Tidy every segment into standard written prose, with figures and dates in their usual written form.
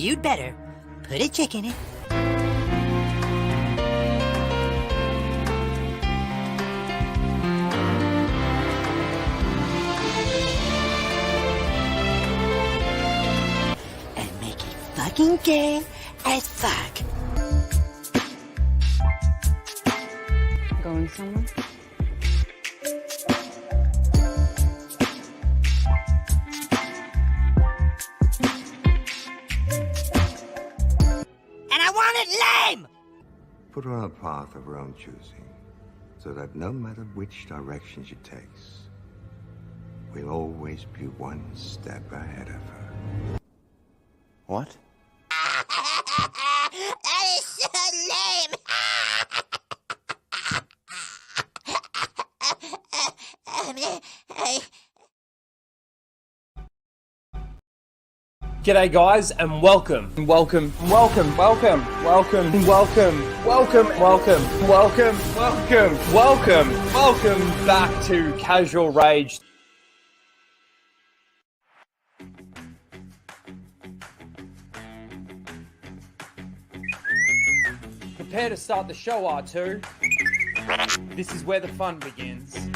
You'd better put a chick in it. And make it fucking gay as fuck. Going somewhere? And I want it lame! Put her on a path of her own choosing, so that no matter which direction she takes, we'll always be one step ahead of her. What? That is so lame! G'day guys and welcome back to Casual Rage. Prepare to start the show, R2. This is where the fun begins.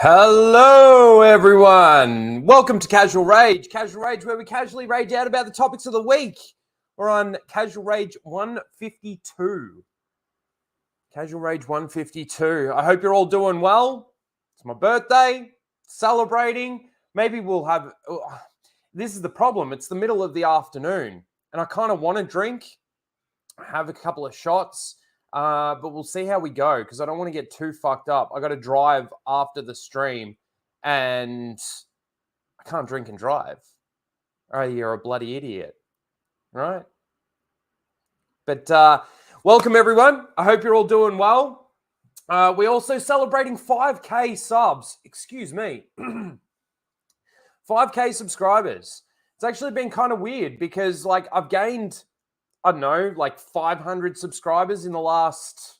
Hello everyone, welcome to Casual Rage where we casually rage out about the topics of the week. We're on Casual Rage 152. Casual Rage 152. I hope you're all doing well. It's my birthday, celebrating. Maybe we'll have, this is the problem, it's the middle of the afternoon and I kind of want to drink, have a couple of shots. But we'll see how we go because I don't want to get too fucked up. I got to drive after the stream and I can't drink and drive. Oh, you're a bloody idiot, right? But welcome, everyone. I hope you're all doing well. We're also celebrating 5K subs. Excuse me. 5K subscribers. It's actually been kind of weird because, like, I've gained, I don't know, like 500 subscribers in the last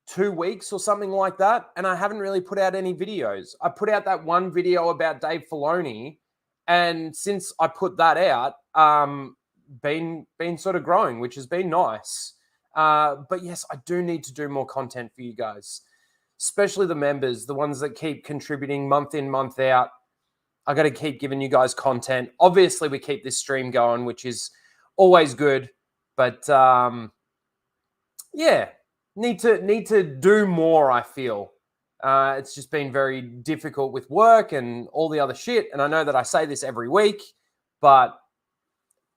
2 weeks or something like that. And I haven't really put out any videos. I put out that one video about Dave Filoni. And since I put that out, been sort of growing, which has been nice. But yes, I do need to do more content for you guys, especially the members, the ones that keep contributing month in, month out. I got to keep giving you guys content. Obviously, we keep this stream going, which is always good, but yeah, need to do more, I feel. It's just been very difficult with work and all the other shit, and I know that I say this every week, but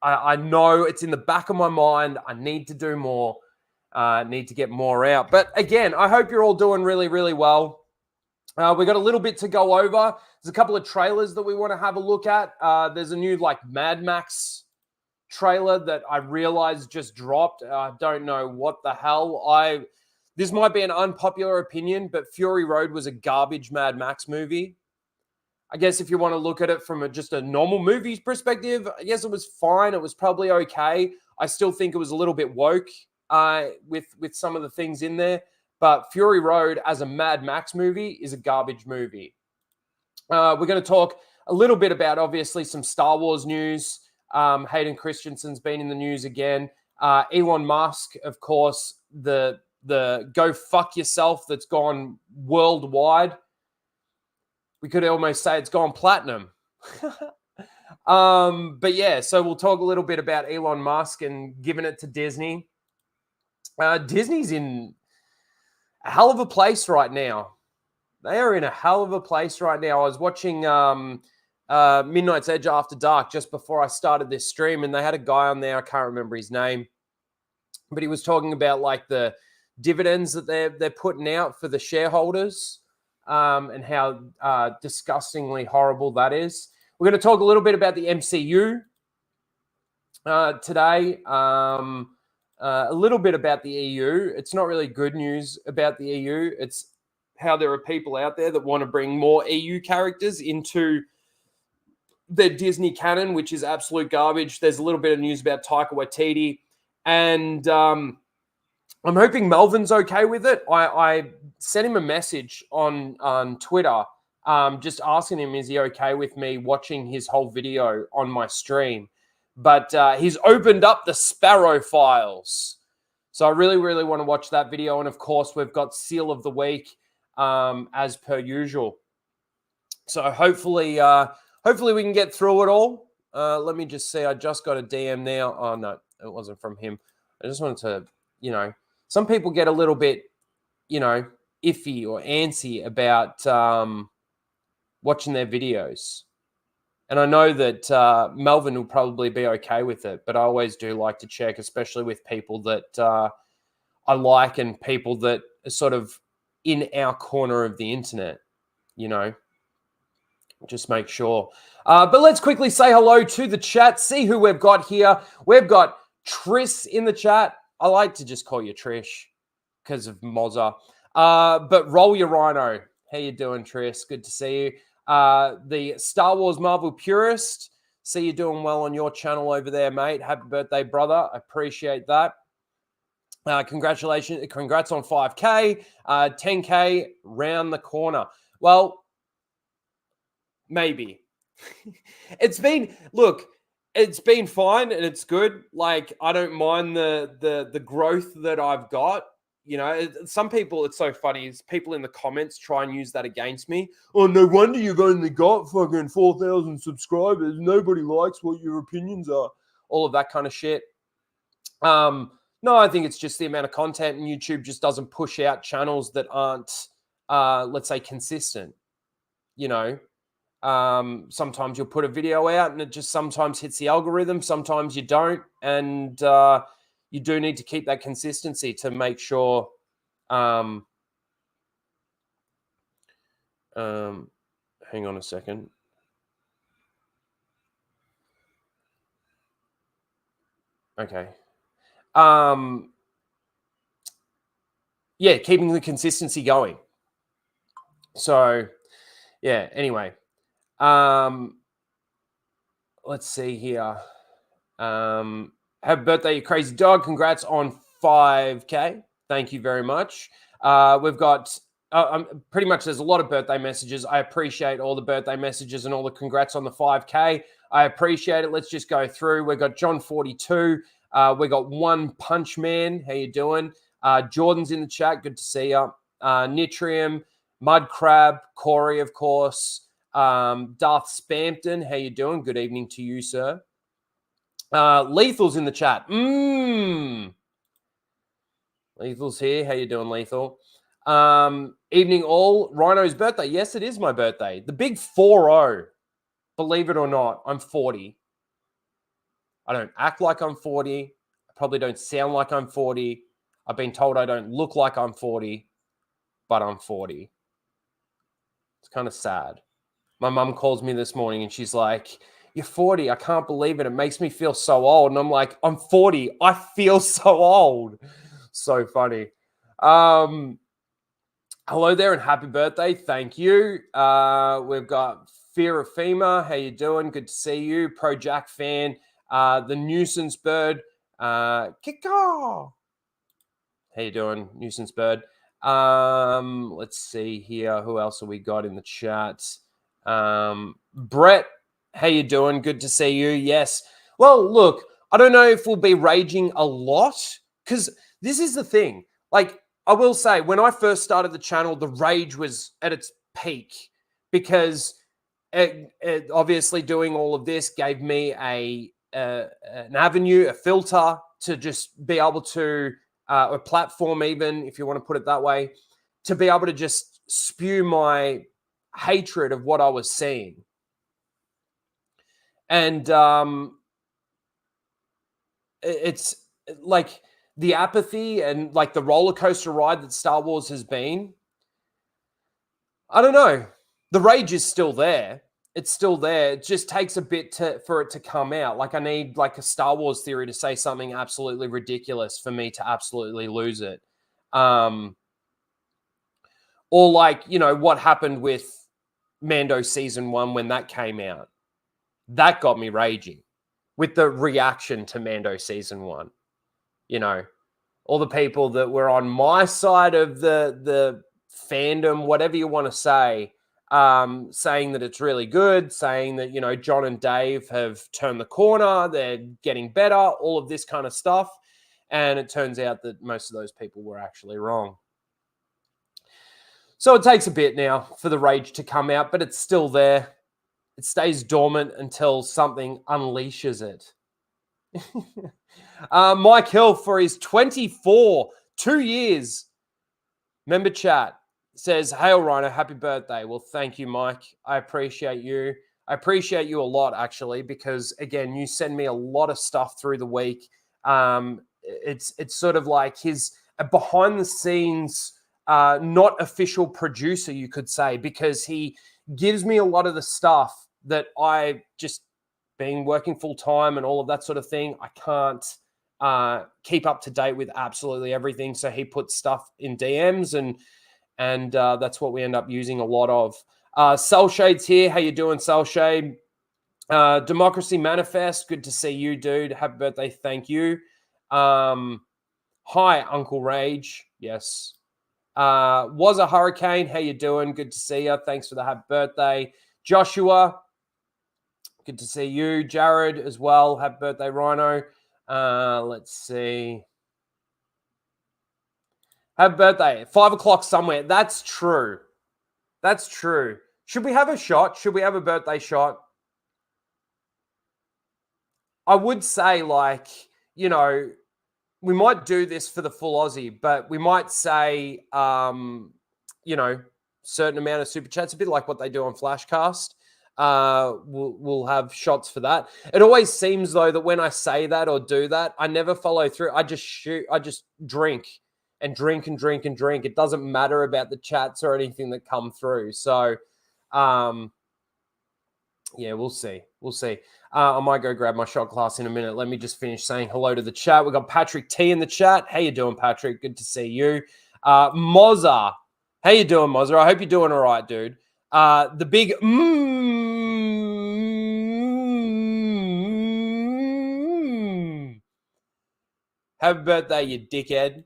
I know it's in the back of my mind. I need to do more, need to get more out. But again, I hope you're all doing really, really well. We got a little bit to go over. There's a couple of trailers that we want to have a look at. There's a new, like, Mad Max trailer that I realized just dropped. I don't know what the hell. This might be an unpopular opinion, but Fury Road was a garbage Mad Max movie. I guess if you want to look at it from just a normal movie perspective, I guess it was fine. It was probably okay. I still think it was a little bit woke. with some of the things in there. But Fury Road as a Mad Max movie is a garbage movie. We're going to talk a little bit about, obviously, some Star Wars news. Hayden Christensen's been in the news again. Elon Musk, of course, the go fuck yourself that's gone worldwide. We could almost say it's gone platinum. But yeah, so we'll talk a little bit about Elon Musk and giving it to Disney. Disney's in a hell of a place right now. They are in a hell of a place right now. I was watching Midnight's Edge After Dark just before I started this stream, and they had a guy on there. I can't remember his name, but he was talking about like the dividends that they're putting out for the shareholders, and how disgustingly horrible that is. We're going to talk a little bit about the MCU today. A little bit about the EU. It's not really good news about the EU. It's how there are people out there that want to bring more EU characters into their Disney canon, which is absolute garbage. There's a little bit of news about Taika Waititi. And I'm hoping Melvin's okay with it. I sent him a message on Twitter just asking him, is he okay with me watching his whole video on my stream? But he's opened up the Sparrow files. So I really, really want to watch that video. And of course, we've got Seal of the Week as per usual. So hopefully we can get through it all. Let me just see. I just got a DM now. Oh, no, it wasn't from him. I just wanted to, some people get a little bit, iffy or antsy about watching their videos. And I know that Melvin will probably be okay with it, but I always do like to check, especially with people that I like and people that are sort of in our corner of the internet, just make sure. But let's quickly say hello to the chat, see who we've got here. We've got Triss in the chat. I like to just call you Trish because of Mozza. But Roll Your Rhino. How you doing, Triss? Good to see you. The Star Wars Marvel Purist. See you doing well on your channel over there, mate. Happy birthday, brother. I appreciate that. Congratulations. Congrats on 5K. 10K round the corner. Well, maybe. It's been fine and it's good. Like, I don't mind the growth that I've got. Some people, it's so funny, is people in the comments try and use that against me. Oh, no wonder you've only got fucking 4,000 subscribers. Nobody likes what your opinions are. All of that kind of shit. No, I think it's just the amount of content, and YouTube just doesn't push out channels that aren't, let's say, consistent. Sometimes you'll put a video out and it just sometimes hits the algorithm. Sometimes you don't. And you do need to keep that consistency to make sure. Hang on a second. Okay. Yeah, keeping the consistency going. So, yeah, anyway. Let's see here. Happy birthday, you crazy dog. Congrats on 5K. Thank you very much. We've got pretty much there's a lot of birthday messages. I appreciate all the birthday messages and all the congrats on the 5K. I appreciate it. Let's just go through. We've got John 42. We got One Punch Man. How you doing? Jordan's in the chat. Good to see you. Nitrium, Mud Crab, Corey, of course. Darth Spampton. How you doing? Good evening to you, sir. Lethal's in the chat. Lethal's here. How you doing, Lethal? Evening all. Rhino's birthday. Yes, it is my birthday. The big 4-0. Believe it or not, I'm 40. I don't act like I'm 40. I probably don't sound like I'm 40. I've been told I don't look like I'm 40, but I'm 40. It's kind of sad. My mum calls me this morning and she's like, "You're 40. I can't believe it. It makes me feel so old." And I'm like, "I'm 40. I feel so old." So funny. Hello there and happy birthday. Thank you. We've got Fear of FEMA. How you doing? Good to see you. Pro Jack fan. The Nuisance Bird. Kiko. How you doing, nuisance bird? Let's see here. Who else have we got in the chat? Brett, how you doing? Good to see you. Yes. Well, look, I don't know if we'll be raging a lot because this is the thing. Like, I will say, when I first started the channel, the rage was at its peak because it obviously doing all of this gave me an avenue, a filter to just be able to, a platform, even if you want to put it that way, to be able to just spew my hatred of what I was seeing. And it's like the apathy and like the roller coaster ride that Star Wars has been. I don't know. The rage is still there. It's still there. It just takes a bit for it to come out. Like I need like a Star Wars theory to say something absolutely ridiculous for me to absolutely lose it. Or like, you know, what happened with Mando season 1 when that came out. That got me raging with the reaction to Mando season 1. You know, all the people that were on my side of the fandom, whatever you want to say, saying that it's really good, saying that, you know, John and Dave have turned the corner, they're getting better, all of this kind of stuff. And it turns out that most of those people were actually wrong. So it takes a bit now for the rage to come out, but it's still there. It stays dormant until something unleashes it. Mike Hill, for his 2 years member chat, says, "Hail Rhino, happy birthday." Well, thank you, Mike. I appreciate you. I appreciate you a lot, actually, because again, you send me a lot of stuff through the week. It's sort of like his behind the scenes, not official producer, you could say, because he gives me a lot of the stuff that I just, being working full time and all of that sort of thing, I can't keep up to date with absolutely everything. So he puts stuff in DMs, and that's what we end up using a lot of. Cell Shade's here. How you doing, Cell Shade? Democracy Manifest. Good to see you, dude. Happy birthday. Thank you. Hi, Uncle Rage. Yes. Was a hurricane. How you doing? Good to see you. Thanks for the happy birthday. Joshua. Good to see you. Jared as well. Happy birthday, Rhino. Let's see. Happy birthday. 5 o'clock somewhere. That's true. That's true. Should we have a shot? Should we have a birthday shot? I would say, like, you know, we might do this for the full Aussie, but we might say, you know, certain amount of super chats, a bit like what they do on Flashcast. We'll have shots for that. It always seems, though, that when I say that or do that, I never follow through. I just shoot. I just drink and drink and drink and drink. It doesn't matter about the chats or anything that come through. So, yeah, we'll see. We'll see. I might go grab my shot glass in a minute. Let me just finish saying hello to the chat. We got Patrick T in the chat. How you doing, Patrick? Good to see you. Mozza. How you doing, Mozza? I hope you're doing all right, dude. The big Happy birthday, you dickhead.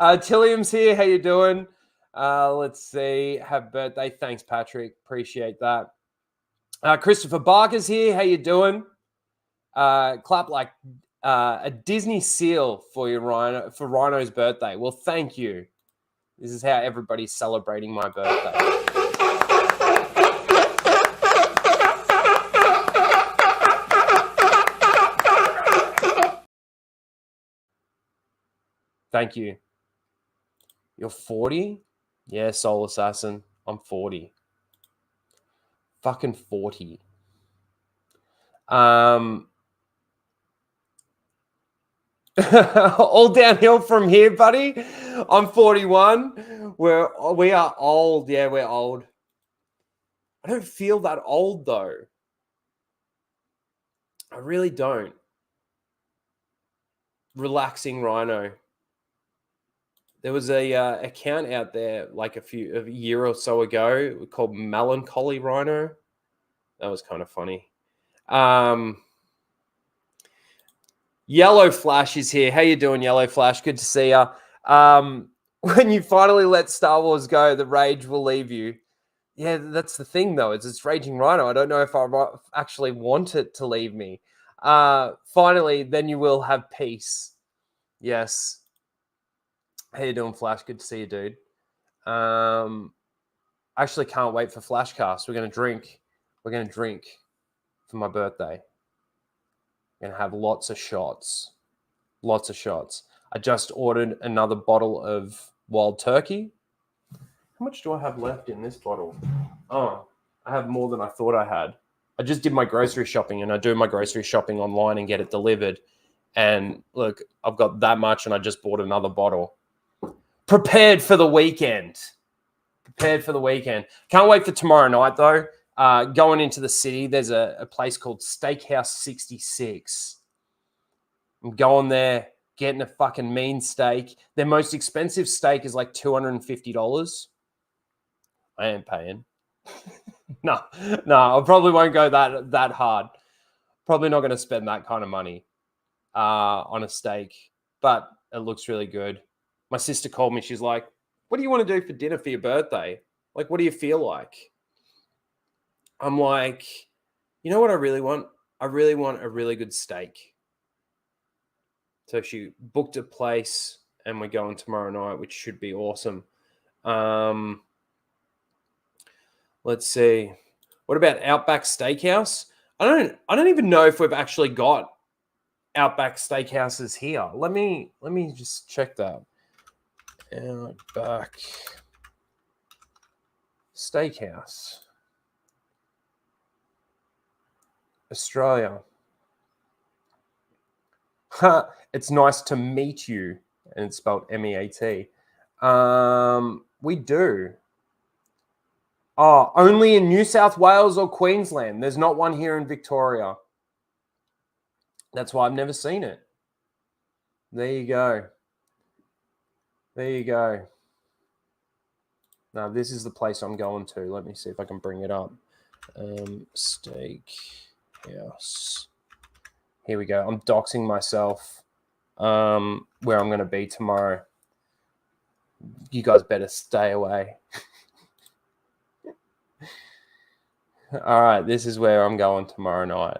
Tillium's here. How you doing? Let's see. Happy birthday. Thanks, Patrick. Appreciate that. Christopher Barker's here. How you doing? Clap like a Disney seal for you, Rhino, for Rhino's birthday. Well, thank you. This is how everybody's celebrating my birthday. Thank you. You're 40? Yeah, Soul Assassin. I'm 40. Fucking 40. All downhill from here, buddy. I'm 41. We are old. Yeah, we're old. I don't feel that old, though. I really don't. Relaxing Rhino. There was a account out there like a year or so ago called Melancholy Rhino. That was kind of funny. Yellow Flash is here. How you doing, Yellow Flash? Good to see you. When you finally let Star Wars go, the rage will leave you. Yeah, that's the thing, though. It's Raging Rhino. I don't know if I actually want it to leave me. Finally, then you will have peace. Yes. How you doing, Flash? Good to see you, dude. I actually can't wait for Flashcast. We're going to drink. We're going to drink for my birthday. We're going to have lots of shots. Lots of shots. I just ordered another bottle of Wild Turkey. How much do I have left in this bottle? Oh, I have more than I thought I had. I just did my grocery shopping, and I do my grocery shopping online and get it delivered. And look, I've got that much, and I just bought another bottle. Prepared for the weekend. Prepared for the weekend. Can't wait for tomorrow night, though. Going into the city, there's a place called Steakhouse 66. I'm going there, getting a fucking mean steak. Their most expensive steak is like $250. I ain't paying. No, I probably won't go that hard. Probably not going to spend that kind of money on a steak, but it looks really good. My sister called me. She's like, what do you want to do for dinner for your birthday? Like, what do you feel like? I'm like, you know what I really want? I really want a really good steak. So she booked a place and we're going tomorrow night, which should be awesome. Let's see. What about Outback Steakhouse? I don't even know if we've actually got Outback Steakhouses here. Let me just check that. Outback Steakhouse. Australia. It's nice to meet you. And it's spelled MEAT. We do. Oh, only in New South Wales or Queensland. There's not one here in Victoria. That's why I've never seen it. There you go. There you go. Now, this is the place I'm going to. Let me see if I can bring it up. Steak House. Here we go. I'm doxing myself where I'm going to be tomorrow. You guys better stay away. All right, this is where I'm going tomorrow night.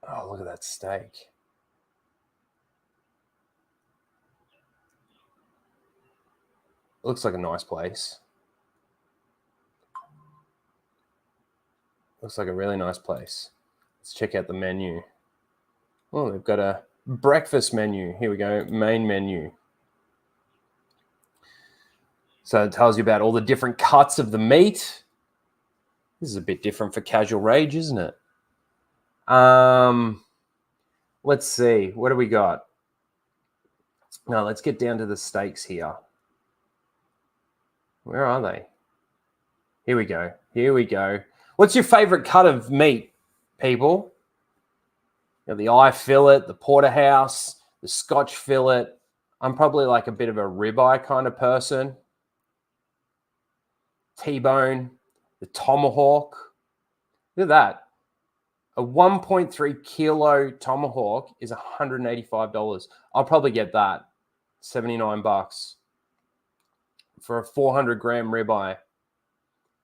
Oh, look at that steak. Looks like a nice place. Looks like a really nice place. Let's check out the menu. Oh, they've got a breakfast menu. Here we go, main menu. So it tells you about all the different cuts of the meat. This is a bit different for Casual Rage, isn't it? Let's see. What do we got? Now, let's get down to the steaks here. Where are they? Here we go. Here we go. What's your favorite cut of meat, people? You know, the eye fillet, the porterhouse, the Scotch fillet. I'm probably like a bit of a ribeye kind of person. T-bone, the tomahawk. Look at that. A 1.3 kilo tomahawk is $185. I'll probably get that. $79 for a 400 gram ribeye.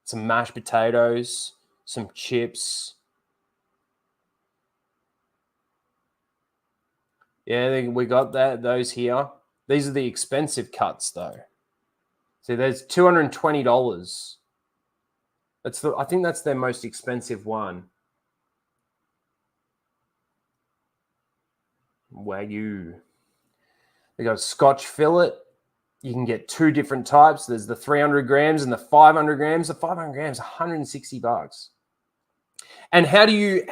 Some mashed potatoes, some chips. Yeah, we got those here. These are the expensive cuts, though. See, there's $220. I think that's their most expensive one. Wagyu. They got a Scotch fillet. You can get two different types. There's the 300 grams and the 500 grams. The 500 grams, $160. And how do you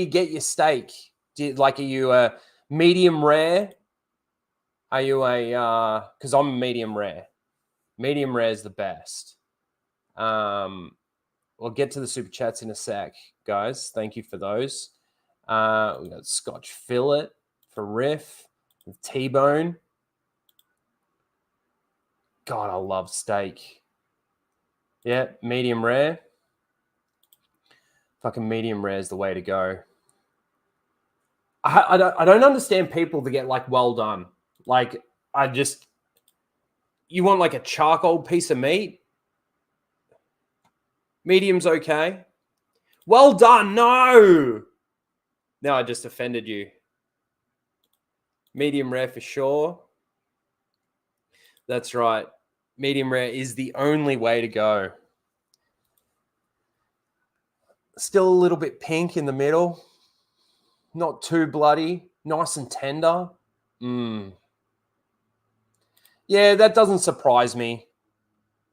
get your steak? Are you a medium rare? Are you because I'm a medium rare. Medium rare is the best. We'll get to the super chats in a sec, guys. Thank you for those. We got Scotch fillet for Riff with T-bone. God, I love steak. Yeah, medium rare. Fucking medium rare is the way to go. I don't understand people that get like well done. Like you want like a charcoal piece of meat. Medium's okay. Well done. No. No, I just offended you. Medium rare for sure. That's right. Medium rare is the only way to go. Still a little bit pink in the middle. Not too bloody. Nice and tender. Yeah, that doesn't surprise me.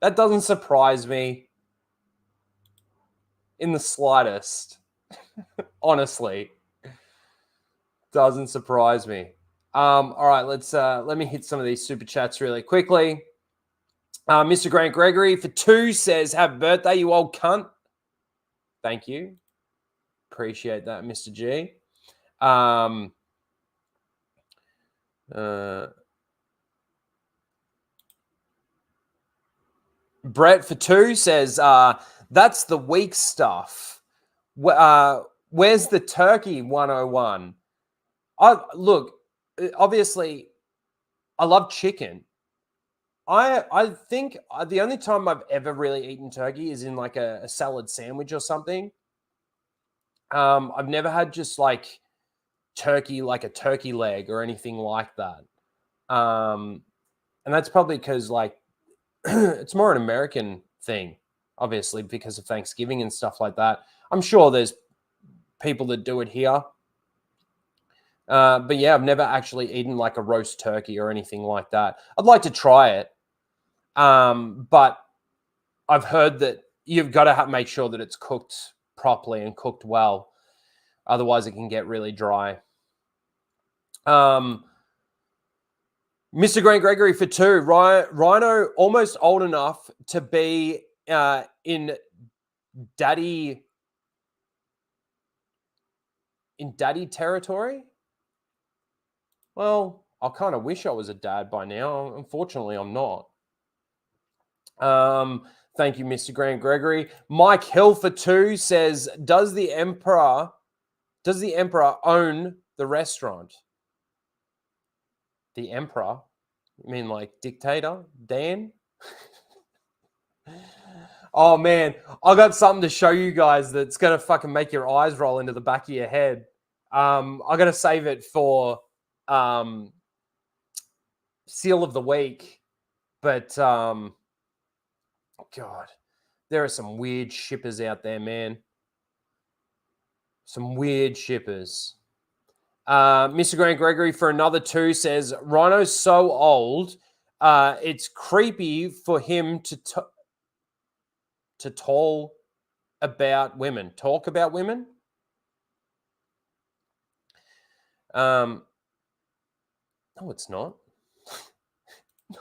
That doesn't surprise me in the slightest. Honestly. Doesn't surprise me. All right, let me hit some of these super chats really quickly. Mr. Grant Gregory for 2 says, "Happy birthday, you old cunt." Thank you. Appreciate that, Mr. G. Brett for 2 says, "That's the weak stuff. Where's the turkey 101?" Look, obviously, I love chicken. I think the only time I've ever really eaten turkey is in like a salad sandwich or something. I've never had just like turkey, like a turkey leg or anything like that. And that's probably because like it's more an American thing, obviously, because of Thanksgiving and stuff like that. I'm sure there's people that do it here. But yeah, I've never actually eaten like a roast turkey or anything like that. I'd like to try it. But I've heard that you've got to make sure that it's cooked properly and cooked well. Otherwise, it can get really dry. Mr. Grant Gregory for 2. Rhino almost old enough to be in daddy territory. Well, I kind of wish I was a dad by now. Unfortunately, I'm not. Thank you, Mr. Grant Gregory. Mike Hill for 2 says, Does the Emperor own the restaurant? The Emperor? You mean like dictator? Dan? Oh, man. I got something to show you guys that's going to fucking make your eyes roll into the back of your head. I got to save it for Seal of the Week. But, God, there are some weird shippers out there, man. Some weird shippers. Mr. Grant Gregory for another 2 says, Rhino's so old, it's creepy for him to talk about women. Talk about women? No, it's not.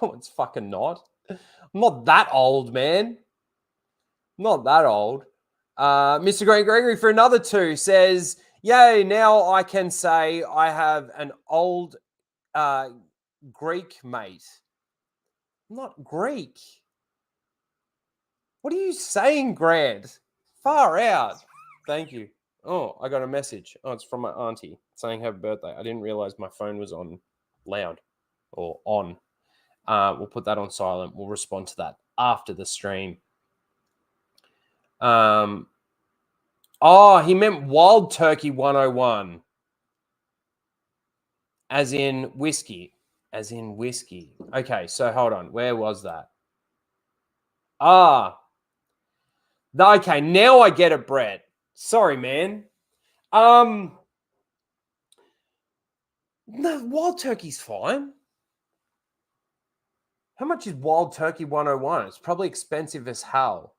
No, it's fucking not. I'm not that old, man. Not that old. Mr. Grant Gregory for another 2 says, Yay, now I can say I have an old Greek mate. I'm not Greek. What are you saying, Grant? Far out. Thank you. Oh, I got a message. Oh, it's from my auntie saying happy birthday. I didn't realize my phone was on loud or on. We'll put that on silent. We'll respond to that after the stream. He meant Wild Turkey 101. As in whiskey. Okay, so hold on. Where was that? Okay, now I get it, Brett. Sorry, man. No, Wild Turkey's fine. How much is Wild Turkey 101? It's probably expensive as hell.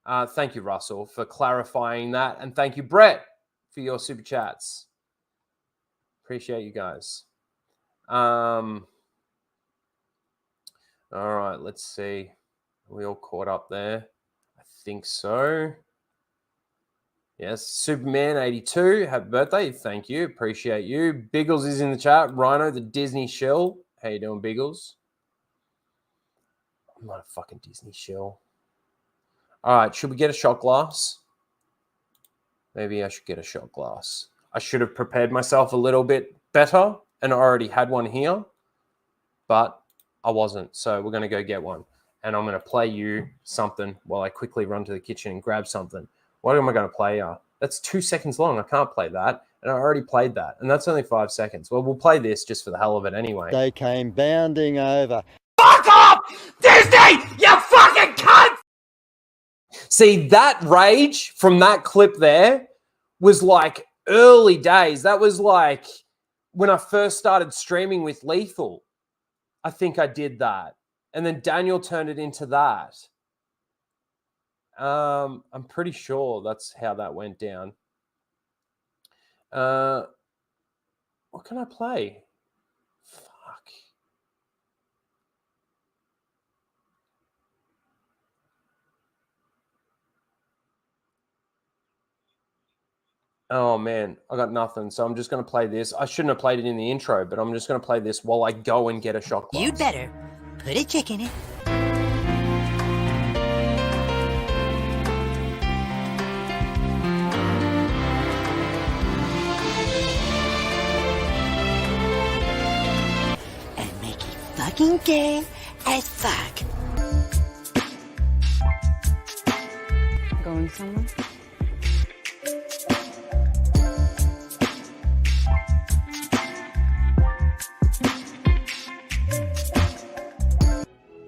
Thank you, Russell, for clarifying that. And thank you, Brett, for your super chats. Appreciate you guys. All right, let's see. Are we all caught up there? I think so. Yes, Superman 82, happy birthday. Thank you. Appreciate you. Biggles is in the chat. Rhino, the Disney shill. How you doing, Biggles? I'm not a fucking Disney shill. All right, should we get a shot glass? Maybe I should get a shot glass. I should have prepared myself a little bit better, and I already had one here, but I wasn't. So we're going to go get one. And I'm going to play you something while I quickly run to the kitchen and grab something. What am I going to play you? That's 2 seconds long. I can't play that. And I already played that. And that's only 5 seconds. Well, we'll play this just for the hell of it anyway. They came bounding over. Fuck off! Disney! You fucking cunt! See, that rage from that clip there was like early days. That was like when I first started streaming with Lethal. I think I did that. And then Daniel turned it into that. I'm pretty sure that's how that went down. What can I play? Fuck. Oh, man, I got nothing. So I'm just going to play this. I shouldn't have played it in the intro, but I'm just going to play this while I go and get a shot glass. You'd better put a chick in it. And make it fucking gay as fuck. Going somewhere?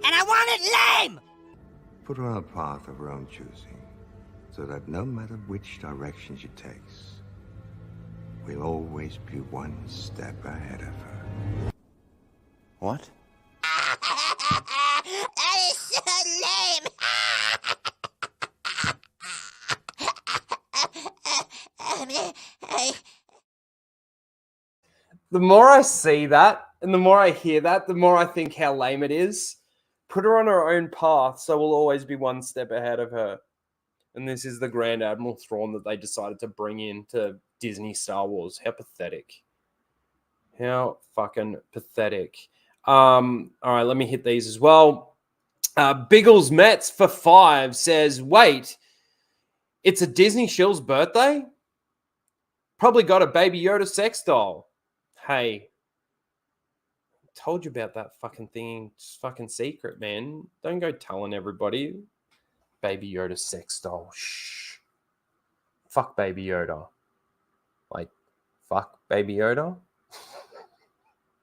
And I want it lame! Put her on a path of her own choosing, so that no matter which direction she takes, we'll always be one step ahead of her. What? That is so lame! The more I see that and the more I hear that, the more I think how lame it is. Put her on her own path, so we'll always be one step ahead of her. And this is the Grand Admiral Thrawn that they decided to bring in to Disney Star Wars. How pathetic. How fucking pathetic. All right, let me hit these as well. Biggles Mets for 5 says, wait, it's a Disney shill's birthday? Probably got a Baby Yoda sex doll. Hey, told you about that fucking thing. It's fucking secret, man. Don't go telling everybody. Baby Yoda sex doll. Shh. Fuck Baby Yoda. Like, fuck Baby Yoda?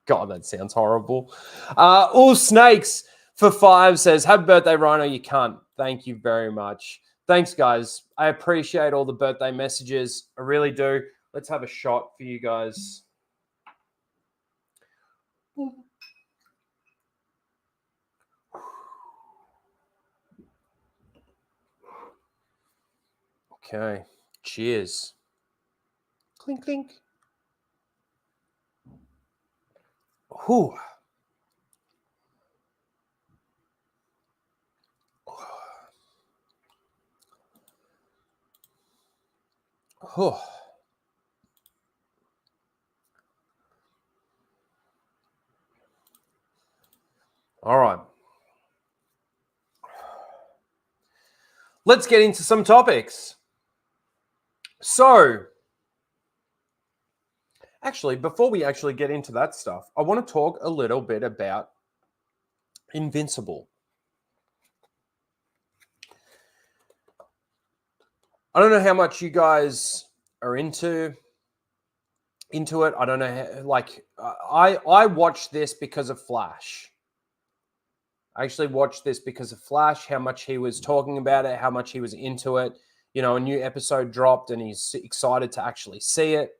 God, that sounds horrible. All Snakes for 5 says, happy birthday, Rhino, you cunt. Thank you very much. Thanks, guys. I appreciate all the birthday messages. I really do. Let's have a shot for you guys. Okay. Cheers. Clink, clink. Whew. Whew. All right. Let's get into some topics. So, actually, before we actually get into that stuff, I want to talk a little bit about Invincible. I don't know how much you guys are into it. I don't know how, like, I watched this because of Flash. I actually watched this because of Flash, how much he was talking about it, how much he was into it. You know, a new episode dropped and he's excited to actually see it.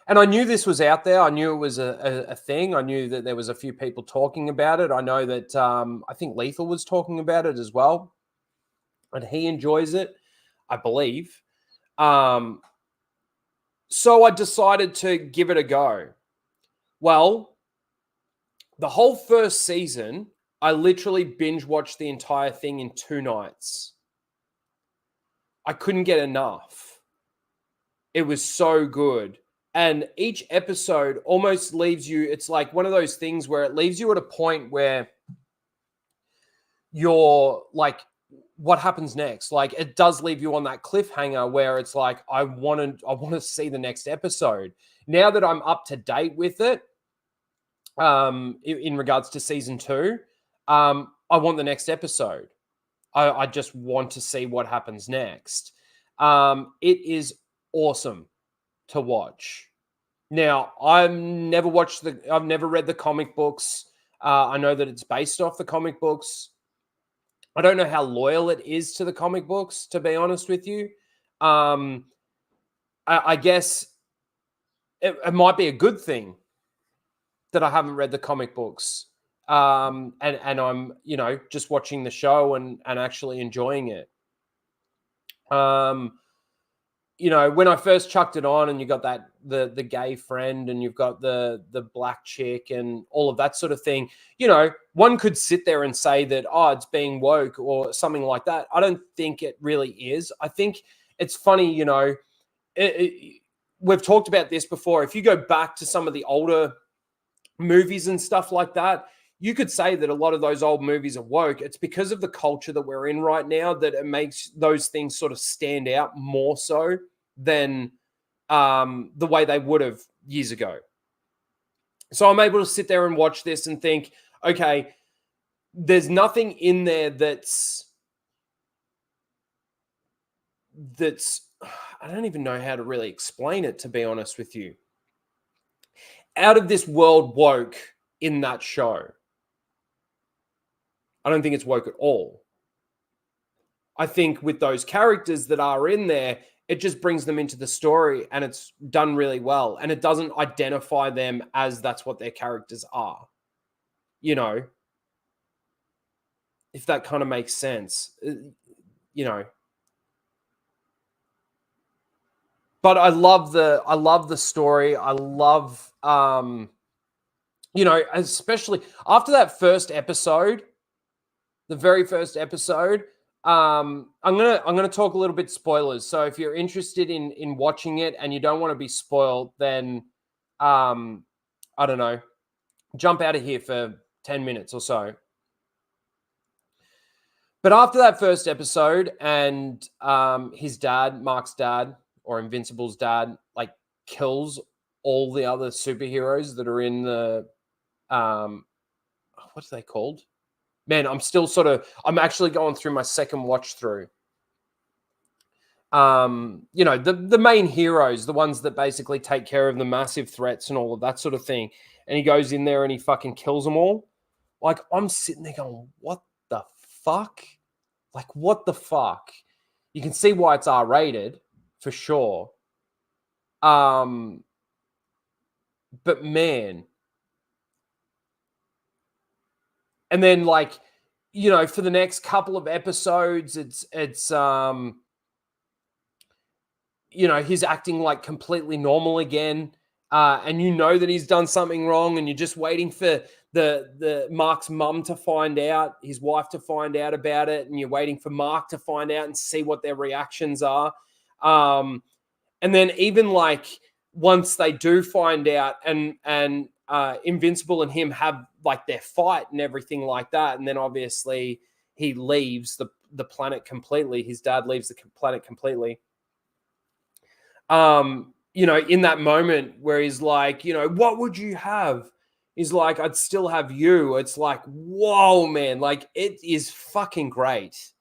And I knew this was out there. I knew it was a thing. I knew that there was a few people talking about it. I know that I think Lethal was talking about it as well. And he enjoys it, I believe. So I decided to give it a go. Well, the whole first season, I literally binge watched the entire thing in 2 nights. I couldn't get enough. It was so good. And each episode almost leaves you, it's like one of those things where it leaves you at a point where you're like, what happens next? Like, it does leave you on that cliffhanger where it's like, I want to see the next episode. Now that I'm up to date with it, in regards to season 2, I want the next episode. I just want to see what happens next. It is awesome to watch. Now, I've never read the comic books. I know that it's based off the comic books. I don't know how loyal it is to the comic books, to be honest with you. I guess it might be a good thing that I haven't read the comic books. And I'm, just watching the show and actually enjoying it. When I first chucked it on and you got that the gay friend and you've got the black chick and all of that sort of thing, one could sit there and say that, it's being woke or something like that. I don't think it really is. I think it's funny, we've talked about this before. If you go back to some of the older movies and stuff like that, you could say that a lot of those old movies are woke. It's because of the culture that we're in right now that it makes those things sort of stand out more so than the way they would have years ago. So I'm able to sit there and watch this and think, okay, there's nothing in there that's I don't even know how to really explain it, to be honest with you. Out of this world woke in that show. I don't think it's woke at all. I think with those characters that are in there, it just brings them into the story and it's done really well. And it doesn't identify them as that's what their characters are. If that kind of makes sense, But I love the story. I love, especially after that first episode, the very first episode. I'm gonna talk a little bit spoilers. So if you're interested in watching it and you don't want to be spoiled, then I don't know, jump out of here for 10 minutes or so. But after that first episode, and his dad, Mark's dad, or Invincible's dad, like kills all the other superheroes that are in the what's they called? Man, I'm actually going through my second watch through. The main heroes, the ones that basically take care of the massive threats and all of that sort of thing. And he goes in there and he fucking kills them all. Like, I'm sitting there going, what the fuck? Like, what the fuck? You can see why it's R-rated, for sure. But man. And then, like, for the next couple of episodes, it's he's acting like completely normal again. And that he's done something wrong, and you're just waiting for the Mark's mum to find out, his wife to find out about it, and you're waiting for Mark to find out and see what their reactions are. And then even like once they do find out and Invincible and him have like their fight and everything like that, and then obviously he leaves the planet completely. His dad leaves the planet completely. In that moment where he's like, what would you have? He's like, I'd still have you. It's like, whoa, man. Like, it is fucking great.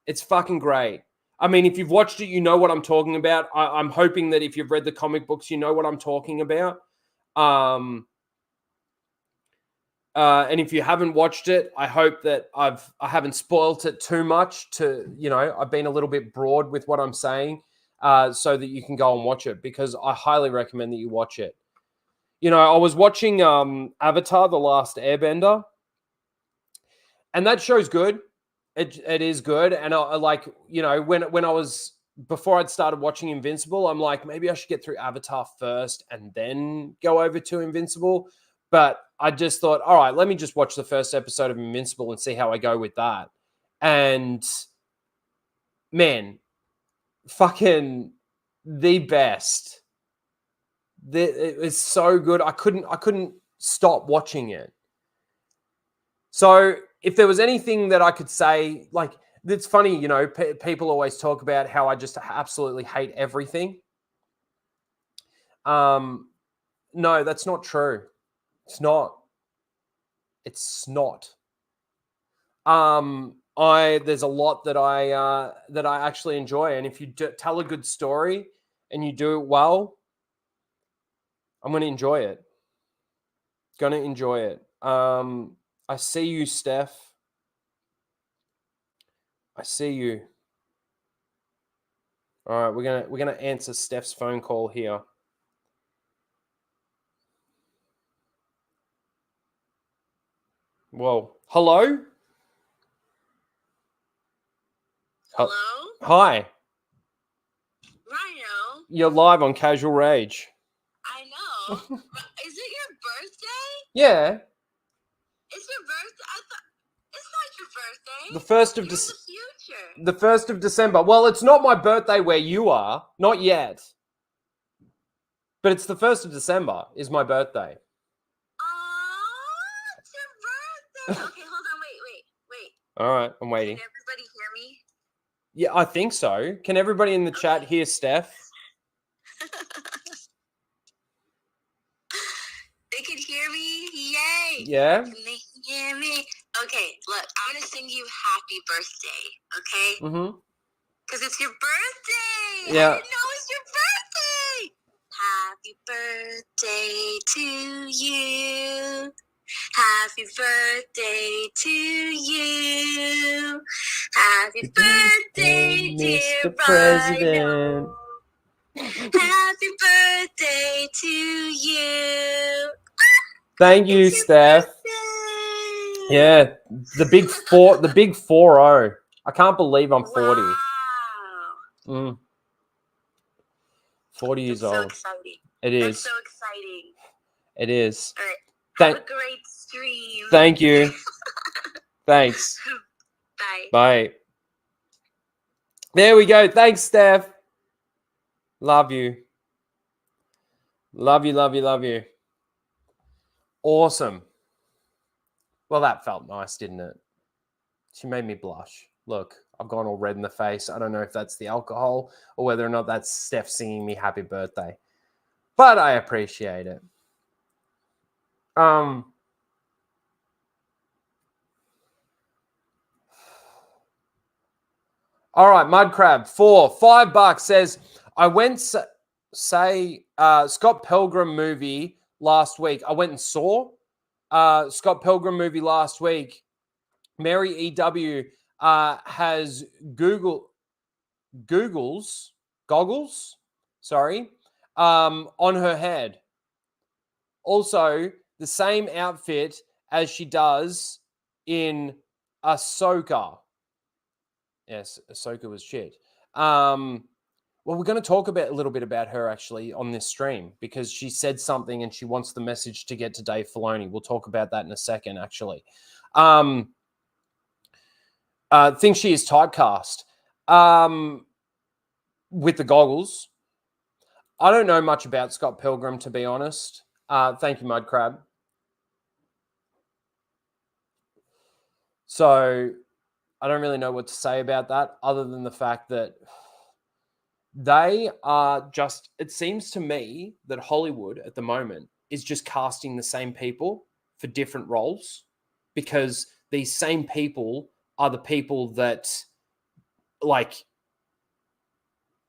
It's fucking great. I mean, if you've watched it, you know what I'm talking about. I'm hoping that if you've read the comic books, you know what I'm talking about. And if you haven't watched it, I hope that I haven't spoiled it too much I've been a little bit broad with what I'm saying. So that you can go and watch it, because I highly recommend that you watch it. I was watching Avatar: The Last Airbender, and that show's good. It is good, and I like when I was before I'd started watching Invincible, I'm like, maybe I should get through Avatar first and then go over to Invincible. But I just thought, all right, let me just watch the first episode of Invincible and see how I go with that. And man, fucking the best. It's so good. I couldn't stop watching it. So if there was anything that I could say, like, it's funny, you know, people always talk about how I just absolutely hate everything. No, that's not true. It's not. It's not. There's a lot that I actually enjoy, and if you tell a good story and you do it well, I'm going to enjoy it. Gonna enjoy it. I see you, Steph. I see you. All right, we're gonna answer Steph's phone call here. Whoa. Hello? Hello? Hi. Rhino? You're live on Casual Rage. I know. Is it your birthday? Yeah. It's your birthday? I thought it's not your birthday. The 1st of You're in the future. The 1st of December. Well, it's not my birthday where you are. Not yet. But it's the 1st of December is my birthday. Oh, it's your birthday. Okay, hold on. Wait. All right, I'm waiting. Can everybody hear me? Yeah, I think so. Can everybody in the chat hear Steph? They can hear me? Yay! Yeah? Can they hear me? Okay, look, I'm going to sing you happy birthday, okay? Mm-hmm. Because it's your birthday! Yeah. I didn't know it's your birthday! Happy birthday to you. Happy birthday to you. Happy birthday, dear Mr. President. Happy birthday to you. Thank you, It's your Steph. birthday. Yeah, the big 4-0. I can't believe I'm 40. Wow. 40 years That's so old. exciting. It That's is. so exciting. It is. All right. Thank- Have a great stream. Thank you. Thanks. Bye. Bye. There we go. Thanks, Steph. Love you. Love you, love you, love you. Awesome. Well, that felt nice, didn't it? She made me blush. Look, I've gone all red in the face. I don't know if that's the alcohol or whether or not that's Steph singing me happy birthday. But I appreciate it. All right, Mudcrab, $5 says, I went Scott Pilgrim movie last week. I went and saw Scott Pilgrim movie last week. Mary EW has goggles, on her head. Also, the same outfit as she does in Ahsoka. Yes, Ahsoka was shit. Well, we're going to talk a little bit about her actually on this stream because she said something and she wants the message to get to Dave Filoni. We'll talk about that in a second, actually. Think she is typecast with the goggles. I don't know much about Scott Pilgrim, to be honest. Thank you, Mudcrab. So I don't really know what to say about that other than the fact that they are just, it seems to me that Hollywood at the moment is just casting the same people for different roles because these same people are the people that like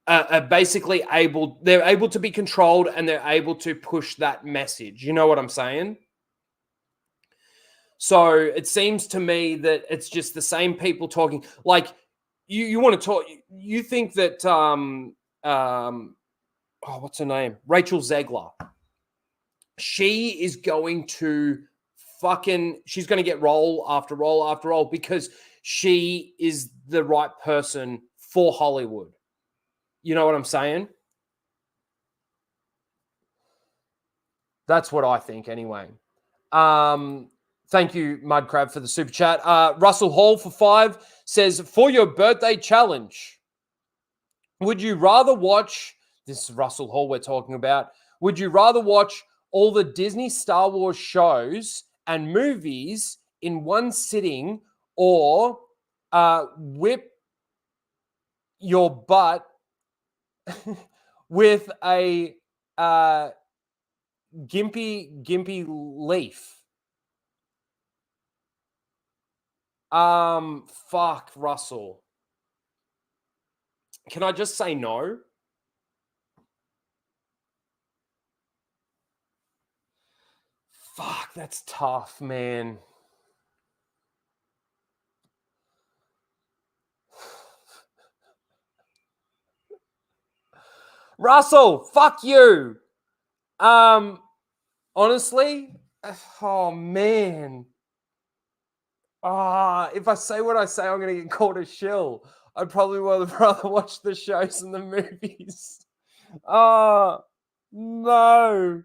are basically they're able to be controlled and they're able to push that message. You know what I'm saying? So it seems to me that it's just the same people talking. Like you want to talk. You think that what's her name? Rachel Zegler. She is going to she's going to get role after role after role because she is the right person for Hollywood. You know what I'm saying? That's what I think anyway. Thank you, Mudcrab, for the super chat. Russell Hall for $5 says, for your birthday challenge, Would you rather watch, this is Russell Hall we're talking about, would you rather watch all the Disney Star Wars shows and movies in one sitting, or whip your butt with a gimpy leaf? Fuck, Russell. Can I just say no? Fuck, that's tough, man. Russell, fuck you. Honestly, oh man. If I say what I say, I'm gonna get called a shill. I'd probably rather watch the shows and the movies. No. No.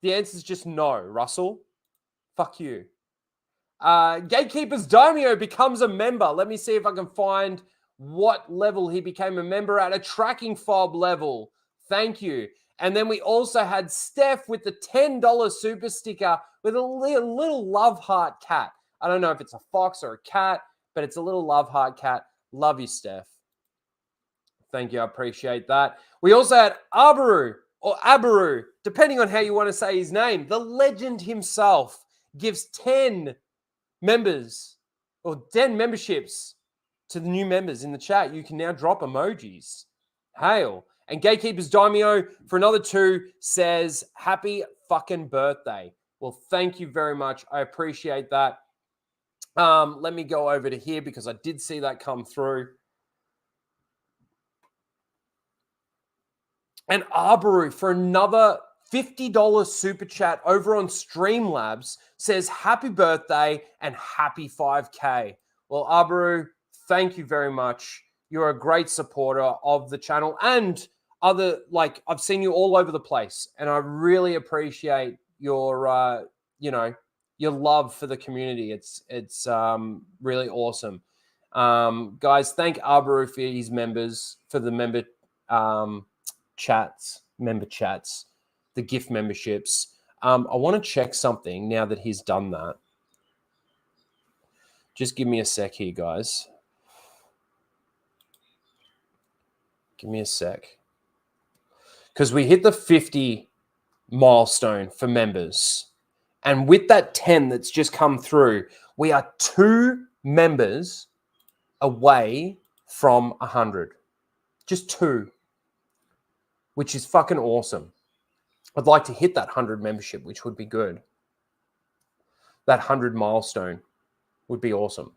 The answer is just no, Russell. Fuck you. Gatekeeper's Daimyo becomes a member. Let me see if I can find what level he became a member at. A tracking fob level. Thank you. And then we also had Steph with the $10 super sticker with a little love heart cat. I don't know if it's a fox or a cat, but it's a little love heart cat. Love you, Steph. Thank you. I appreciate that. We also had Abaru, or Abaru, depending on how you want to say his name. The legend himself gives 10 members or 10 memberships to the new members in the chat. You can now drop emojis. Hail. And Gatekeeper's Daimyo for another 2 says, happy fucking birthday. Well, thank you very much. I appreciate that. Let me go over to here because I did see that come through. And Arboru for another $50 super chat over on Streamlabs says, happy birthday and happy 5K. Well, Arboru, thank you very much. You're a great supporter of the channel and other, like, I've seen you all over the place, and I really appreciate your, your love for the community. It's really awesome. Guys, thank Arboru for his members, for the member chats, the gift memberships. I want to check something now that he's done that. Just give me a sec here, guys. Give me a sec. Because we hit the 50 milestone for members. And with that 10 that's just come through, we are 2 members away from 100. Just 2. Which is fucking awesome. I'd like to hit that 100 membership, which would be good. That 100 milestone would be awesome.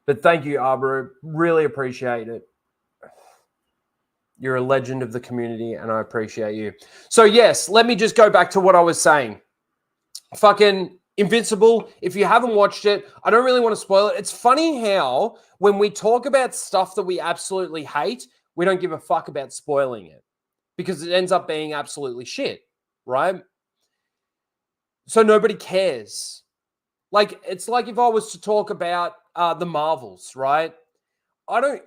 But thank you, Arbor. Really appreciate it. You're a legend of the community, and I appreciate you. So, yes, let me just go back to what I was saying. Fucking Invincible, if you haven't watched it, I don't really want to spoil it. It's funny how when we talk about stuff that we absolutely hate, we don't give a fuck about spoiling it because it ends up being absolutely shit, right? So nobody cares. Like, it's like if I was to talk about the Marvels, right?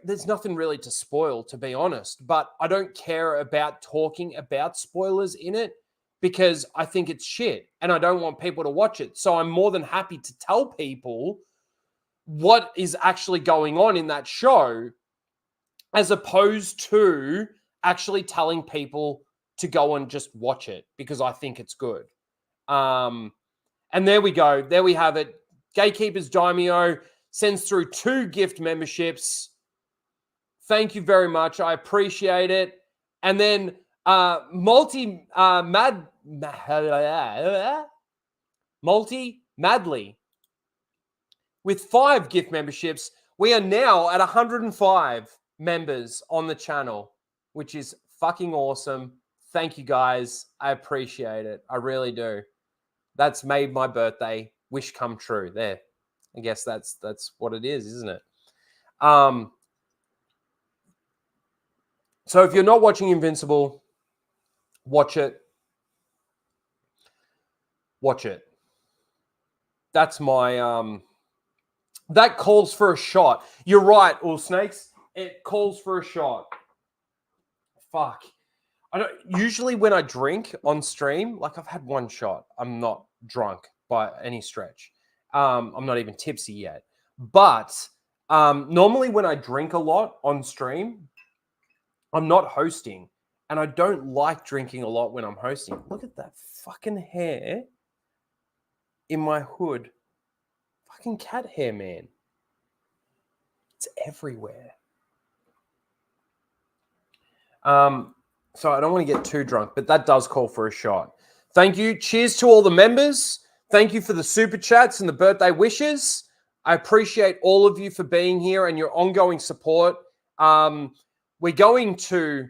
There's nothing really to spoil, to be honest, but I don't care about talking about spoilers in it because I think it's shit and I don't want people to watch it. So I'm more than happy to tell people what is actually going on in that show as opposed to actually telling people to go and just watch it because I think it's good. And there we go. There we have it. Gatekeeper's Daimyo sends through 2 gift memberships. Thank you very much. I appreciate it. And then Multi Madly with 5 gift memberships. We are now at 105 members on the channel, which is fucking awesome. Thank you, guys. I appreciate it. I really do. That's made my birthday wish come true. There. I guess that's what it is, isn't it? So if you're not watching Invincible, watch it. Watch it. That's my That calls for a shot. You're right, All Snakes. It calls for a shot. Fuck. I don't usually when I drink on stream, like I've had one shot. I'm not drunk by any stretch. I'm not even tipsy yet. But normally when I drink a lot on stream, I'm not hosting. And I don't like drinking a lot when I'm hosting. Look at that fucking hair in my hood. Fucking cat hair, man. It's everywhere. So I don't want to get too drunk, but that does call for a shot. Thank you. Cheers to all the members. Thank you for the super chats and the birthday wishes. I appreciate all of you for being here and your ongoing support. We're going to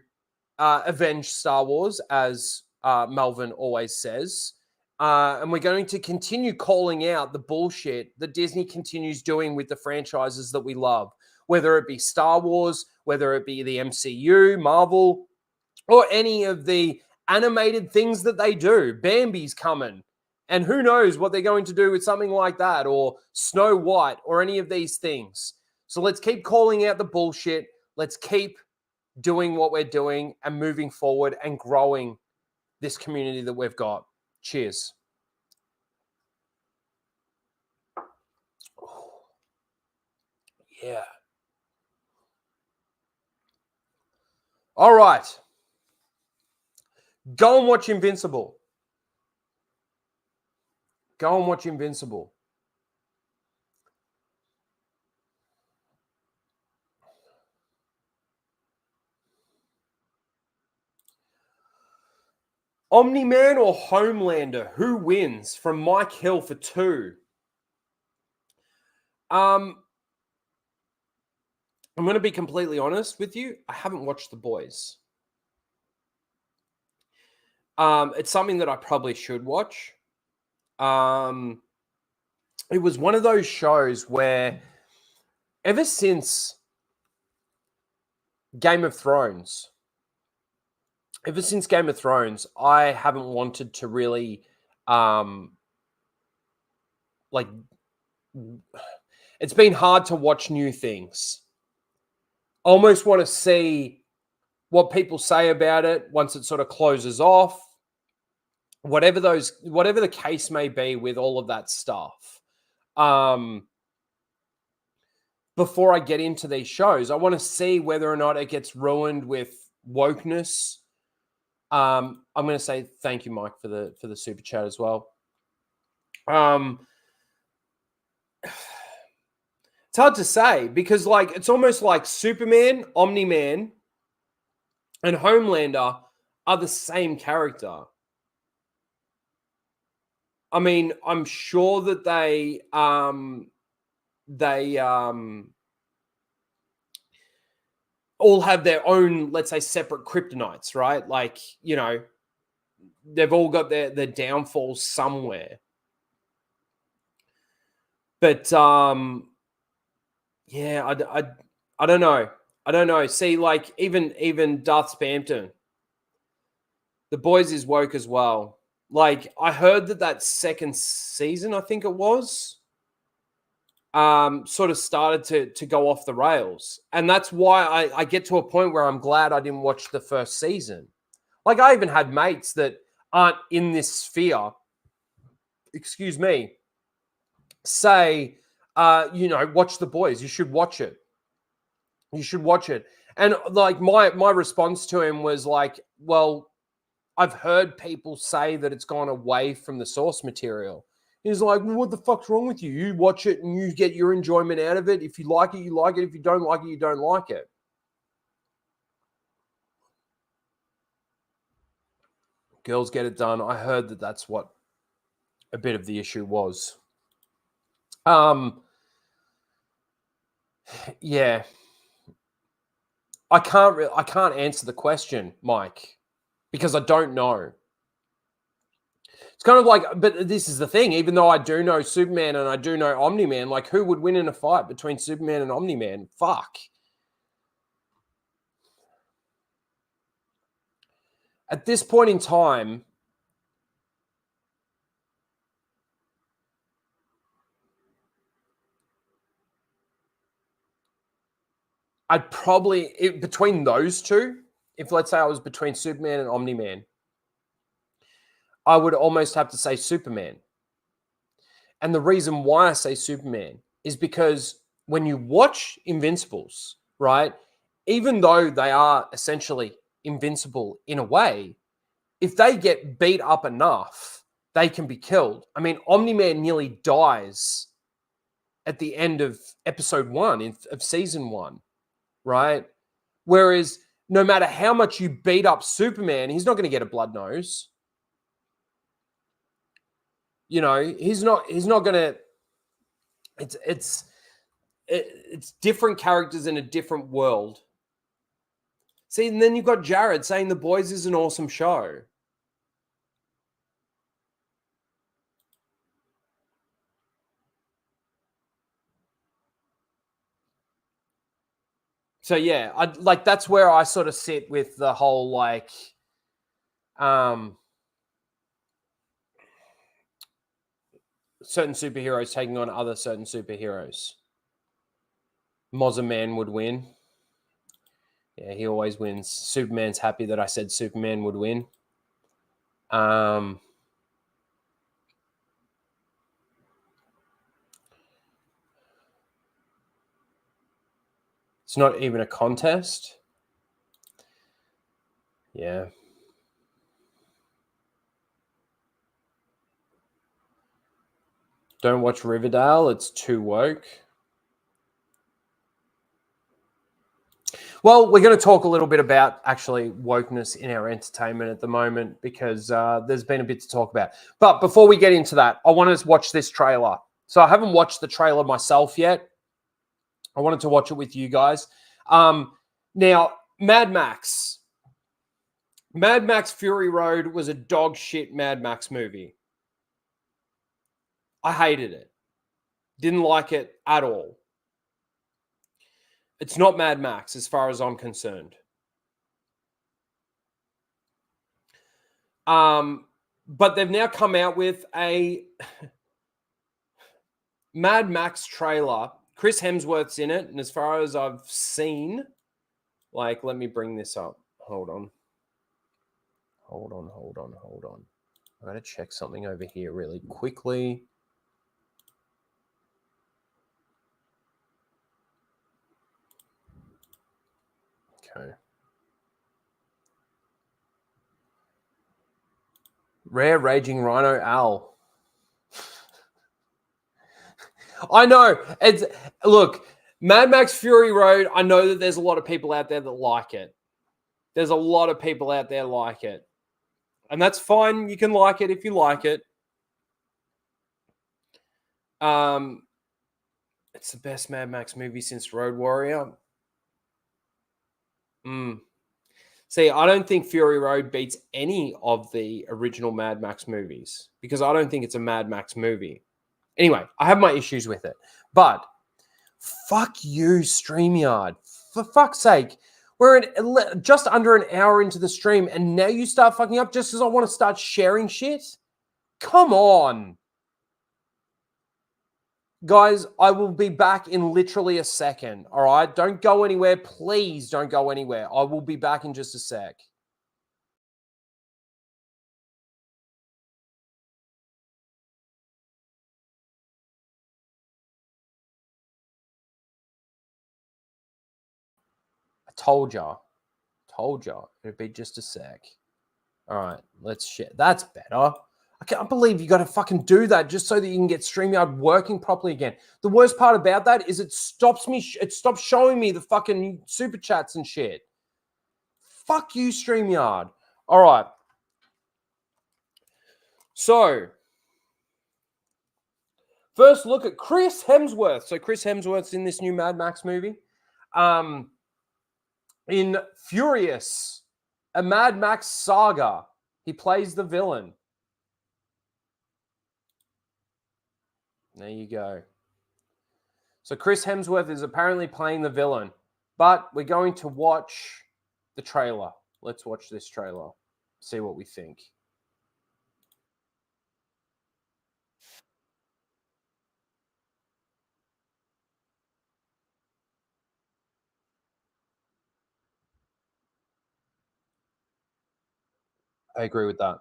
avenge Star Wars, as Melvin always says. And we're going to continue calling out the bullshit that Disney continues doing with the franchises that we love, whether it be Star Wars, whether it be the MCU, Marvel, or any of the animated things that they do. Bambi's coming. And who knows what they're going to do with something like that, or Snow White, or any of these things. So let's keep calling out the bullshit. Let's keep doing what we're doing and moving forward and growing this community that we've got. Cheers. Yeah. All right. Go and watch Invincible. Go and watch Invincible. Omni-Man or Homelander? Who wins? From Mike Hill for 2. I'm going to be completely honest with you. I haven't watched The Boys. It's something that I probably should watch. It was one of those shows where ever since Game of Thrones, I haven't wanted to really it's been hard to watch new things. I almost want to see what people say about it once it sort of closes off. Whatever the case may be with all of that stuff. Before I get into these shows, I want to see whether or not it gets ruined with wokeness. I'm going to say thank you, Mike, for the super chat as well. It's hard to say because it's almost like Superman, Omni-Man, and Homelander are the same character. I mean, I'm sure that they all have their own, let's say, separate kryptonites, right? Like, you know, they've all got their downfalls somewhere. But yeah, I don't know. I don't know. See, like even Darth Spampton, The Boys is woke as well. Like, I heard that second season, I think it was, sort of started to go off the rails. And that's why I get to a point where I'm glad I didn't watch the first season. Like, I even had mates that aren't in this sphere, excuse me, say, watch The Boys. You should watch it. You should watch it. And like my response to him was like, well, I've heard people say that it's gone away from the source material. He's like, well, what the fuck's wrong with you? You watch it and you get your enjoyment out of it. If you like it, you like it. If you don't like it, you don't like it. Girls get it done. I heard that that's what a bit of the issue was. Yeah. I can't answer the question, Mike, because I don't know. It's kind of like, but this is the thing, even though I do know Superman and I do know Omni-Man, like, who would win in a fight between Superman and Omni-Man? Fuck. At this point in time, I'd probably, between those two, if let's say I was between Superman and Omni-Man, I would almost have to say Superman. And the reason why I say Superman is because when you watch Invincibles, right, even though they are essentially invincible in a way, if they get beat up enough, they can be killed. I mean, Omni-Man nearly dies at the end of episode 1 of season 1, right? Whereas no matter how much you beat up Superman, he's not going to get a blood nose. You know, he's not going to. It's different characters in a different world. See, and then you've got Jared saying The Boys is an awesome show. So yeah, I like that's where I sort of sit with the whole like certain superheroes taking on other certain superheroes. Mozza Man would win. Yeah, he always wins. Superman's happy that I said Superman would win. It's not even a contest. Yeah. Don't watch Riverdale. It's too woke. Well, we're going to talk a little bit about actually wokeness in our entertainment at the moment because there's been a bit to talk about. But before we get into that, I want to watch this trailer. So I haven't watched the trailer myself yet. I wanted to watch it with you guys. Now, Mad Max Fury Road was a dog shit Mad Max movie. I hated it. Didn't like it at all. It's not Mad Max as far as I'm concerned. But they've now come out with a Mad Max trailer. Chris Hemsworth's in it, and as far as I've seen, like, let me bring this up. Hold on. I gotta check something over here really quickly. Okay. Rare Raging Rhino Al. I know. Look, Mad Max Fury Road, I know that there's a lot of people out there that like it. There's a lot of people out there like it. And that's fine. You can like it if you like it. It's the best Mad Max movie since Road Warrior. See, I don't think Fury Road beats any of the original Mad Max movies because I don't think it's a Mad Max movie. Anyway, I have my issues with it. But fuck you, StreamYard. For fuck's sake. We're just under an hour into the stream and now you start fucking up just because I want to start sharing shit? Come on. Guys, I will be back in literally a second. All right? Don't go anywhere. Please don't go anywhere. I will be back in just a sec. I told ya. It'd be just a sec. All right, let's share. That's better. I can't believe you got to fucking do that just so that you can get StreamYard working properly again. The worst part about that is it stops showing me the fucking super chats and shit. Fuck you, StreamYard. All right. So, first look at Chris Hemsworth. So Chris Hemsworth's in this new Mad Max movie. In Furious, a Mad Max saga, he plays the villain. There you go. So Chris Hemsworth is apparently playing the villain, but we're going to watch the trailer. Let's watch this trailer, see what we think. I agree with that.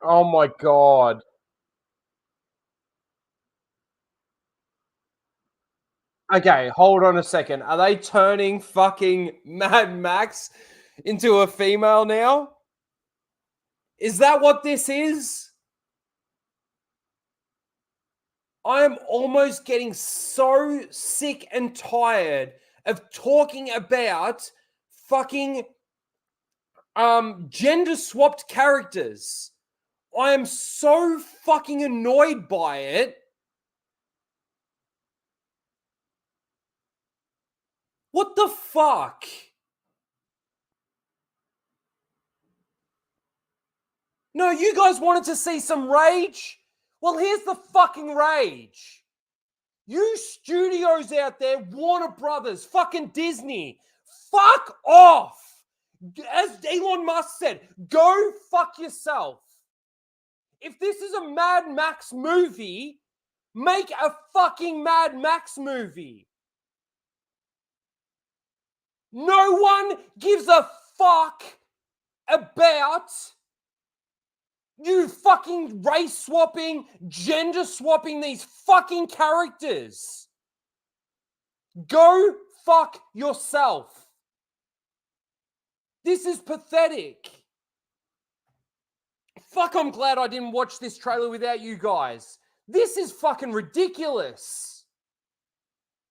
Oh my god. Okay, hold on a second. Are they turning fucking Mad Max into a female now? Is that what this is? I am almost getting so sick and tired of talking about fucking gender swapped characters. I am so fucking annoyed by it. What the fuck? No, you guys wanted to see some rage? Well, here's the fucking rage. You studios out there, Warner Brothers, fucking Disney, fuck off. As Elon Musk said, go fuck yourself. If this is a Mad Max movie, make a fucking Mad Max movie. No one gives a fuck about you fucking race swapping, gender swapping these fucking characters. Go fuck yourself. This is pathetic. Fuck, I'm glad I didn't watch this trailer without you guys. This is fucking ridiculous.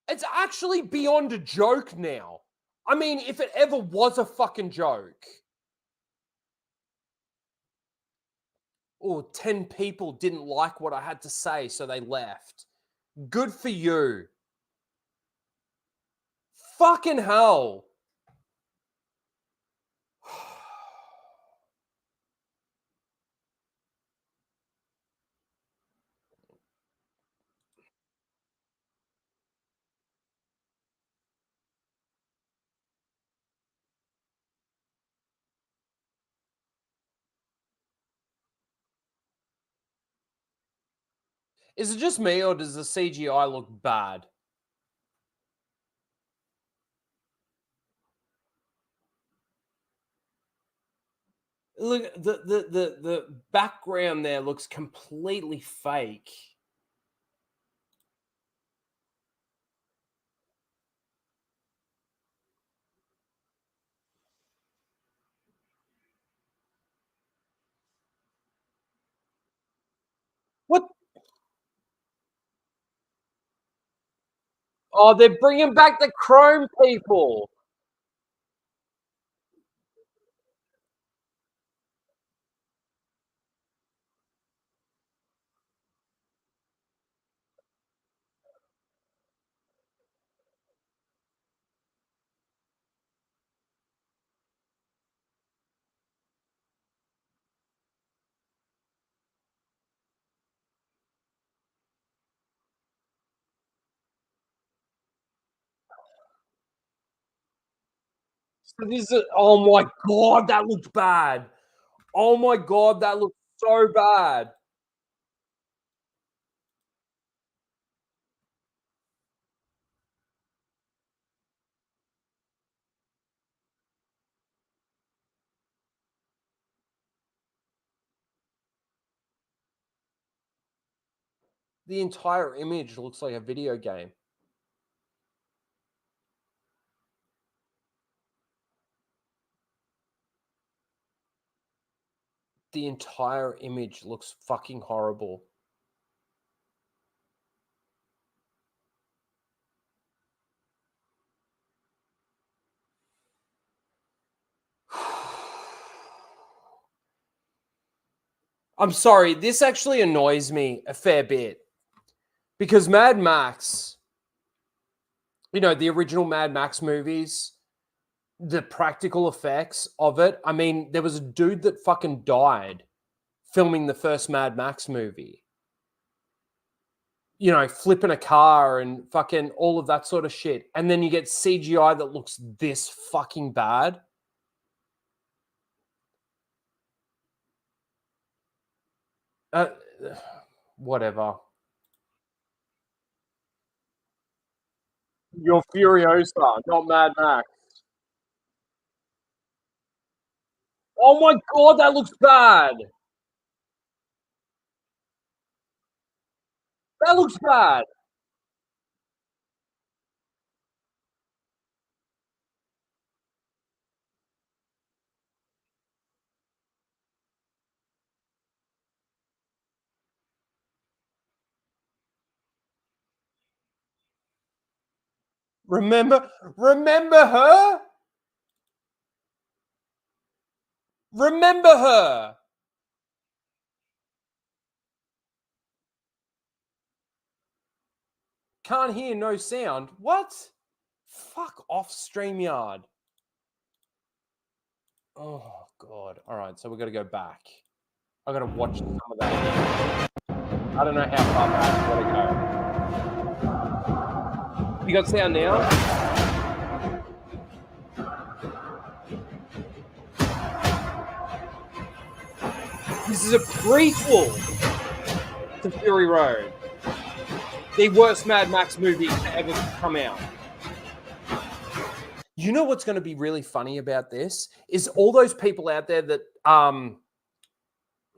It's actually beyond a joke now. I mean, if it ever was a fucking joke. Oh, 10 people didn't like what I had to say, so they left. Good for you. Fucking hell. Is it just me, or does the CGI look bad? Look, the background there looks completely fake. What? Oh, they're bringing back the Chrome people. So this is, oh my god, that looks bad. Oh my god, that looks so bad. The entire image looks like a video game. The entire image looks fucking horrible. I'm sorry, this actually annoys me a fair bit because Mad Max, you know, the original Mad Max movies, the practical effects of it. I mean, there was a dude that fucking died filming the first Mad Max movie. You know, flipping a car and fucking all of that sort of shit. And then you get CGI that looks this fucking bad. Whatever. You're Furiosa, not Mad Max. Oh my God, that looks bad. That looks bad. Remember her? Remember her? Can't hear, no sound. What? Fuck off, StreamYard. Oh, God. All right, so we've got to go back. I've got to watch some of that. I don't know how far back I've got to go. You got sound now? This is a prequel to Fury Road. The worst Mad Max movie to ever come out. You know what's going to be really funny about this is all those people out there that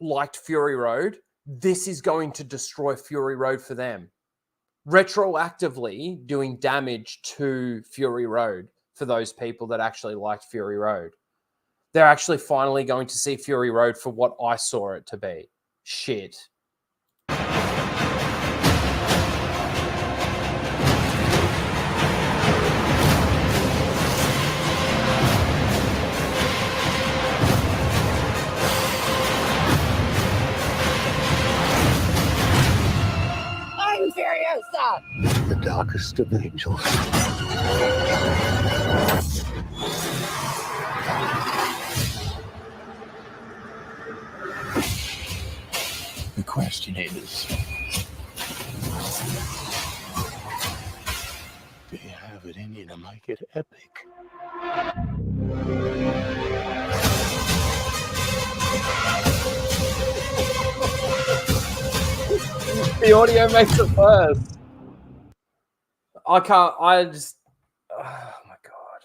liked Fury Road, this is going to destroy Fury Road for them. Retroactively doing damage to Fury Road for those people that actually liked Fury Road. They're actually finally going to see Fury Road for what I saw it to be. Shit. I'm Furiosa! The darkest of angels. The question is, do you have it in you to make it epic? The audio makes it worse. I can't, I just, oh my God.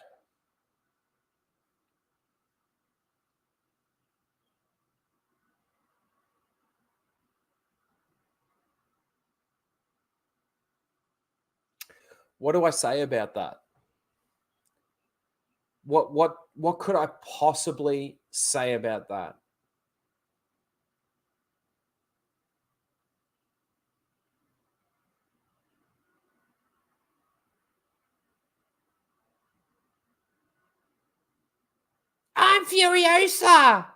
What do I say about that? What could I possibly say about that? I'm Furiosa!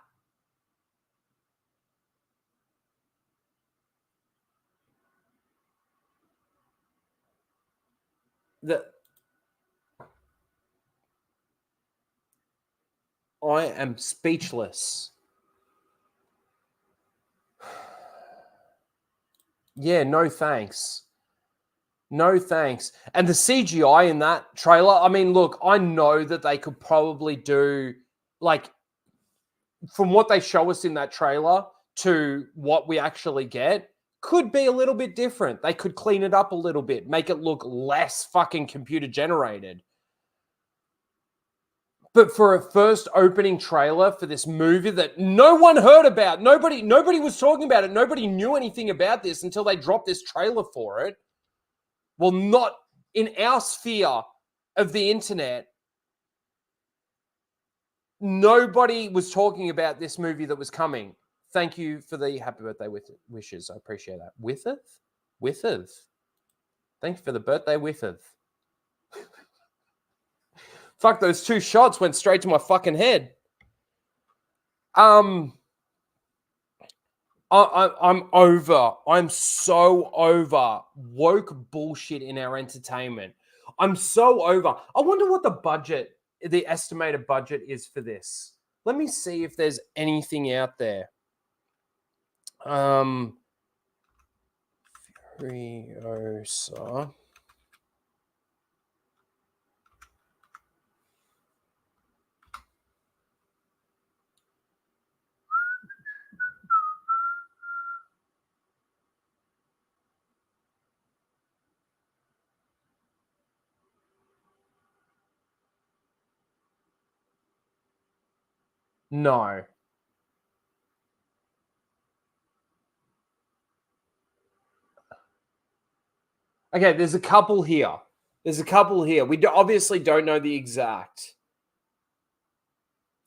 I am speechless. Yeah, no thanks. No thanks. And the CGI in that trailer, I mean, look, I know that they could probably do, like, from what they show us in that trailer to what we actually get, could be a little bit different. They could clean it up a little bit, make it look less fucking computer generated. But for a first opening trailer for this movie that no one heard about, nobody was talking about it, nobody knew anything about this until they dropped this trailer for it. Well, not in our sphere of the internet. Nobody was talking about this movie that was coming. Thank you for the happy birthday wishes. I appreciate that. Witheth. Thank you for the birthday witheth. Fuck, those two shots went straight to my fucking head. I'm over. I'm so over woke bullshit in our entertainment. I'm so over. I wonder what the estimated budget is for this. Let me see if there's anything out there. Furiosa. No. Okay, there's a couple here. We obviously don't know the exact.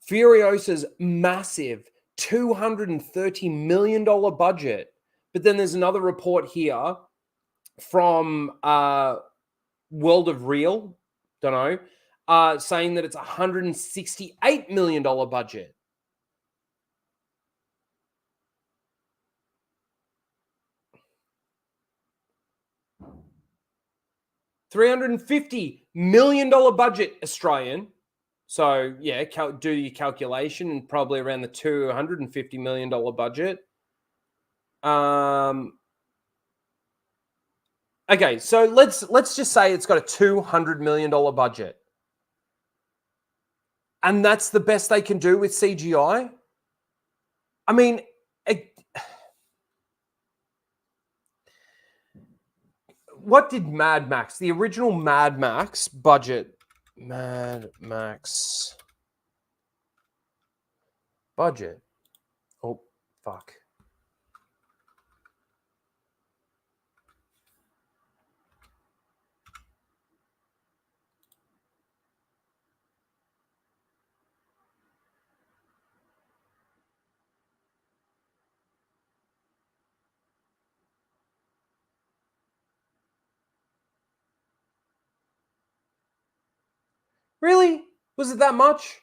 Furiosa's massive $230 million budget. But then there's another report here from World of Real, don't know, saying that it's $168 million budget. $350 million budget Australian. So, yeah, do your calculation, and probably around the $250 million budget. Okay, so let's just say it's got a $200 million budget. And that's the best they can do with CGI? I mean, what did Mad Max, the original Mad Max budget, Mad Max budget? Oh, fuck. Really? Was it that much?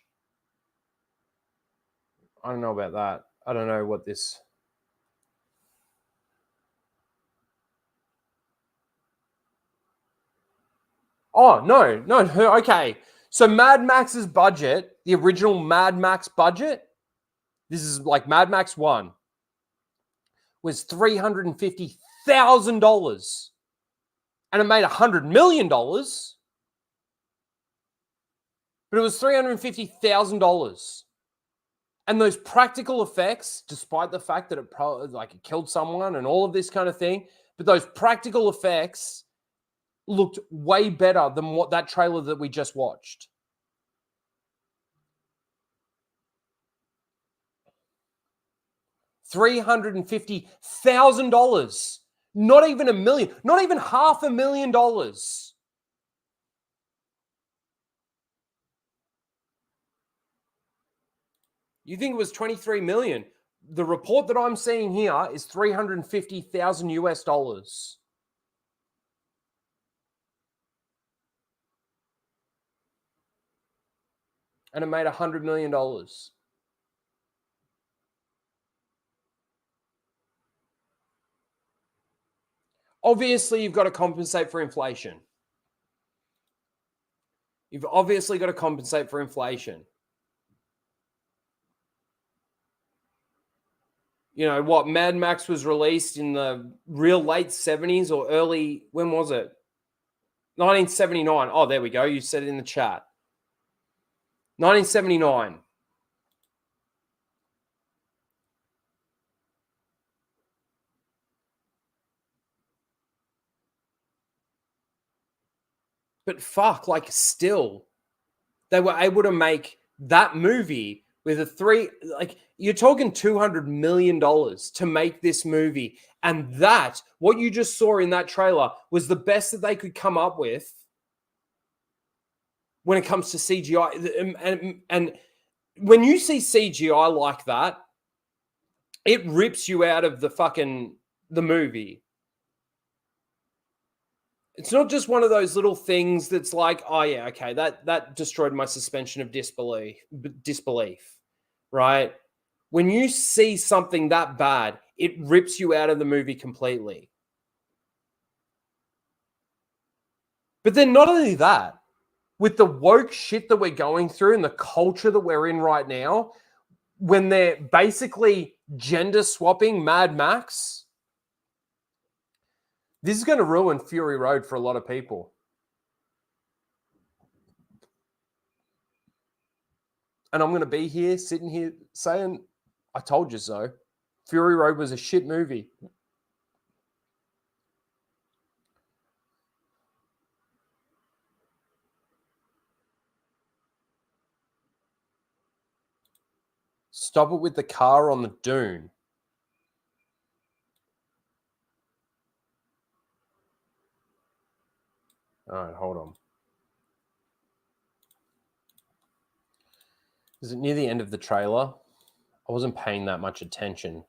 I don't know about that. I don't know what this... Oh, no. Okay. So Mad Max's budget, the original Mad Max budget, this is like Mad Max 1, was $350,000. And it made $100 million. But it was $350,000. And those practical effects, despite the fact that it killed someone and all of this kind of thing, but those practical effects looked way better than what that trailer that we just watched. $350,000. Not even $1 million. Not even $500,000. You think it was 23 million? The report that I'm seeing here is 350,000 US dollars. And it made $100 million. Obviously, you've got to compensate for inflation. You've obviously got to compensate for inflation. You know what? Mad Max was released in the real late 70s or early, when was it? 1979. Oh, there we go. You said it in the chat. 1979. But fuck, like still, they were able to make that movie with you're talking $200 million to make this movie. And that, what you just saw in that trailer, was the best that they could come up with when it comes to CGI. And when you see CGI like that, it rips you out of the movie. It's not just one of those little things that's like, oh yeah, okay, that destroyed my suspension of disbelief, right? When you see something that bad, it rips you out of the movie completely. But then not only that, with the woke shit that we're going through and the culture that we're in right now, when they're basically gender swapping Mad Max. This is going to ruin Fury Road for a lot of people. And I'm going to be here, sitting here saying, I told you so. Fury Road was a shit movie. Stop it with the car on the dune. All right, hold on. Is it near the end of the trailer? I wasn't paying that much attention.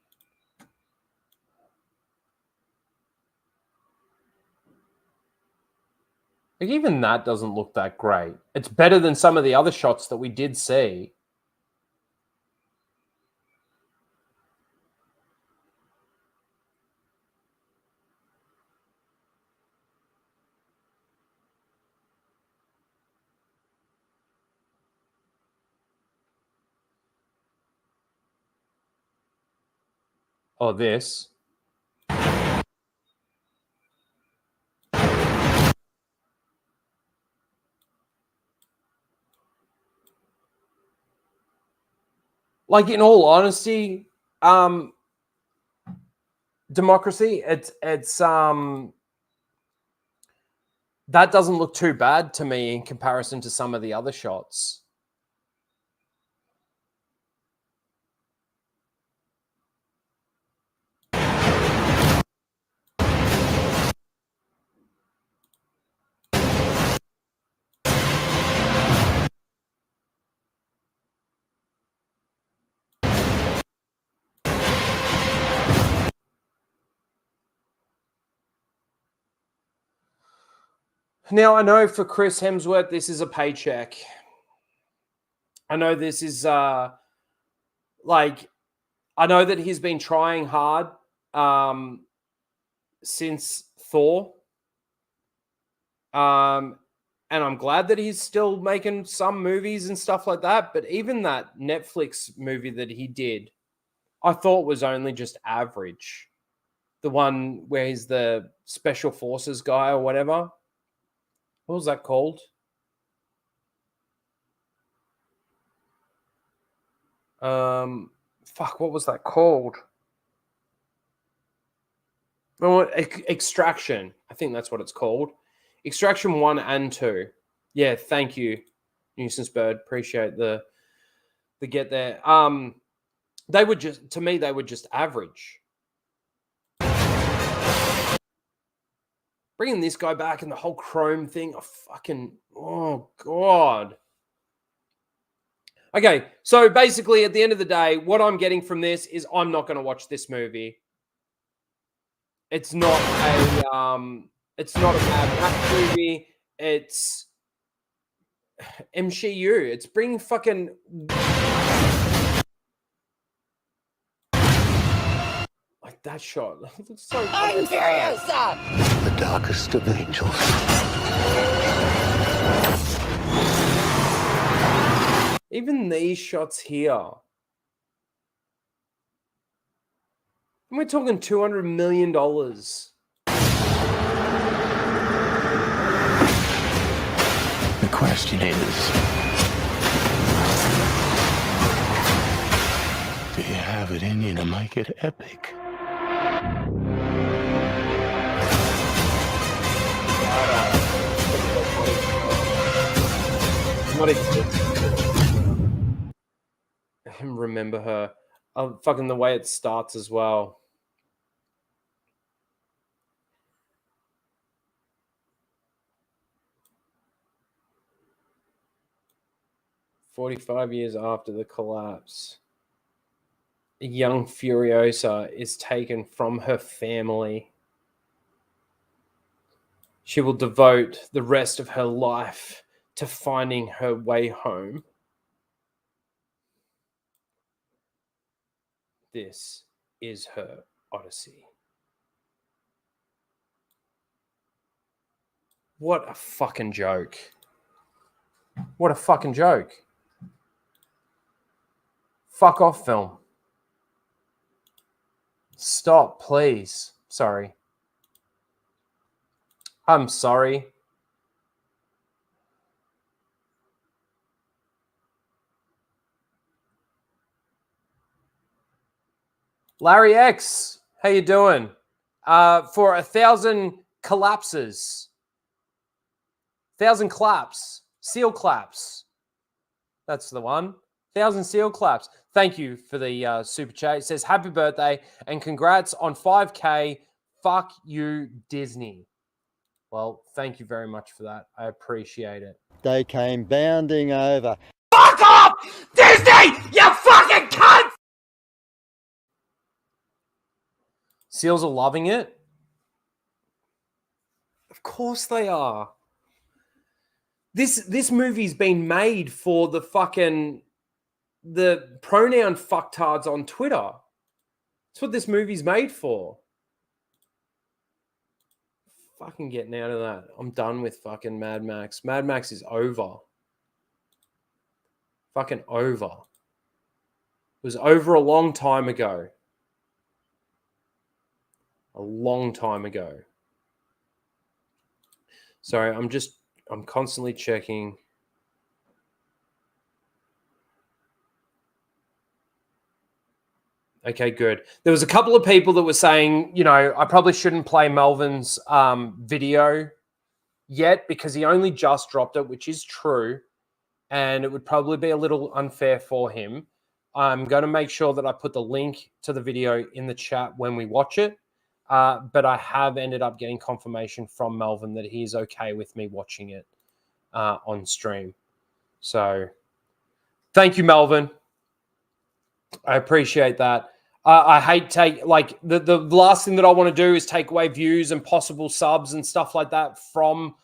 Like, even that doesn't look that great. It's better than some of the other shots that we did see. Oh, this. Like, in all honesty, democracy, it's that doesn't look too bad to me in comparison to some of the other shots. Now, I know for Chris Hemsworth, this is a paycheck. I know this is I know that he's been trying hard since Thor. And I'm glad that he's still making some movies and stuff like that. But even that Netflix movie that he did, I thought was only just average. The one where he's the special forces guy or whatever. What was that called? What was that called? Oh, Extraction. I think that's what it's called. Extraction 1 and 2. Yeah, thank you, Nuisance Bird. Appreciate the get there. They were just, to me, they were just average. Bringing this guy back and the whole Chrome thing, oh God. Okay, so basically at the end of the day, what I'm getting from this is I'm not going to watch this movie. It's not a Mad Max movie. It's MCU. It's bringing fucking like that shot. It's so I'm furious! The darkest of angels. Even these shots here. And we're talking $200 million. The question is, do you have it in you to make it epic? Not even remember her. Fucking the way it starts as well. "45 years after the collapse, a young Furiosa is taken from her family. She will devote the rest of her life to finding her way home. This is her odyssey." What a fucking joke. What a fucking joke. Fuck off, film. Stop, please. Sorry. I'm sorry. Larry X, how you doing? For 1,000 collapses. 1,000 claps. Seal claps. That's the one. 1,000 seal claps. Thank you for the super chat. It says, happy birthday and congrats on 5K. Fuck you, Disney. Well, thank you very much for that. I appreciate it. They came bounding over. Fuck off, Disney! You fucking cunt! Seals are loving it. Of course they are. This movie's been made for the pronoun fucktards on Twitter. That's what this movie's made for. Fucking getting out of that. I'm done with fucking Mad Max. Mad Max is over. Fucking over. It was over a long time ago. A long time ago. Sorry, I'm constantly checking. Okay, good. There was a couple of people that were saying, you know, I probably shouldn't play Melvin's video yet because he only just dropped it, which is true. And it would probably be a little unfair for him. I'm going to make sure that I put the link to the video in the chat when we watch it. But I have ended up getting confirmation from Melvin that he is okay with me watching it on stream. So thank you, Melvin. I appreciate that. I hate the last thing that I want to do is take away views and possible subs and stuff like that from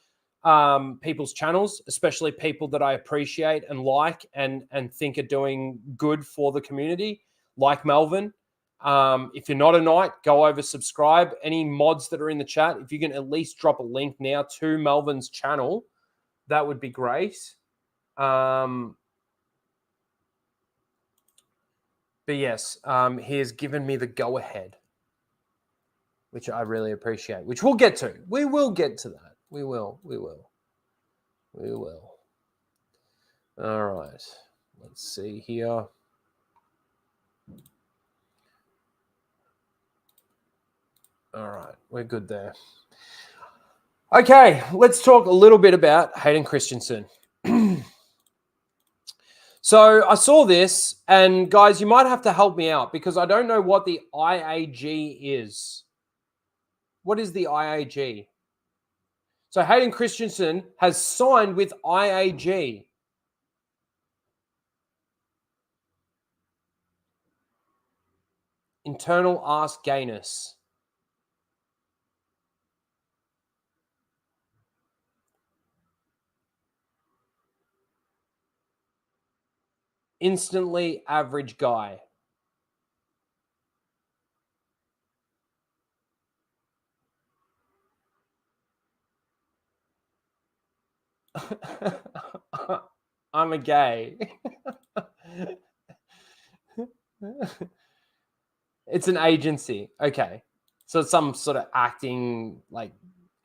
people's channels, especially people that I appreciate and like and think are doing good for the community, like Melvin. If you're not a knight, go over, subscribe. Any mods that are in the chat, if you can at least drop a link now to Melvin's channel, that would be great. But yes, he has given me the go-ahead, which I really appreciate, which we'll get to. We will get to that. We will. All right. Let's see here. All right. We're good there. Okay. Let's talk a little bit about Hayden Christensen. So I saw this, and guys, you might have to help me out because I don't know what the IAG is. What is the IAG? So Hayden Christensen has signed with IAG. Internal Ask Gayness. Instantly average guy. I'm a gay. It's an agency. Okay. So it's some sort of acting like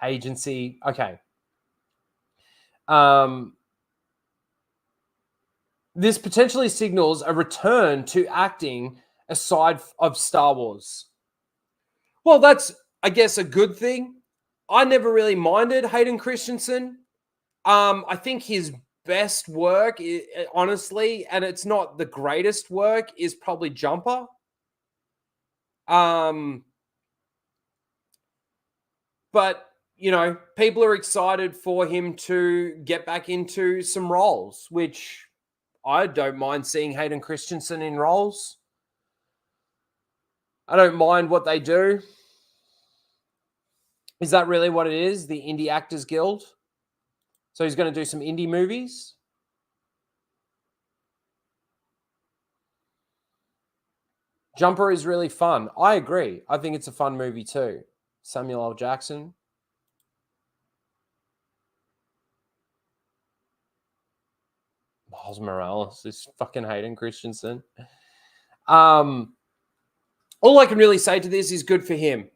agency. Okay. This potentially signals a return to acting aside of Star Wars. Well, that's, I guess, a good thing. I never really minded Hayden Christensen. I think his best work, honestly, and it's not the greatest work, is probably Jumper. But, you know, people are excited for him to get back into some roles, which I don't mind seeing Hayden Christensen in roles. I don't mind what they do. Is that really what it is? The Indie Actors Guild? So he's going to do some indie movies? Jumper is really fun. I agree. I think it's a fun movie too. Samuel L. Jackson. Miles Morales is fucking Hayden Christensen. all I can really say to this is good for him.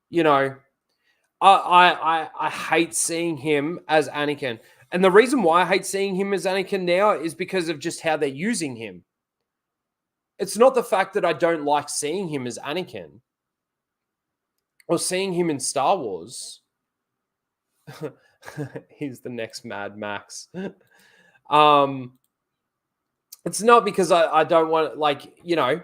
You know, I hate seeing him as Anakin. And the reason why I hate seeing him as Anakin now is because of just how they're using him. It's not the fact that I don't like seeing him as Anakin or seeing him in Star Wars. He's the next Mad Max. It's not because I don't want, like, you know,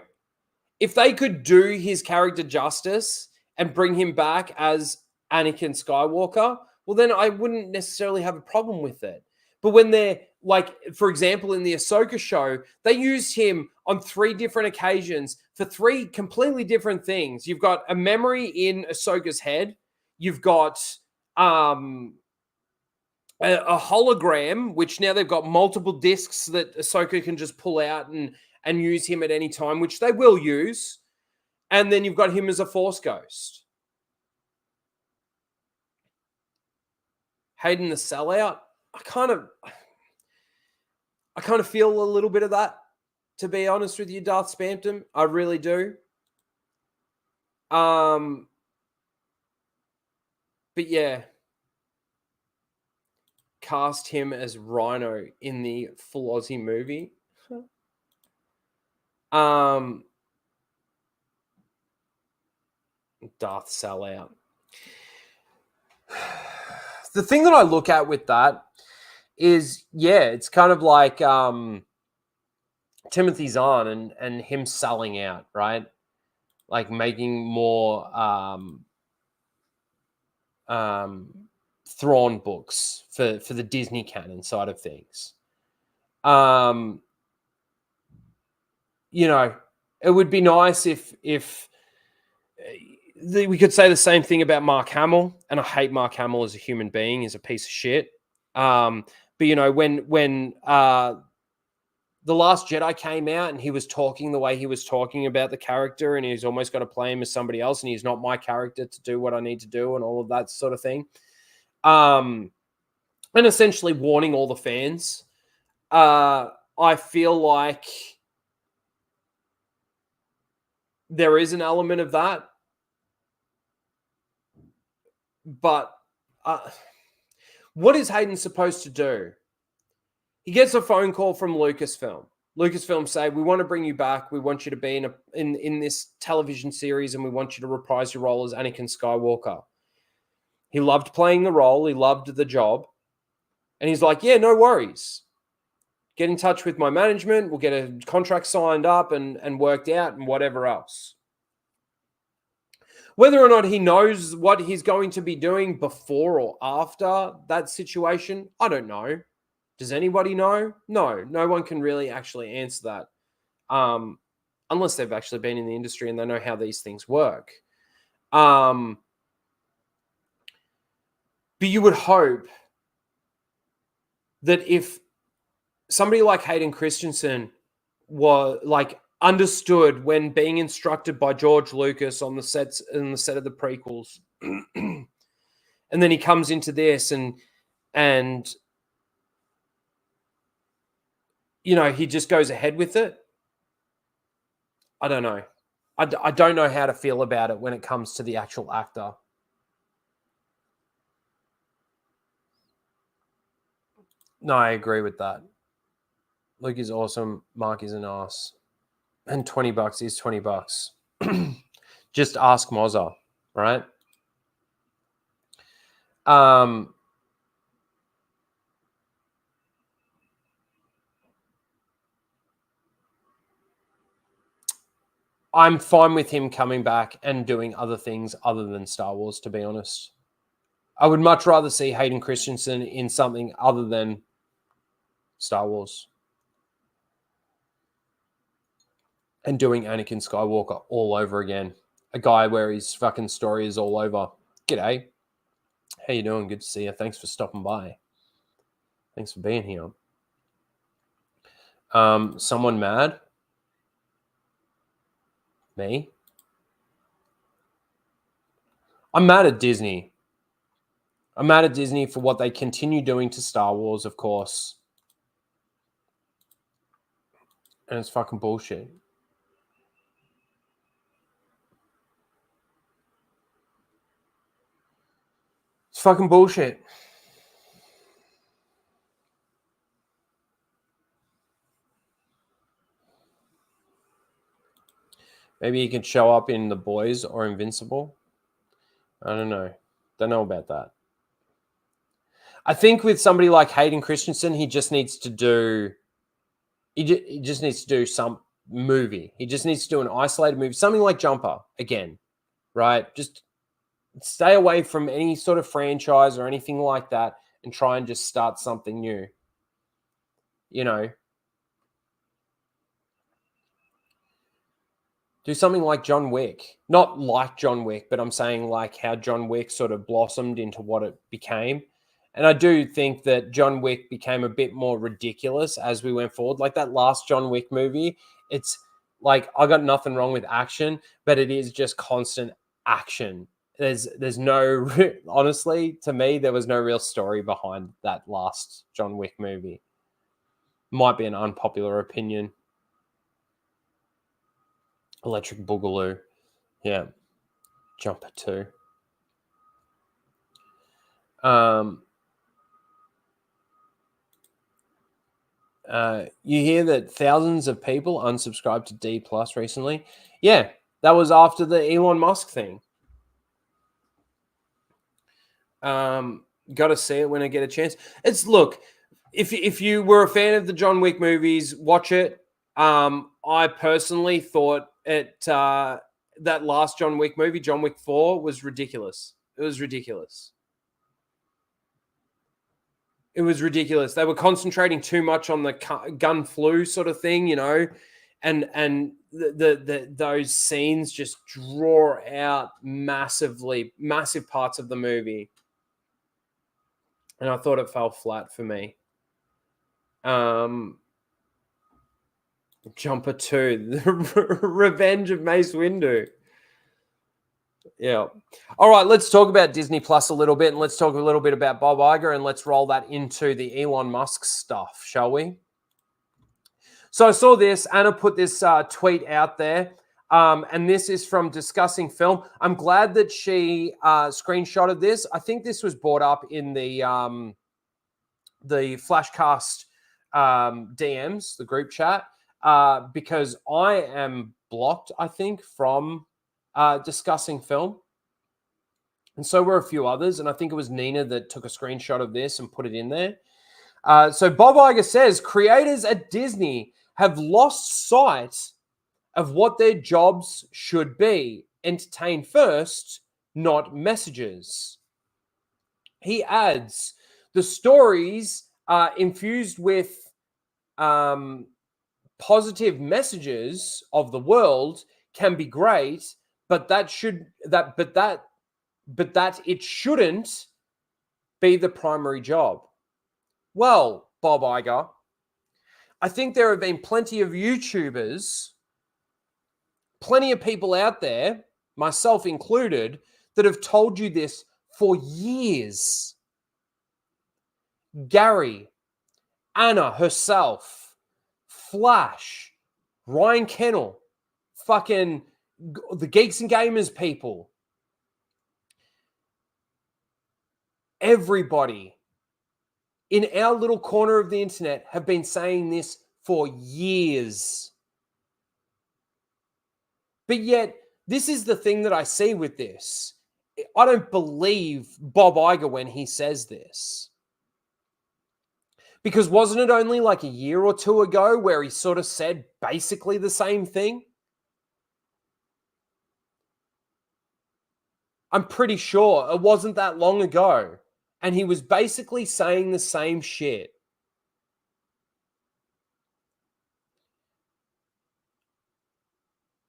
if they could do his character justice and bring him back as Anakin Skywalker, well, then I wouldn't necessarily have a problem with it. But when they're, like, for example, in the Ahsoka show, they used him on 3 different occasions for 3 completely different things. You've got a memory in Ahsoka's head. You've got a hologram, which now they've got multiple discs that Ahsoka can just pull out and use him at any time, which they will use. And then you've got him as a Force ghost. Hayden the Sellout. I kind of feel a little bit of that, to be honest with you, Darth Spampton. I really do. But yeah. Cast him as Rhino in the full Aussie movie. Darth Sellout. The thing that I look at with that is, yeah, it's kind of like Timothy Zahn and him selling out, right? Like making more Thrawn books for the Disney canon side of things. You know, it would be nice if we could say the same thing about Mark Hamill, and I hate Mark Hamill as a human being. He's a piece of shit. But you know, when The Last Jedi came out and he was talking the way he was talking about the character, and he's almost got to play him as somebody else, and he's not my character to do what I need to do, and all of that sort of thing. And essentially warning all the fans. I feel like there is an element of that. But what is Hayden supposed to do? He gets a phone call from Lucasfilm. Lucasfilm say, we want to bring you back. We want you to be in this television series, and we want you to reprise your role as Anakin Skywalker. He loved playing the role. He loved the job. And he's like, yeah, no worries. Get in touch with my management. We'll get a contract signed up and worked out and whatever else. Whether or not he knows what he's going to be doing before or after that situation, I don't know. Does anybody know? No, no one can really actually answer that. Unless they've actually been in the industry and they know how these things work. But you would hope that if somebody like Hayden Christensen was like understood when being instructed by George Lucas on the set of the prequels, and then he comes into this and you know, he just goes ahead with it. I don't know. I don't know how to feel about it when it comes to the actual actor. No, I agree with that. Luke is awesome. Mark is an ass. And $20 is $20. Just ask Mozza, right? I'm fine with him coming back and doing other things other than Star Wars, to be honest. I would much rather see Hayden Christensen in something other than Star Wars. And doing Anakin Skywalker all over again. A guy where his fucking story is all over. G'day. How you doing? Good to see you. Thanks for stopping by. Thanks for being here. Someone mad? Me? I'm mad at Disney. I'm mad at Disney for what they continue doing to Star Wars, of course. And it's fucking bullshit. fucking bullshit. Maybe he could show up in The Boys or Invincible. I don't know. Don't know about that. I think with somebody like Hayden Christensen, he just needs to do some movie. He just needs to do an isolated movie, something like Jumper again, right? Just stay away from any sort of franchise or anything like that and try and just start something new. You know, do something like John Wick. Not like John Wick, but I'm saying like how John Wick sort of blossomed into what it became. And I do think that John Wick became a bit more ridiculous as we went forward. Like that last John Wick movie, it's like I got nothing wrong with action, but it is just constant action. There's no, honestly, to me, there was no real story behind that last John Wick movie. Might be an unpopular opinion. Electric Boogaloo. Yeah. Jumper 2. You hear that thousands of people unsubscribed to D Plus recently? Yeah, that was after the Elon Musk thing. Got to see it when I get a chance. Look, if you were a fan of the John Wick movies, watch it. I personally thought that last John Wick movie, John Wick 4, was ridiculous. It was ridiculous. It was ridiculous. They were concentrating too much on the gun flu sort of thing, you know, and those scenes just draw out massive parts of the movie. And I thought it fell flat for me. Jumper 2, the Revenge of Mace Windu. Yeah. All right, let's talk about Disney Plus a little bit, and let's talk a little bit about Bob Iger, and let's roll that into the Elon Musk stuff, shall we? So I saw this. Anna put this tweet out there, and this is from Discussing Film. I'm glad that she screenshotted this. I think this was brought up in the Flashcast DMs, the group chat, because I am blocked, I think, from Discussing Film. And so were a few others. And I think it was Nina that took a screenshot of this and put it in there. So Bob Iger says, creators at Disney have lost sight of what their jobs should be. Entertain first, not messages. He adds, the stories infused with positive messages of the world can be great, but that it shouldn't be the primary job. Well, Bob Iger, I think there have been plenty of YouTubers, plenty of people out there, myself included, that have told you this for years. Gary, Anna herself, Flash, Ryan Kennel, fucking the Geeks and Gamers people. Everybody in our little corner of the internet have been saying this for years. But yet, this is the thing that I see with this. I don't believe Bob Iger when he says this. Because wasn't it only like a year or two ago where he sort of said basically the same thing? I'm pretty sure it wasn't that long ago. And he was basically saying the same shit.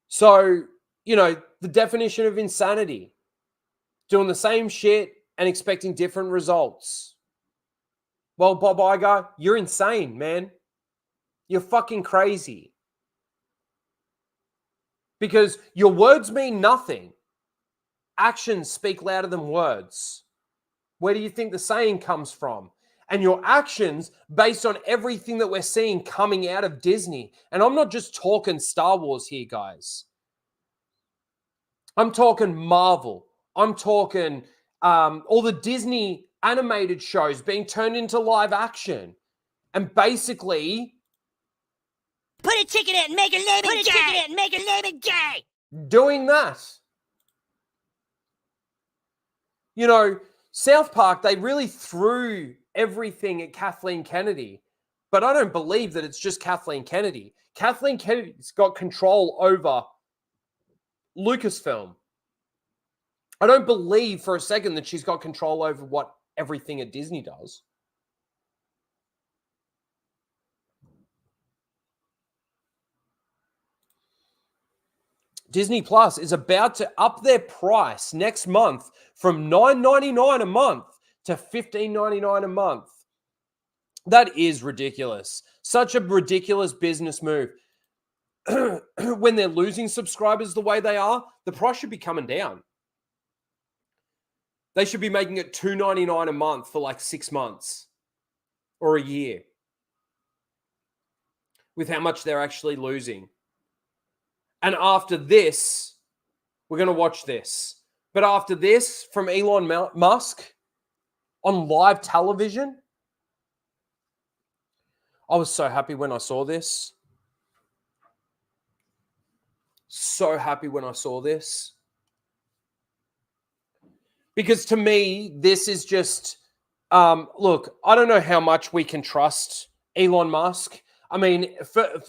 So, you know, the definition of insanity. Doing the same shit and expecting different results. Well, Bob Iger, you're insane, man. You're fucking crazy. Because your words mean nothing. Actions speak louder than words. Where do you think the saying comes from? And your actions based on everything that we're seeing coming out of Disney. And I'm not just talking Star Wars here, guys. I'm talking Marvel. I'm talking all the Disney animated shows being turned into live action. And basically Put a ticket in, make a lemon gay. Make a lemon gay. doing that. You know, South Park, they really threw everything at Kathleen Kennedy. But I don't believe that it's just Kathleen Kennedy. Kathleen Kennedy's got control over Lucasfilm. I don't believe for a second that she's got control over what everything at Disney does. Disney Plus is about to up their price next month from $9.99 a month to $15.99 a month. That is ridiculous. Such a ridiculous business move. When they're losing subscribers the way they are, the price should be coming down. They should be making it $2.99 a month for like 6 months or a year with how much they're actually losing. And after this, we're going to watch this. But after this, from Elon Musk on live television, I was so happy when I saw this. So happy when I saw this. Because to me, this is just, look, I don't know how much we can trust Elon Musk. I mean,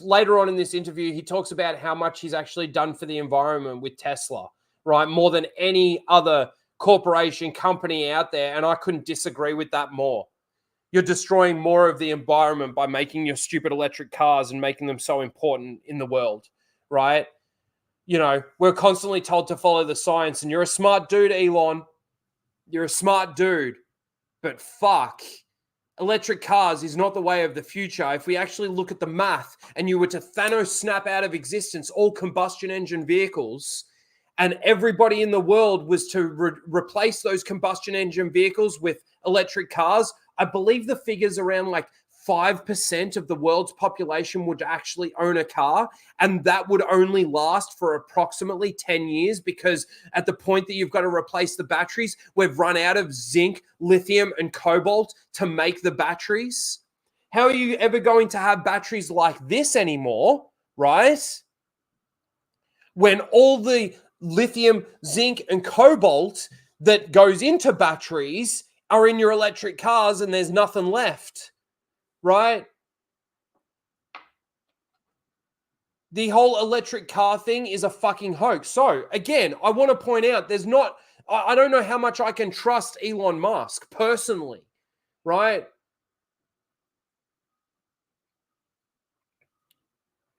later on in this interview, he talks about how much he's actually done for the environment with Tesla, right? More than any other corporation, company out there. And I couldn't disagree with that more. You're destroying more of the environment by making your stupid electric cars and making them so important in the world, right? You know, we're constantly told to follow the science, and you're a smart dude, Elon. You're a smart dude. But fuck. Electric cars is not the way of the future. If we actually look at the math and you were to Thanos snap out of existence all combustion engine vehicles and everybody in the world was to replace those combustion engine vehicles with electric cars, I believe the figure's around like 5% of the world's population would actually own a car, and that would only last for approximately 10 years because at the point that you've got to replace the batteries, we've run out of zinc, lithium, and cobalt to make the batteries. How are you ever going to have batteries like this anymore, right? When all the lithium, zinc, and cobalt that goes into batteries are in your electric cars and there's nothing left. Right? The whole electric car thing is a fucking hoax. So, again, I want to point out I don't know how much I can trust Elon Musk personally, right?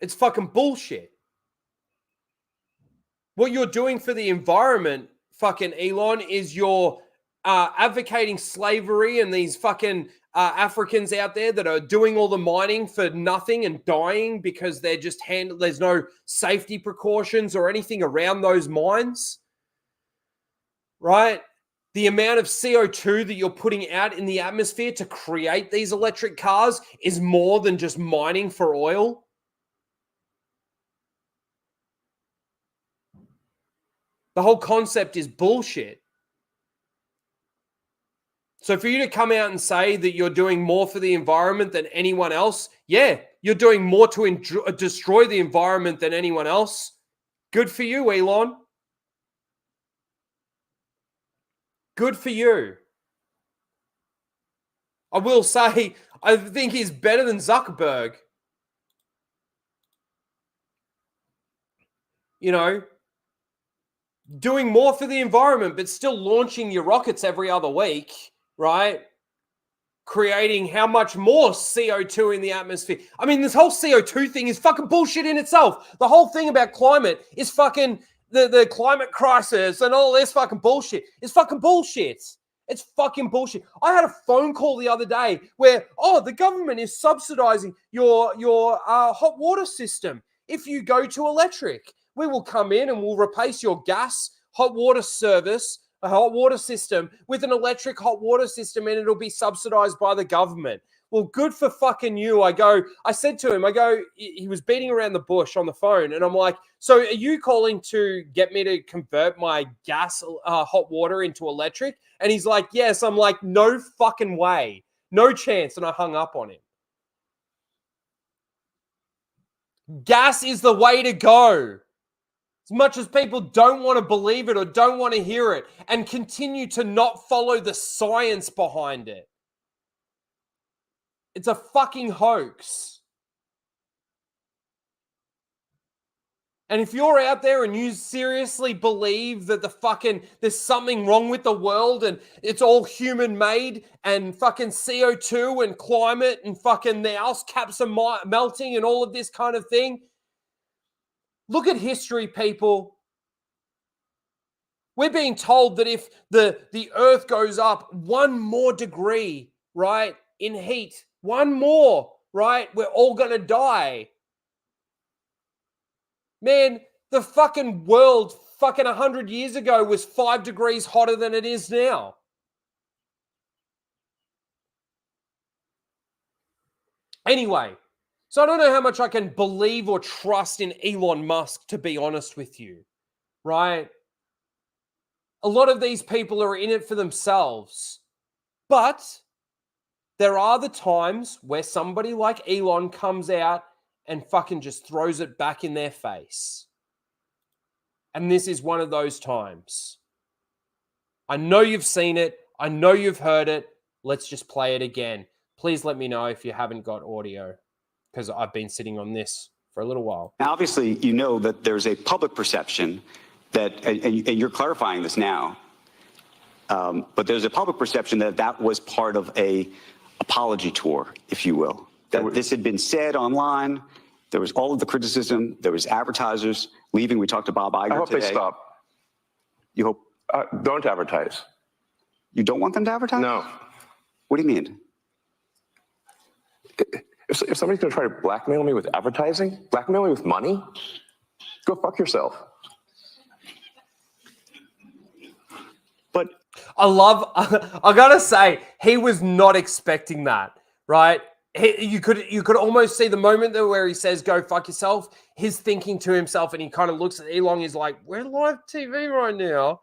It's fucking bullshit. What you're doing for the environment, fucking Elon, is you're advocating slavery and these fucking Africans out there that are doing all the mining for nothing and dying because they're just there's no safety precautions or anything around those mines, right? The amount of CO2 that you're putting out in the atmosphere to create these electric cars is more than just mining for oil. The whole concept is bullshit. So for you to come out and say that you're doing more for the environment than anyone else, yeah, you're doing more to destroy the environment than anyone else. Good for you, Elon. Good for you. I will say, I think he's better than Zuckerberg. You know, doing more for the environment, but still launching your rockets every other week. Right? Creating how much more CO2 in the atmosphere. I mean, this whole CO2 thing is fucking bullshit in itself. The whole thing about climate is fucking the climate crisis and all this fucking bullshit. It's fucking bullshit. It's fucking bullshit. I had a phone call the other day where, the government is subsidizing your hot water system. If you go to electric, we will come in and we'll replace your gas hot water service, a hot water system with an electric hot water system, and it'll be subsidized by the government. Well, good for fucking you. I said to him, he was beating around the bush on the phone. And I'm like, so are you calling to get me to convert my gas, hot water into electric? And he's like, yes. I'm like, no fucking way. No chance. And I hung up on him. Gas is the way to go. As much as people don't want to believe it or don't want to hear it and continue to not follow the science behind it. It's a fucking hoax. And if you're out there and you seriously believe that there's something wrong with the world and it's all human made and fucking CO2 and climate and fucking the ice caps are melting and all of this kind of thing, look at history, people. We're being told that if the earth goes up 1 more degree, right, in heat, 1 more, right, we're all going to die. Man, the fucking world fucking 100 years ago was 5 degrees hotter than it is now. Anyway, so I don't know how much I can believe or trust in Elon Musk, to be honest with you, right? A lot of these people are in it for themselves. But there are the times where somebody like Elon comes out and fucking just throws it back in their face. And this is one of those times. I know you've seen it. I know you've heard it. Let's just play it again. Please let me know if you haven't got audio, because I've been sitting on this for a little while. Now, obviously, you know that there's a public perception that, and you're clarifying this now, but there's a public perception that that was part of a apology tour, if you will. That this had been said online. There was all of the criticism. There was advertisers leaving. We talked to Bob Iger today. I hope they stop. You hope? Don't advertise. You don't want them to advertise? No. What do you mean? If somebody's going to try to blackmail me with advertising, blackmail me with money, go fuck yourself. But I gotta say, he was not expecting that, right? You could almost see the moment there where he says, go fuck yourself. He's thinking to himself and he kind of looks at Elon. He's like, we're live TV right now.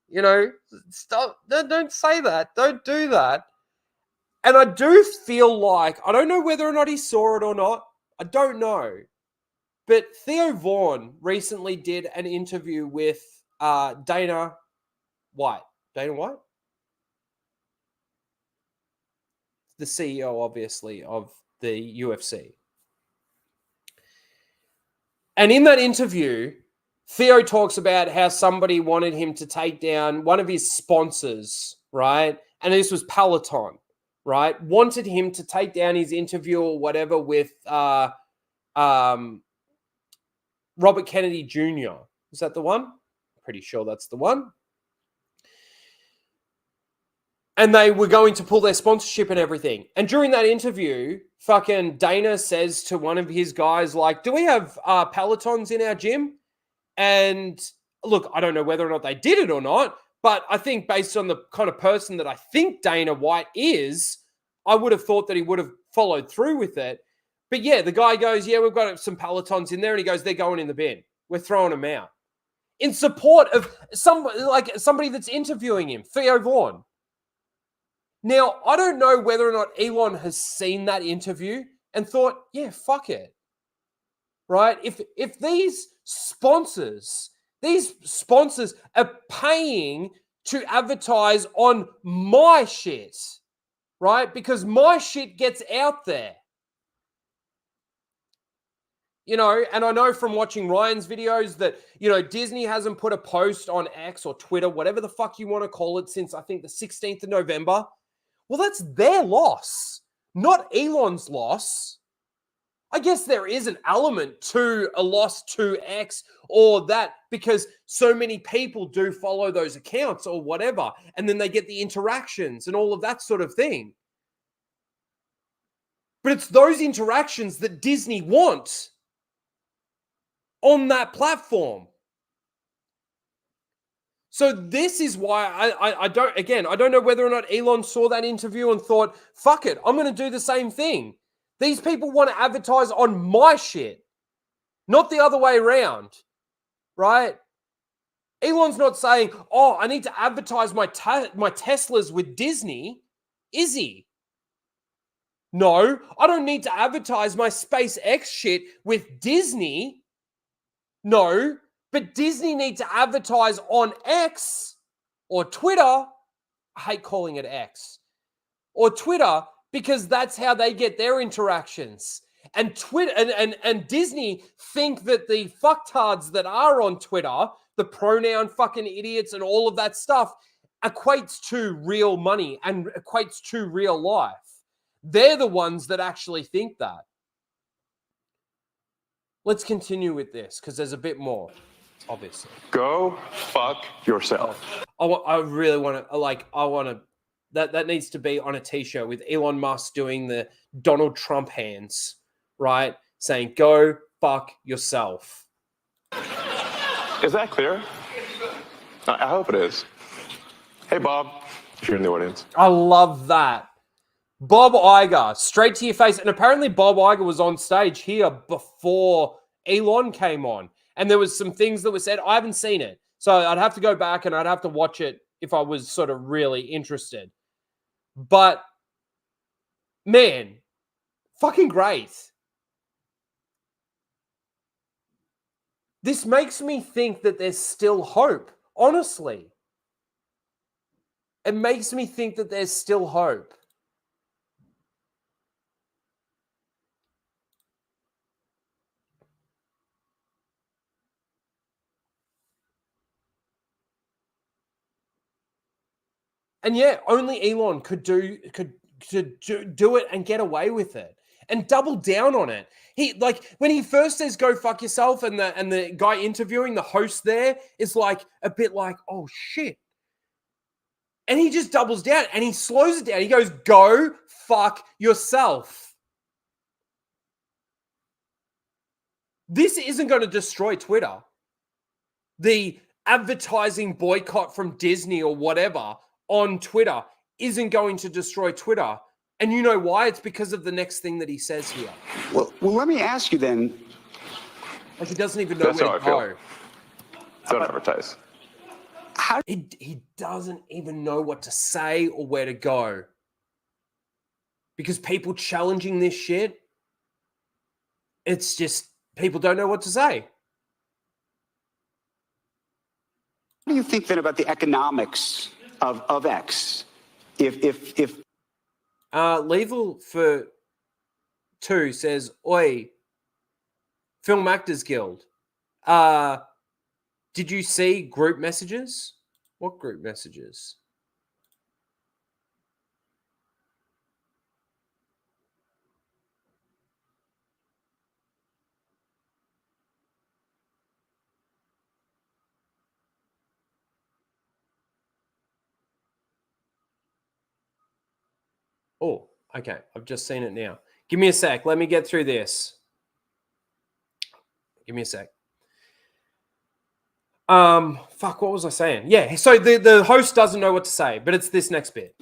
You know, stop. Don't say that. Don't do that. And I do feel like, I don't know whether or not he saw it or not. I don't know. But Theo Vaughn recently did an interview with Dana White. Dana White? The CEO, obviously, of the UFC. And in that interview, Theo talks about how somebody wanted him to take down one of his sponsors, right? And this was Peloton, right? Wanted him to take down his interview or whatever with Robert Kennedy Jr. Is that the one? Pretty sure that's the one. And they were going to pull their sponsorship and everything. And during that interview, fucking Dana says to one of his guys, like, do we have Pelotons in our gym? And look, I don't know whether or not they did it or not, but I think based on the kind of person that I think Dana White is, I would have thought that he would have followed through with it. But yeah, the guy goes, yeah, we've got some Pelotons in there. And he goes, they're going in the bin. We're throwing them out. In support of somebody that's interviewing him, Theo Vaughn. Now, I don't know whether or not Elon has seen that interview and thought, yeah, fuck it. Right? If these sponsors are paying to advertise on my shit, right? Because my shit gets out there. You know, and I know from watching Ryan's videos that, you know, Disney hasn't put a post on X or Twitter, whatever the fuck you want to call it, since I think the 16th of November. Well, that's their loss, not Elon's loss. I guess there is an element to a loss to X or that, because so many people do follow those accounts or whatever, and then they get the interactions and all of that sort of thing. But it's those interactions that Disney want on that platform. So this is why I don't know whether or not Elon saw that interview and thought, fuck it, I'm going to do the same thing. These people want to advertise on my shit, not the other way around, right? Elon's not saying, oh, I need to advertise my Teslas with Disney, is he? No, I don't need to advertise my SpaceX shit with Disney. No, but Disney need to advertise on X or Twitter. I hate calling it X. Or Twitter, because that's how they get their interactions. And Twitter and Disney think that the fucktards that are on Twitter, the pronoun fucking idiots and all of that stuff, equates to real money and equates to real life. They're the ones that actually think that. Let's continue with this because there's a bit more, obviously. Go fuck yourself. I really want to, that needs to be on a t-shirt with Elon Musk doing the Donald Trump hands, right? Saying, go fuck yourself. Is that clear? I hope it is. Hey, Bob, if you're in the audience. I love that. Bob Iger, straight to your face. And apparently Bob Iger was on stage here before Elon came on. And there was some things that were said. I haven't seen it. So I'd have to go back and I'd have to watch it if I was sort of really interested. But, man, fucking great. This makes me think that there's still hope, honestly. It makes me think that there's still hope. And yeah, only Elon could do it and get away with it and double down on it. He, like, when he first says "go fuck yourself," and the guy interviewing, the host there, is like a bit like, oh shit. And he just doubles down and he slows it down. He goes, "Go fuck yourself." This isn't going to destroy Twitter. The advertising boycott from Disney or whatever on Twitter isn't going to destroy Twitter. And you know why? It's because of the next thing that he says here. Well, let me ask you then. Like, he doesn't even know That's where to how I go. Don't advertise. He doesn't even know what to say or where to go. Because people challenging this shit, it's just people don't know what to say. What do you think then about the economics of X? If Lethal for 2 says, "Oi, Film Actors Guild. Did you see group messages? What group messages?" Oh, okay. I've just seen it now. Give me a sec. Let me get through this. Give me a sec. Fuck, what was I saying? Yeah, so the host doesn't know what to say, but it's this next bit.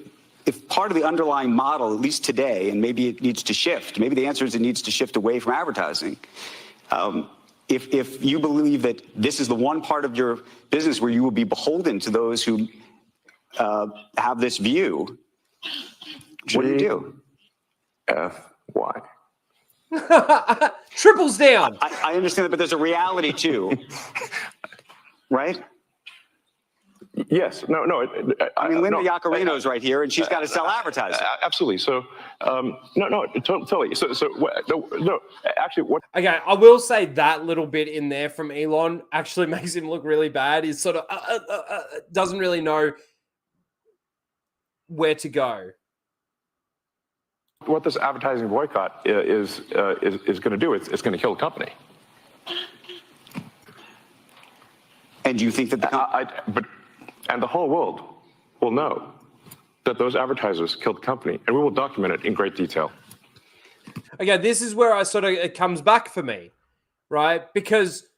if part of the underlying model, at least today, and maybe it needs to shift, maybe the answer is it needs to shift away from advertising. If you believe that this is the one part of your business where you will be beholden to those who have this view, what do you do? F-Y. Triples down. I understand that, but there's a reality too, right? Yes. No. I mean, Linda Yaccarino's right here, and she's got to sell advertising. Absolutely. So, totally. No. Actually, what? Okay, I will say that little bit in there from Elon actually makes him look really bad. He's sort of doesn't really know where to go. What this advertising boycott is going to do? It's going to kill the company. And do you think that and the whole world will know that those advertisers killed the company, and we will document it in great detail. Okay, this is where it comes back for me, right? Because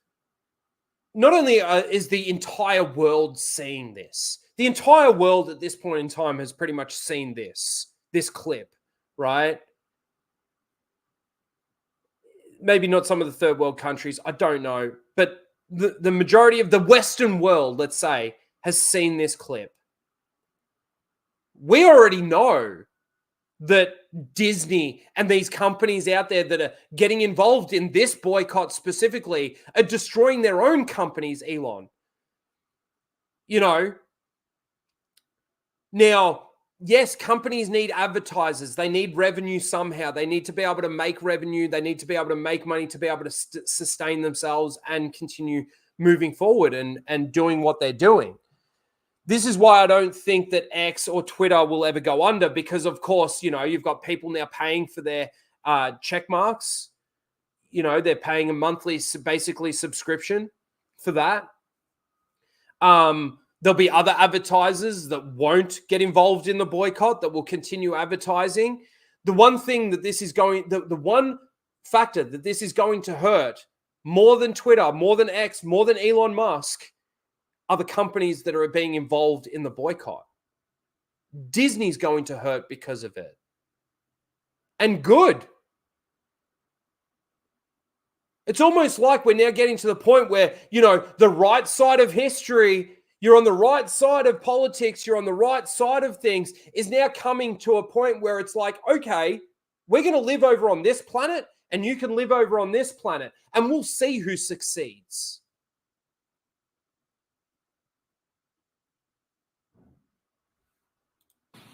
not only is the entire world seeing this, the entire world at this point in time has pretty much seen this clip, right? Maybe not some of the third world countries, I don't know, but the majority of the Western world, let's say, has seen this clip. We already know that Disney and these companies out there that are getting involved in this boycott specifically are destroying their own companies, Elon. You know, now, yes, companies need advertisers. They need revenue somehow. They need to be able to make revenue. They need to be able to make money to be able to sustain themselves and continue moving forward and doing what they're doing. This is why I don't think that X or Twitter will ever go under because, of course, you know, you've got people now paying for their check marks. You know, they're paying a monthly, basically, subscription for that. There'll be other advertisers that won't get involved in the boycott that will continue advertising. The one thing that this is going, the one factor that this is going to hurt more than Twitter, more than X, more than Elon Musk are the companies that are being involved in the boycott. Disney's going to hurt because of it. And good. It's almost like we're now getting to the point where, you know, the right side of history, you're on the right side of politics, you're on the right side of things, is now coming to a point where it's like, okay, we're going to live over on this planet and you can live over on this planet and we'll see who succeeds.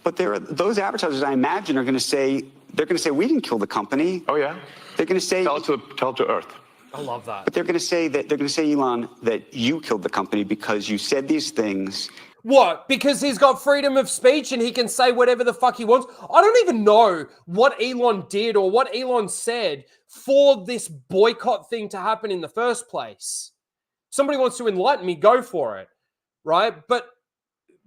But those advertisers, I imagine, are going to say, we didn't kill the company. Oh, yeah? They're going to say, tell it to Earth. I love that. But they're going to say, Elon, that you killed the company because you said these things. What? Because he's got freedom of speech and he can say whatever the fuck he wants? I don't even know what Elon did or what Elon said for this boycott thing to happen in the first place. Somebody wants to enlighten me, go for it, right? But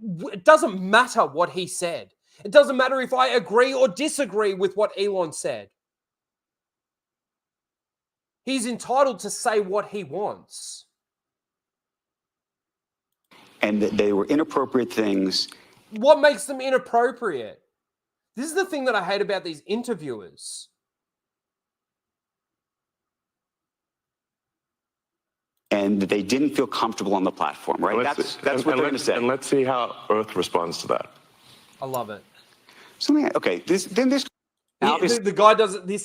it doesn't matter what he said. It doesn't matter if I agree or disagree with what Elon said. He's entitled to say what he wants. And that they were inappropriate things. What makes them inappropriate? This is the thing that I hate about these interviewers. And that they didn't feel comfortable on the platform, right? That's what they're going to say. And let's see how Earth responds to that. I love it. The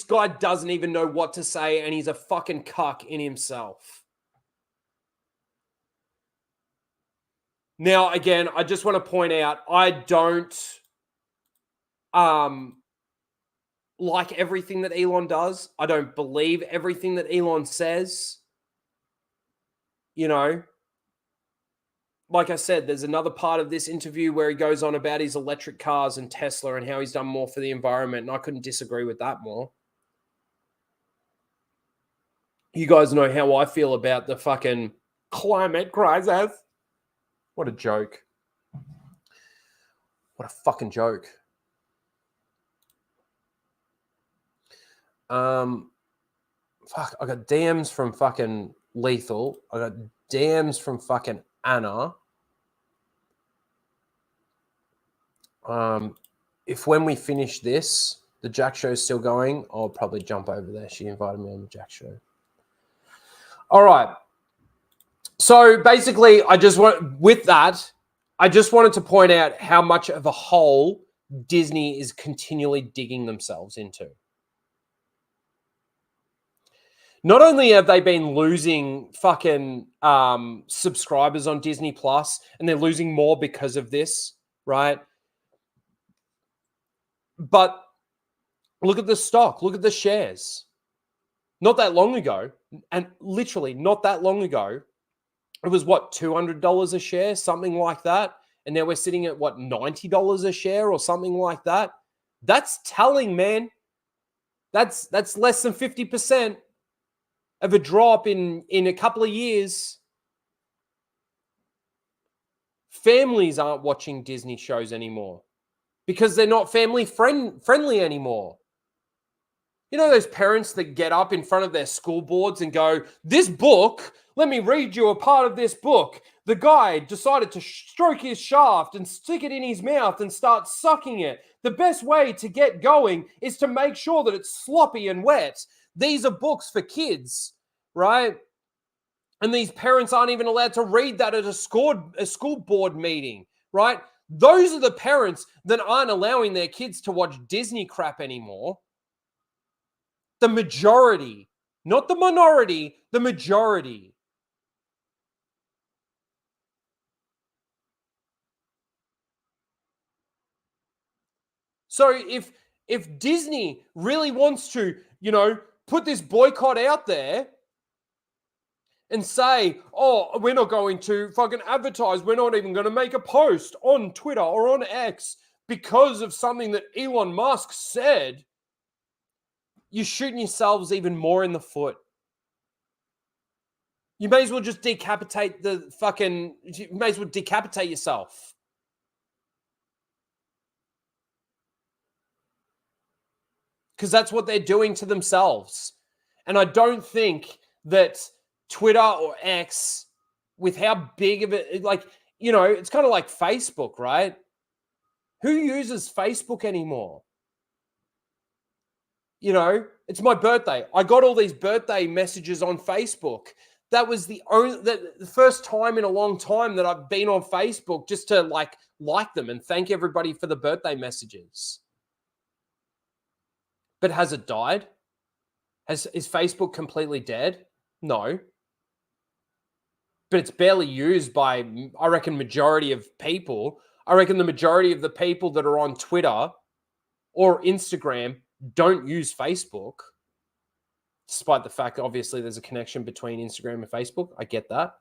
guy doesn't even know what to say, and he's a fucking cuck in himself. Now, again, I just want to point out, I don't like everything that Elon does. I don't believe everything that Elon says. You know, like I said, there's another part of this interview where he goes on about his electric cars and Tesla and how he's done more for the environment, and I couldn't disagree with that more. You guys know how I feel about the fucking climate crisis. What a joke. What a fucking joke. Fuck, I got DMs from fucking Lethal. I got DMs from fucking Anna. If when we finish this, the Jack Show's still going, I'll probably jump over there. She invited me on the Jack Show. All right. So basically, I just wanted to point out how much of a hole Disney is continually digging themselves into. Not only have they been losing fucking subscribers on Disney Plus, and they're losing more because of this, right? But look at the stock, look at the shares. Not that long ago, and literally not that long ago, it was what, $200 a share, something like that. And now we're sitting at what, $90 a share or something like that. That's telling, man. That's less than 50% of a drop in a couple of years. Families aren't watching Disney shows anymore because they're not family friendly anymore. You know those parents that get up in front of their school boards and go, this book Let me read you a part of this book. The guy decided to stroke his shaft and stick it in his mouth and start sucking it. The best way to get going is to make sure that it's sloppy and wet. These are books for kids, right? And these parents aren't even allowed to read that at a school board meeting, right? Those are the parents that aren't allowing their kids to watch Disney crap anymore. The majority, not the minority, the majority. So if Disney really wants to, put this boycott out there and say, oh, we're not going to fucking advertise, we're not even going to make a post on Twitter or on X because of something that Elon Musk said, you're shooting yourselves even more in the foot. You may as well just decapitate you may as well decapitate yourself. Because that's what they're doing to themselves. And I don't think that Twitter or X, with how big of it, it's kind of like Facebook, right? Who uses Facebook anymore? It's my birthday. I got all these birthday messages on Facebook. That was the first time in a long time that I've been on Facebook just to like them and thank everybody for the birthday messages. But has it died? Is Facebook completely dead? No. But it's barely used by, I reckon, majority of people. I reckon the majority of the people that are on Twitter or Instagram don't use Facebook. Despite the fact, obviously, there's a connection between Instagram and Facebook. I get that.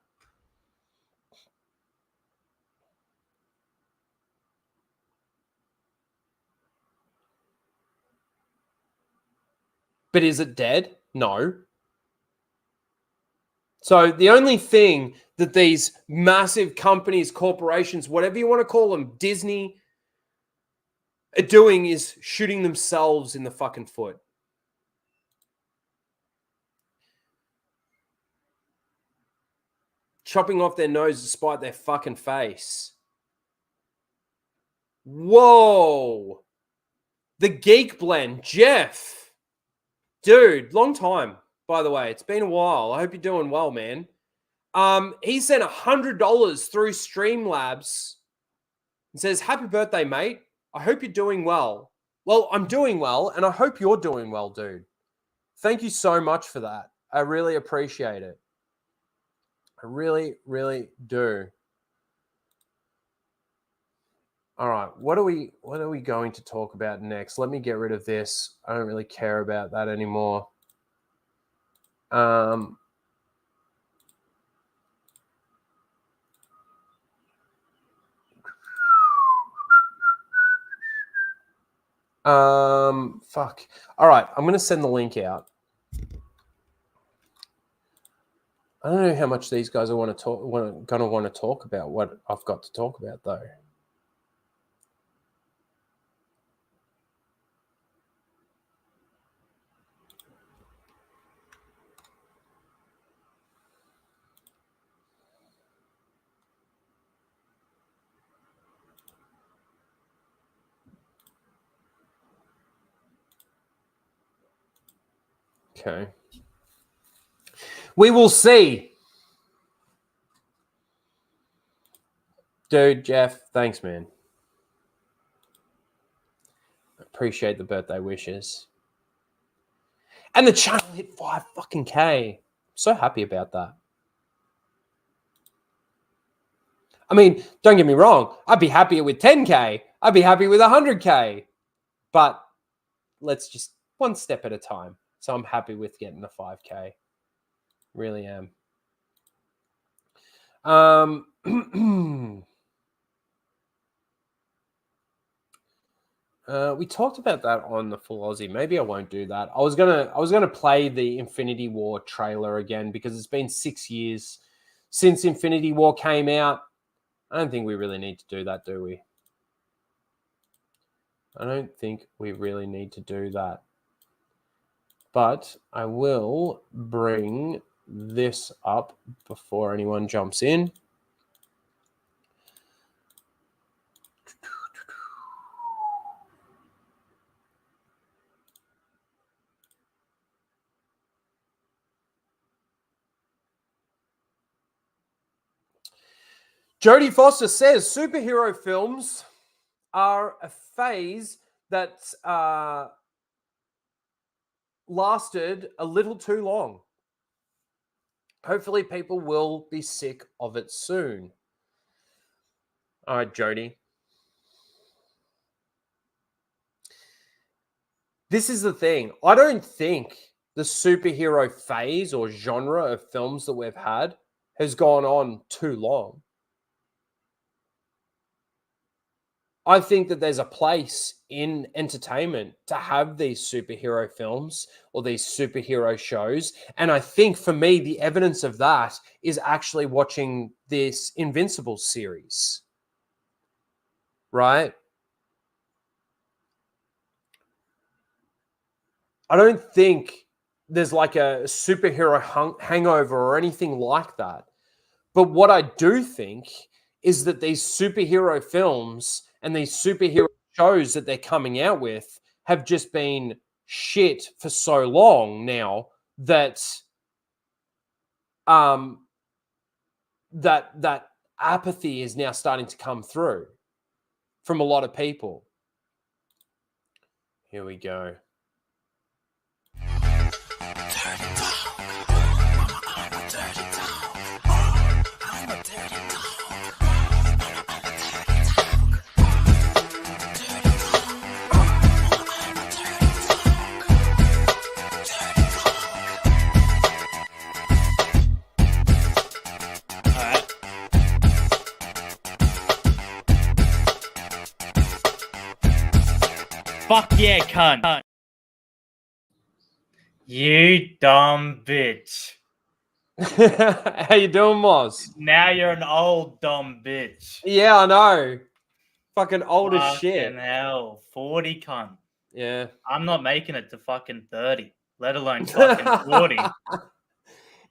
But is it dead? No. So the only thing that these massive companies, corporations, whatever you want to call them, Disney, are doing is shooting themselves in the fucking foot. Chopping off their nose to spite their fucking face. Whoa. The Geek Blend, Jeff. Dude, long time, by the way. It's been a while. I hope you're doing well, man. He sent $100 through Streamlabs and says, happy birthday, mate. I hope you're doing well. Well, I'm doing well, and I hope you're doing well, dude. Thank you so much for that. I really appreciate it. I really, really do. All right, what are we going to talk about next? Let me get rid of this. I don't really care about that anymore. Fuck. All right, I'm gonna send the link out. I don't know how much these guys are want to talk about what I've got to talk about though. Okay. We will see. Dude, Jeff, thanks, man. Appreciate the birthday wishes. And the channel hit 5 fucking K. So happy about that. I mean, don't get me wrong. I'd be happier with 10K. I'd be happy with 100K. But let's just one step at a time. So I'm happy with getting the 5K. Really am. We talked about that on the Full Aussie. Maybe I won't do that. I was gonna play the Infinity War trailer again because it's been 6 years since Infinity War came out. I don't think we really need to do that, do we? I don't think we really need to do that. But I will bring this up before anyone jumps in. Jodie Foster says superhero films are a phase that lasted a little too long. Hopefully people will be sick of it soon. All right, Jodie. This is the thing. I don't think the superhero phase or genre of films that we've had has gone on too long. I think that there's a place in entertainment to have these superhero films or these superhero shows. And I think for me, the evidence of that is actually watching this Invincible series. Right? I don't think there's like a superhero hangover or anything like that. But what I do think is that these superhero films and these superhero shows that they're coming out with have just been shit for so long now that that apathy is now starting to come through from a lot of people. Here we go. Fuck yeah, cunt. You dumb bitch. How you doing, Moz? Now you're an old dumb bitch. Yeah, I know. Fucking old as shit. Fucking hell. 40 cunt. Yeah. I'm not making it to fucking 30, let alone fucking 40.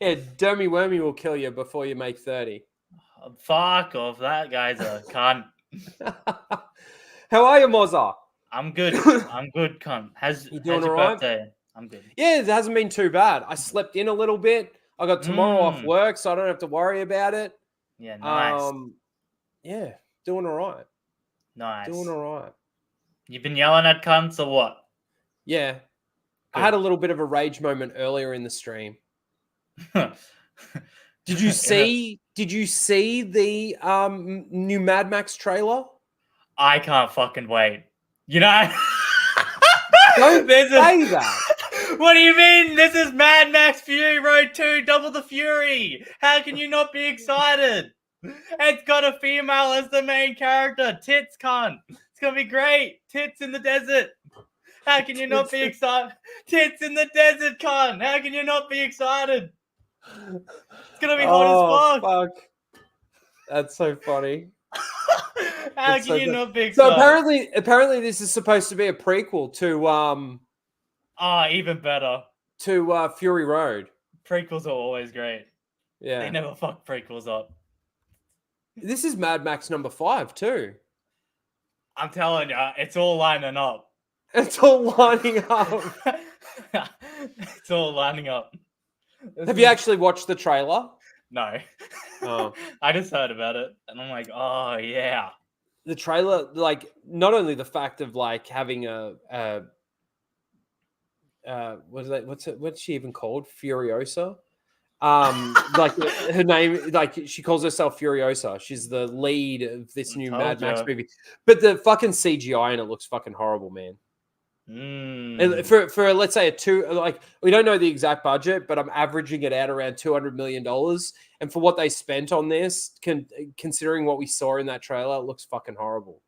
Yeah, Dermy Wormy will kill you before you make 30. Fuck off. That guy's a cunt. How are you, Mozza? I'm good. I'm good, cunt. How's You doing your all right? birthday? I'm good. Yeah, it hasn't been too bad. I slept in a little bit. I got tomorrow off work, so I don't have to worry about it. Yeah, nice. Yeah, doing all right. Nice. Doing all right. You've been yelling at cunts or what? Yeah. Good. I had a little bit of a rage moment earlier in the stream. Did you see the new Mad Max trailer? I can't fucking wait. You know, Don't say that. What do you mean? This is Mad Max Fury Road 2, Double the Fury. How can you not be excited? It's got a female as the main character. Tits, cunt. It's gonna be great. Tits in the desert. How can you not be excited? Tits in the desert, cunt. How can you not be excited? It's gonna be hot as fuck. That's so funny. How can you not be excited? So apparently this is supposed to be a prequel to even better. To Fury Road. Prequels are always great. Yeah. They never fuck prequels up. This is Mad Max number 5 too. I'm telling you, it's all lining up. It's all lining up. It's all lining up. Have you actually watched the trailer? No. Oh. I just heard about it and I'm like, oh yeah. The trailer, like, not only the fact of like having what's she even called? Furiosa. Like her name, like she calls herself Furiosa. She's the lead of this new Mad Max movie. But the fucking CGI in it looks fucking horrible, man. And for let's say we don't know the exact budget, but I'm averaging it out around $200 million. And for what they spent on this, considering what we saw in that trailer, it looks fucking horrible.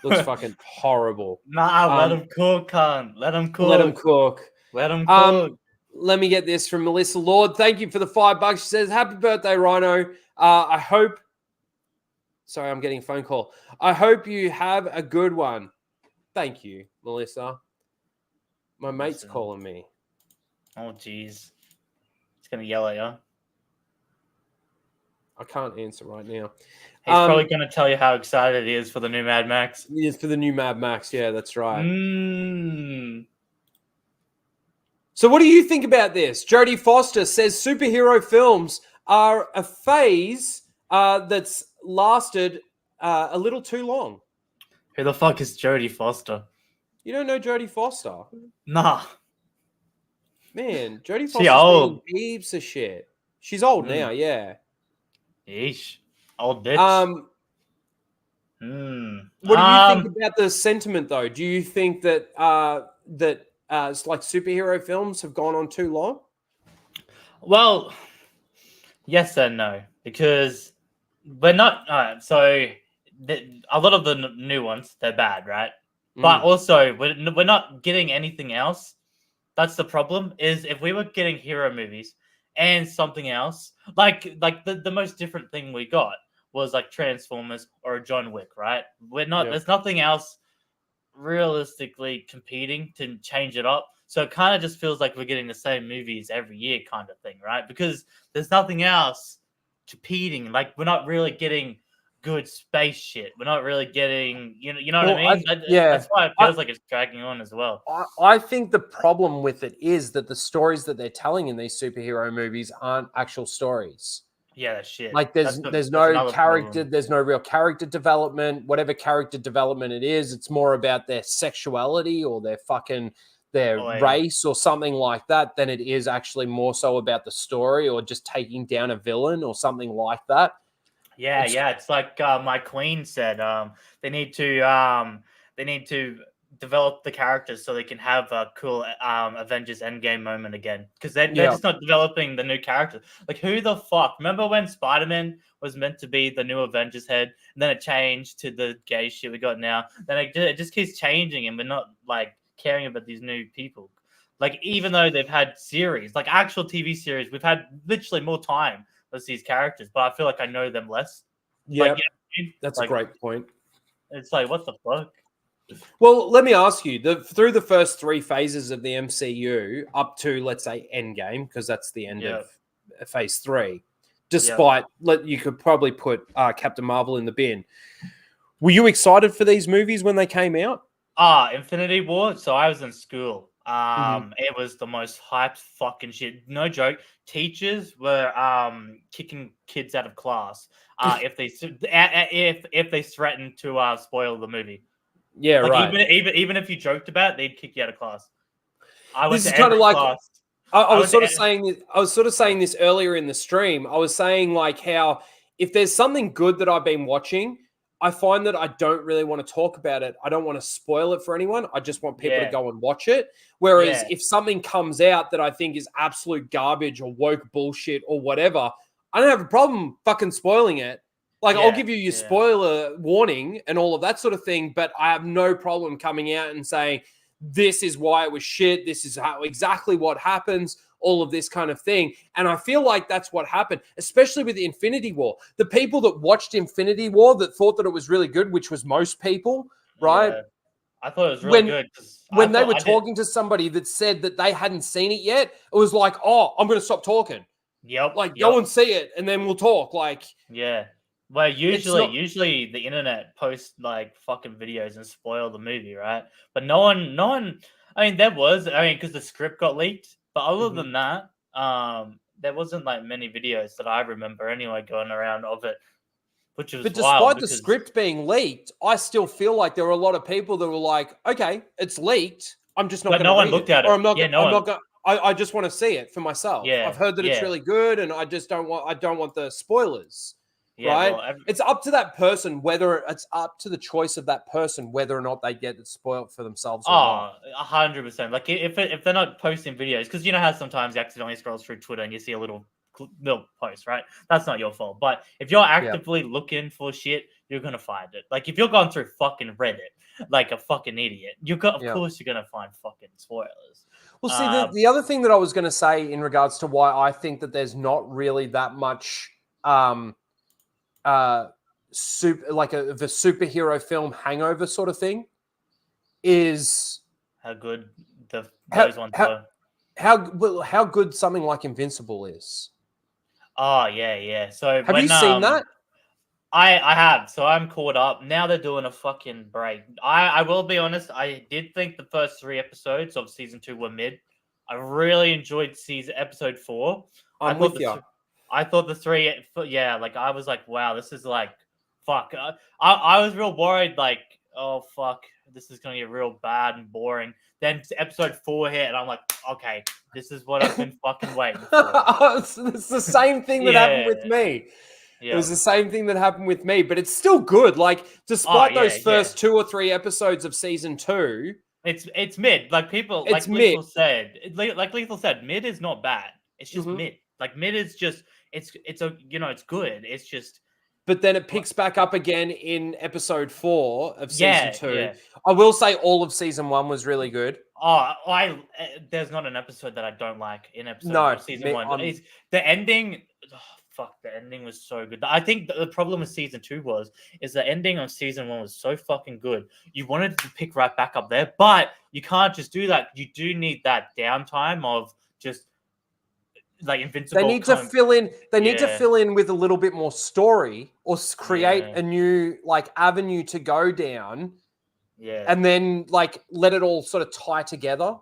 Looks fucking horrible. Nah, let him cook, cunt. Let him cook. Let him cook. Let him cook. Let me get this from Melissa Lord. Thank you for the $5. She says, "Happy birthday, Rhino. I hope." Sorry, I'm getting a phone call. I hope you have a good one. Thank you, Melissa. My mate's calling me. Oh, jeez. It's gonna yell at you. I can't answer right now. He's probably gonna tell you how excited he is for the new Mad Max. Yes, for the new Mad Max. Yeah, that's right. So what do you think about this? Jodie Foster says superhero films are a phase that's lasted a little too long. Who the fuck is Jodie Foster? You don't know Jodie Foster? Nah. Man, Jodie She Foster's old. been heaps of shit. She's old now, yeah. Yeesh. Old bitch. What do you think about the sentiment, though? Do you think that it's like superhero films have gone on too long? Well, yes and no, because we're not. So a lot of the new ones, they're bad, right? But also, we're not getting anything else. That's the problem. Is if we were getting hero movies and something else, like the most different thing we got was like Transformers or a John Wick, right? We're not. There's nothing else realistically competing to change it up. So it kind of just feels like we're getting the same movies every year, kind of thing, right? Because there's nothing else competing. Like we're not really getting good space shit. We're not really getting, you know what I mean? That's why it feels like it's dragging on as well. I think the problem with it is that the stories that they're telling in these superhero movies aren't actual stories. Yeah, that's shit. Like there's no character, there's no real character development. Whatever character development it is, it's more about their sexuality or their race or something like that than it is actually more so about the story or just taking down a villain or something like that. Yeah, it's like my queen said. They need to develop the characters so they can have a cool Avengers Endgame moment again. Because they're just not developing the new characters. Like who the fuck? Remember when Spider-Man was meant to be the new Avengers head, and then it changed to the gay shit we got now. Then it just keeps changing, and we're not like caring about these new people. Like even though they've had series, like actual TV series, we've had literally more time with these characters, but I feel like I know them less. Yeah, that's a great point. It's like, what the fuck? Well, let me ask you, through the first 3 phases of the MCU up to, let's say, Endgame, because that's the end of phase 3, despite, you could probably put Captain Marvel in the bin. Were you excited for these movies when they came out? Infinity War. So I was in school. It was the most hyped fucking shit. No joke. Teachers were kicking kids out of class if they threatened to spoil the movie. Yeah, like, right. Even if you joked about it, they'd kick you out of class. I was kind of like class. I was sort of saying this earlier in the stream. I was saying like how if there's something good that I've been watching, I find that I don't really want to talk about it. I don't want to spoil it for anyone. I just want people to go and watch it. Whereas if something comes out that I think is absolute garbage or woke bullshit or whatever, I don't have a problem fucking spoiling it. Like I'll give you your spoiler warning and all of that sort of thing, but I have no problem coming out and saying, this is why it was shit. This is exactly what happens. All of this kind of thing. And I feel like that's what happened, especially with Infinity War. The people that watched Infinity War that thought that it was really good, which was most people, right? Yeah. I thought it was really good. When they were talking to somebody that said that they hadn't seen it yet, it was like, oh, I'm going to stop talking. Yep. Go and see it and then we'll talk. Yeah. Well, usually the internet posts like fucking videos and spoil the movie, right? But no one, I mean, because the script got leaked. But other than that, there wasn't like many videos that I remember anyway going around of it, which was despite the script being leaked, I still feel like there were a lot of people that were like, "Okay, it's leaked. I'm just not." But no one looked at it, or I'm not. I'm not going. I just want to see it for myself. Yeah, I've heard that it's really good, and I don't want the spoilers. Yeah, right? Well, it's up to that person it's up to the choice of that person whether or not they get it spoiled for themselves. 100%. Like if they're not posting videos, because you know how sometimes you accidentally scroll through Twitter and you see a little post, right? That's not your fault. But if you're actively looking for shit, you're gonna find it. Like if you're going through fucking Reddit like a fucking idiot, of course you're gonna find fucking spoilers. Well, see, the other thing that I was going to say in regards to why I think that there's not really that much the superhero film hangover sort of thing is how good those ones were. how good something like Invincible is. Oh yeah. So Have you seen that? I have. So I'm caught up. Now they're doing a fucking break. I will be honest, I did think the first 3 episodes of season 2 were mid. I really enjoyed episode 4. I'm with you. I thought the 3, yeah, like I was like, wow, this is like, fuck. I was real worried, like, oh fuck, this is gonna get real bad and boring. Then episode 4 hit, and I'm like, okay, this is what I've been fucking waiting for. It's the same thing that happened with me. Yeah. It was the same thing that happened with me, but it's still good. Like, despite those first 2 or 3 episodes of season 2, it's mid. Like people, like Lethal said, mid is not bad. It's just mid. Like mid is just it's a it's good. It's just. But then it picks back up again in episode 4 of season 2. Yeah. I will say all of season 1 was really good. Oh, there's not an episode that I don't like in season 1. The ending. Oh, fuck, the ending was so good. I think the problem with season 2 is the ending of season 1 was so fucking good. You wanted to pick right back up there, but you can't just do that. You do need that downtime of just like Invincible. They need to fill in. They need to fill in with a little bit more story or create a new like avenue to go down. Yeah, and then like let it all sort of tie together.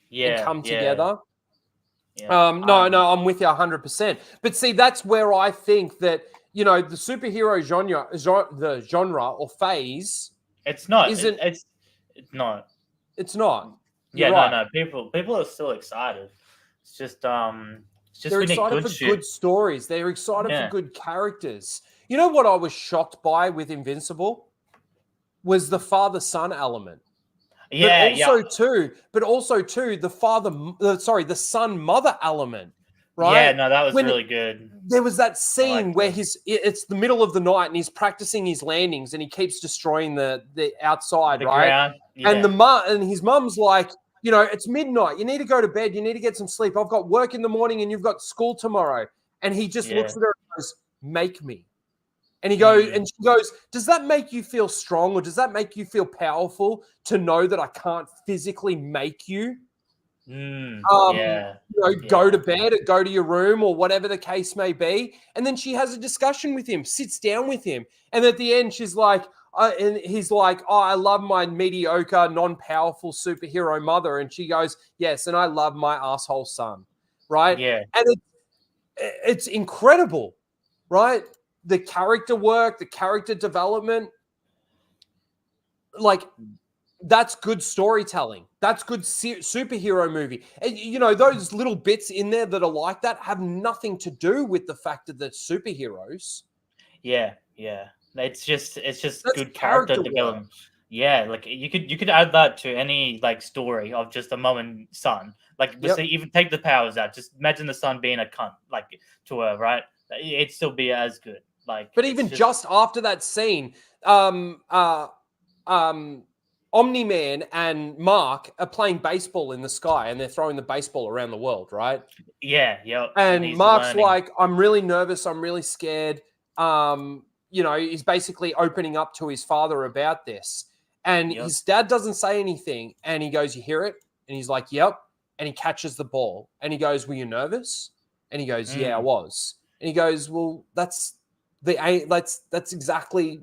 And come together. Yeah. No, I'm with you 100%. But see, that's where I think that the superhero genre or phase. It's not. It's not. It's not. You're right. No. People are still excited. It's just they're excited for good stories. They're excited for good characters. You know what I was shocked by with Invincible was the father-son element. But also too, the son-mother element, right? Yeah, no, that was really good. There was that scene where it's the middle of the night and he's practicing his landings and he keeps destroying the outside, right? Ground. Yeah. And his mum's like, it's midnight. You need to go to bed. You need to get some sleep. I've got work in the morning and you've got school tomorrow. And he just looks at her and goes, "Make me." And he goes, and she goes, "Does that make you feel strong, or does that make you feel powerful to know that I can't physically make you? Go to bed or go to your room or whatever the case may be." And then she has a discussion with him, sits down with him, and at the end she's like, and he's like, "Oh, I love my mediocre, non-powerful superhero mother," and she goes, "Yes, and I love my asshole son," right? Yeah, and it's incredible, right? The character work, the character development, like that's good storytelling. That's good superhero movie. And those little bits in there that are like that have nothing to do with the fact that they're superheroes. Yeah. It's just that's good character development. Yeah, like you could add that to any like story of just a mom and son. Like even take the powers out. Just imagine the son being a cunt, like to her, right? It'd still be as good. Like, but even just after that scene, Omni-Man and Mark are playing baseball in the sky and they're throwing the baseball around the world, right? Yeah. And Mark's like, "I'm really nervous. I'm really scared." He's basically opening up to his father about this. And his dad doesn't say anything. And he goes, "You hear it?" And he's like, "Yep." And he catches the ball. And he goes, "Were you nervous?" And he goes, "Yeah, I was." And he goes, "Well, that's exactly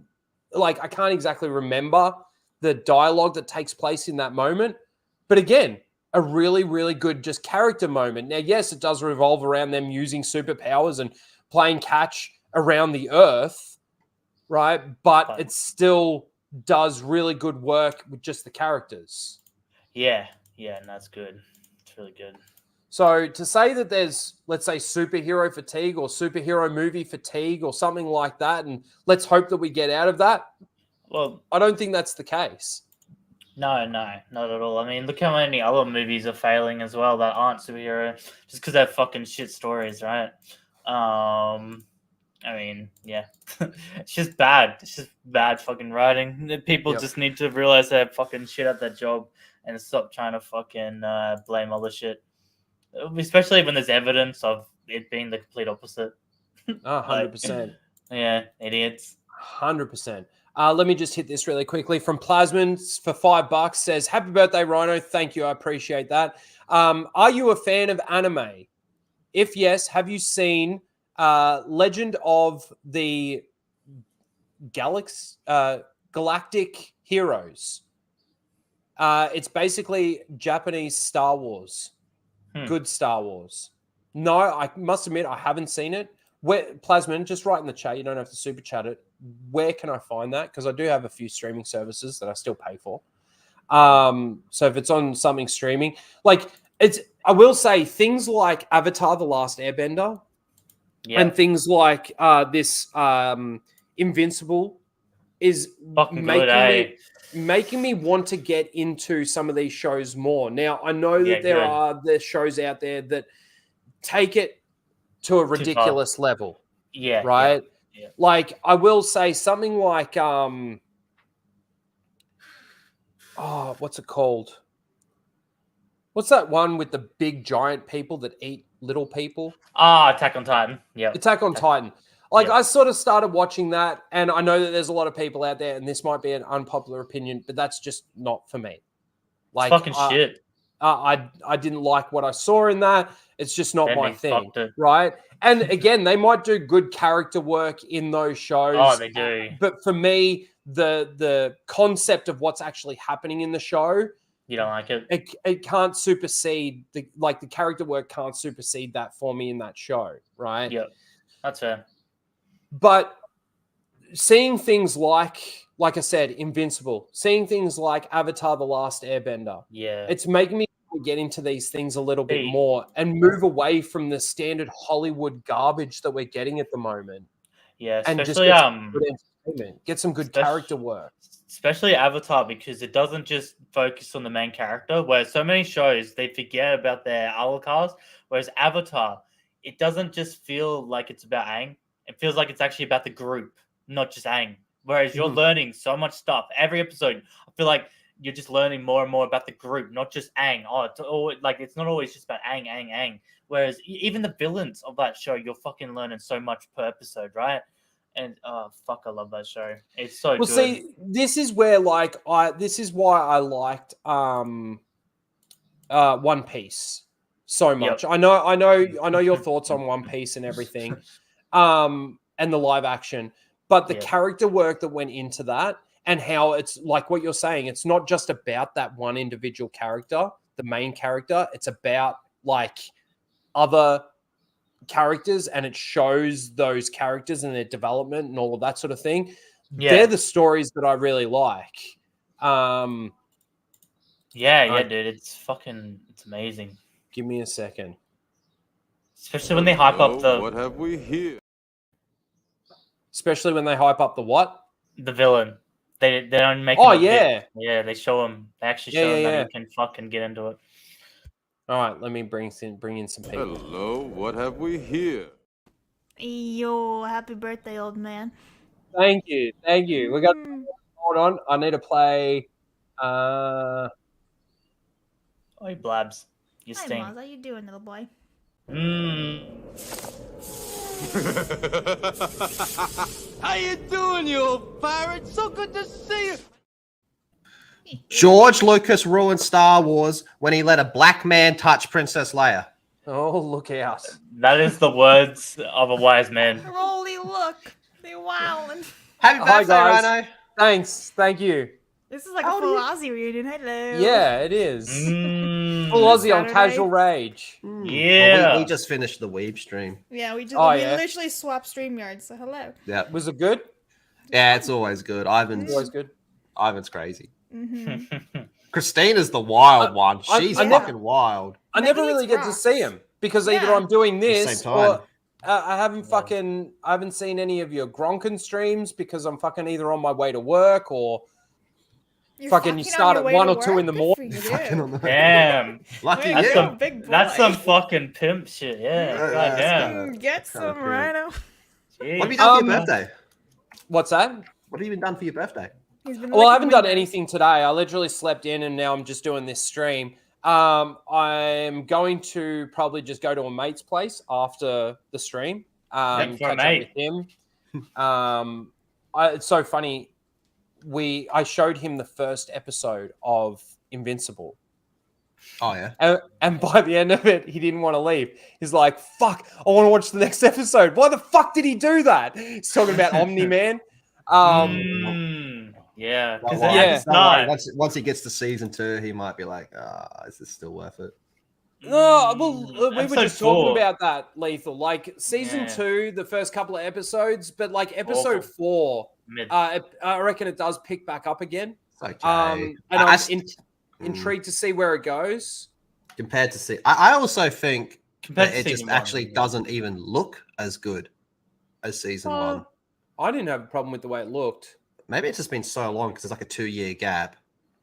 like I can't exactly remember the dialogue that takes place in that moment, but again, a really, really good just character moment." Now, yes, it does revolve around them using superpowers and playing catch around the earth, right? But it still does really good work with just the characters. Yeah, and that's good. It's really good. So to say that there's, let's say, superhero fatigue or superhero movie fatigue or something like that, and let's hope that we get out of that, well, I don't think that's the case. No, not at all. I mean, look how many other movies are failing as well that aren't superhero, just because they're fucking shit stories, right? I mean, yeah, it's just bad. It's just bad fucking writing. People just need to realize they're fucking shit at their job and stop trying to fucking blame other shit. Especially when there's evidence of it being the complete opposite. 100%. Yeah, idiots. 100%. Let me just hit this really quickly. From Plasmans for $5 says, "Happy birthday, Rhino." Thank you. I appreciate that. Are you a fan of anime? If yes, have you seen Legend of the Galactic Heroes? It's basically Japanese Star Wars. Good Star Wars. No, I must admit I haven't seen it. Where Plasmin, just write in the chat. You don't have to super chat it. Where can I find that? Because I do have a few streaming services that I still pay for. So if it's on something streaming, like I will say things like Avatar: The Last Airbender, and things like this Invincible is Fucking good, making me want to get into some of these shows more. Now, I know that there are the shows out there that take it to a ridiculous level. Yeah. Right? Yeah. Like, I will say something like, what's it called? What's that one with the big giant people that eat little people? Attack on Titan. Yeah. Attack on Titan. Like, I sort of started watching that, and I know that there's a lot of people out there, and this might be an unpopular opinion, but that's just not for me. Like, it's fucking shit. I didn't like what I saw in that. It's just not my thing, right? And again, they might do good character work in those shows. Oh, they do. But for me, the concept of what's actually happening in the show, you don't like it. It can't supersede the character work can't supersede that for me in that show, right? Yeah, that's fair. But seeing things like I said, Invincible, seeing things like Avatar: The Last Airbender, it's making me get into these things a little bit more and move away from the standard Hollywood garbage that we're getting at the moment. Yeah, and especially just get some good character work. Especially Avatar, because it doesn't just focus on the main character, whereas so many shows, they forget about their other cast, whereas Avatar, it doesn't just feel like it's about Aang. It feels like it's actually about the group, not just Aang. Whereas you're learning so much stuff. Every episode, I feel like you're just learning more and more about the group, not just Aang. It's not always just about Aang. Whereas even the villains of that show, you're fucking learning so much per episode, right? And I love that show. It's so good. See, this is where this is why I liked One Piece so much. I know your thoughts on One Piece and everything, and the live action, but the character work that went into that and how it's like what you're saying. It's not just about that one individual character, the main character. It's about like other characters, and it shows those characters and their development and all of that sort of thing. They're the stories that I really like. Dude, it's amazing. Give me a second. Especially when they hype up the What have we here? Especially when they hype up the what? The villain. They don't make they show him. They actually show him that you can fucking get into it. All right, let me bring in some people. Hello, what have we here? Yo, happy birthday, old man. Thank you. We got. Hold on, I need to play. Oh, you blabs. You stink. Hi, Maz. How you doing, little boy? How you doing, you old pirate? So good to see you. George Lucas ruined Star Wars when he let a black man touch Princess Leia. Oh, look out. That is the words of a wise man. Holy look. They wowing. Happy birthday, Rhino. Thanks. Thank you. This is like a full Aussie reunion. Hello. Yeah, it is. Full Aussie on Casual Rage. Yeah. Well, we just finished the Weeb stream. Yeah, we literally swapped StreamYards, so hello. Yeah. Was it good? Yeah, it's always good. Always good. Ivan's crazy. Mm-hmm. Christina's the wild one. She's fucking wild. I never really get to see him because either I'm doing this or I haven't seen any of your Gronkin streams because I'm fucking either on my way to work or you start at 1 or 2 in the morning. Damn. Lucky That's some fucking pimp shit. Yeah. God damn. Get some, Rhino. What have you done for your birthday? What's that? What have you been done for your birthday? Well, I haven't done anything today. I literally slept in and now I'm just doing this stream. I'm going to probably just go to a mate's place after the stream. Catch up with him. It's so funny. I showed him the first episode of Invincible. Oh yeah. And by the end of it, he didn't want to leave. He's like, "Fuck, I want to watch the next episode." Why the fuck did he do that? He's talking about Omni Man. Yeah, because Well, at the start, once he gets to season 2, he might be like, is this still worth it? No, well, we were Episode just talking 4. about that, Lethal. Like season 2, the first couple of episodes, but like episode 4, I reckon it does pick back up again. Okay. And I'm intrigued to see where it goes. Compared to I also think Compared that to it just season 1, actually doesn't even look as good as season 1. I didn't have a problem with the way it looked. Maybe it's just been so long because there's like a 2-year gap.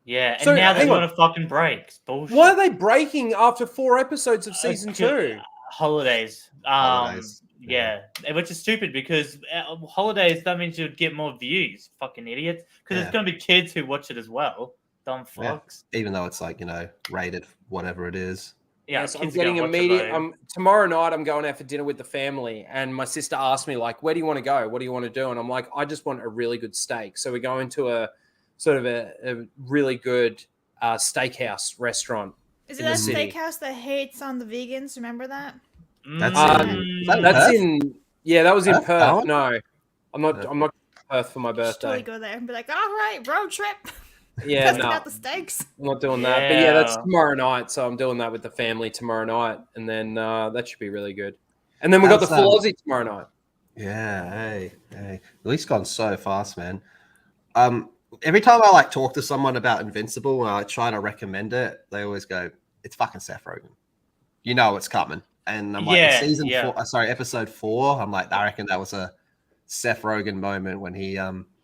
Yeah, and So, now they hang want on. to fucking break. It's bullshit. Why are they breaking after 4 episodes of season 2? Holidays. Holidays. Yeah, which is stupid because holidays, that means you'd get more views. Fucking idiots. Because Yeah. there's going to be kids who watch it as well. Dumb Yeah. fucks. Even though it's like, rated whatever it is. Yeah, Yes, I'm kids are gonna getting watch it, immediate. though. Tomorrow night, I'm going out for dinner with the family, and my sister asked me like, "Where do you want to go? What do you want to do?" And I'm like, "I just want a really good steak." So we're going to a sort of a really good steakhouse restaurant. Is in it the that city. steakhouse that hates on the vegans? Remember that? That's That's in that was in Perth? Perth. Alan? No, I'm not in Perth for my Should birthday. totally go there and be like, all right, road trip. Yeah, Testing no, out the steaks. I'm not doing that. But yeah, that's Yeah. tomorrow night. So I'm doing that with the family tomorrow night, and then that should be really good. And then we got the How's, full Aussie tomorrow night. Yeah, hey. The week's gone so fast, man. Every time I like talk to someone about Invincible and I try to recommend it, they always go, "It's fucking Seth Rogen." You know it's coming. And I'm like, Yeah, season yeah. 4, sorry, episode 4. I'm like, I reckon that was a Seth Rogen moment when he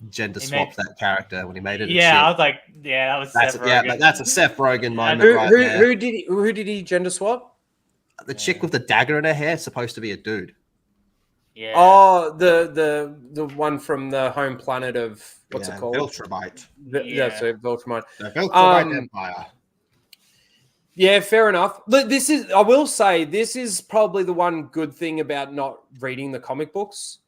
gender swapped that character when he made it. Yeah, I a was like, yeah, that was chick. Seth Yeah, Rogen. that's a Seth Rogen moment Who, right who, there. who did he gender swap? The chick with the dagger in her hair is supposed to be a dude. Yeah. Oh, the one from the home planet of what's it called? Viltrumite. That's it, Viltrumite. The Viltrumite Empire. Yeah, fair enough. But I will say, this is probably the one good thing about not reading the comic books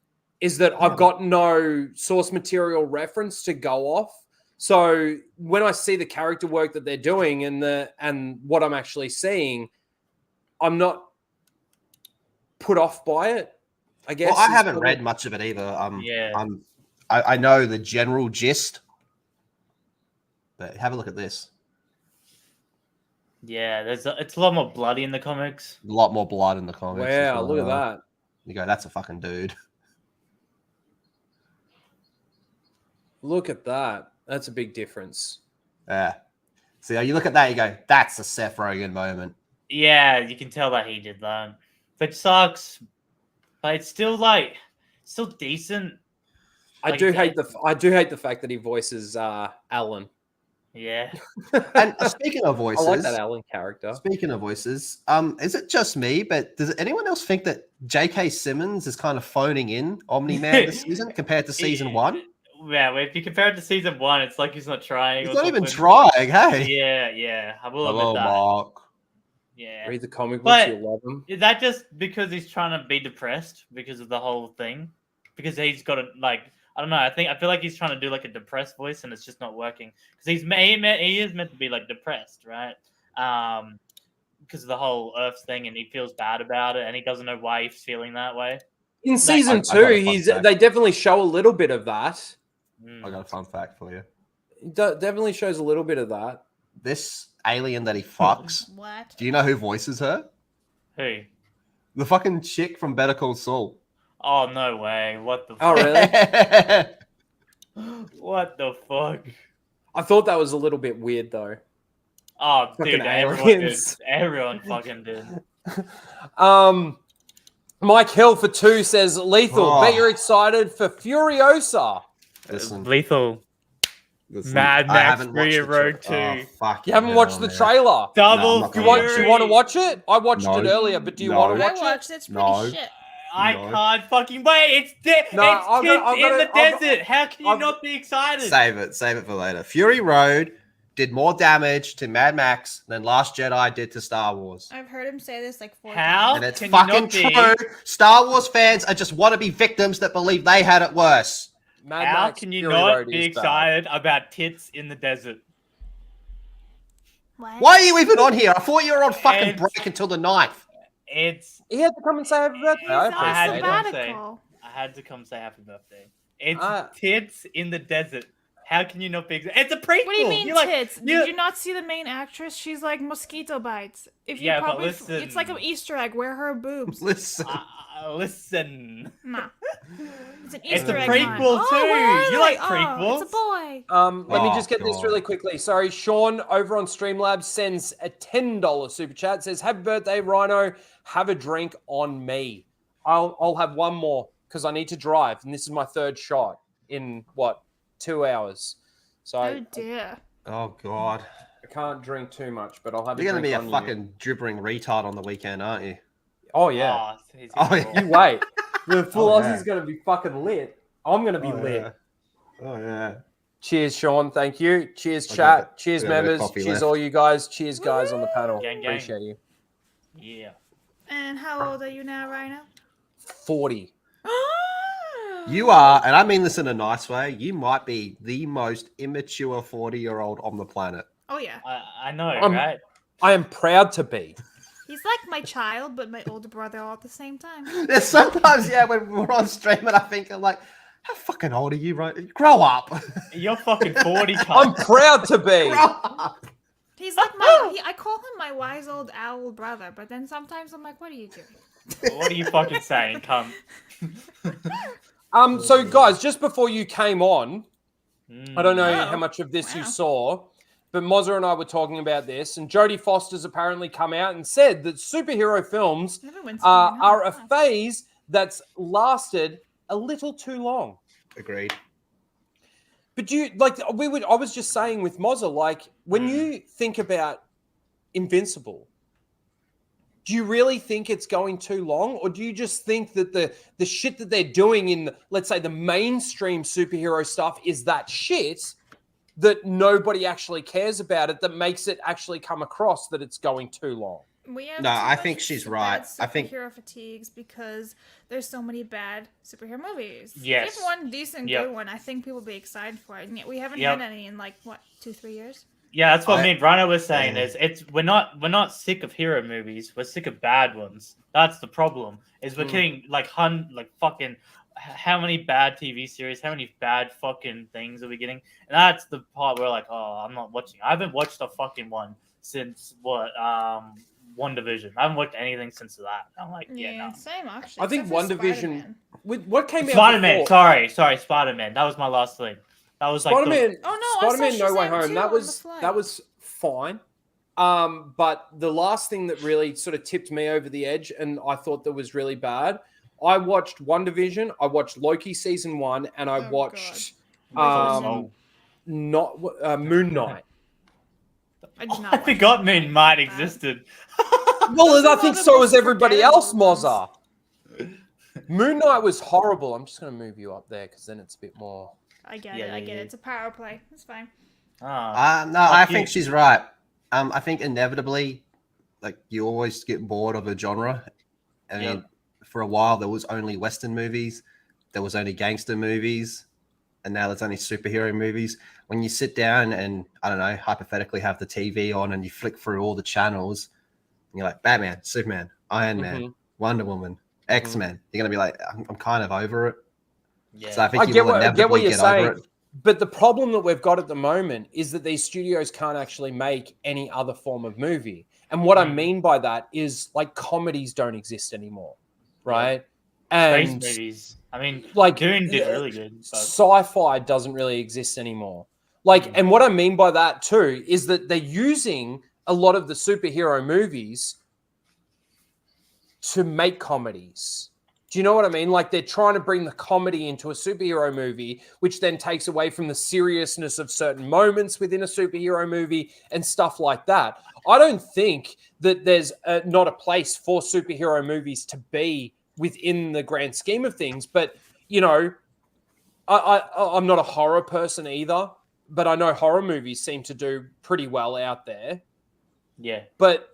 is that I've got no source material reference to go off. So when I see the character work that they're doing and what I'm actually seeing, I'm not put off by it. I guess. Well, I haven't read much of it either. I know the general gist, but have a look at this. Yeah, it's a lot more bloody in the comics. A lot more blood in the comics. as Wow, look at well. that. You go, that's a fucking dude. Look at that. That's a big difference. Yeah. So you look at that, you go, that's a Seth Rogen moment. Yeah, you can tell that he did that. Which sucks, but it's still still decent. I do hate the fact that he voices Alan. Yeah. And speaking of voices, I like that Alan character. Speaking of voices, is it just me, but does anyone else think that J.K. Simmons is kind of phoning in Omni-Man this season compared to season 1? Yeah, if you compare it to season 1, it's like he's not trying. He's or not even something. trying, hey? Yeah, I will Hello, admit that. Mark. Yeah. Read the comic books, But you'll love them. is that just because he's trying to be depressed because of the whole thing? Because he's got I don't know. I feel like he's trying to do like a depressed voice, and it's just not working. Because he is meant to be like depressed, right? Because of the whole Earth thing, and he feels bad about it, and he doesn't know why he's feeling that way. In season 2, they definitely show a little bit of that. I got a fun fact for you. Definitely shows a little bit of that. This alien that he fucks. What? Do you know who voices her? Who? The fucking chick from Better Call Saul. Oh no way! What the? Oh fuck? really? What the fuck? I thought that was a little bit weird though. Oh, Fucking dude, aliens. everyone fucking did. Mike Hill for 2 says Lethal. Oh. Bet you're excited for Furiosa. Listen, Lethal. listen, Mad I Max haven't watched Fury the Road tra- 2. Oh, fuck You haven't watched the man. trailer. Double No, I'm not Do gonna you want to watch it? I watched No. it earlier, but do you No. want to I watch it? watched it. It's pretty No. shit. I No. can't fucking wait. No, It's I've kids got- in the I've got- desert. How can you I've- not be excited? Save it for later. Fury Road did more damage to Mad Max than Last Jedi did to Star Wars. I've heard him say this like 4 How? And it's can you fucking not be- true. Star Wars fans are just wannabe victims that believe they had it worse. Mad How Max can you Fury not Road be is bad. excited about tits in the desert? What? Why are you even on here? I thought you were on fucking It's- break until the 9th. It's He had to come and say happy birthday. He's I on I had to appreciate it. come say sabbatical. I had to come say happy birthday. It's Ah. tits in the desert. How can you not be excited? It's a prequel. What do you mean You're like, tits? you- Did you not see the main actress? She's like mosquito bites. If you Yeah, but probably, listen. it's like an Easter egg. Where are her boobs? Listen. Listen. Nah. It's an It's Easter a egg. prequel line. too. Oh, where are You they? like Oh, prequels? it's a boy. Let me Oh, just get this God. really quickly. Sorry, Sean over on Streamlabs sends a $10 super chat. Says, "Happy birthday, Rhino. Have a drink on me. I'll have one more because I need to drive, and this is my third shot in 2 hours. So Oh dear. Oh, God. I can't drink too much, but I'll have. You're a going to be drink a on fucking gibbering retard on the weekend, aren't you? You. Oh yeah. he's Oh, gonna yeah. You wait. The full Oh, Aussie's yeah. going to be fucking lit. I'm going to be lit. Yeah. Oh, yeah. Cheers, Sean. Thank you. Cheers, I chat. got the- Cheers, I got a bit of members. coffee Cheers, left. all you guys. Cheers, guys on the panel. Gang, gang. Appreciate you. Yeah. And how old are you now, Rhino? 40. You are, and I mean this in a nice way, you might be the most immature 40-year-old on the planet. Oh yeah. I know, I'm- right? I am proud to be. He's like my child, but my older brother all at the same time. There's sometimes, yeah, when we're on stream and I think, I'm like, how fucking old are you, right? Grow up. You're fucking 40, I'm cunt. proud to be. Grow up. He's like I call him my wise old owl brother, but then sometimes I'm like, what are you doing? What are you fucking saying, cunt? So guys, just before you came on, I don't know Oh. how much of this you Wow. saw, but Mozza and I were talking about this, and Jodie Foster's apparently come out and said that superhero films Everyone's are a phase that's lasted a little too long. Agreed. But do you I was just saying with Mozza, like when you think about Invincible, do you really think it's going too long, or do you just think that the shit that they're doing in, let's say, the mainstream superhero stuff is that shit that nobody actually cares about it, that makes it actually come across that it's going too long? We have No, too I much think she's bad right. I think- superhero fatigues because there's so many bad superhero movies. Yes. If one decent Yep. good one, I think people will be excited for it. And yet we haven't Yep. had any in like what 2-3 years. Yeah, that's what I- me and Rhino was saying. Yeah. Is we're not sick of hero movies. We're sick of bad ones. That's the problem. Is we're getting like fucking how many bad TV series, how many bad fucking things are we getting? And that's the part where like, oh, I'm not watching. I haven't watched a fucking one since WandaVision. I haven't watched anything since that. I'm like, yeah, no. Same actually. I think except for WandaVision. Spider-Man. With what came out Spider-Man. before? Sorry, Spider-Man. That was my last thing. That was like Spider-Man. Oh, no, I saw Spider-Man: No Way Shazam Home. too That on the was flight. fine. But the last thing that really sort of tipped me over the edge, and I thought that was really bad. I watched WandaVision. I watched Loki season 1, and I Oh, watched Oh. Moon Knight. I did not. I watch forgot it. Moon Knight existed. Well, There's a I lot think of so is most everybody else, forgettable ones. Mozza. Moon Knight was horrible. I'm just going to move you up there because then it's a bit more. I get Yeah, it. I yeah, get yeah. it. It's a power play. It's fine. No, I think she's right. I think inevitably, like you always get bored of a genre. I mean, for a while there was only Western movies, there was only gangster movies, and now there's only superhero movies. When you sit down and I don't know, hypothetically have the TV on and you flick through all the channels, and you're like Batman, Superman, Iron Man, Wonder Woman, X-Men. You're gonna be like, I'm kind of over it. Yeah. So I think I you get will what inevitably you're get saying, over it. but the problem that we've got at the moment is that these studios can't actually make any other form of movie. And what I mean by that is like comedies don't exist anymore, right? Space And movies. I mean, like Dune did really good. But... sci-fi doesn't really exist anymore. Like, and what I mean by that too is that they're using a lot of the superhero movies to make comedies. Do you know what I mean? Like they're trying to bring the comedy into a superhero movie, which then takes away from the seriousness of certain moments within a superhero movie and stuff like that. I don't think that there's not a place for superhero movies to be within the grand scheme of things. But, you know, I'm not a horror person either, but I know horror movies seem to do pretty well out there. Yeah. But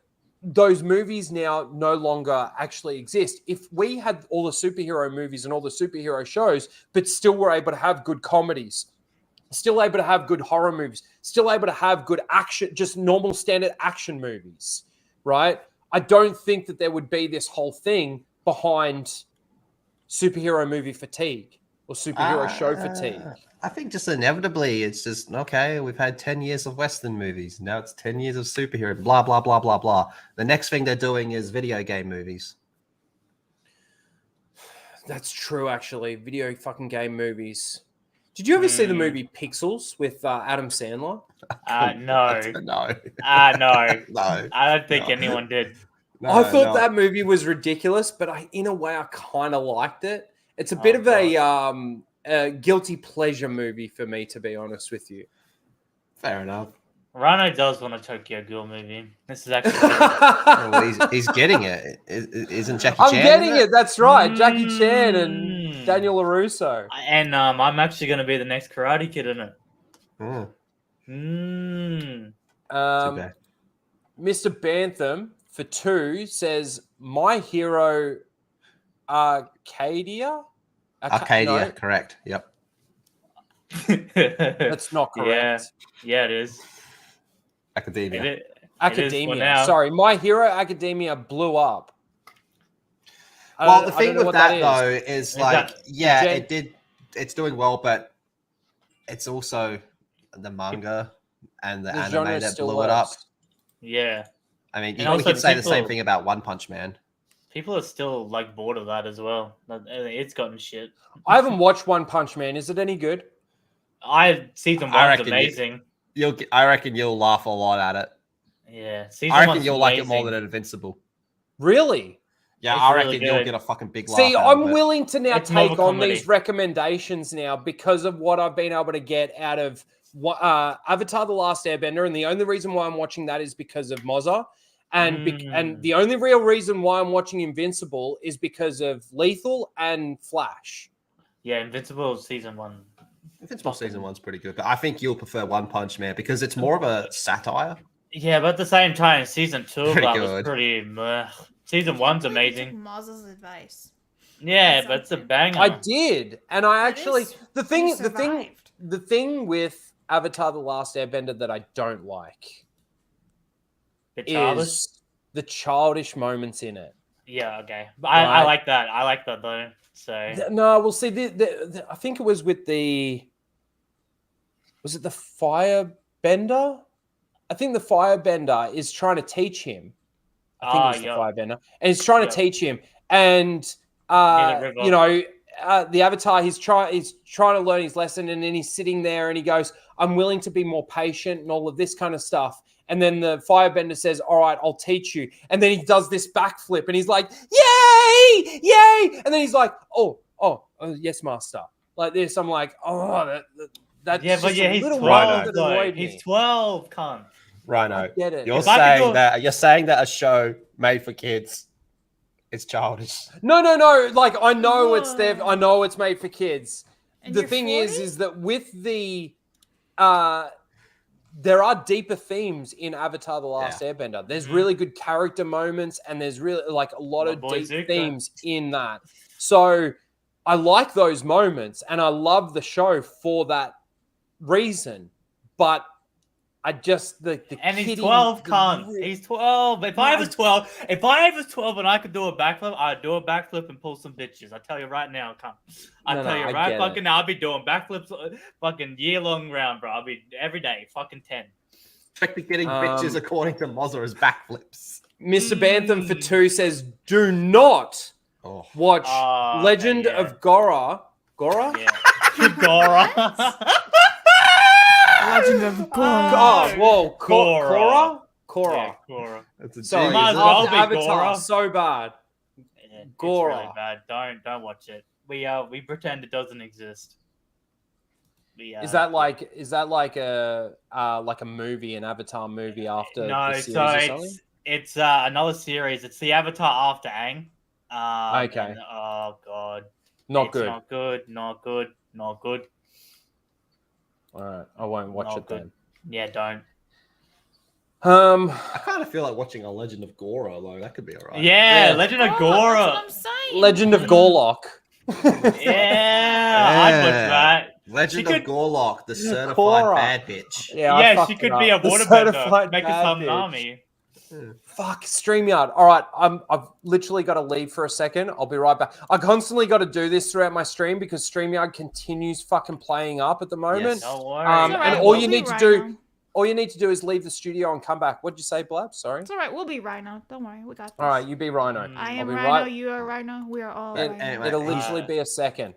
those movies now no longer actually exist. If we had all the superhero movies and all the superhero shows, but still were able to have good comedies, still able to have good horror movies, still able to have good action, just normal standard action movies, right? I don't think that there would be this whole thing behind superhero movie fatigue or superhero show fatigue. I think just inevitably, it's just, okay, we've had 10 years of Western movies. Now it's 10 years of superhero, blah, blah, blah, blah, blah. The next thing they're doing is video game movies. That's true, actually. Video fucking game movies. Did you ever see the movie Pixels with Adam Sandler? No. No. No. No. I don't think anyone did. No, I thought that movie was ridiculous, but in a way, I kind of liked it. It's a bit of a guilty pleasure movie for me, to be honest with you. Fair enough. Rhino does want a Tokyo Ghoul movie. This is actually. Well, he's getting it. Isn't Jackie Chan? I'm getting it. That's right. Jackie Chan and Daniel LaRusso. And I'm actually going to be the next Karate Kid in it. Mr. Bantham for 2 says My Hero Arcadia. Arcadia, correct. Yep. That's not correct. Yeah, it is. Academia. Academia. Sorry, My Hero Academia blew up. Well, the thing with that though is like, it did. It's doing well, but it's also the manga and the anime that blew it up. Yeah. I mean, you could say the same thing about One Punch Man. People are still like bored of that as well. It's gotten shit. I haven't watched One Punch Man. Is it any good? Season 1's amazing. I reckon you'll laugh a lot at it. Yeah, I reckon you'll like it more than Invincible. Really? Yeah, I reckon you'll get a fucking big laugh. See, I'm willing to now take on these recommendations now because of what I've been able to get out of Avatar: The Last Airbender, and the only reason why I'm watching that is because of Mozza, and the only real reason why I'm watching Invincible is because of Lethal and Flash. Yeah, Invincible season 1. Invincible season 1's pretty good, but I think you'll prefer One Punch Man because it's more of a satire. Yeah, but at the same time, season 2 of that was good. pretty meh. Season 1's amazing. Mozza's advice. Yeah, but it's a banger. I did, and I actually the thing with Avatar: The Last Airbender that I don't like is the childish moments in it. Yeah, okay. I like that. I like that though. So no, we'll see. I think it was with was it the Firebender? I think the Firebender is trying to teach him. I think it was the Firebender, and he's trying to teach him. And the Avatar, he's trying to learn his lesson, and then he's sitting there and he goes, "I'm willing to be more patient," and all of this kind of stuff. And then the Firebender says, "All right, I'll teach you." And then he does this backflip, and he's like, "Yay, yay!" And then he's like, "Oh, yes, master." Like this, I'm like, "Oh, that's yeah, but yeah, he's 12. He's 12, cunt. Rhino, get it. You're saying that a show made for kids is childish. No. Like I know it's there. I know it's made for kids. And the thing is that with the there are deeper themes in Avatar: The Last Airbender. There's really good character moments, and there's really like a lot of deep themes in that. So I like those moments, and I love the show for that reason. But I just and he's 12, cunt. He's 12. If I was 12 and I could do a backflip, I'd do a backflip and pull some bitches. I tell you right now, cunt. I'll be doing backflips fucking year-long round, bro. I'll be every day, fucking 10. Expect me getting bitches according to Mozza as backflips. Mr. Bantham for 2 says, do not watch Legend of Korra. Korra? Yeah. Korra. Legend of Korra. Oh, whoa, Korra? Korra. Yeah, Korra. Sorry, might as well be Avatar Korra. so bad. Yeah, Korra. It's really bad. Don't watch it. We pretend it doesn't exist. Is that like a movie, an Avatar movie after no? the series or something? It's another series. It's the Avatar after Aang. Okay. And, oh god. Not good. Not good. All right, I won't watch it then. Yeah, don't. I kind of feel like watching a Legend of Korra, though. That could be alright. Yeah, Legend of Korra. That's what I'm saying. Legend of Gorlock. Yeah, I'd watch that. Legend She of Gorlock, the certified Cora. bad bitch. I Yeah, fucked she it could up. be a The waterbender, certified making bad some bitch. Nami. Fuck, StreamYard. All right, I've literally got to leave for a second. I'll be right back. I constantly got to do this throughout my stream because StreamYard continues fucking playing up at the moment. Yes. Don't worry. It's all right, And we'll all you be need to right do, now. all you need to do is leave the studio and come back. What'd you say, Blab? Sorry. It's all right. We'll be Rhino. Don't worry. We got this. All right, you be Rhino. I I'll am be Rhino. right. You are Rhino. We are all And- Rhino. anyway, It'll literally be a second.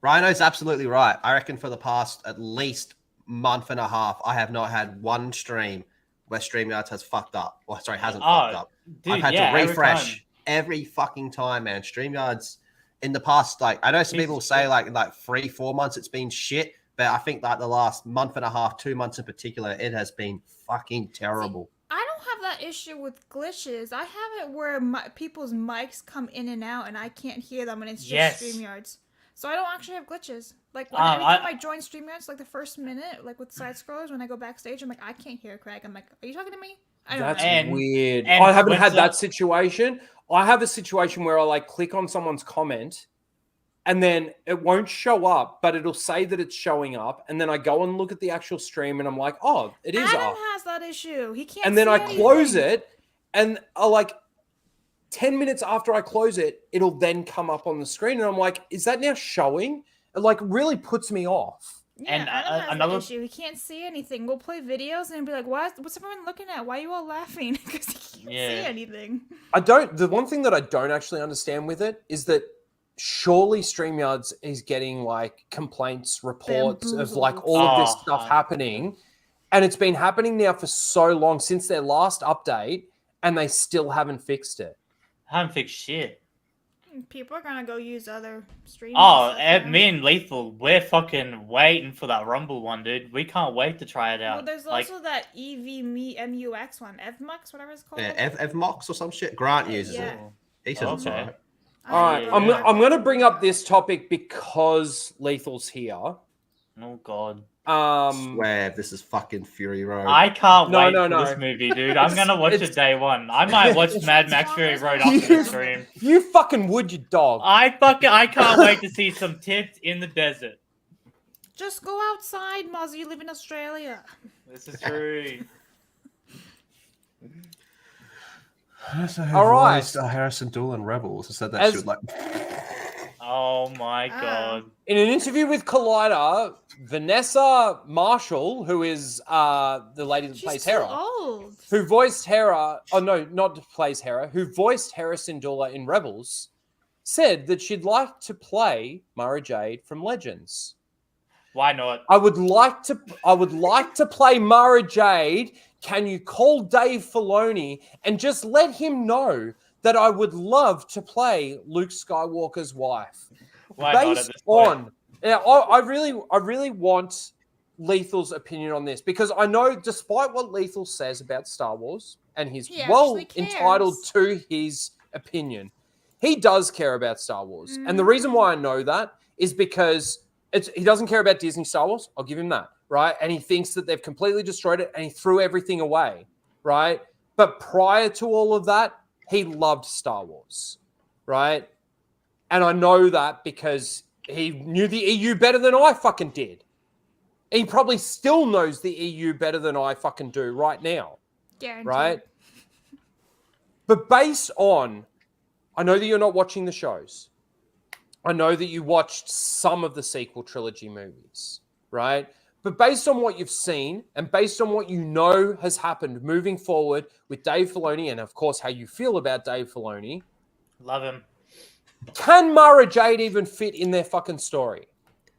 Rhino's absolutely right. I reckon for the past at least month and a half, I have not had one stream where StreamYard has fucked up. Or sorry, hasn't fucked up. Dude, I've had yeah, to every refresh time. every fucking time, man. StreamYard's in the past, like I know some Piece people of say shit. like 3-4 months it's been shit, but I think like the last month and a half, 2 months in particular, it has been fucking terrible. I don't have that issue with glitches. I have it where people's mics come in and out, and I can't hear them, and it's just Yes. StreamYards. So I don't actually have glitches. Like when, every I- time I join StreamYards, like the first minute, like with side scrollers, when I go backstage, I'm like, I can't hear Craig. I'm like, are you talking to me? I don't That's know. And- weird. and I haven't when had some- that situation. I have a situation where I like click on someone's comment and then it won't show up, but it'll say that it's showing up. And then I go and look at the actual stream and I'm like, oh, it is Adam up. has that issue. He can't. And then see I close anything. it and I like 10 minutes after I close it, it'll then come up on the screen. And I'm like, is that now showing? It like really puts me off. Yeah, And, Adam has another- that issue. He can't see anything. We'll play videos and be like, what's everyone looking at? Why are you all laughing? Because he can't Yeah. see anything. The one thing that I don't actually understand with it is that surely StreamYards is getting like complaints, reports of like all of this Oh, stuff happening. And it's been happening now for so long since their last update and they still haven't fixed it. haven't fixed shit. People are gonna go use other streams. Oh, and stuff me now. and Lethal, we're fucking waiting for that Rumble one, dude. We can't wait to try it out. Well, there's Like, also that MUX one, EVMUX, whatever it's called. Yeah, Evmox or some shit. Grant uses Yeah. it. He says it's Okay. alright. All right, Yeah. I'm going to bring up this topic because Lethal's here. oh god, Swear, this is fucking Fury Road. I can't No, wait no, for no. this movie, dude. I'm gonna watch It's- it day one. I might watch Mad Max Fury Road after the stream. You fucking would, you dog. I can't wait to see some tits in the desert. Just go outside, Muzzy. You live in Australia. This is true. All right. Harrison Doolin Rebels. I said that As- shit like. Oh my god. In an interview with Collider, Vanessa Marshall, who is the lady that She's plays too Hera, old. who voiced Hera, oh no, not plays Hera, who voiced Hera Syndulla in Rebels, said that she'd like to play Mara Jade from Legends. Why not? I would like to play Mara Jade. Can you call Dave Filoni and just let him know that I would love to play Luke Skywalker's wife? Why not at Based this point? on, yeah, I really want Lethal's opinion on this because I know, despite what Lethal says about Star Wars, and he's He well actually cares. entitled to his opinion, he does care about Star Wars, and the reason why I know that is because he doesn't care about Disney Star Wars. I'll give him that, right? And he thinks that they've completely destroyed it, and he threw everything away, right? But prior to all of that, he loved Star Wars, right? And I know that because he knew the EU better than I fucking did. He probably still knows the EU better than I fucking do right now, Guaranteed. right? But based on, I know that you're not watching the shows. I know that you watched some of the sequel trilogy movies, right? But based on what you've seen and based on what you know has happened moving forward with Dave Filoni and, of course, how you feel about Dave Filoni, Love him. can Mara Jade even fit in their fucking story?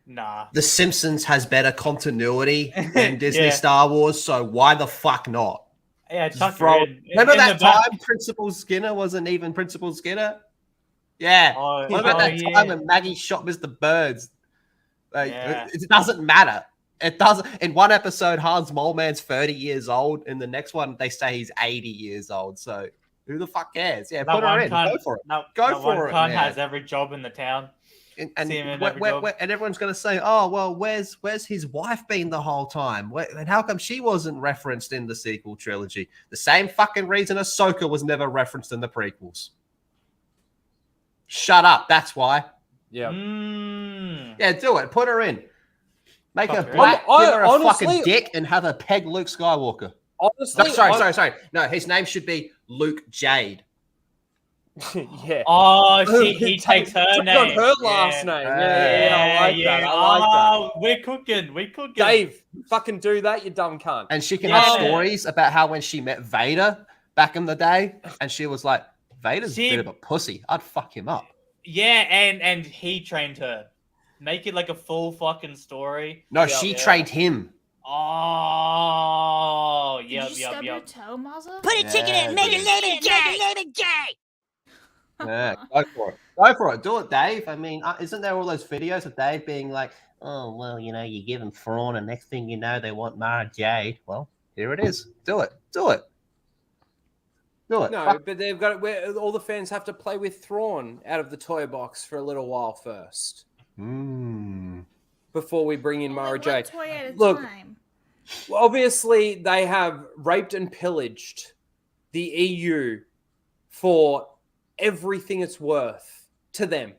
Nah. The Simpsons has better continuity than Disney Yeah. Star Wars, so why the fuck not? Yeah, Chuck Throw- in. Remember in that the back- time Principal Skinner wasn't even Principal Skinner? Yeah. Oh, What about oh, that yeah. time when Maggie shot Mr. Birds? Like, Yeah. it doesn't matter. It doesn't. In one episode, Hans Moleman's 30 years old. In the next one, they say he's 80 years old. So who the fuck cares? Yeah, That put her one in. cunt- Go for it. that- Go that for one it, cunt man. has every job in the town. And See him in every job. and everyone's going to say, "Oh, well, where's his wife been the whole time? And how come she wasn't referenced in the sequel trilogy?" The same fucking reason Ahsoka was never referenced in the prequels. Shut up. That's why. Yeah. Mm. Yeah, do it. Put her in. Make her Fuck, black, I- give her a honestly- fucking dick, and have her peg Luke Skywalker. Honestly, No, sorry. No, his name should be Luke Jade. Yeah. Oh, he Take- takes her take name. on her last name. Yeah, I like that. I like that. Oh, we're cooking. Dave, fucking do that, you dumb cunt. And she can Yeah. have stories about how when she met Vader back in the day, and she was like, Vader's a bit of a pussy. I'd fuck him up. Yeah, and he trained her. Make it like a full fucking story. No, she trained him. Oh, Did yep, you yep, stub your yep. toe, Mazza? Put a chicken in, make it name it gay. Yeah, go for it. Go for it. Do it, Dave. I mean, isn't there all those videos of Dave being like, oh, well, you know, you give them Thrawn, and next thing you know, they want Mara Jade. Well, here it is. Do it. Do it. Do it. No, but they've got where all the fans have to play with Thrawn out of the toy box for a little while first before we bring in Mara Jade. One toy at a Look, time. obviously they have raped and pillaged the EU for everything it's worth to them,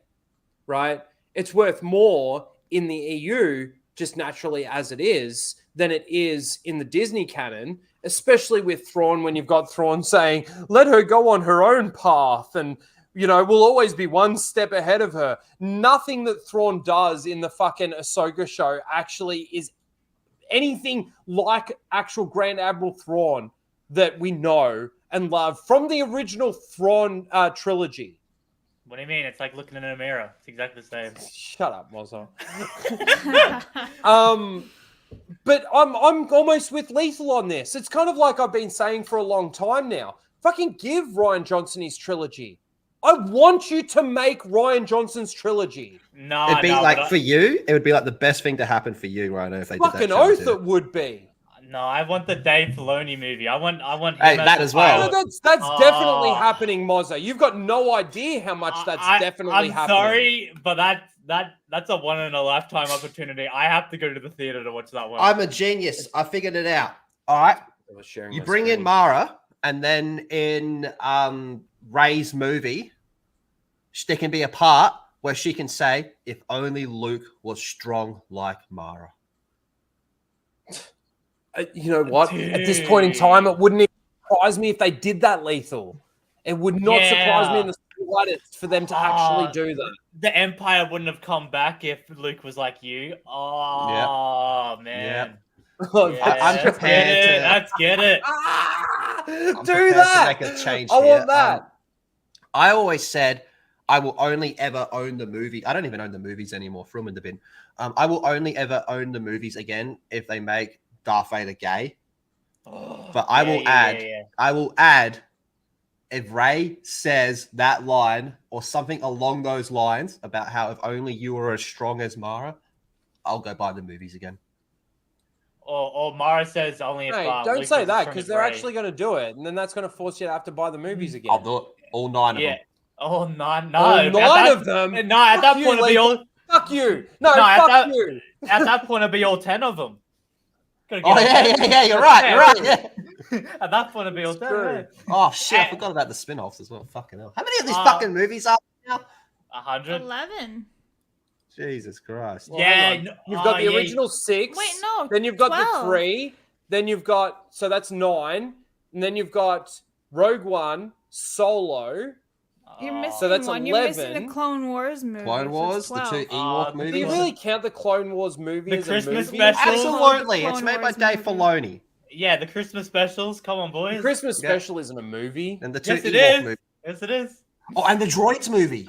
right? It's worth more in the EU just naturally as it is than it is in the Disney canon, especially with Thrawn, when you've got Thrawn saying, let her go on her own path and, you know, we'll always be one step ahead of her. Nothing that Thrawn does in the fucking Ahsoka show actually is anything like actual Grand Admiral Thrawn that we know and love from the original Thrawn trilogy. What do you mean? It's like looking in a mirror. It's exactly the same. Shut up, Mozzo. But I'm almost with Lethal on this. It's kind of like I've been saying for a long time now. Fucking give Rian Johnson his trilogy. I want you to make Rian Johnson's trilogy. No, It'd be no, like but for you, it would be like the best thing to happen for you, Rhino, if they did that. Fucking show oath too. it would be. No, I want the Dave Filoni movie. I want him Hey, that the as well. pilot. No, that's definitely happening, Mozzo. You've got no idea how much that's definitely I'm happening. sorry, but that's a one in a lifetime opportunity. I have to go to the theater to watch that one. I'm a genius. I figured it out. All right. You bring in Mara, and then in Rey's movie, there can be a part where she can say, if only Luke was strong like Mara. You know what? At this point in time, it wouldn't even surprise me if they did that, Lethal. It would not surprise me in the slightest for them to actually do that. The Empire wouldn't have come back if Luke was like you. Oh, man. Yeah. I'm prepared. Let's get it. Do that. To make a change I here. want that. I always said I will only ever own the movie. I don't even own the movies anymore. Throw them in the bin. I will only ever own the movies again if they make Darth Vader gay. But I will add. I will add. If Rey says that line or something along those lines about how if only you were as strong as Mara, I'll go buy the movies again. Or Mara says only if Hey, Luke don't was say as that strong because as they're Rey. actually going to do it, and then that's going to force you to have to buy the movies again. I'll do it. All 9 of them. Oh, nine. All No, 9 of them. No, at that Fuck point you, it'd be all. Fuck you. No, No, fuck you. At that point it'd be all 10 of them. Oh, yeah, you're right. You're right. Yeah. At that point it'd be all 10. Yeah. Oh, shit. I forgot about the spin offs as well. Fucking hell. How many of these fucking movies are there now? 100. 11. Jesus Christ. Well, hang on. You've got the yeah. original 6. Wait, no. Then you've got 12. the 3. Then you've got, so that's 9. And then you've got Rogue One, Solo. You're missing So that's one. You're missing 11. the Clone Wars movie. Clone so Wars, it's the 12. 2 Ewok Do you movies. really count the Clone Wars movie The as Christmas a movie? special? Absolutely. It's Clone made by Wars Dave movie. Filoni. Yeah, the Christmas specials. Come on, The boys. Christmas Yeah. special isn't a movie. And the 2 Yes, it Ewok is. movies. Yes, it is. Oh, and the Droids movie.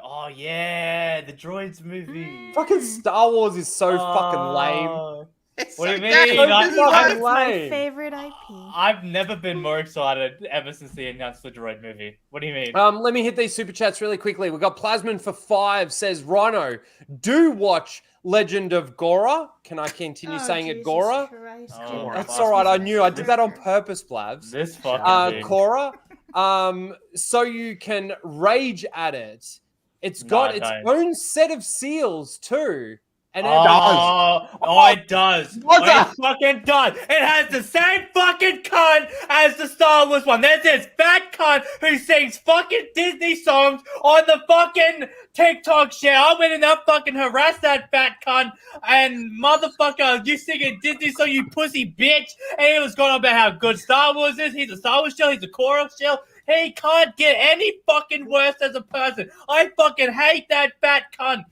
Oh, yeah. The Droids movie. Fucking Star Wars is so fucking lame. Oh. It's What do you so mean? gay. I- This is I- like- It's my lame. favorite IP. I've never been more excited ever since they announced the Droid movie. What do you mean? Let me hit these super chats really quickly. We've got Plasman for 5 says, Rhino, do watch Legend of Gora. Can I continue saying it, Jesus Gora? Christ, Oh, Jim. That's all right. I knew. I did that on purpose, Blavs. This fucking thing. Cora. So you can rage at it. It's got its don't. own set of seals too. And it does. What It fucking does. It has the same fucking cunt as the Star Wars one. There's this fat cunt who sings fucking Disney songs on the fucking TikTok shit. I went and I fucking harassed that fat cunt and motherfucker, you singing Disney song, you pussy bitch. And he was going on about how good Star Wars is. He's a Star Wars shell. He's a Korra shell. He can't get any fucking worse as a person. I fucking hate that fat cunt.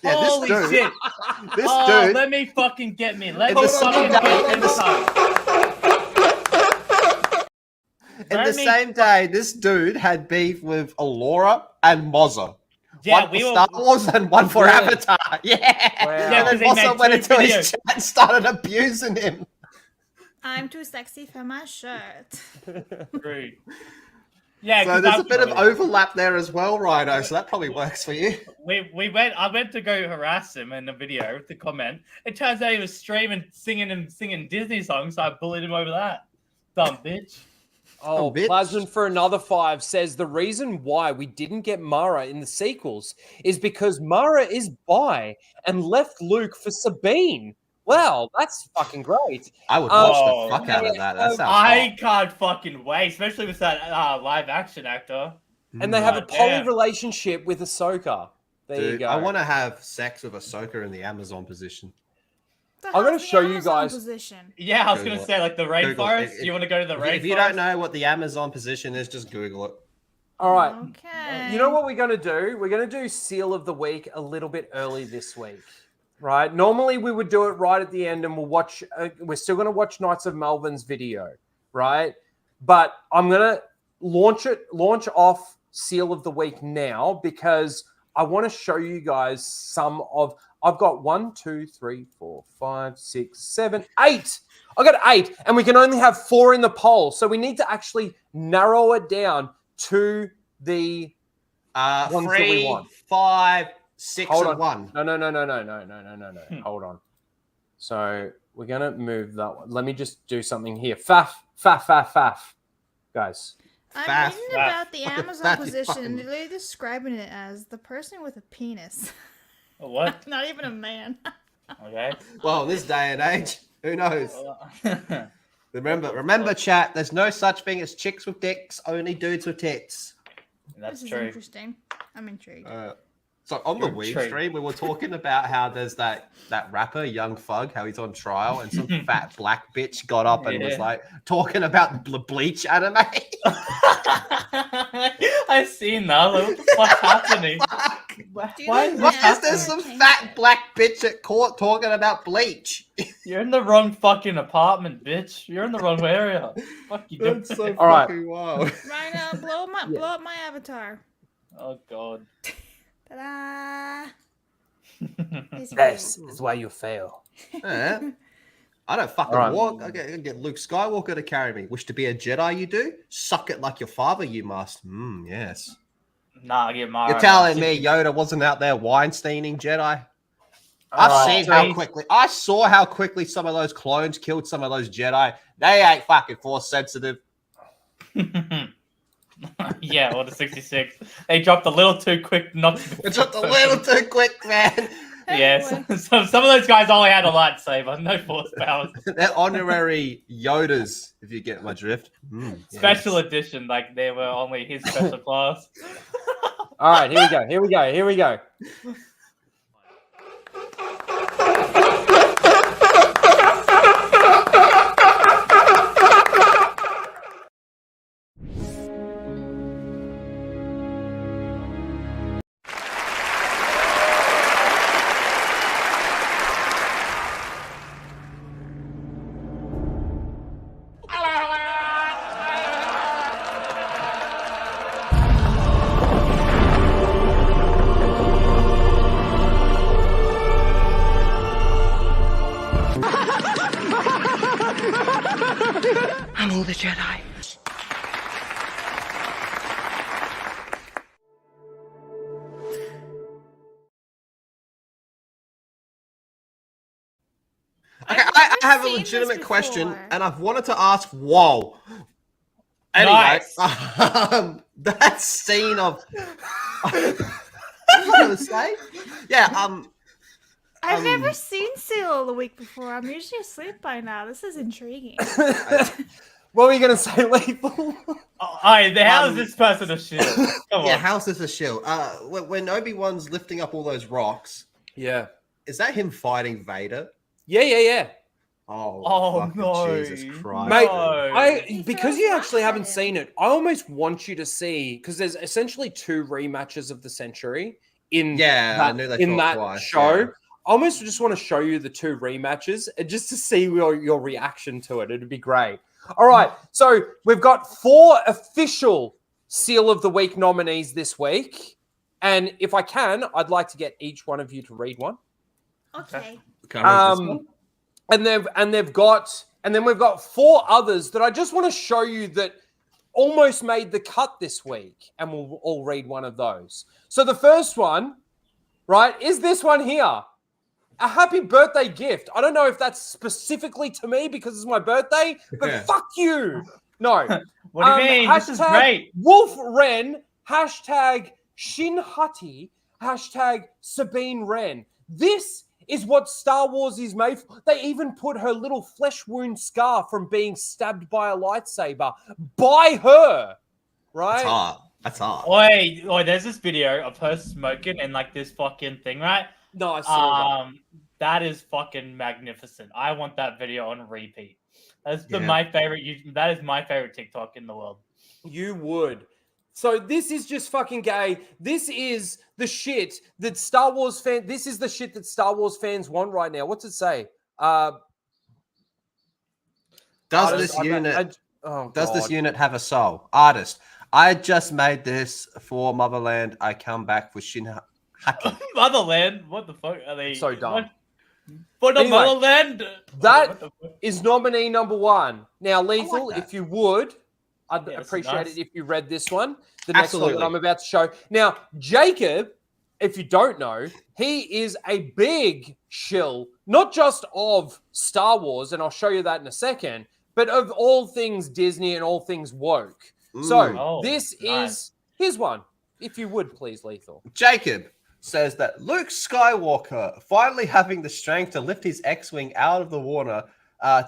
Yeah, Holy this dude, shit. This Oh, dude. let me fucking get me. Let In me the fucking same get day- me. In the same day, this dude had beef with Allura and Mozza. Yeah, one we for were- Star Wars and one for Really? Avatar. Yeah. Wow. Yeah, And then 'cause they Mozza made went two into his videos. chat and started abusing him. I'm too sexy for my shirt. Rude. Yeah, So 'cause there's I- a bit of overlap there as well, Rhino. So that probably works for you. I went to go harass him in the video to comment. It turns out he was streaming, singing Disney songs, so I bullied him over that. Dumb bitch. Oh, bitch. Plasman for another 5 says the reason why we didn't get Mara in the sequels is because Mara is bi and left Luke for Sabine. Wow, that's fucking great. I would watch Whoa. the fuck out of that. That sounds I hot. can't fucking wait, especially with that live action actor. And they have a God poly damn. relationship with Ahsoka. There you Dude, go. I want to have sex with Ahsoka in the Amazon position. The I'm gonna hell's the show you Amazon guys- Position? Yeah, I was Google gonna it. say like the Google it. rainforest. You want to go to the rainforest? If you don't know what the Amazon position is, just Google it. All right. Okay. You know what we're going to do? We're going to do Seal of the Week a little bit early this week, right? Normally we would do it right at the end and we'll watch, we're still going to watch Knights of Melbourne's video, right? But I'm going to launch off Seal of the Week now because I want to show you guys some of, I've got 1, 2, 3, 4, 5, 6, 7, 8. I got 8 and we can only have 4 in the poll. So we need to actually narrow it down to the ones that we 3, want. 5, 6, Hold and on. 1. No. Hold on. So we're gonna move that one. Let me just do something here. Faff, guys. I'm Faff. reading about the Fucking Amazon faff, you position. fucking- They're literally describing it as the person with a penis. What? Not even a man. Okay. Well, in this day and age, who knows? Remember, chat. There's no such thing as chicks with dicks. Only dudes with tits. That's This is true. interesting. I'm intrigued. So on the You're Weed true. stream, we were talking about how there's that rapper, Young Thug, how he's on trial, and some fat black bitch got up and was Yeah. like talking about Bleach anime. I've seen that. Like, what the fuck's happening? Do you Why know is Why this is Yes, there happening? some okay. fat black bitch at court talking about Bleach? You're in the wrong fucking apartment, bitch. You're in the wrong area. Fuck you doing? That's so All right. fucking wild. Right now, blow up my avatar. Oh god. Ta-da! He's This is why you fail. Eh? I don't fucking All right. walk. I get Luke Skywalker to carry me. Wish to be a Jedi, you do? Suck it like your father, you must. Yes. Nah, I get Mara. You're telling me Yoda wasn't out there Weinsteining Jedi? All I've right. seen how quickly. I saw how quickly some of those clones killed some of those Jedi. They ain't fucking force sensitive. Yeah, or the 66. They dropped a little too quick not to It's just a little too quick, man. Yes. Some of those guys only had a lightsaber, no force powers. They're honorary Yodas, if you get my drift. Special edition, like they were only his special class. All right, here we go. I'm all the Jedi. Okay, I have a seen this legitimate question, before. and I've wanted to ask. Whoa. Anyway, Nice. that scene of. What was I gonna say? Yeah. I've never seen Seal of the Week before. I'm usually asleep by now. This is intriguing. What were you going to say, Lethal? How is this person a shield? Come Yeah, on. how's this a shield? When Obi-Wan's lifting up all those rocks, Yeah. is that him fighting Vader? Yeah. Oh fucking no. Jesus Christ. Mate, because you actually haven't seen it, I almost want you to see, because there's essentially 2 rematches of the century in I knew they in fought that twice, show. yeah. I almost just want to show you the 2 rematches and just to see your reaction to it. It'd be great. All right, so we've got 4 official Seal of the Week nominees this week. And if I can, I'd like to get each one of you to read one. Okay. Can I read this one? And then we've got 4 others that I just want to show you that almost made the cut this week, and we'll all read one of those. So the first one, right, is this one here. A happy birthday gift. I don't know if that's specifically to me because it's my birthday, but fuck you. No. What do you mean? This is great. Wolf Wren, hashtag Shinhati, hashtag Sabine Wren. This is what Star Wars is made for. They even put her little flesh wound scar from being stabbed by a lightsaber by her, right? That's hard. Oi, there's this video of her smoking and like this fucking thing, right? No, I saw that is fucking magnificent. I want that video on repeat. That's Yeah. That is my favorite TikTok in the world. You would. So this is just fucking gay. This is the shit that Star Wars fans. This is the shit that Star Wars fans want right now. What's it say? Does this unit have a soul? Artist. I just made this for Motherland. I come back with Shinhati. Motherland? What the fuck are they? So dumb. What? For the Anyway, Motherland? That is nominee number 1. Now, Lethal, that. if you would, I'd Yes, appreciate nice. it if you read this one. The next one Absolutely. that I'm about to show. Now, Jacob, if you don't know, he is a big shill, not just of Star Wars, and I'll show you that in a second, but of all things Disney and all things woke. So this is his one. If you would, please, Lethal. Jacob says that Luke Skywalker finally having the strength to lift his X-Wing out of the water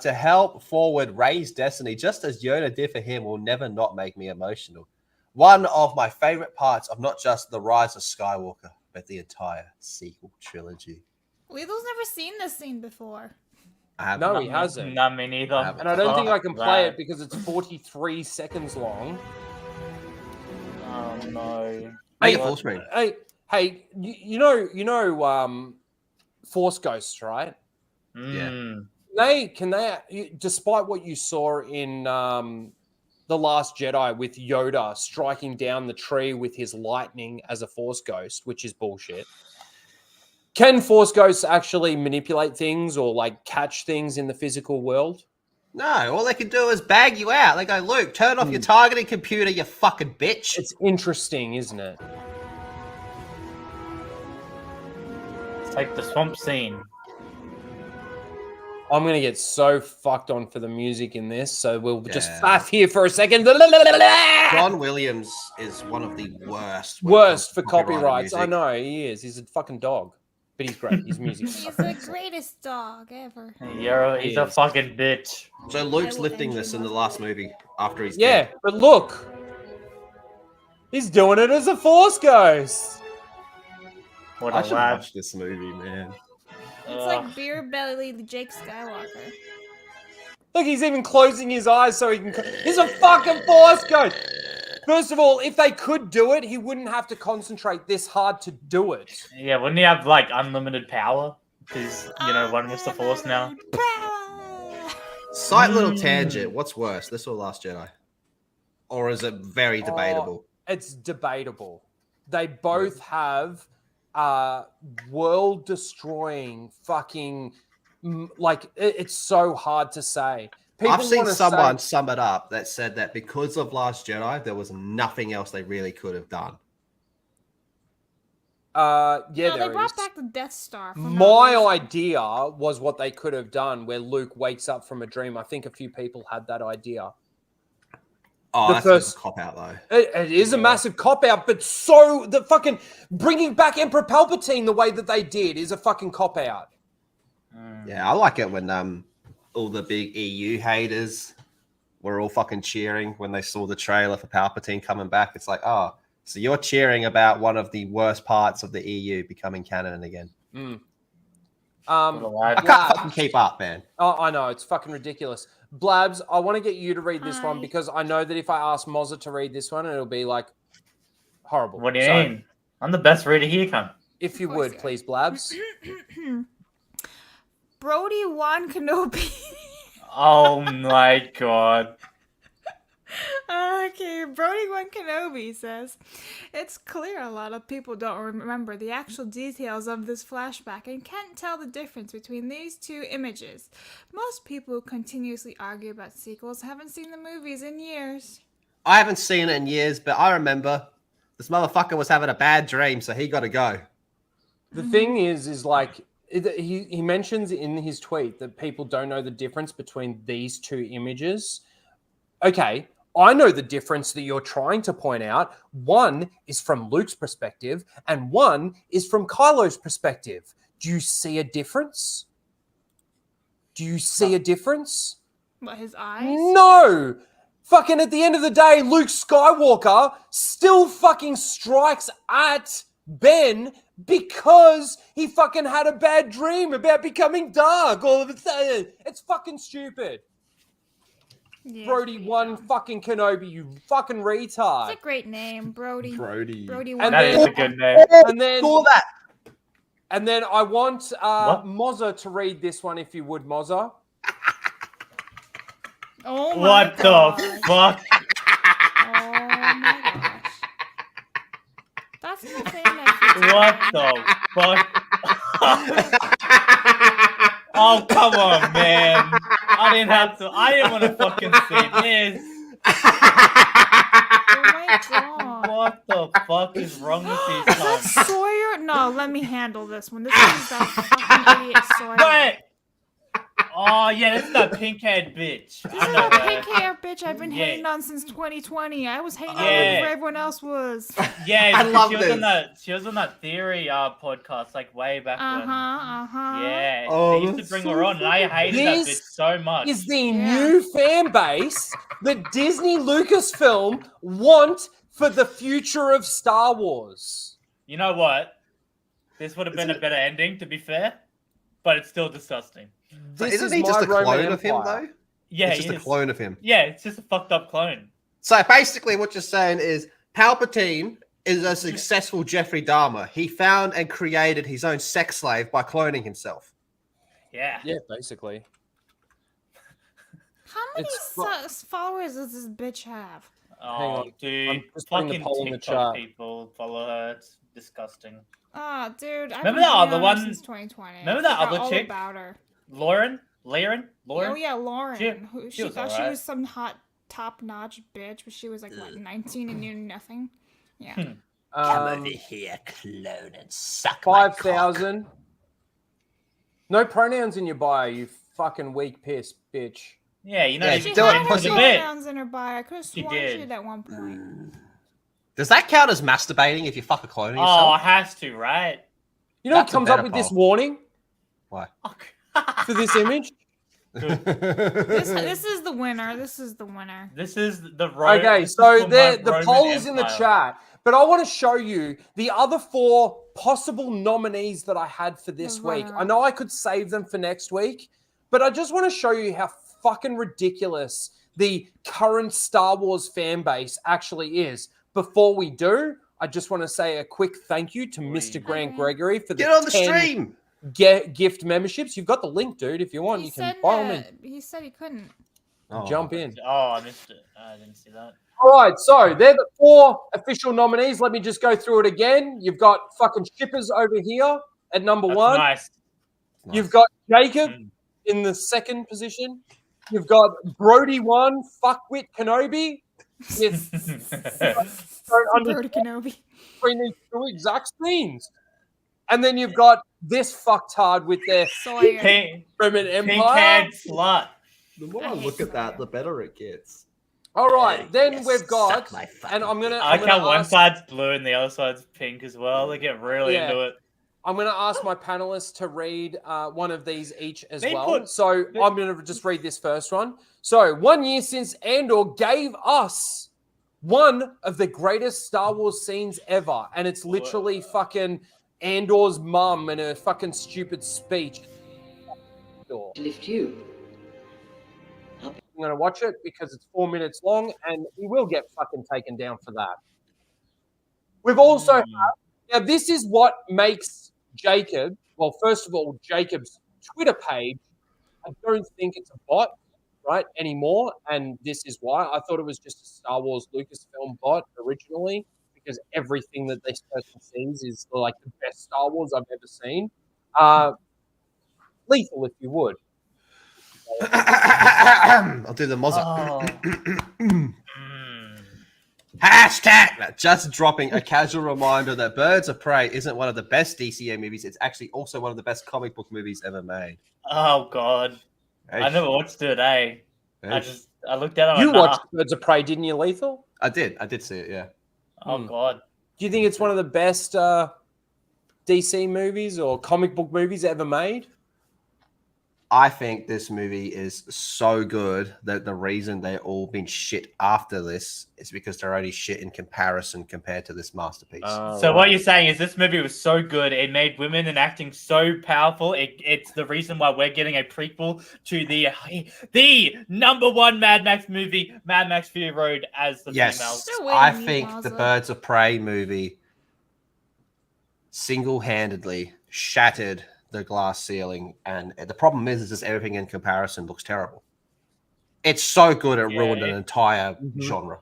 to help forward Rey's destiny, just as Yoda did for him, will never not make me emotional. One of my favorite parts of not just The Rise of Skywalker, but the entire sequel trilogy. Lethal's never seen this scene before. No, he hasn't. Not me neither. And I don't think I can play it because it's 43 seconds long. Oh no! Make it full screen. Hey, you know, Force Ghosts, right? Yeah. Can they, despite what you saw in The Last Jedi with Yoda striking down the tree with his lightning as a Force Ghost, which is bullshit. Can Force Ghosts actually manipulate things or like catch things in the physical world? No, all they can do is bag you out. They go, Luke, turn off your targeting computer, you fucking bitch. It's interesting, isn't it? It's like the swamp scene. I'm going to get so fucked on for the music in this, so we'll just Yeah. faff here for a second. John Williams is one of the worst. Worst for copyrighted copyrights. I music. know, he is. He's a fucking dog. But he's great. He's music. He's the greatest dog ever. He's a fucking bitch. So Luke's lifting this in the last movie after he's Yeah, dead. but look. He's doing it as a Force Ghost. What I a should lad. watch this movie, man. It's like beer belly Jake Skywalker. Look, he's even closing his eyes so he can... He's a fucking Force Ghost. First of all, if they could do it, he wouldn't have to concentrate this hard to do it. Yeah, wouldn't he have like unlimited power? Because one with the Force now. Slight little tangent. What's worse, this or Last Jedi? Or is it very debatable? It's debatable. They both have world-destroying fucking... it's so hard to say. I've seen wanna someone say- sum it up that said that because of Last Jedi, there was nothing else they really could have done. Yeah, No, they there brought is. back the Death Star. For no My reason. idea was what they could have done where Luke wakes up from a dream. I think a few people had that idea. Oh, The that's first- a cop out though. It is a massive cop out, but so the fucking bringing back Emperor Palpatine the way that they did is a fucking cop out. Yeah, I like it when all the big EU haters were all fucking cheering when they saw the trailer for Palpatine coming back. It's like, oh, so you're cheering about one of the worst parts of the EU becoming canon again. I can't fucking keep up, man. Oh, I know, it's fucking ridiculous. Blabs, I want to get you to read this one because I know that if I ask Mozza to read this one, it'll be like horrible. What do you mean? I'm the best reader here, cunt. If you would, please, Blabs. Brody Wan Kenobi. Oh my god. Okay, Brody Wan Kenobi says, it's clear a lot of people don't remember the actual details of this flashback and can't tell the difference between these two images. Most people who continuously argue about sequels haven't seen the movies in years. I haven't seen it in years, but I remember this motherfucker was having a bad dream, so he got to go. The thing is like, he mentions in his tweet that people don't know the difference between these two images. Okay, I know the difference that you're trying to point out. One is from Luke's perspective, and one is from Kylo's perspective. Do you see a difference? Do you see a difference? What, his eyes? No! Fucking at the end of the day, Luke Skywalker still fucking strikes at Ben because he fucking had a bad dream about becoming dark all of a sudden. It's fucking stupid. Yeah, Brody Wan fucking Kenobi, you fucking retard. It's a great name, Brody. Brody Wan. And That then, is a good name. And then, Saw that. And then I want Mozza to read this one, if you would, Mozza. Oh my What gosh. the fuck? Oh my gosh. That's the thing that What the fuck? Oh, come on, man. I didn't want to fucking see this. Oh my god. What the fuck is wrong with these Is that cunts? Sawyer? No, let me handle this one. This is that fucking idiot Sawyer. Wait! Oh, yeah, that's that pink-haired bitch. This I is know that that. pink hair bitch I've been Yeah. hating on since 2020. I was hating on Yeah. her before everyone else was. Yeah, I love she was on this. she was on that theory podcast like way back when. Yeah, Oh, they used to that's bring so her on, and I hated that bitch This so much. is the new fan base that Disney Lucasfilm want for the future of Star Wars. You know what? This would have been a better ending, to be fair, but it's still disgusting. So This isn't is he just my a clone Roman of him, Empire. though? Yeah, It's just he a is. clone of him. Yeah, it's just a fucked up clone. So basically what you're saying is Palpatine is a successful Jeffrey Dahmer. He found and created his own sex slave by cloning himself. Yeah. Yeah, basically. How many It's followers does this bitch have? Oh, on. dude. I'm just putting the Fucking poll in the TikTok chat. people follow her. It's disgusting. Oh, dude. I've Remember been that hating other on her one? since 2020. Remember I that forgot other all chick? about her. Lauren? Oh yeah, Lauren. She She was thought she alright. was some hot, top-notch bitch, but she was like what, 19 and knew nothing. Yeah. Here, clone, and suck 5,000. No pronouns in your bio, you fucking weak piss bitch. Yeah, you know, Yeah, She do it, had pussy. pronouns in her bio. I could have She sworn she did. did at one point. Does that count as masturbating if you fuck a clone of Oh, yourself? it has to, right? You know what That's a comes up better with this poll. warning Why? for this image? This is the winner. This is the winner. This is the road. Okay, so the poll is in the chat, but I want to show you the other 4 possible nominees that I had for this The week. runner-up. I know I could save them for next week, but I just want to show you how fucking ridiculous the current Star Wars fan base actually is. Before we do, I just want to say a quick thank you to Mr. Grant Gregory for the Get on the 10 stream. gift memberships. You've got the link, dude. If you want, you can by all means He said he couldn't. jump in. Oh, I missed it. I didn't see that. All right, so they're the 4 official nominees. Let me just go through it again. You've got fucking Shippers over here at number That's 1. nice. You've got Jacob in the 2nd position. You've got Brody 1, Fuckwit Kenobi. Yes. Don't Brody Kenobi. between these 2 exact scenes. And then you've got this fucktard with their Sawyer. Pink, Roman Empire. pink-haired slut. The more I I hate look at that, Sawyer. the better it gets. All right, then Yes, we've got, suck my and I'm gonna. I I'm like gonna how one ask, side's blue and the other side's pink as well. They get really Yeah. into it. I'm gonna ask my panelists to read one of these each as They well. put- So I'm gonna just read this first one. So 1 year since Andor gave us one of the greatest Star Wars scenes ever, and it's literally fucking Andor's mum and her fucking stupid speech. Lift you. I'm going to watch it because it's 4 minutes long and he will get fucking taken down for that. We've also had, now this is what makes Jacob, well, first of all, Jacob's Twitter page, I don't think it's a bot, right, anymore. And this is why. I thought it was just a Star Wars Lucasfilm bot originally because everything that this person sees is like the best Star Wars I've ever seen. Lethal, if you would. I'll do the Mozart. Hashtag just dropping a casual reminder that Birds of Prey isn't one of the best DCU movies. It's actually also one of the best comic book movies ever made. Oh god, I never watched it. I looked at it. You watched Birds of Prey, didn't you, Lethal? I did see it. Yeah. Oh god. Do you think it's one of the best DC movies or comic book movies ever made? I think this movie is so good that the reason they've all been shit after this is because they're only shit in comparison compared to this masterpiece. So what you're saying is this movie was so good, it made women and acting so powerful. It's the reason why we're getting a prequel to the #1 Mad Max movie, Mad Max Fury Road, as the Yes, female. I think the Birds of Prey movie single-handedly shattered the glass ceiling, and the problem is just everything in comparison looks terrible. It's so good it ruined an entire genre.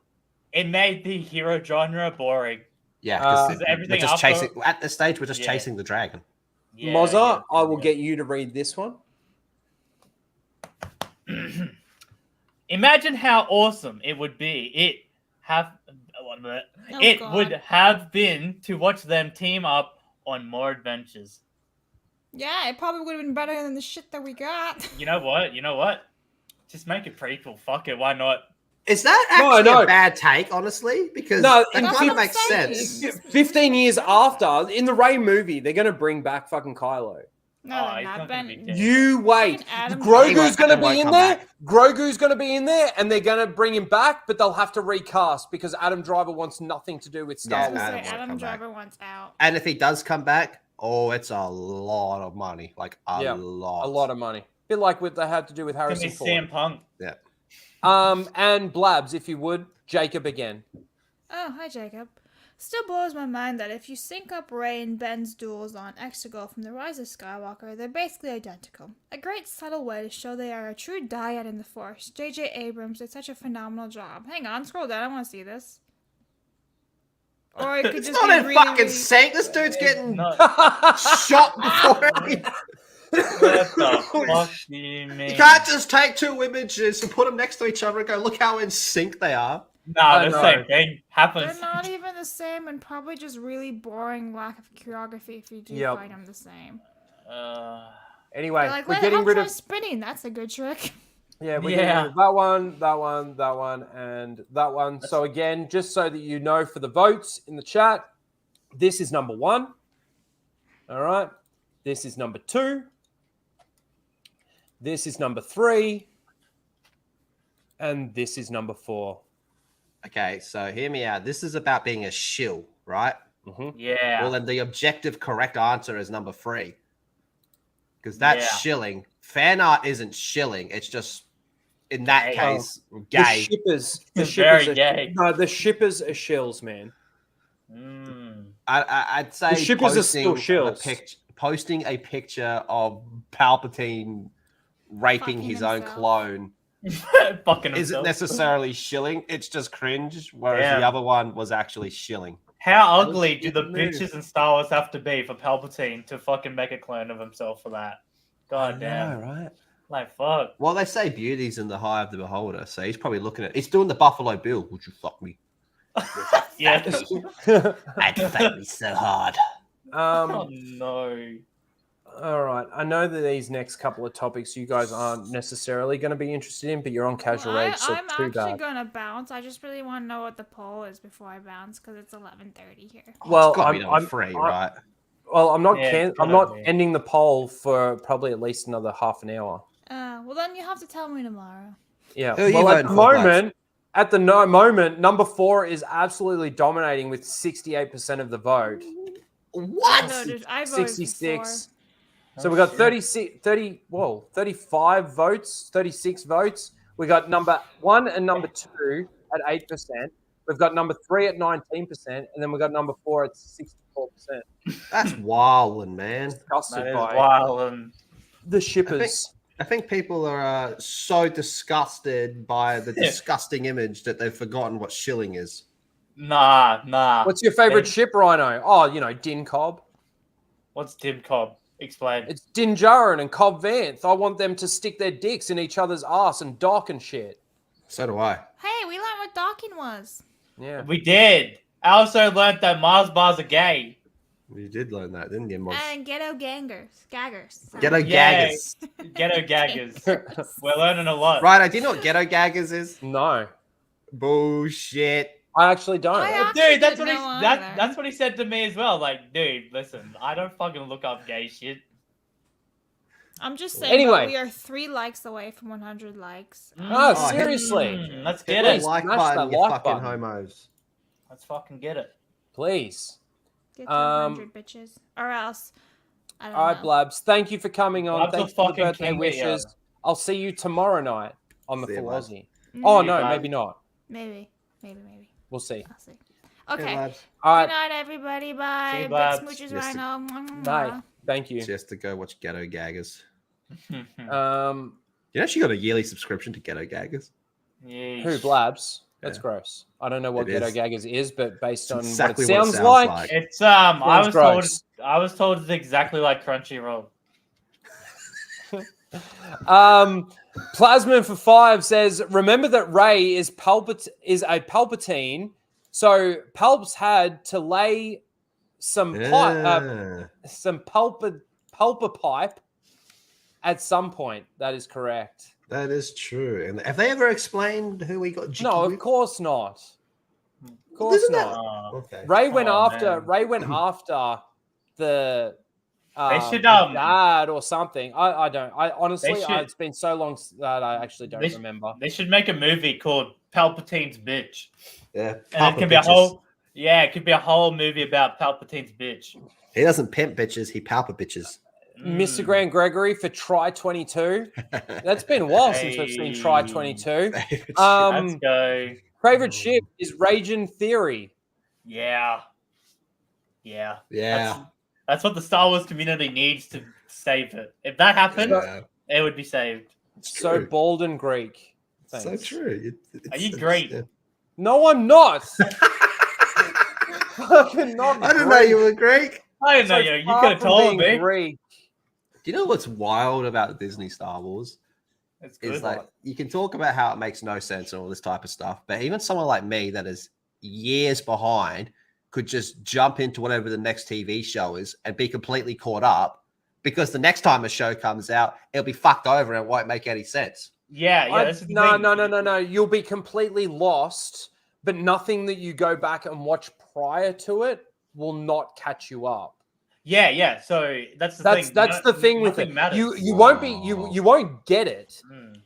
It made the hero genre boring. Yeah, because everything we're just after- chasing at this stage. We're just chasing the dragon. Mozza, I will get you to read this one. Imagine how awesome it would be. It would have been to watch them team up on more adventures. Yeah, it probably would have been better than the shit that we got. You know what? Just make a prequel. Fuck it. Why not? Is that actually a bad take, honestly? Because that kind of makes sense. 15 years after, in the Rey movie, they're going to bring back fucking Kylo. No, they're not. You wait. Adam Grogu's going to won't be in come there. back. Grogu's going to be in there, and they're going to bring him back, but they'll have to recast because Adam Driver wants nothing to do with Star Wars. Adam Driver wants out. And if he does come back, it's a lot of money. Like a lot of money. A bit like what they had to do with It's Harrison gonna Ford. be CM Punk. Yeah. And Blabs, if you would, Jacob again. Oh, hi, Jacob. Still blows my mind that if you sync up Rey and Ben's duels on Exegol from The Rise of Skywalker, they're basically identical. A great subtle way to show they are a true dyad in the Force. J.J. Abrams did such a phenomenal job. Hang on, scroll down. I want to see this. Or it could It's just not be in really, fucking sync. This dude's getting shot before he... What the fuck do you mean? You can't just take two images and put them next to each other and go, look how in sync they are. No, the same thing happens. They're not even the same, and probably just really boring lack of choreography if you do find them the same. Anyway, They're like, we're getting rid of spinning. That's a good trick. we're getting rid of that one, and that one. So again, just so that you know for the votes in the chat, this is number 1. All right. This is number 2. This is number 3. And this is number 4. Okay, so hear me out. This is about being a shill, right? Yeah. Well, then the objective correct answer is number 3. Because that's shilling. Fan art isn't shilling. It's just, in that case, gay. The shippers are gay. No, the shippers are shills, man. I'd say the shippers are still shills. Posting a picture of Palpatine raping his own clone isn't necessarily shilling. It's just cringe, whereas the other one was actually shilling. How ugly do the bitches in Star Wars have to be for Palpatine to fucking make a clone of himself for that? God damn. Right? Like, fuck. Well, they say beauty's in the eye of the beholder, so he's probably looking at... He's doing the Buffalo Bill. Would you fuck me? Yeah. I'd fuck me so hard. Oh, no. All right. I know that these next couple of topics you guys aren't necessarily going to be interested in, but you're on Casual Rage, so I'm too actually bad. gonna bounce. I just really want to know what the poll is before I bounce because it's 11:30 here. Well, It's got to be number 3, right? Well, I'm not. Yeah, it's I'm gotta not be. ending the poll for probably at least another half an hour. Well, then you have to tell me tomorrow. Yeah. Who are you Well, at voting the for, Blacks? moment, moment, number 4 is absolutely dominating with 68% of the vote. What? I voted 66. For So we got 35 votes, 36 votes. We got number 1 and number 2 at 8%. We've got number 3 at 19%, and then we got number 4 at 64%. That's wildin', man. Disgusted That is by wild. the shippers. I think people are so disgusted by the disgusting image that they've forgotten what shilling is. Nah. What's your favorite ship, Rhino? Oh, Din Cobb. What's Dim Cobb? Explain. It's Din Djarin and Cobb Vanth. I want them to stick their dicks in each other's ass and dock and shit. So do I. Hey, we learned what docking was. Yeah. We did. I also learned that Mars bars are gay. You did learn that, didn't you, Moz? And ghetto gaggers. Ghetto Yeah, gaggers. Ghetto gaggers. We're learning a lot. Right, do you know what ghetto gaggers is? No. Bullshit. I actually don't. Dude, that's what he said to me as well. Like, dude, listen, I don't fucking look up gay shit. I'm just saying. Anyway. But we are 3 likes away from 100 likes. Oh, seriously. Let's Hit get the it. like Smash button, that you like fucking button. homos. Let's fucking get it. Please. Get to 100 bitches, or else. I don't All right, know. Blabs. Thank you for coming on. Blabs Thanks will for the fucking birthday king it, wishes. yeah. I'll see you tomorrow night on the See you, Full Blabs. Aussie. Oh, no, Blabs. maybe not. Maybe. We'll see. I'll see. Okay. Blabs. All Good right. night, everybody. See Bye. you, Big Blabs. smooches, Yes, Rhino. Bye. Thank you. Just to go watch Ghetto Gaggers. Um, You actually got a yearly subscription to Ghetto Gaggers? who, Blabs? That's Yeah. gross. I don't know what It Ghetto is. Gaggers is, but based on exactly what it what it sounds, sounds like, like. It's I gross. was told it's exactly like Crunchyroll. Plasma for 5 says, remember that Ray is a Palpatine, so Palps had to lay some pulpa pipe at some point. That is correct. That is true. And have they ever explained who we got? No, of course not. Of course Isn't that- not. Okay. Ray went Oh, after man. Ray went after the should, the dad or something. I don't. I honestly, should- it's been so long that I actually don't remember. They should make a movie called Palpatine's Bitch. Yeah. And it Papa could be a bitches. whole it could be a whole movie about Palpatine's bitch. He doesn't pimp bitches, he palpa bitches. Mr. Grant Gregory for Try 22. That's been a while since we've seen Try 22. Let's go. Favorite ship is Raging Theory. Yeah. Yeah. That's what the Star Wars community needs to save it. If that happened, Yeah. it would be saved. So True. bald and Greek. So Thanks. true. Are you great? No, I'm not. Fucking not. I didn't know you were Greek. I didn't know you. You could have told me. Greek. Do you know what's wild about Disney Star Wars? It's good. Is like you can talk about how it makes no sense and all this type of stuff, but even someone like me that is years behind could just jump into whatever the next TV show is and be completely caught up because the next time a show comes out, it'll be fucked over and it won't make any sense. Yeah. That's the No. thing. You'll be completely lost, but nothing that you go back and watch prior to it will not catch you up. Yeah. So that's the thing. That's the thing with Nothing it. matters. You won't be you won't get it. Mm.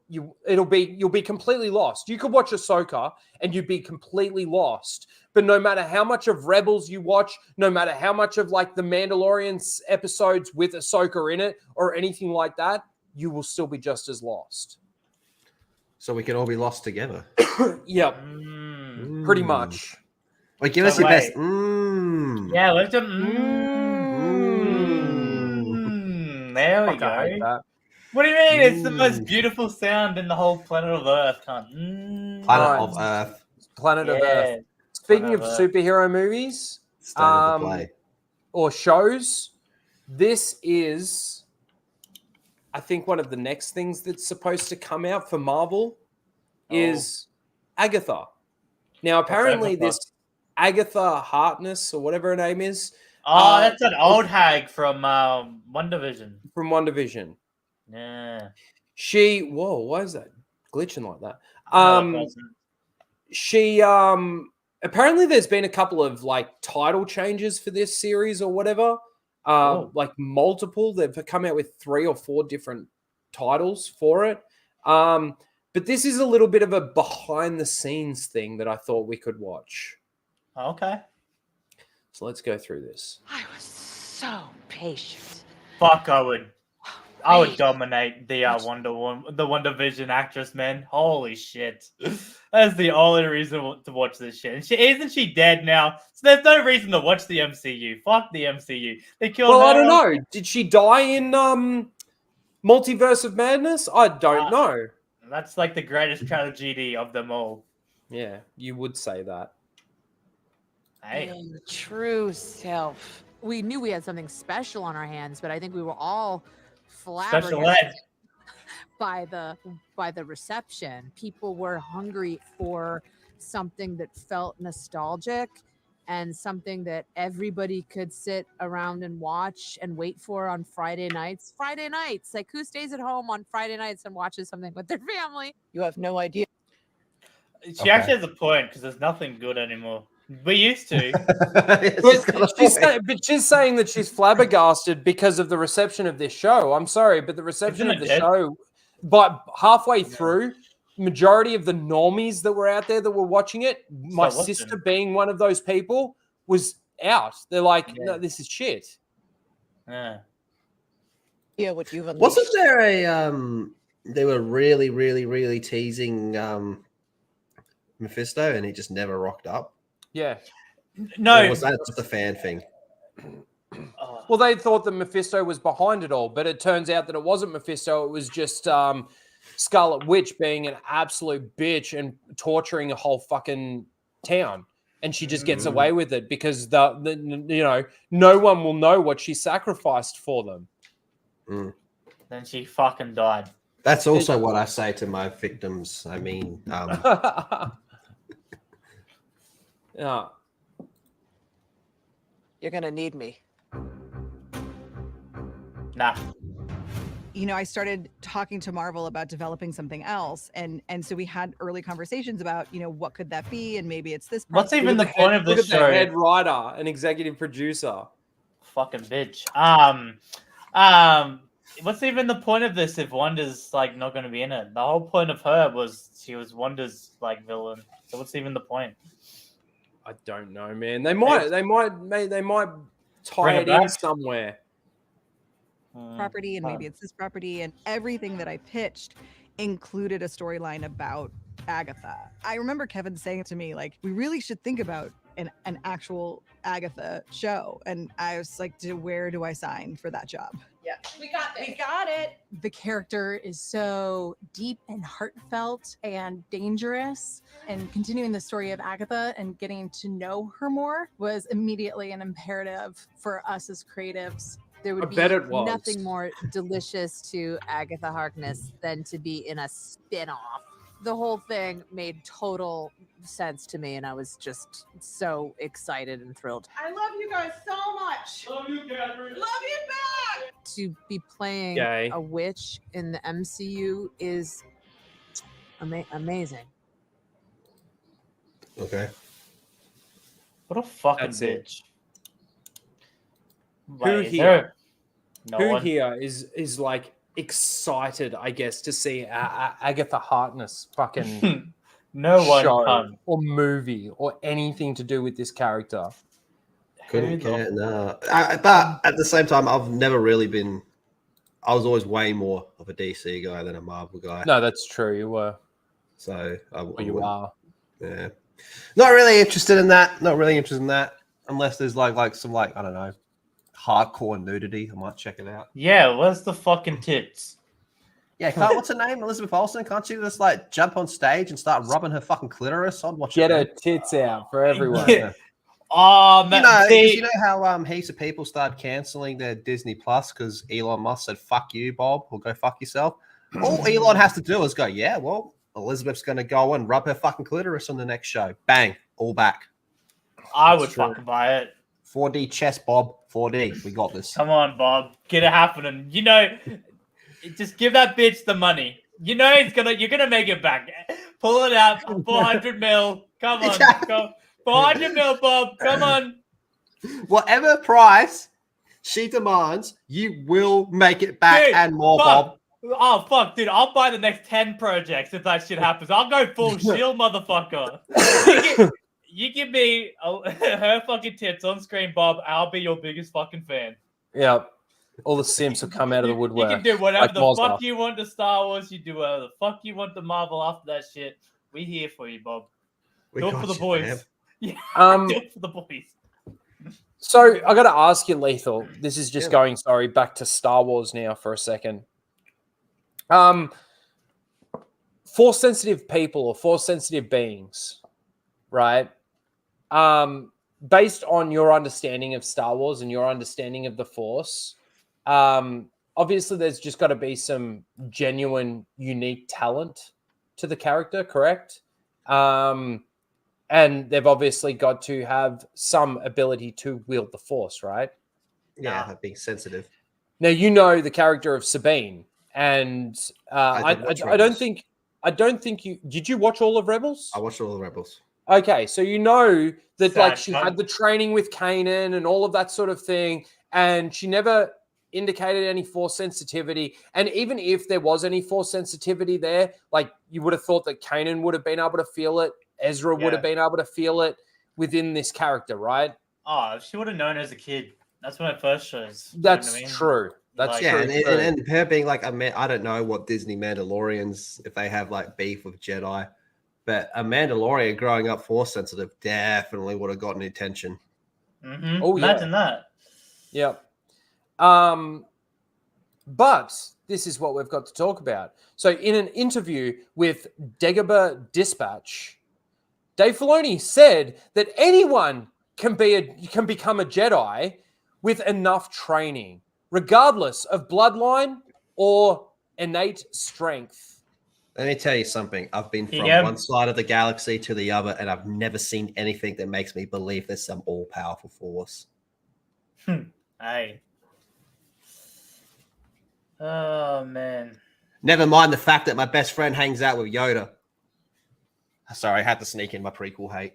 You'll be completely lost. You could watch Ahsoka and you'd be completely lost. But no matter how much of Rebels you watch, no matter how much of like the Mandalorian episodes with Ahsoka in it or anything like that, you will still be just as lost. So we can all be lost together. Yep, pretty much. Like, give us So your best. Yeah, let's do. There we Fuck, I hate go. that. What do you mean? It's the most beautiful sound in the whole planet of Earth, cunt. Planet of Earth. Planet of Yeah. Earth. Speaking of Planet of Earth. superhero movies, State of the play. or shows, this is, I think, one of the next things that's supposed to come out for Marvel is Agatha. Now, apparently, Agatha? this Agatha Harkness or whatever her name is, Oh, that's an old hag from One Division. From One Division. Yeah. Whoa, why is that glitching like that? No, it wasn't. She apparently there's been a couple of like title changes for this series or whatever. Like multiple. They've come out with 3 or 4 different titles for it. But this is a little bit of a behind the scenes thing that I thought we could watch. Okay. So let's go through this. I was so patient. Fuck, I would dominate the One Division actress, man. Holy shit. That's the only reason to watch this shit. And isn't she dead now? So there's no reason to watch the MCU. Fuck the MCU. They killed her. I don't know. Did she die in Multiverse of Madness? I don't know. That's like the greatest tragedy of them all. Yeah, you would say that. Hey. Your true self. We knew we had something special on our hands, but I think we were all flabbergasted by the reception. People were hungry for something that felt nostalgic and something that everybody could sit around and watch and wait for on Friday nights. Friday nights, like who stays at home on Friday nights and watches something with their family? You have no idea. She actually has a point because there's nothing good anymore. We used to. But she's saying that she's flabbergasted because of the reception of this show. I'm sorry, but the reception of the show, but halfway through, majority of the normies that were out there that were watching it, my sister being one of those people, was out. They're like, no, this is shit. Yeah. Yeah, what you've unleashed. Wasn't there a they were really teasing Mephisto and he just never rocked up? Yeah. No. Or was that just a fan thing? Well, they thought that Mephisto was behind it all, but it turns out that it wasn't Mephisto. It was just Scarlet Witch being an absolute bitch and torturing a whole fucking town. And she just gets away with it because no one will know what she sacrificed for them. Then she fucking died. That's also what I say to my victims. I mean, yeah. You're gonna need me. Nah. You know, I started talking to Marvel about developing something else, and so we had early conversations about, what could that be, and maybe it's this. What's even the point of this show? Look at the head writer and executive producer. Fucking bitch. What's even the point of this if Wanda's like not going to be in it? The whole point of her was she was Wanda's like villain. So what's even the point? I don't know, man. They might tie it in somewhere. Property, and maybe it's this property, and everything that I pitched included a storyline about Agatha. I remember Kevin saying to me, like, we really should think about an actual Agatha show. And I was like, where do I sign for that job? Yeah, we got this. We got it. The character is so deep and heartfelt and dangerous, and continuing the story of Agatha and getting to know her more was immediately an imperative for us as creatives. There would be nothing more delicious to Agatha Harkness than to be in a spin-off. The whole thing made total sense to me, and I was just so excited and thrilled. I love you guys so much. Love you, Catherine. Love you back. To be playing a witch in the MCU is amazing. Okay. What a fucking That's bitch. Who here is like excited, I guess, to see Agatha Harkness fucking no one show or movie or anything to do with this character? Couldn't care. No. But at the same time, I've never really been. I was always way more of a DC guy than a Marvel guy. No, that's true. You were. So you are. Yeah. Not really interested in that. Not really interested in that. Unless there's like some I don't know, hardcore nudity. I might check it out. Yeah, where's the fucking tits? Yeah, what's her name? Elizabeth Olsen. Can't she just jump on stage and start rubbing her fucking clitoris? I'd watch Get it. her tits out for everyone. Yeah. Oh, man. You know how heaps of people started canceling their Disney Plus because Elon Musk said, "Fuck you, Bob," or "Go fuck yourself." All Elon has to do is go, "Yeah, well, Elizabeth's going to go and rub her fucking clitoris on the next show." Bang, all back. I would fucking buy it. 4D chess, Bob. 4D. We got this. Come on, Bob. Get it happening. You know, just give that bitch the money. You know you're gonna make it back. Pull it out. 400 mil. Come on. Go. 400 mil, Bob. Come on. Whatever price she demands, you will make it back and more, Bob. Oh, fuck, dude. I'll buy the next 10 projects if that shit happens. I'll go full shield, motherfucker. You give me her fucking tits on screen, Bob. I'll be your biggest fucking fan. Yeah. All the Sims will come out of the woodwork. You can do whatever like the Mozart. fuck you want to Star Wars. You do whatever the fuck you want to Marvel after that shit. We here for you, Bob. Do it for the boys. Yeah, do it for the boys. So I got to ask you, Lethal. This is just going, back to Star Wars now for a second. Force-sensitive people or force-sensitive beings, right? Based on your understanding of Star Wars and your understanding of the Force, obviously there's just got to be some genuine, unique talent to the character, correct? And they've obviously got to have some ability to wield the Force, right? Yeah, being sensitive. Now, you know the character of Sabine, and I don't think you did. You watch all of Rebels? I watched all of Rebels. Okay, so you know that like she had the training with Kanan and all of that sort of thing, and she never indicated any Force sensitivity. And even if there was any Force sensitivity there, like you would have thought that Kanan would have been able to feel it, Ezra would have been able to feel it within this character, right? Oh, she would have known as a kid. That's when it first shows. That's true. That's true. And her being like I don't know what Disney Mandalorians, if they have like beef with Jedi, but a Mandalorian growing up Force sensitive definitely would have gotten attention. Mm-hmm. Oh, imagine that. Yep. But this is what we've got to talk about. So in an interview with Dagobah Dispatch, Dave Filoni said that anyone can become a Jedi with enough training, regardless of bloodline or innate strength. Let me tell you something. I've been from one side of the galaxy to the other, and I've never seen anything that makes me believe there's some all-powerful Force. Hey. Oh, man. Never mind the fact that my best friend hangs out with Yoda. Sorry, I had to sneak in my prequel hate.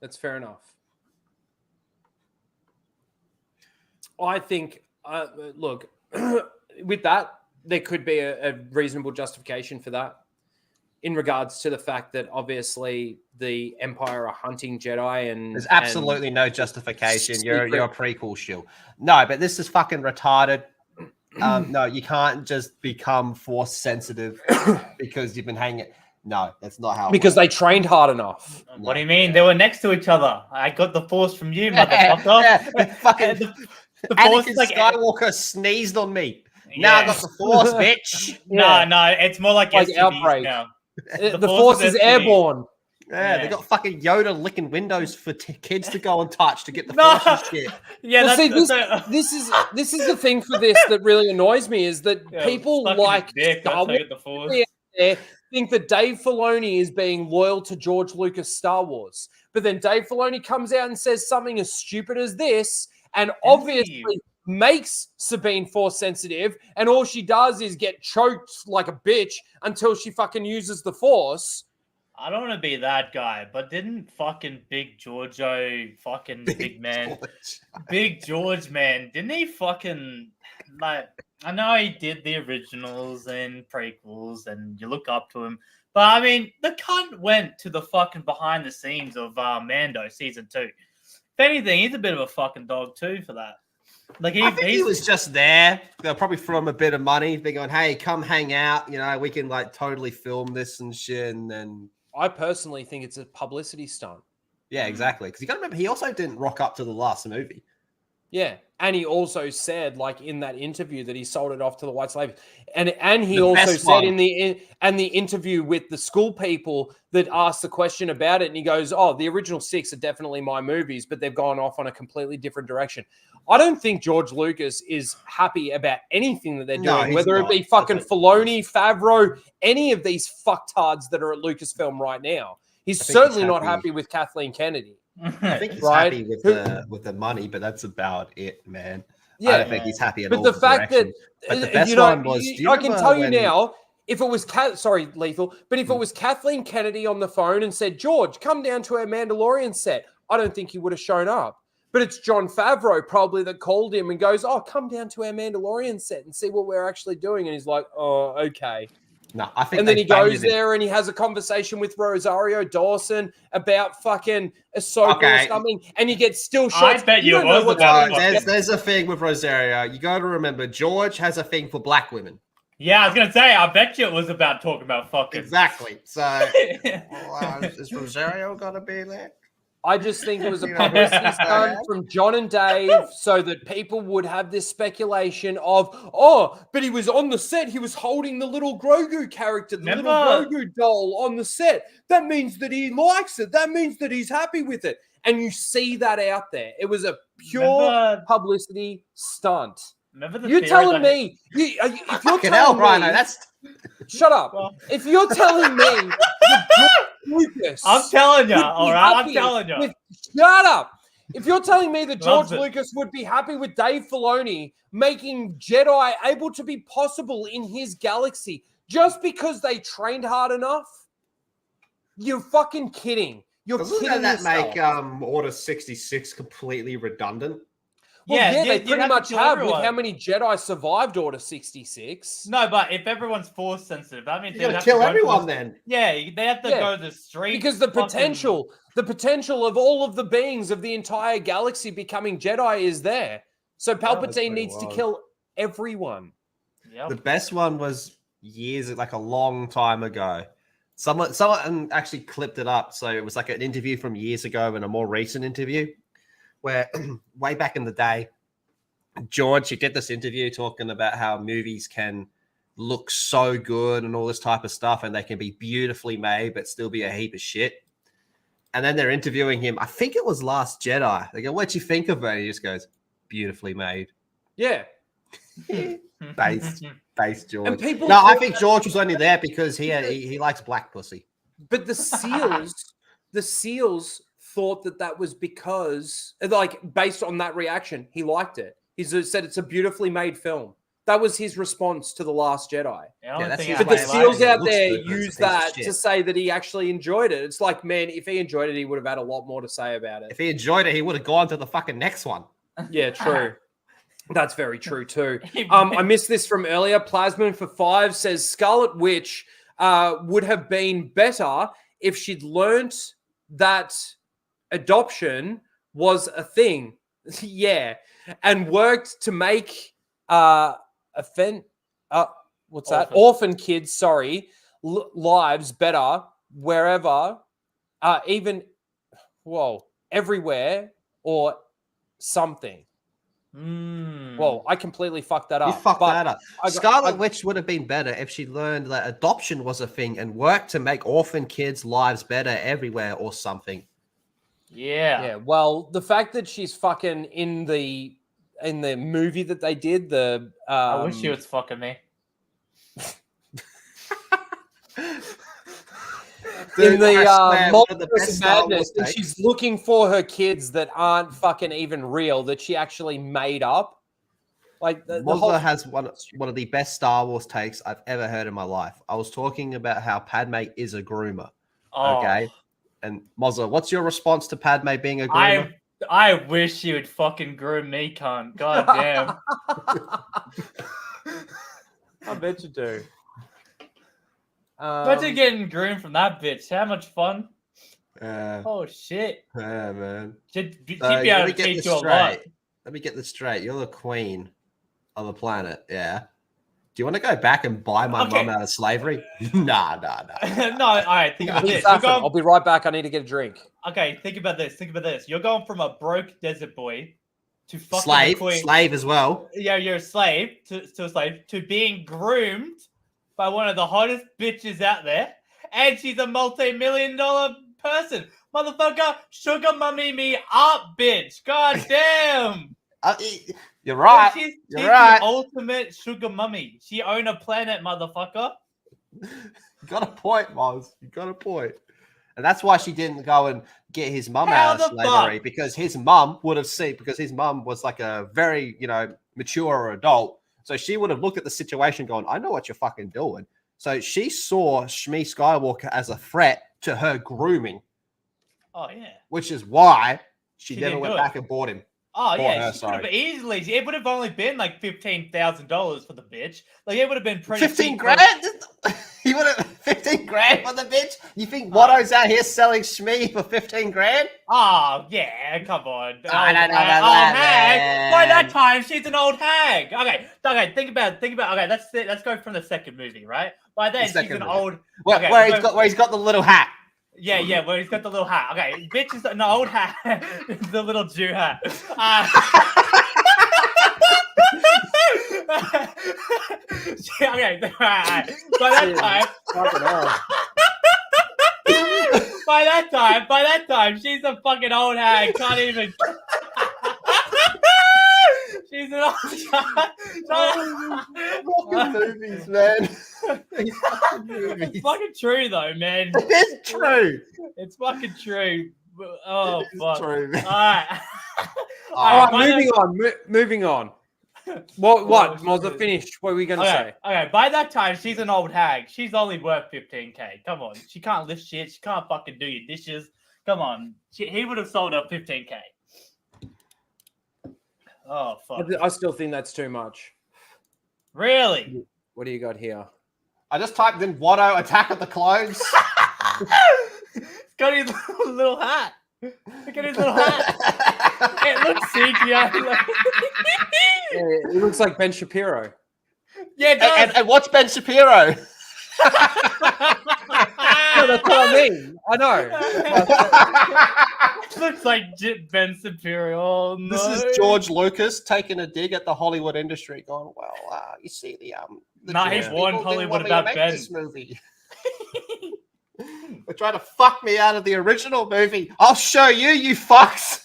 That's fair enough. I think, look, with that, there could be a reasonable justification for that in regards to the fact that obviously the Empire are hunting Jedi and... There's absolutely no justification. You're a prequel shield. No, but this is fucking retarded. No, you can't just become Force sensitive because you've been hanging... No, that's not how. Because they trained hard enough. What do you mean? They were next to each other. I got the Force from you, motherfucker. Fucking the Force Anakin is like Skywalker sneezed on me. Now I got the Force, bitch. No, it's more like STDs outbreak. now. The Force is airborne. Yeah, they got fucking Yoda licking windows for kids to go and touch to get the Force and shit. Yeah, well, this is the thing for this that really annoys me is that people like Star Wars think that Dave Filoni is being loyal to George Lucas Star Wars. But then Dave Filoni comes out and says something as stupid as this and obviously makes Sabine Force sensitive, and all she does is get choked like a bitch until she fucking uses the Force. I don't want to be that guy, but didn't fucking Big Giorgio fucking Big George, man, didn't he fucking like... I know he did the originals and prequels, and you look up to him. But, I mean, the cunt went to the fucking behind the scenes of Mando Season 2. If anything, he's a bit of a fucking dog, too, for that. Like I think he was just there. They'll probably throw him a bit of money. They're going, hey, come hang out. You know, we can, like, totally film this and shit. And then... I personally think it's a publicity stunt. Yeah, exactly. Because you got to remember, he also didn't rock up to the last movie. Yeah, and he also said, like in that interview, that he sold it off to the white slaves, and he also said in the interview with the school people that asked the question about it, and he goes, "Oh, the original 6 are definitely my movies, but they've gone off on a completely different direction." I don't think George Lucas is happy about anything that they're doing, whether it be fucking Filoni, Favreau, any of these fucktards that are at Lucasfilm right now. He's certainly not happy with Kathleen Kennedy. I think he's Right? happy with the money, but that's about it, man. Yeah. I don't think he's happy at But all. the with fact that directions. But the best you know, one was. Do you I can remember tell you when- now, if it was sorry, Lethal, but if it was Kathleen Kennedy on the phone and said, George, come down to our Mandalorian set, I don't think he would have shown up. But it's Jon Favreau probably that called him and goes, oh, come down to our Mandalorian set and see what we're actually doing. And he's like, oh, okay. No, I think. And then he they goes banged it. there and he has a conversation with Rosario Dawson about fucking Ahsoka Okay. or something, and you get still shots. I bet you don't it know was what's about happening. There's a thing with Rosario. You got to remember, George has a thing for black women. Yeah, I was gonna say. I bet you it was about talking about fucking. Exactly. So, is Rosario gonna be there? I just think it was a You know, publicity stunt from John and Dave so that people would have this speculation of, oh, but he was on the set. He was holding the little Grogu character, the little Grogu doll on the set. That means that he likes it. That means that he's happy with it. And you see that out there. It was a pure publicity stunt. Remember the You're theory telling that- me, if you're Fucking telling hell, Rhino, me, that's shut up. If you're telling me that George Lucas, I'm telling you, would be all right? I'm happy telling you. shut up. If you're telling me that George Loves it. Lucas would be happy with Dave Filoni making Jedi able to be possible in his galaxy just because they trained hard enough, you're fucking kidding. You're Doesn't kidding that yourself. make Order 66 completely redundant? Well, yeah, they you'd pretty have to much kill have everyone. with how many Jedi survived Order 66. No, but if everyone's force sensitive, that means You they would gotta have kill to go to everyone the- then. Yeah, they have to Yeah. go to the street Because the potential of all of the beings of the entire galaxy becoming Jedi is there. So that's Palpatine pretty needs to wild. kill everyone. The best one was like a long time ago. Someone actually clipped it up. So it was like an interview from years ago and a more recent interview where way back in the day, George, he did this interview talking about how movies can look so good and all this type of stuff, and they can be beautifully made, but still be a heap of shit. And then they're interviewing him. I think it was Last Jedi. They go, what'd you think of it? And he just goes, beautifully made. Yeah. Base George. And people No, I thought think that- George was only there because he likes black pussy. But the SEALs thought that was because, like, based on that reaction, he liked it. He said it's a beautifully made film. That was his response to The Last Jedi. But the SEALs out there use that to say that he actually enjoyed it. It's like, man, if he enjoyed it, he would have had a lot more to say about it. If he enjoyed it, he would have gone to the fucking next one. Yeah, true. That's very true too. I missed this from earlier. Plasmin for 5 says Scarlet Witch would have been better if she'd learnt that adoption was a thing. Yeah, and worked to make orphan kids, lives better wherever, everywhere or something. Well, I completely fucked that up. You fucked but that up. Scarlet Witch would have been better if she learned that adoption was a thing and worked to make orphan kids' lives better everywhere or something. Yeah. Well, the fact that she's fucking in the movie that they did, I wish she was fucking me. in the one of the Multiverse best of Star Wars Madness, and takes. she's looking for her kids that aren't fucking even real, that she actually made up. Like the whole Mozza has one of the best Star Wars takes I've ever heard in my life. I was talking about how Padme is a groomer. Oh. Okay. And Mozza, what's your response to Padme being a groomer? I wish she would fucking groom me, cunt. God damn. I bet you do. Imagine getting groomed from that bitch. How much fun? Oh shit. Yeah, man. She'd be So, able let to me get teach this you a lot. straight. Let me get this straight. You're the queen of a planet, yeah? Do you want to go back and buy my Okay. mum out of slavery? Nah. No, all right. Think about this. I'll be right back. I need to get a drink. Okay, think about this. Think about this. You're going from a broke desert boy to fucking a queen. Slave as well. Yeah, you're a slave to a slave to being groomed by one of the hottest bitches out there, and she's a multi-million-dollar person. Motherfucker, sugar mummy me up, bitch. God damn. You're right. She's You're right. the ultimate sugar mummy. She own a planet, motherfucker. You got a point, Moz. You got a point. And that's why she didn't go and get his mum How out of the slavery, fuck? because his mum would have seen, because his mum was like a very, mature adult. So she would have looked at the situation going, I know what you're fucking doing. So she saw Shmi Skywalker as a threat to her grooming, Oh yeah. which is why she never didn't went do back it. and bought him. Oh Bought yeah, her, she could sorry. have easily. It would have only been like $15,000 for the bitch. Like it would have been pretty. 15 cheap grand? You would have 15 grand for the bitch? You think Watto's out here selling Shmi for 15 grand? Oh yeah, come on. No, no, no, no, Old hag. man. By that time, she's an old hag. Okay. Think about. Okay, let's go from the second movie, right? By then, she's an old. Where he's got the little hat. Yeah, where he's got the little hat. Okay, bitch is an old hat, the little Jew hat. Okay, right. By that time, she's a fucking old hag. Can't even. She's an old. Fucking movies, man. These fucking movies. It's fucking true though, man. It is true. It's fucking true. Oh fuck. True, man. All right. All right, moving on. What? Moza, finish. What were we going to say? Okay, by that time, she's an old hag. She's only worth 15K. Come on. She can't lift shit. She can't fucking do your dishes. Come on. He would have sold her 15K. Oh, fuck. I still think that's too much. Really? What do you got here? I just typed in Watto Attack of the Clones. He's got his little hat. Look at his little hat. It looks CGI. It looks like Ben Shapiro. Yeah, it does. And what's Ben Shapiro? No, that's what I mean. I know. It looks like Ben Shapiro. Oh, no. This is George Lucas taking a dig at the Hollywood industry, going, "Well, you see the Nah, he's warned Hollywood about Ben. This movie. They're trying to fuck me out of the original movie. I'll show you, you fucks.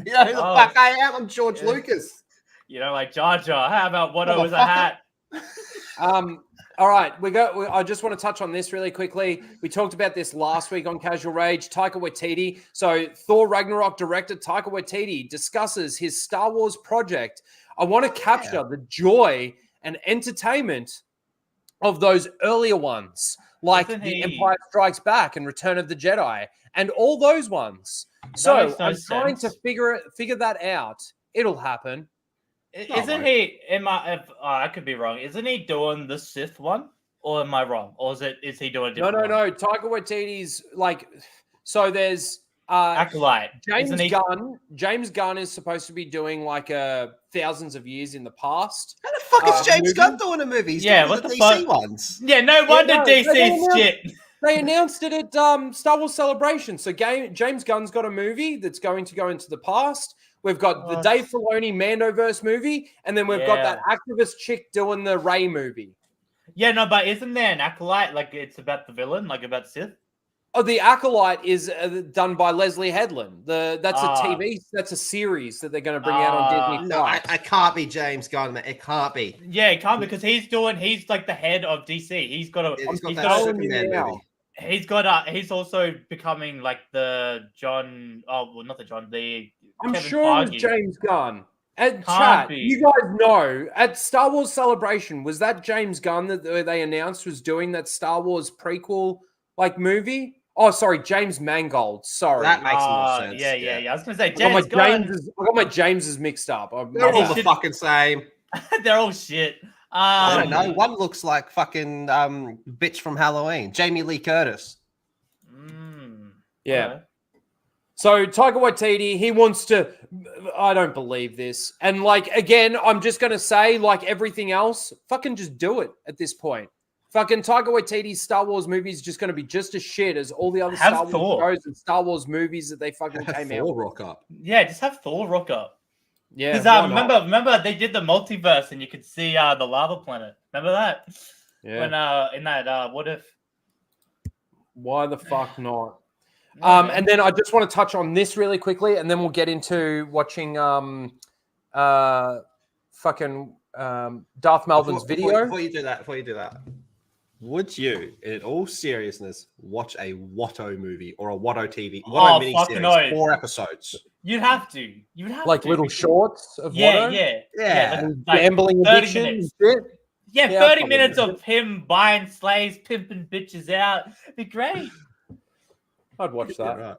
You know who the fuck I am? I'm George Lucas. You know, like Jar Jar. How about Watto as a hat? All right, I just want to touch on this really quickly. We talked about this last week on Casual Rage. Taika Waititi. So Thor Ragnarok director Taika Waititi discusses his Star Wars project. I want to capture the joy and entertainment of those earlier ones, like The Empire Strikes Back and Return of the Jedi, and all those ones. So I'm trying to figure that out. It'll happen. Isn't he? I could be wrong. Isn't he doing the Sith one, or am I wrong? Or is he doing a different one? No. Taika Waititi's like. So there's Acolyte. James Gunn is supposed to be doing like thousands of years in the past. How the fuck is James Gunn doing a movie? He's doing what the the DC fuck? ones. Yeah, no wonder DC's shit. They announced it at Star Wars Celebration. So James Gunn's got a movie that's going to go into the past. We've got the Dave Filoni Mandoverse movie, and then we've got that activist chick doing the Rey movie. Yeah, no, but isn't there an Acolyte? Like it's about the villain, like about Sith? Oh, the Acolyte is done by Leslie Headland. That's a series that they're going to bring out on Disney+. No, I can't be James Gunn, man. It can't be. Yeah, it can't because he's like the head of DC. He's got he's also becoming like the John. Oh, well, not the John. I'm Kevin sure Feige. it was James Gunn. At Can't chat, be. you guys know at Star Wars Celebration, was that James Gunn that they announced was doing that Star Wars prequel like movie? Oh, sorry, James Mangold. Sorry, that makes more sense. Yeah. I was gonna say I got my Jameses mixed up. They're all the fucking same. They're all shit. I don't know. One looks like fucking bitch from Halloween, Jamie Lee Curtis. Yeah. So Taika Waititi, he wants to. I don't believe this. And like again, I'm just gonna say, like everything else, fucking just do it at this point. Fucking Taika Waititi's Star Wars movie is just going to be just as shit as all the other Star Wars shows and Star Wars movies that they fucking came out. Rock up. Yeah, just have Thor rock up. Yeah, because remember they did the multiverse and you could see the lava planet. Remember that? Yeah. When in that what if? Why the fuck not? And then I just want to touch on this really quickly, and then we'll get into watching Darth Melvin's video. Before you do that. Would you, in all seriousness, watch a Watto movie or a Watto TV, Watto fucking miniseries, no. 4 episodes? You'd have to. You'd have Like to. little shorts of Yeah, Watto? yeah. Yeah. Like Gambling 30 addiction minutes. and shit? Yeah, Yeah, 30 probably minutes would. of him buying slaves, pimping bitches out. It'd be great. I'd watch that. Right.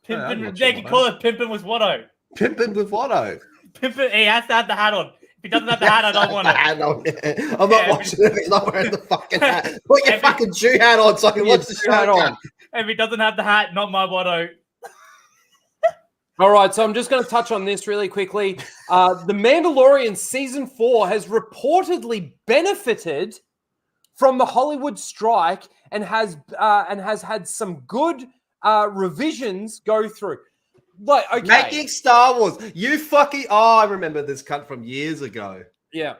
Pimping, watch they it, could Watto. call it pimping with Watto. Pimping with Watto. Pimping, he has to have the hat on. If he doesn't have the hat, I don't want it. I'm not watching it if he's not wearing the fucking hat. Put your fucking Jew hat on so I can watch the show. on. If he doesn't have the hat, not my Watto. All right, so I'm just going to touch on this really quickly. The Mandalorian season 4 has reportedly benefited from the Hollywood strike and has had some good revisions go through. Like, okay, Making Star Wars. You fucking. Oh, I remember this cunt from years ago. yeah.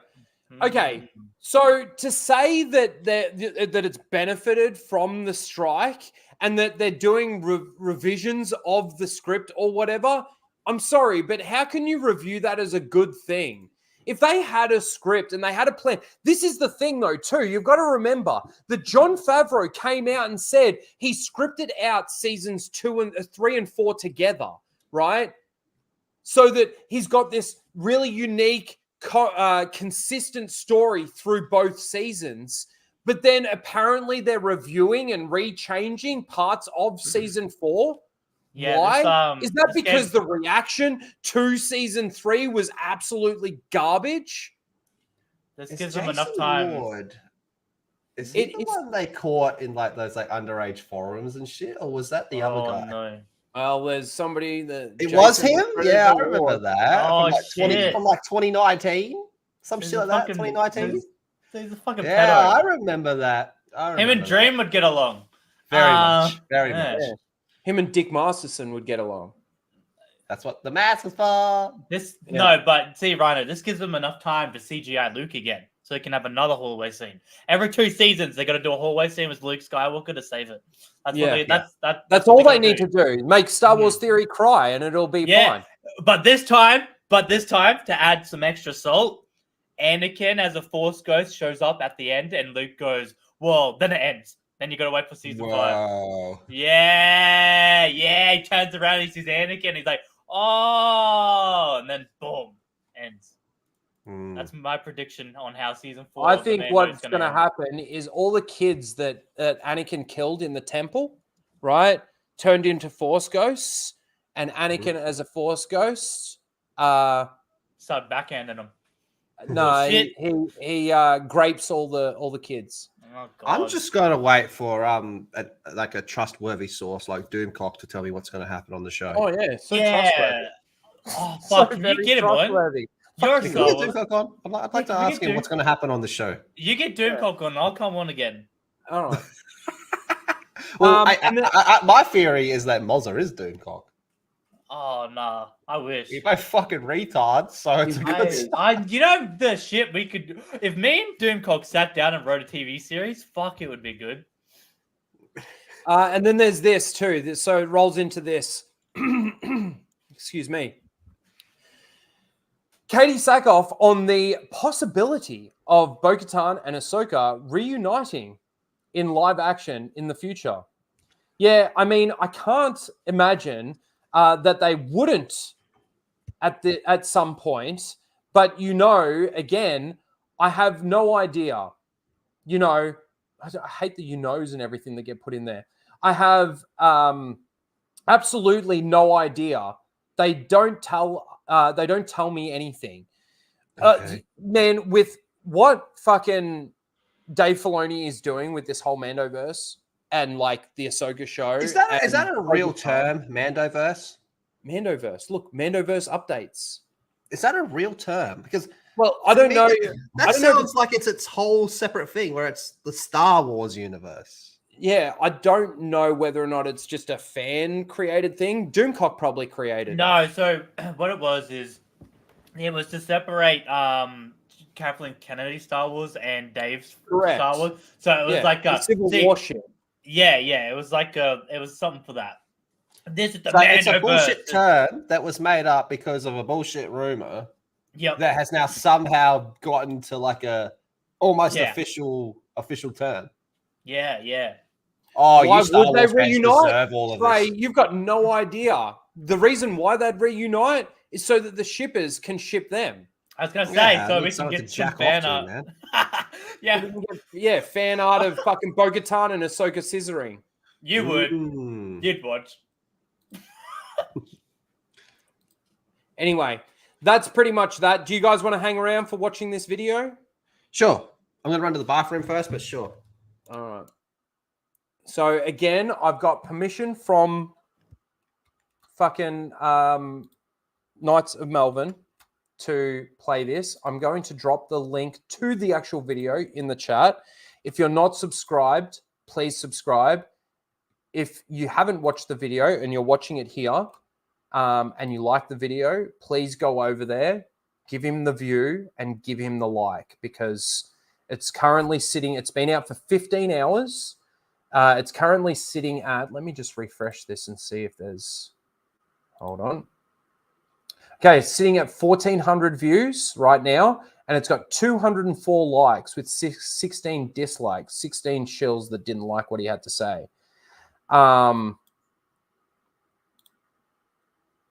Okay, so to say that that it's benefited from the strike and that they're doing revisions of the script or whatever, I'm sorry, but how can you review that as a good thing? If they had a script and they had a plan, this is the thing though too. You've got to remember that Jon Favreau came out and said he scripted out seasons 3 and 4 together, right? So that he's got this really unique, consistent story through both seasons. But then apparently they're reviewing and rechanging parts of season 4. Yeah, why? Is that this because game- the reaction to season 3 was absolutely garbage? This Is gives them Jason enough time. Ward, is he the one they caught in like those like underage forums and shit, or was that the other guy? No. Well, there's somebody that It was Jason him. Predator Yeah, I remember Ward. that. Oh, from like shit. from like 2019, some He's shit a like that. fucking- 2019. He's a fucking Yeah, pedo. I remember that. Him and Dream would get along. Very much. Very yeah. much. Yeah. Him and Dick Masterson would get along. That's what the mask is for. This Yeah. no, but see, Rhino, this gives them enough time to CGI Luke again, so they can have another hallway scene. Every 2 seasons, they got to do a hallway scene with Luke Skywalker to save it. That's Yeah. what they, That's what all they gotta need to do. Make Star Wars Theory cry, and it'll be Yeah. fine. But this time, to add some extra salt, Anakin as a Force ghost shows up at the end, and Luke goes, "Well, then it ends. Then you got to wait for season 5." Wow. Yeah. He turns around, he sees Anakin, he's like, "Oh," and then boom, ends. That's my prediction on how season 4. I of the think Mando what's is going to end. happen is all the kids that Anakin killed in the temple, right, turned into Force ghosts, and Anakin as a Force ghost, Start backhanding them. no, Shit. he grapes all the kids. Oh, God. I'm just gonna wait for like a trustworthy source like Doomcock to tell me what's gonna happen on the show. Oh yeah, so Yeah. trustworthy. Oh, So fuck. Can very you get him on? trustworthy. You're Can so. we get Doomcock on? I'd like to Can we ask get him what's gonna happen on the show. You get Doomcock on, I'll come on again. All right. Well, and then- my theory is that Mozza is Doomcock. Oh, nah. I wish. You're both fucking retards, so it's a good start. You know the shit we could do? If me and Doomcock sat down and wrote a TV series, fuck, it would be good. And then there's this too. So it rolls into this. Excuse me. Katie Sackhoff on the possibility of Bo-Katan and Ahsoka reuniting in live action in the future. Yeah, I mean, I can't imagine that they wouldn't at some point. But again, I have no idea. I hate the knows and everything that get put in there. I have absolutely no idea. They don't tell me anything. Okay. Man, with what fucking Dave Filoni is doing with this whole Mandoverse and like the Ahsoka show. Is that a real term? term, Mandoverse? Mandoverse. Look, Mandoverse updates. Is that a real term? Because I don't know. That sounds like it's its whole separate thing where it's the Star Wars universe. Yeah, I don't know whether or not it's just a fan created thing. Doomcock probably created it. No, so what it was to separate Kathleen Kennedy Star Wars and Dave's Correct. Star Wars. So it was like the a Civil War shit. Yeah, it was like it was something for that. This is the So it's a Mandoverse. bullshit term that was made up because of a bullshit rumor Yep. that has now somehow gotten to like a almost Yeah. official official term. Yeah, yeah. Oh, Why you Star would they Wars fans reunite? deserve all of Trey, this. you've got no idea. The reason why they'd reunite is so that the shippers can ship them. I was gonna say, Yeah, so I we need can someone to get some jack off fan to, art. man. Yeah, We can get, yeah, fan art of fucking Bo-Katan and Ahsoka scissoring. you would. Mm. You'd watch. Anyway, that's pretty much that. Do you guys want to hang around for watching this video? Sure. I'm going to run to the bathroom first, but sure. All right. So again, I've got permission from fucking Knights of Melbourne to play this. I'm going to drop the link to the actual video in the chat. If you're not subscribed, please subscribe. If you haven't watched the video and you're watching it here and you like the video, please go over there, give him the view and give him the like, because it's currently sitting, it's been out for 15 hours. It's currently sitting at, let me just refresh this and see if there's, hold on. Okay, it's sitting at 1,400 views right now, and it's got 204 likes with 16 dislikes, 16 shills that didn't like what he had to say.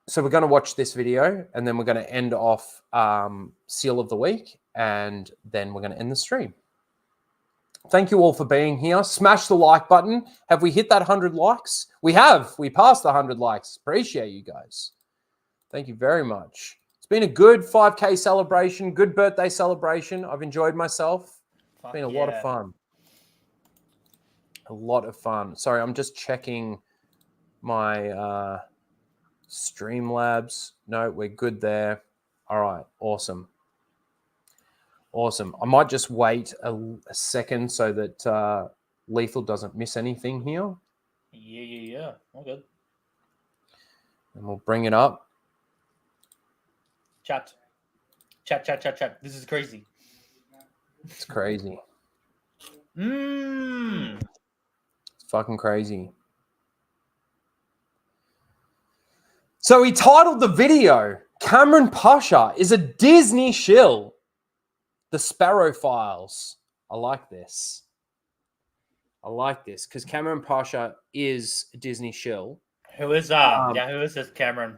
So we're going to watch this video, and then we're going to end off Seal of the Week, and then we're going to end the stream. Thank you all for being here. Smash the like button. Have we hit that 100 likes? We have. We passed the 100 likes. Appreciate you guys. Thank you very much. It's been a good 5K celebration, good birthday celebration. I've enjoyed myself. It's been a lot of fun. A lot of fun. Sorry, I'm just checking my Streamlabs. No, we're good there. All right, awesome. Awesome. I might just wait a second so that Lethal doesn't miss anything here. Yeah. All good. And we'll bring it up. Chat. This is crazy. It's crazy. Mmm. It's fucking crazy. So he titled the video, Cameron Pasha is a Disney shill. The Sparrow Files. I like this. I like this because Cameron Pasha is a Disney shill. Who is who is this Cameron?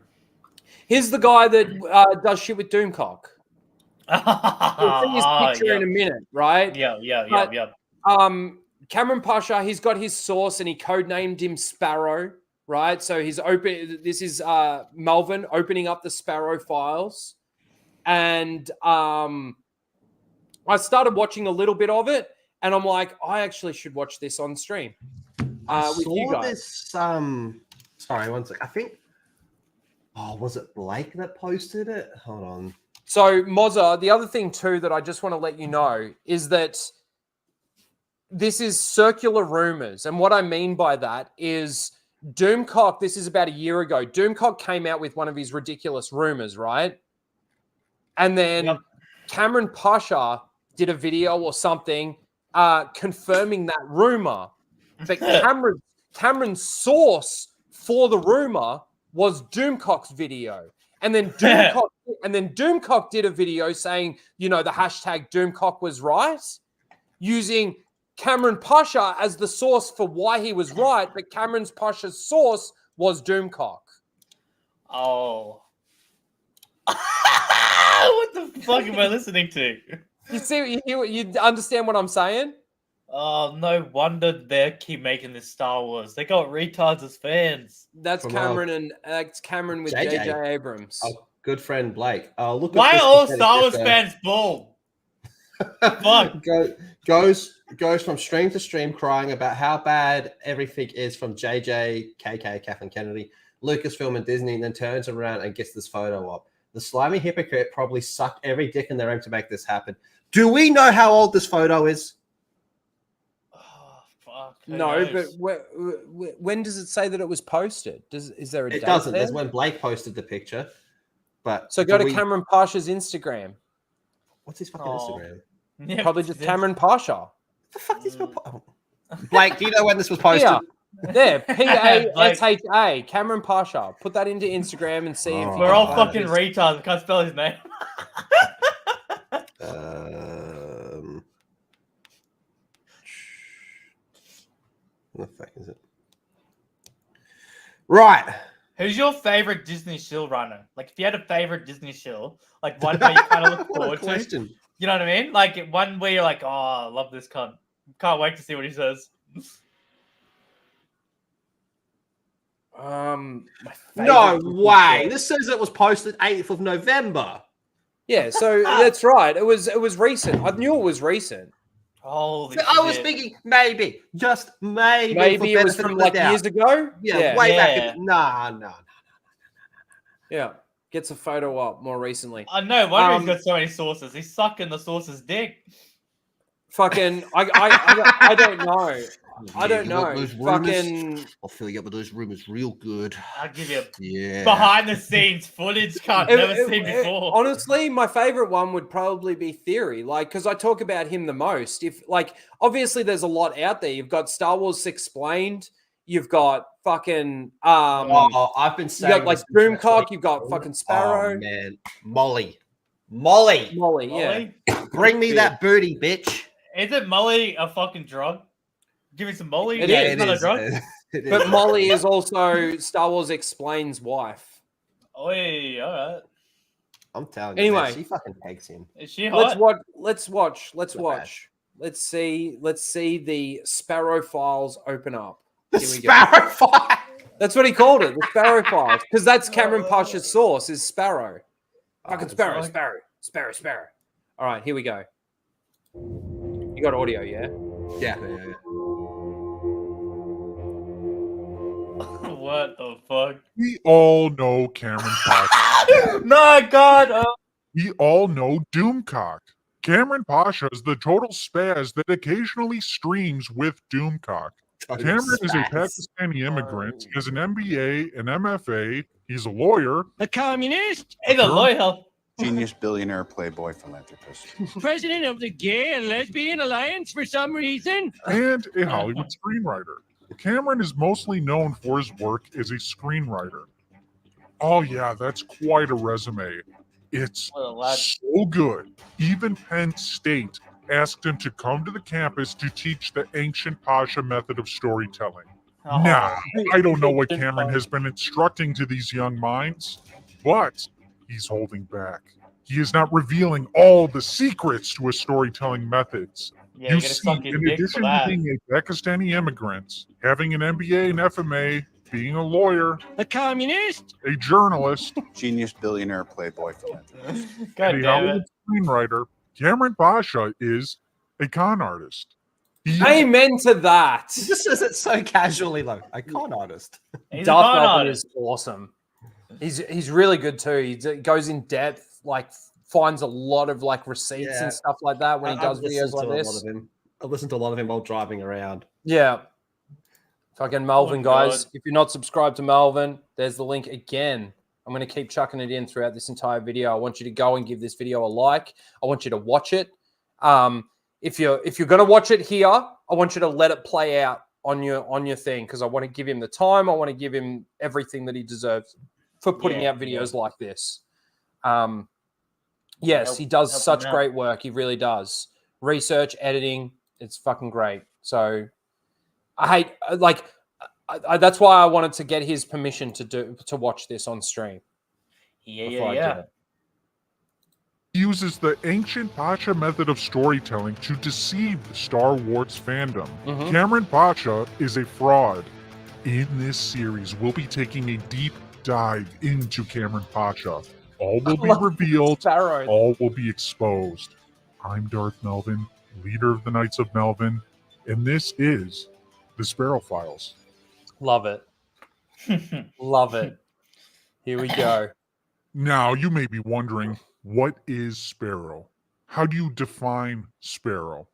Here's the guy that does shit with Doomcock. We'll see his picture in a minute, right? Yeah. Cameron Pasha, he's got his source and he codenamed him Sparrow, right? So he's open. This is Melvin opening up the Sparrow Files, and I started watching a little bit of it, and I'm like, I actually should watch this on stream with you guys. This, sorry, one sec. I think. Oh, was it Blake that posted it? Hold on. So, Mozza, the other thing too that I just want to let you know is that this is circular rumors. And what I mean by that is Doomcock, this is about a year ago, Doomcock came out with one of his ridiculous rumors, right? And then Cameron Pasha did a video or something confirming that rumor. But Cameron's source for the rumor was Doomcock's video. And then Doomcock did a video saying, you know, the hashtag Doomcock was right, using Cameron Pasha as the source for why he was right, but Cameron Pasha's source was Doomcock. Oh. What the fuck am I listening to? You see, you understand what I'm saying? Oh, no wonder they keep making this Star Wars. They got retards as fans. That's Cameron and that's Cameron with J.J. Abrams. Oh, good friend Blake. Look. Why at are all Star Wars fans bald? Fuck. Goes from stream to stream crying about how bad everything is from JJ, KK, Kathleen Kennedy, Lucasfilm and Disney, and then turns around and gets this photo up. The slimy hypocrite probably sucked every dick in their room to make this happen. Do we know how old this photo is? No, but when does it say that it was posted? Is there a date? It doesn't. there? There's when Blake posted the picture. But So go to Cameron Pasha's Instagram. What's his fucking Instagram? Yeah, Probably just Cameron Pasha. What the fuck is Blake, do you know when this was posted? There, Pasha. Cameron Pasha. Put that into Instagram and see if we're all fucking retards. I can't spell his name. What the fuck is it? Right. Who's your favorite Disney shill runner? Like, if you had a favorite Disney shill, like one where you kind of look What a forward to. question. You know what I mean? Like one where you're like, oh, I love this cunt. Can't wait to see what he says. My No favorite Disney way. show. This says it was posted 8th of November. Yeah, so that's right. It was recent. I knew it was recent. Holy So I was thinking maybe, just maybe. Maybe for it was benefit from of the like doubt. years ago. Yeah, way back. Nah. Yeah, gets a photo up more recently. I know. Why he's got so many sources? He's sucking the source's dick. Fucking, I don't know. I don't you want know. those rumors? Fucking, I'll fill you up with those rumors real good. I'll give you Yeah. behind the scenes footage never seen before. Honestly, my favorite one would probably be Theory, like because I talk about him the most. If like, obviously, there's a lot out there. You've got Star Wars Explained. You've got fucking I've been saying you got like Boomcock. You've got fucking Sparrow. Oh man, Molly. Yeah. Bring me that booty, bitch. Isn't Molly a fucking drug? Give me some Molly. It It's is. not a drug. But Molly is also Star Wars Explained's wife. Oi, all right. I'm telling you. Anyway, man, she fucking pegs him. Is she hot? Let's watch. Let's see the Sparrow Files open up. The Here we Sparrow go. Files. That's what he called it, the Sparrow Files, because that's Cameron Pasha's source is Sparrow. Fucking Sparrow. All right, here we go. You got audio, yeah? Yeah. What the fuck? We all know Cameron Pasha. My God. We all know Doomcock. Cameron Pasha is the total spaz that occasionally streams with Doomcock. Cameron is a Pakistani immigrant. He has an MBA, an MFA. He's a lawyer. A communist? He's a lawyer. Genius billionaire playboy philanthropist. President of the Gay and Lesbian Alliance for some reason? And a Hollywood screenwriter. Cameron is mostly known for his work as a screenwriter. Oh yeah, that's quite a resume. It's so good. Even Penn State asked him to come to the campus to teach the ancient Pasha method of storytelling. Oh. Now, I don't know what Cameron has been instructing to these young minds, but he's holding back. He is not revealing all the secrets to his storytelling methods. Yeah, you gotta see, suck his in dick for addition to that. being a Pakistani immigrant, having an MBA and FMA, being a lawyer, a communist, a journalist, Genius billionaire playboy philanthropist. God and a damn Hollywood it. screenwriter, Cameron Pasha is a con artist. Amen to that. He just says it so casually, though. A con artist. He's Darth a con Melvin artist. is awesome. He's really good too. He goes in depth, like finds a lot of like receipts Yeah. and stuff like that when he does I've videos listened like to a this. lot of him. I've listened to a lot of him while driving around. Yeah. Fucking Melvin, Oh, guys. God. If you're not subscribed to Melvin, there's the link again. I'm going to keep chucking it in throughout this entire video. I want you to go and give this video a like. I want you to watch it. If you're going to watch it here, I want you to let it play out on your thing because I want to give him the time. I want to give him everything that he deserves for putting out videos like this. Yes, he does help such him out. great work. He really does. Research, editing, it's fucking great. So that's why I wanted to get his permission to watch this on stream. before I did it. He uses the ancient Pasha method of storytelling to deceive the Star Wars fandom. Mhm. Cameron Pasha is a fraud. In this series, we'll be taking a deep dive into Cameron Pasha. All will be revealed, all will be exposed. I'm Darth Melvin, leader of the Knights of Melvin, and this is the Sparrow Files. Love it. Love it. Here we go. Now, you may be wondering, what is Sparrow? How do you define Sparrow?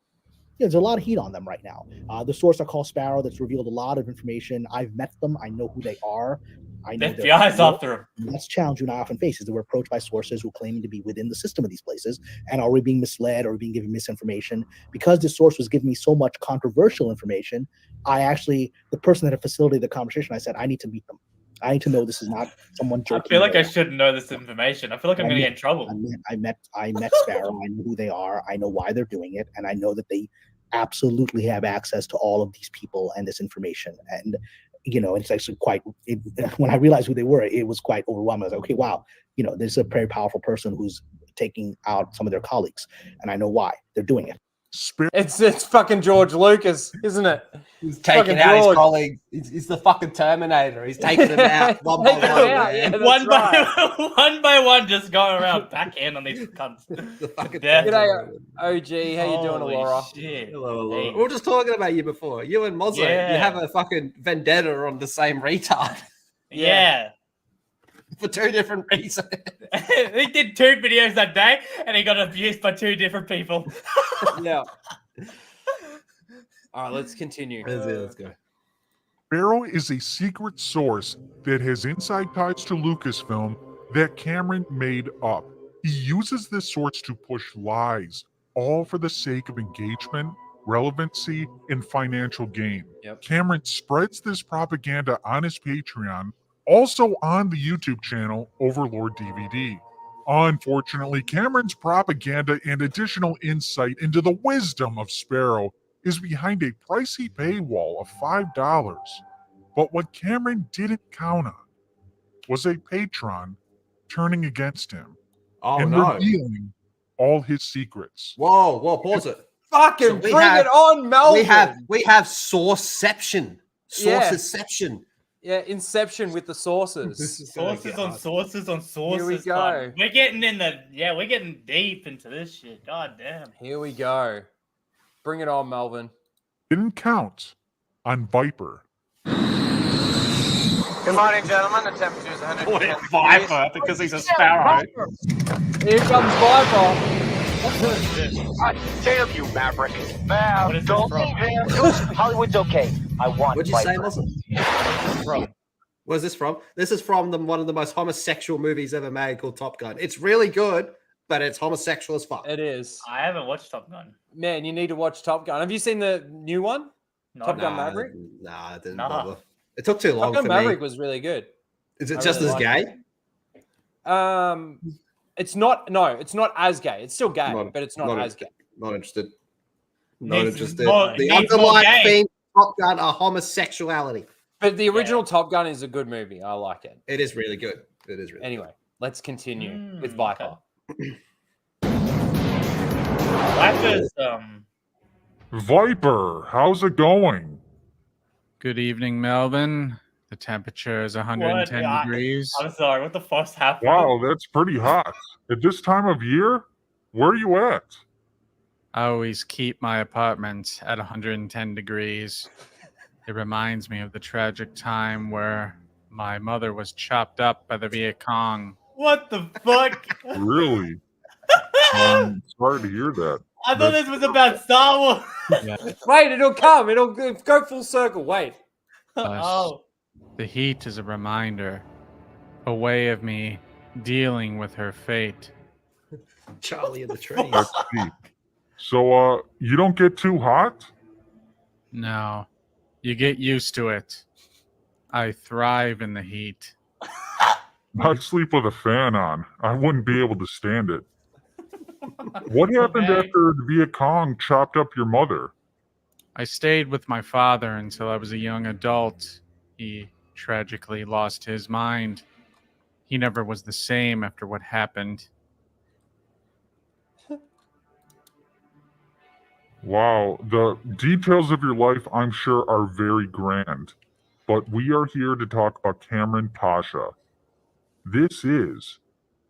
Yeah, there's a lot of heat on them right now. The source I call Sparrow that's revealed a lot of information. I've met them. I know who they are. I know The FBI's after them. That's challenge you and I often face is that we're approached by sources who claim to be within the system of these places. And are we being misled or being given misinformation? Because this source was giving me so much controversial information, the person that had facilitated the conversation, I said, I need to meet them. I need to know this is not someone I jerking. feel like me I around. should know this information. I feel like I'm going to get in trouble. I met Sparrow. I know who they are. I know why they're doing it, and I know that they absolutely have access to all of these people and this information. And it's actually when I realized who they were, it was quite overwhelming. I was like, okay, wow, there's a very powerful person who's taking out some of their colleagues, and I know why they're doing it. It's fucking George Lucas, isn't it? He's taking out his colleagues. He's the fucking Terminator. He's taking them out one by one. Yeah, one by one, just going around backhand on these cunts. The fucking G'day, OG. How you doing, Holy Laura? shit. Hello, hello. Hey. We were just talking about you before. You and Mozzo, you have a fucking vendetta on the same retard. Yeah. For 2 different reasons. He did 2 videos that day, and he got abused by 2 different people. Yeah. All right, let's continue. Let's go. Sparrow is a secret source that has inside ties to Lucasfilm that Cameron made up. He uses this source to push lies, all for the sake of engagement, relevancy, and financial gain. Yep. Cameron spreads this propaganda on his Patreon, also on the YouTube channel Overlord DVD. Unfortunately, Cameron's propaganda and additional insight into the wisdom of Sparrow is behind a pricey paywall of $5. But what Cameron didn't count on was a patron turning against him and revealing all his secrets. Whoa, pause it. Fucking bring it on, Melvin. We have sourceception. Sourceception. Yeah, Inception with the sources. Sources on sources on sources. Here we go. We're getting deep into this shit. God damn. Here we go. Bring it on, Melvin. Didn't count on Viper. Good morning, gentlemen. The temperature is 110 degrees. Viper, because he's a sparrow. Here comes Viper. Damn you, Maverick. What is this from? Hollywood's okay. I want What'd you say, Viper. Muscle? Where's this from? This is from one of the most homosexual movies ever made called Top Gun. It's really good, but it's homosexual as fuck. It is. I haven't watched Top Gun. Man, you need to watch Top Gun. Have you seen the new one? Top Gun Maverick? Nah, I didn't bother. It took too long Top Gun for Maverick me. was really good. Is it just as gay? It's not. No, it's not as gay. It's still gay, but it's not as gay. Not interested. Not Needs interested. more- The needs more underlying gay. theme of Top Gun are homosexuality. But the original Top Gun is a good movie. I like it. It is really good. It is really Anyway, let's continue with Viper. Viper's Viper, how's it going? Good evening, Melvin. The temperature is 110 degrees. I'm sorry, what the fuck's happening? Wow, that's pretty hot. At this time of year, where are you at? I always keep my apartment at 110 degrees. It reminds me of the tragic time where my mother was chopped up by the Viet Cong. What the fuck? Really? Sorry to hear that. I thought this was about Star Wars. Yeah. Wait, it'll come. It'll go full circle. Wait. Oh. The heat is a reminder, a way of me dealing with her fate. Charlie in the trees. That's deep. So, you don't get too hot? No, you get used to it. I thrive in the heat. I'd sleep with a fan on. I wouldn't be able to stand it. What happened after the Viet Cong chopped up your mother? I stayed with my father until I was a young adult. He tragically lost his mind. He never was the same after what happened. Wow, the details of your life, I'm sure, are very grand. But we are here to talk about Cameron Pasha. This is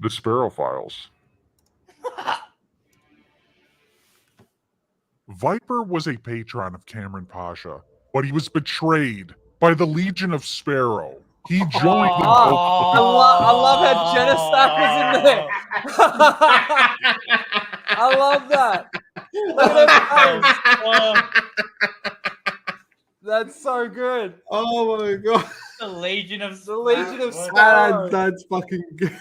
the Sparrow Files. Viper was a patron of Cameron Pasha, but he was betrayed by the Legion of Sparrow. He joined the I love how Genestar is in there. I love that. Look at that face. That's so good. Oh my god. The Legion of Sparrow. That's fucking good.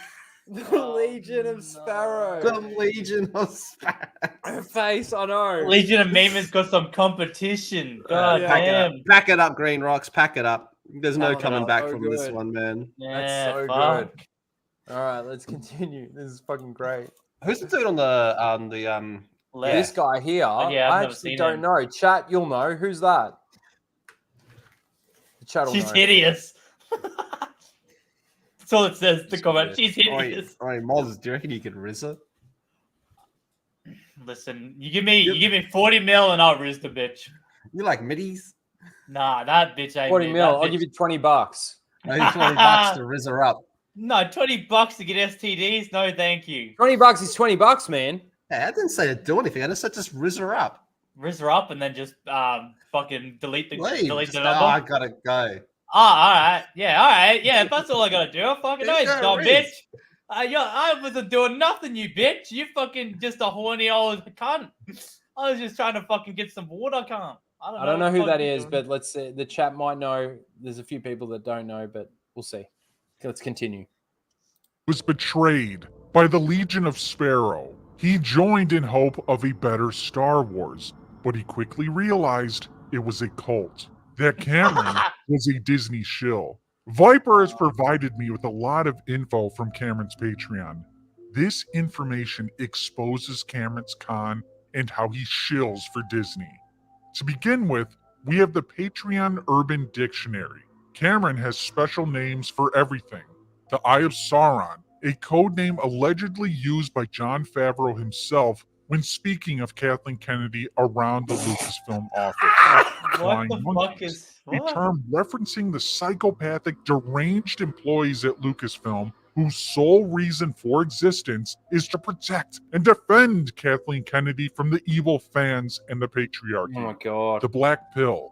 The Legion of Sparrow. The Legion of Sparrow. Her face, I know. Legion of Meme's got some competition. God damn. Pack it up, Green Rocks. Pack it up. There's no coming back so from this good. one, man. That's so good. All right, let's continue. This is fucking great. Who's the dude on the This guy here, Oh, yeah, I've I never actually seen don't him. know. Chat, you'll know. Who's that? The chat will She's know. hideous. That's all it says. The comment. She's hideous. Oi, Moz, do you reckon you could riz her? Listen, you give me 40 mil and I'll riz the bitch. You like middies? Nah, that bitch ain't 40 me. mil. That I'll bitch- give you $20. Maybe $20 to riz her up. No, $20 to get STDs. No, thank you. $20 is $20, man. Hey, I didn't say to do anything. I just said just riz her up. Riz her up and then just fucking delete the Leave. delete Just the go, number. "Oh, I gotta go. Oh, all right. Yeah, if that's all I gotta do, I fucking know, Yeah, dumb Riz. bitch. I wasn't doing nothing, you bitch. You fucking just a horny old cunt. I was just trying to fucking get some water, cunt. I don't know what who the that fuck you're is, doing. but let's see. The chat might know. There's a few people that don't know, but we'll see. Let's continue. Was betrayed by the Legion of Sparrow. He joined in hope of a better Star Wars, but he quickly realized it was a cult. That Cameron was a Disney shill. Viper has provided me with a lot of info from Cameron's Patreon. This information exposes Cameron's con and how he shills for Disney. To begin with, we have the Patreon Urban Dictionary. Cameron has special names for everything. The Eye of Sauron, a code name allegedly used by Jon Favreau himself when speaking of Kathleen Kennedy around the Lucasfilm office. What Flying the fuck monkeys, is a what? term referencing the psychopathic, deranged employees at Lucasfilm whose sole reason for existence is to protect and defend Kathleen Kennedy from the evil fans and the patriarchy. Oh my god. The Black Pill,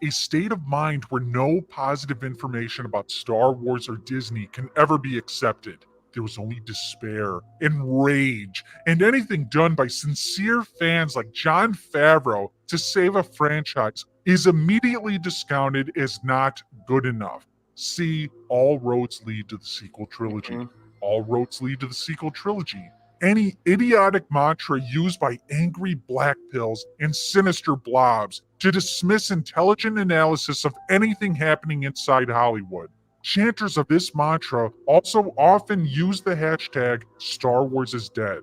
a state of mind where no positive information about Star Wars or Disney can ever be accepted. There was only despair and rage, and anything done by sincere fans like Jon Favreau to save a franchise is immediately discounted as not good enough. See, all roads lead to the sequel trilogy. All roads lead to the sequel trilogy. Any idiotic mantra used by angry black pills and sinister blobs to dismiss intelligent analysis of anything happening inside Hollywood. Chanters of this mantra also often use the hashtag Star Wars is dead.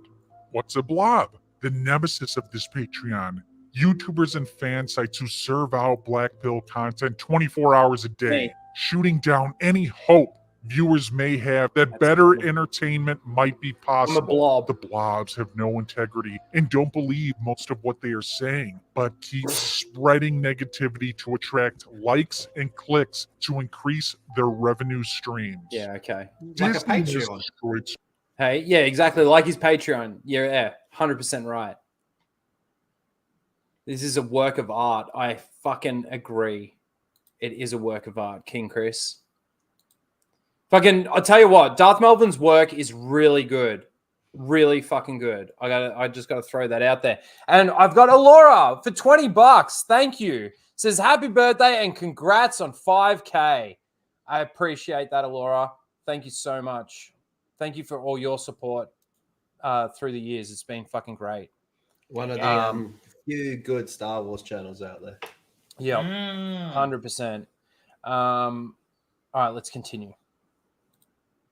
What's a blob? The nemesis of this Patreon. YouTubers and fan sites who serve out black pill content 24 hours a day, shooting down any hope viewers may have that better entertainment might be possible. The blobs have no integrity and don't believe most of what they are saying, but keep spreading negativity to attract likes and clicks to increase their revenue streams. Yeah, okay. Like a Disney has Patreon. destroyed Hey, yeah, exactly. Like his Patreon. Yeah, 100% right. This is a work of art. I fucking agree. It is a work of art, King Chris. Fucking, I'll tell you what, Darth Melvin's work is really good. Really fucking good. I just gotta throw that out there. And I've got Alora for $20. Thank you. Says happy birthday and congrats on 5K. I appreciate that, Alora. Thank you so much. Thank you for all your support through the years. It's been fucking great. One of the few good Star Wars channels out there. Yeah, 100%. All right, let's continue.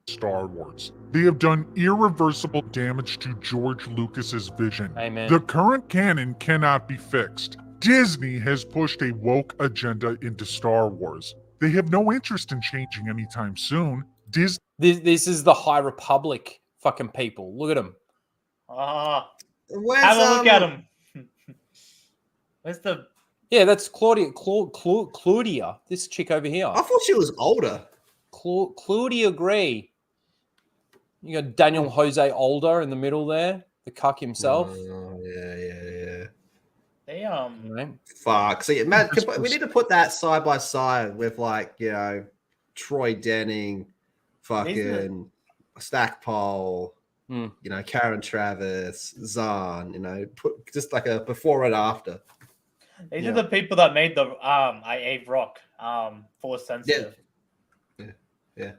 Star Wars. They have done irreversible damage to George Lucas's vision. Amen. The current canon cannot be fixed. Disney has pushed a woke agenda into Star Wars. They have no interest in changing anytime soon. This is the High Republic fucking people. Look at them. Have a look at him. Where's the... Yeah, that's Claudia. Claudia, this chick over here. I thought she was older. Claudia Gray. You got Daniel Jose Older in the middle there, the cuck himself. Oh, yeah. They Fuck. See, man, we need to put that side by side with, like, you know, Troy Denning, fucking Stackpole, you know, Karen Travis, Zahn, you know, put just like a before and after. These are the people that made the Abe Rock Force sensitive. Yeah.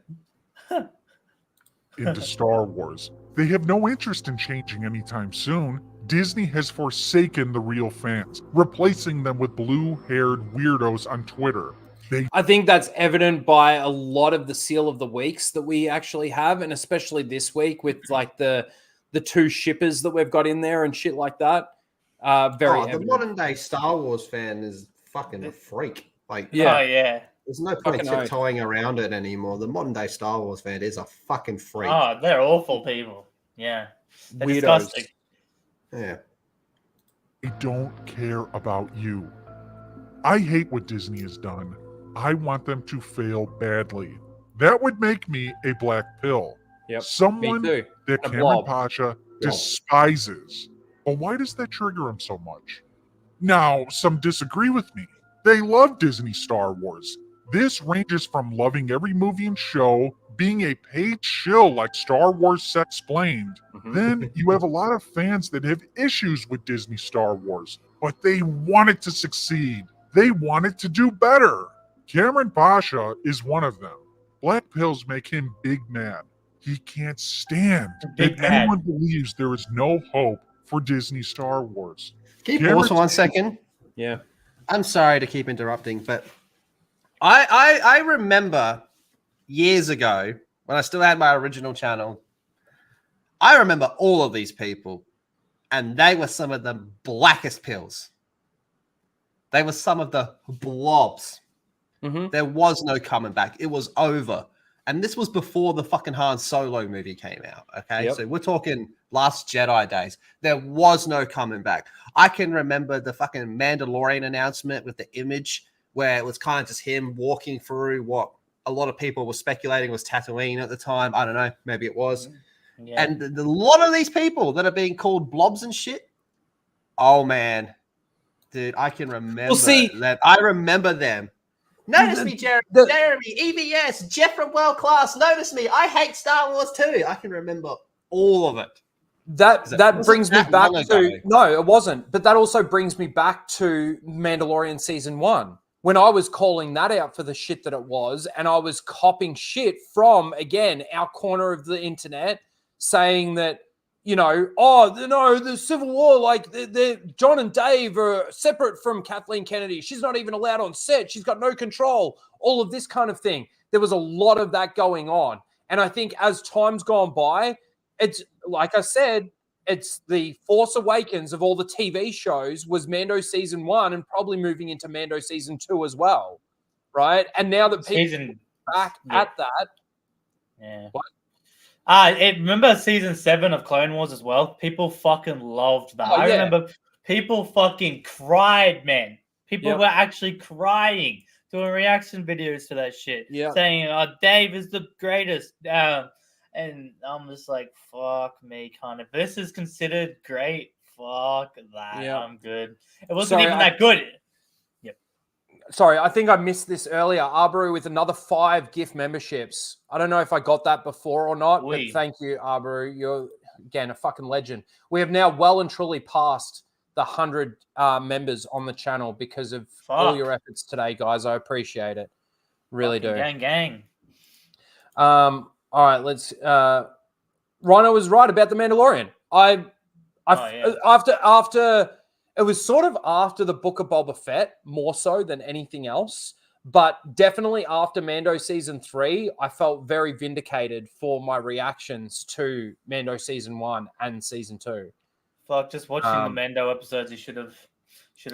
into Star Wars. They have no interest in changing anytime soon. Disney has forsaken the real fans, replacing them with blue-haired weirdos on Twitter. I think that's evident by a lot of the seal of the weeks that we actually have, and especially this week with like the two shippers that we've got in there and shit like that. Very the evident. modern day Star Wars fan is fucking a freak. Like, Oh yeah. there's no point Fucking oath. tiptoeing around it anymore. The modern day Star Wars fan is a fucking freak. Oh, they're awful people. Yeah. They're Weirdos. disgusting. Yeah. I don't care about you. I hate what Disney has done. I want them to fail badly. That would make me a black pill. Yep. Someone Me too. that A Cameron blob. Pasha despises. But why does that trigger him so much? Now, some disagree with me. They love Disney Star Wars. This ranges from loving every movie and show, being a paid shill like Star Wars Sexplained. Then you have a lot of fans that have issues with Disney Star Wars, but they want it to succeed. They want it to do better. Cameron Pasha is one of them. Black pills make him big mad. He can't stand Big that mad. anyone believes there is no hope for Disney Star Wars. Can you pause for 1 second? Yeah. I'm sorry to keep interrupting, but I remember years ago when I still had my original channel, I remember all of these people, and they were some of the blackest pills. They were some of the blobs. There was no coming back. It was over. And this was before the fucking Han Solo movie came out. Okay. Yep. So we're talking Last Jedi days. There was no coming back. I can remember the fucking Mandalorian announcement with the image where it was kind of just him walking through what a lot of people were speculating was Tatooine at the time. I don't know. Maybe it was. Yeah. And a lot of these people that are being called blobs and shit. Oh, man. Dude, I can remember that. I remember them. Notice me, Jeremy, EVS, Jeff from World Class. Notice me. I hate Star Wars too. I can remember all of it. That brings me that back long to ago? no, it wasn't. But that also brings me back to Mandalorian season 1 when I was calling that out for the shit that it was, and I was copping shit from again our corner of the internet saying that the Civil War, like John and Dave are separate from Kathleen Kennedy. She's not even allowed on set. She's got no control. All of this kind of thing. There was a lot of that going on. And I think as time's gone by, it's like I said, it's the Force Awakens of all the TV shows was Mando season 1 and probably moving into Mando season 2 as well. Right. And now that people are back at that. Yeah. What? Remember season 7 of Clone Wars as well? People fucking loved that. Oh, I yeah. remember people fucking cried, man. People were actually crying, doing reaction videos to that shit, saying, Dave is the greatest. And I'm just like, fuck me, kind of. This is considered great. Fuck that. Yeah. I'm good. It wasn't even that good. Sorry, I think I missed this earlier. Arboru with another 5 gift memberships. I don't know if I got that before or not, but thank you, Arboru. You're, again, a fucking legend. We have now well and truly passed the 100 members on the channel because of all your efforts today, guys. I appreciate it. Really do. Gang. All right, let's... Rhino was right about The Mandalorian. After... It was sort of after the Book of Boba Fett, more so than anything else. But definitely after Mando Season 3, I felt very vindicated for my reactions to Mando Season 1 and Season 2. Fuck, just watching the Mando episodes, you should have.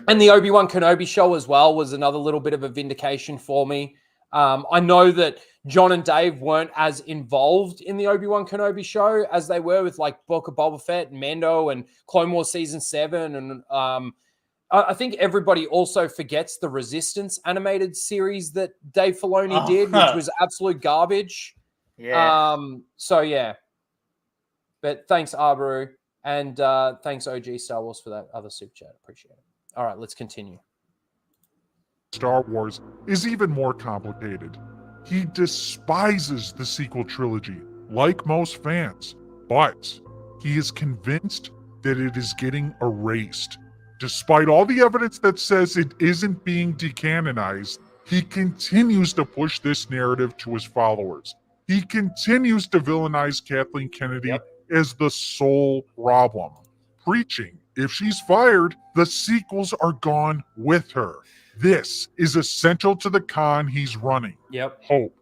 And the Obi-Wan Kenobi show as well was another little bit of a vindication for me. I know that John and Dave weren't as involved in the Obi-Wan Kenobi show as they were with like Book of Boba Fett and Mando and Clone Wars Season 7. And I think everybody also forgets the Resistance animated series that Dave Filoni did, which was absolute garbage. Yeah. But thanks, Arboru. And thanks, OG Star Wars, for that other super chat. Appreciate it. All right, let's continue. Star Wars is even more complicated. He despises the sequel trilogy, like most fans, but he is convinced that it is getting erased. Despite all the evidence that says it isn't being decanonized, he continues to push this narrative to his followers. He continues to villainize Kathleen Kennedy as the sole problem, preaching if she's fired, the sequels are gone with her. This is essential to the con he's running. Hope.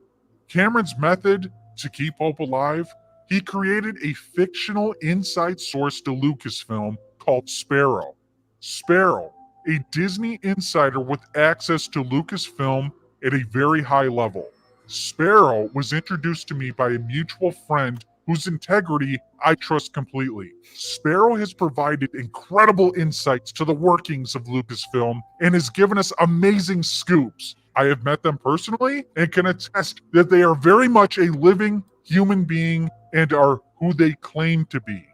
Cameron's method to keep hope alive, he created a fictional inside source to Lucasfilm called Sparrow. Sparrow, a Disney insider with access to Lucasfilm at a very high level. Sparrow was introduced to me by a mutual friend whose integrity I trust completely. Sparrow has provided incredible insights to the workings of Lucasfilm and has given us amazing scoops. I have met them personally and can attest that they are very much a living human being and are who they claim to be.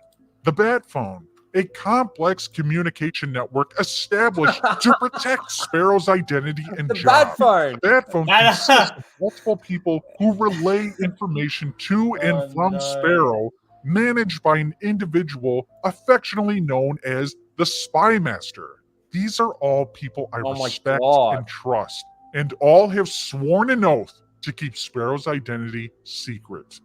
The Bat Phone, a complex communication network established to protect Sparrow's identity and job. Bat Phone. The Bat Phone consists of multiple people who relay information to and from Sparrow, managed by an individual affectionately known as the Spy Master. These are all people I respect and trust, and all have sworn an oath to keep Sparrow's identity secret.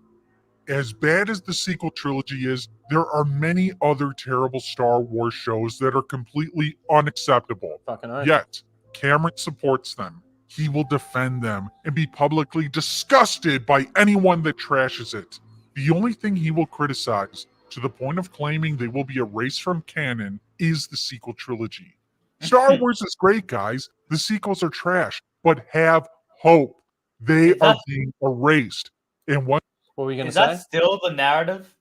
As bad as the sequel trilogy is, there are many other terrible Star Wars shows that are completely unacceptable. Yet, Cameron supports them. He will defend them and be publicly disgusted by anyone that trashes it. The only thing he will criticize, to the point of claiming they will be erased from canon, is the sequel trilogy. Star Wars is great, guys. The sequels are trash, but have hope. They are being erased. And what were we going to Is say? that still the narrative?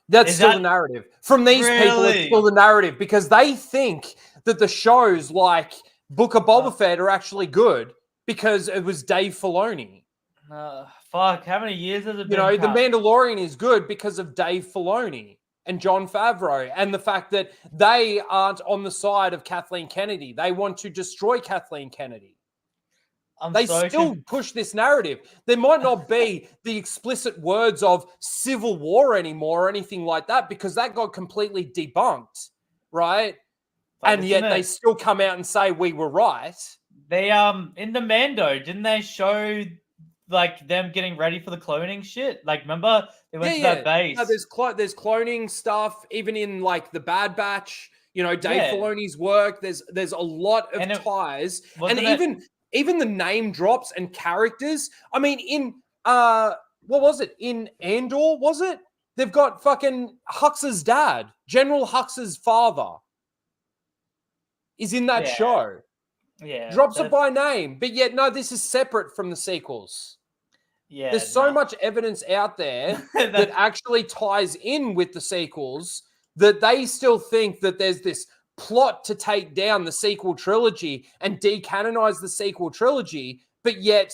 That's still the narrative. From these people, it's still the narrative because they think that the shows like Book of Boba Fett are actually good because it was Dave Filoni. Fuck, how many years has it been? You know, The Mandalorian is good because of Dave Filoni and Jon Favreau and the fact that they aren't on the side of Kathleen Kennedy. They want to destroy Kathleen Kennedy. They still push this narrative. There might not be the explicit words of civil war anymore or anything like that because that got completely debunked, right? And yet they still come out and say we were right. They in the Mando, didn't they show like them getting ready for the cloning shit? Like remember they went to that base. No, there's cloning stuff even in like the Bad Batch. You know, Dave Filoni's work. There's a lot of ties, and even the name drops and characters. I mean, in what was it? In Andor, was it? They've got fucking Hux's dad, General Hux's father, is in that show. Yeah, drops it by name, but yet no, this is separate from the sequels. Yeah, there's so much evidence out there that actually ties in with the sequels that they still think that there's this plot to take down the sequel trilogy and decanonize the sequel trilogy, but yet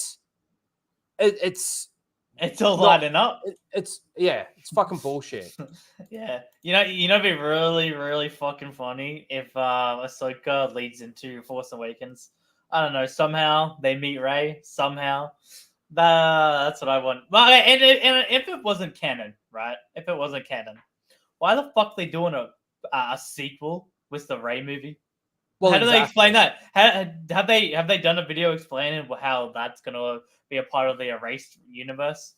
it's all lining up. It's fucking bullshit. Yeah, it'd be really, really fucking funny if Ahsoka leads into Force Awakens. I don't know. Somehow they meet Rey. Somehow, that's what I want. Well, and if it wasn't canon, right? If it wasn't canon, why the fuck they doing a sequel with the Rey movie? Well, how do they explain that? Have they done a video explaining how that's gonna be a part of the erased universe?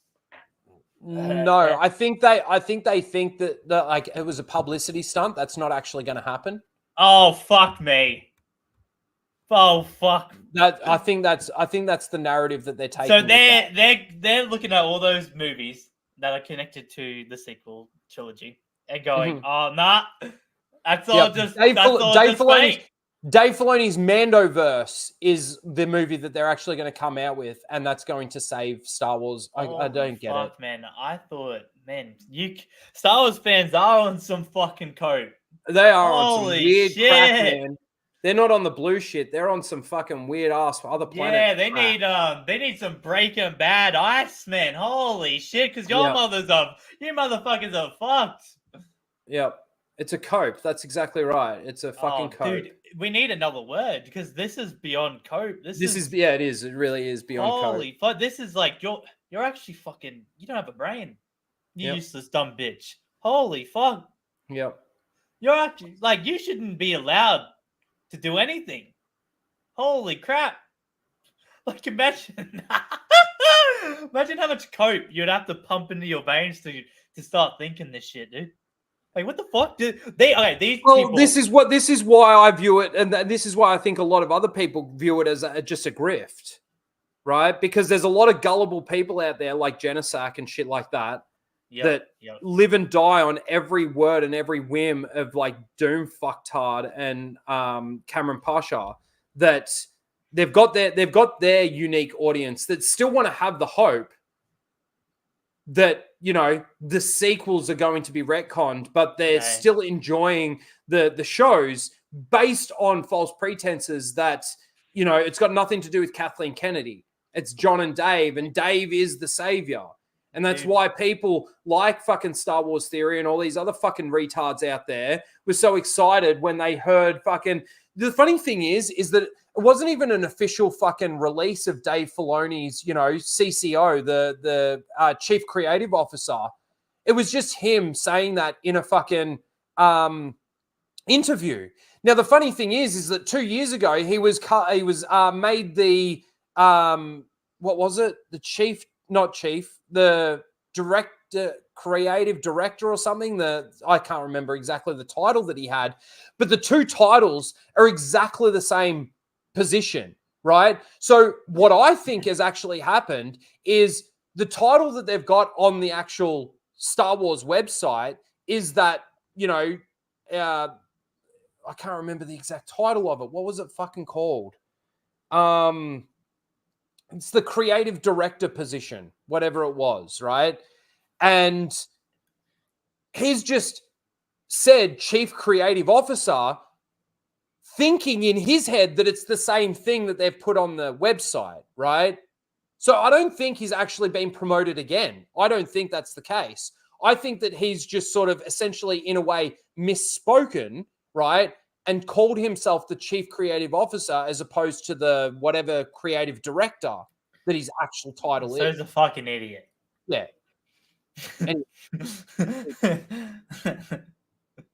No, I think they think that like it was a publicity stunt. That's not actually going to happen. Oh fuck me! Oh fuck! I think that's the narrative that they're taking. So they're looking at all those movies that are connected to the sequel trilogy and going, "Oh nah, that's all just Dave Filoni's Mandoverse is the movie that they're actually going to come out with, and that's going to save Star Wars. I don't get it, man. I thought, man, Star Wars fans are on some fucking coke. They are on some weird crap, man. They're not on the blue shit. They're on some fucking weird ass other planet. Yeah, they need some Breaking Bad ice, man. Holy shit, because you motherfuckers are fucked. Yep. It's a cope. That's exactly right. It's a fucking cope. Dude, we need another word because this is beyond cope. This is it is. It really is beyond cope. Holy fuck. This is like you're actually fucking, you don't have a brain. You useless dumb bitch. Holy fuck. Yep. You're actually like, you shouldn't be allowed to do anything. Holy crap. Like imagine how much cope you'd have to pump into your veins to start thinking this shit, dude. Like, what the fuck? People... This is why I view it, and this is why I think a lot of other people view it as just a grift, right? Because there's a lot of gullible people out there like Genesack and shit like that that live and die on every word and every whim of like Doom Fucktard and Cameron Pasha, that they've got their unique audience that still want to have the hope that, you know, the sequels are going to be retconned, but they're still enjoying the shows based on false pretenses that, you know, it's got nothing to do with Kathleen Kennedy. It's John and Dave is the savior. And that's why people like fucking Star Wars Theory and all these other fucking retards out there were so excited when they heard fucking... The funny thing is that it wasn't even an official fucking release of Dave Filoni's, you know, CCO, the Chief Creative Officer. It was just him saying that in a fucking interview. Now, the funny thing is that 2 years ago, he was made the... what was it? The director, creative director or something. I can't remember exactly the title that he had, but the two titles are exactly the same position, right? So what I think has actually happened is the title that they've got on the actual Star Wars website is that, you know, I can't remember the exact title of it. What was it fucking called? It's the creative director position, whatever it was, right? And he's just said Chief Creative Officer, thinking in his head that it's the same thing that they've put on the website, right? So I don't think he's actually been promoted again. I don't think that's the case. I think that he's just sort of essentially, in a way, misspoken, right? And called himself the Chief Creative Officer as opposed to the whatever creative director that his actual title is. So he's a fucking idiot. Yeah. And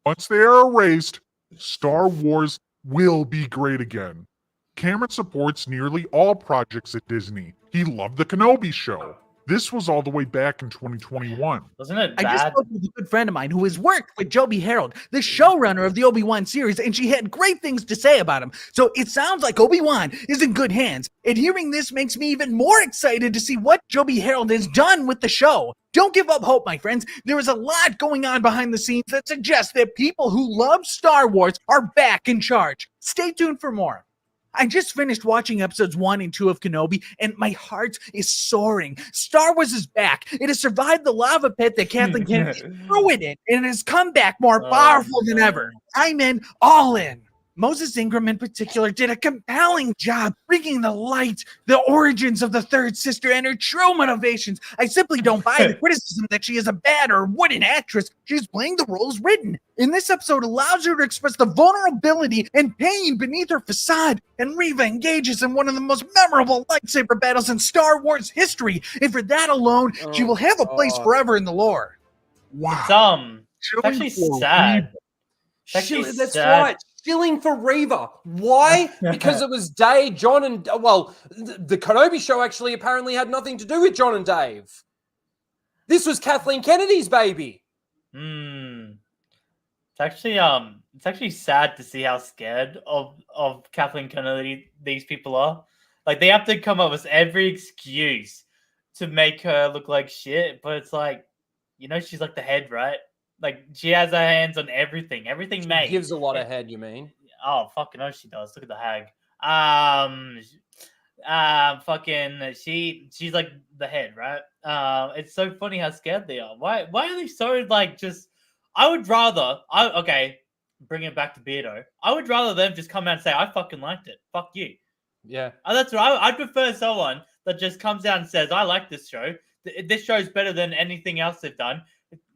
Once they are erased, Star Wars will be great again. Cameron supports nearly all projects at Disney. He loved the Kenobi show. This was all the way back in 2021. Wasn't it I just bad? spoke with a good friend of mine who has worked with Joby Harold, the showrunner of the Obi-Wan series, and she had great things to say about him. So it sounds like Obi-Wan is in good hands. And hearing this makes me even more excited to see what Joby Harold has done with the show. Don't give up hope, my friends. There is a lot going on behind the scenes that suggests that people who love Star Wars are back in charge. Stay tuned for more. I just finished watching episodes 1 and 2 of Kenobi, and my heart is soaring. Star Wars is back. It has survived the lava pit that Kathleen Kennedy threw in it, and it has come back more powerful than ever. I'm in, all in. Moses Ingram in particular did a compelling job bringing the light, the origins of the third sister, and her true motivations. I simply don't buy the criticism that she is a bad or wooden actress. She's playing the roles written. In this episode, allows her to express the vulnerability and pain beneath her facade, and Reva engages in one of the most memorable lightsaber battles in Star Wars history. And for that alone, she will have a place forever in the lore. Wow. It's actually sad. That's right. Shilling for Reva. Why? Because it was Dave, John, and the Kenobi show actually apparently had nothing to do with John and Dave. This was Kathleen Kennedy's baby. It's actually sad to see how scared of Kathleen Kennedy these people are. Like, they have to come up with every excuse to make her look like shit, but it's like, you know, she's like the head, right? Like, she has her hands on everything. Everything She made. gives a lot of head, you mean? Oh, fucking no, she does. Look at the hag. She's like the head, right? It's so funny how scared they are. Why are they so like just? I would rather. Bring it back to Beardo. I would rather them just come out and say, "I fucking liked it. Fuck you." Yeah. That's right. I'd prefer someone that just comes out and says, "I like this show. This show's better than anything else they've done."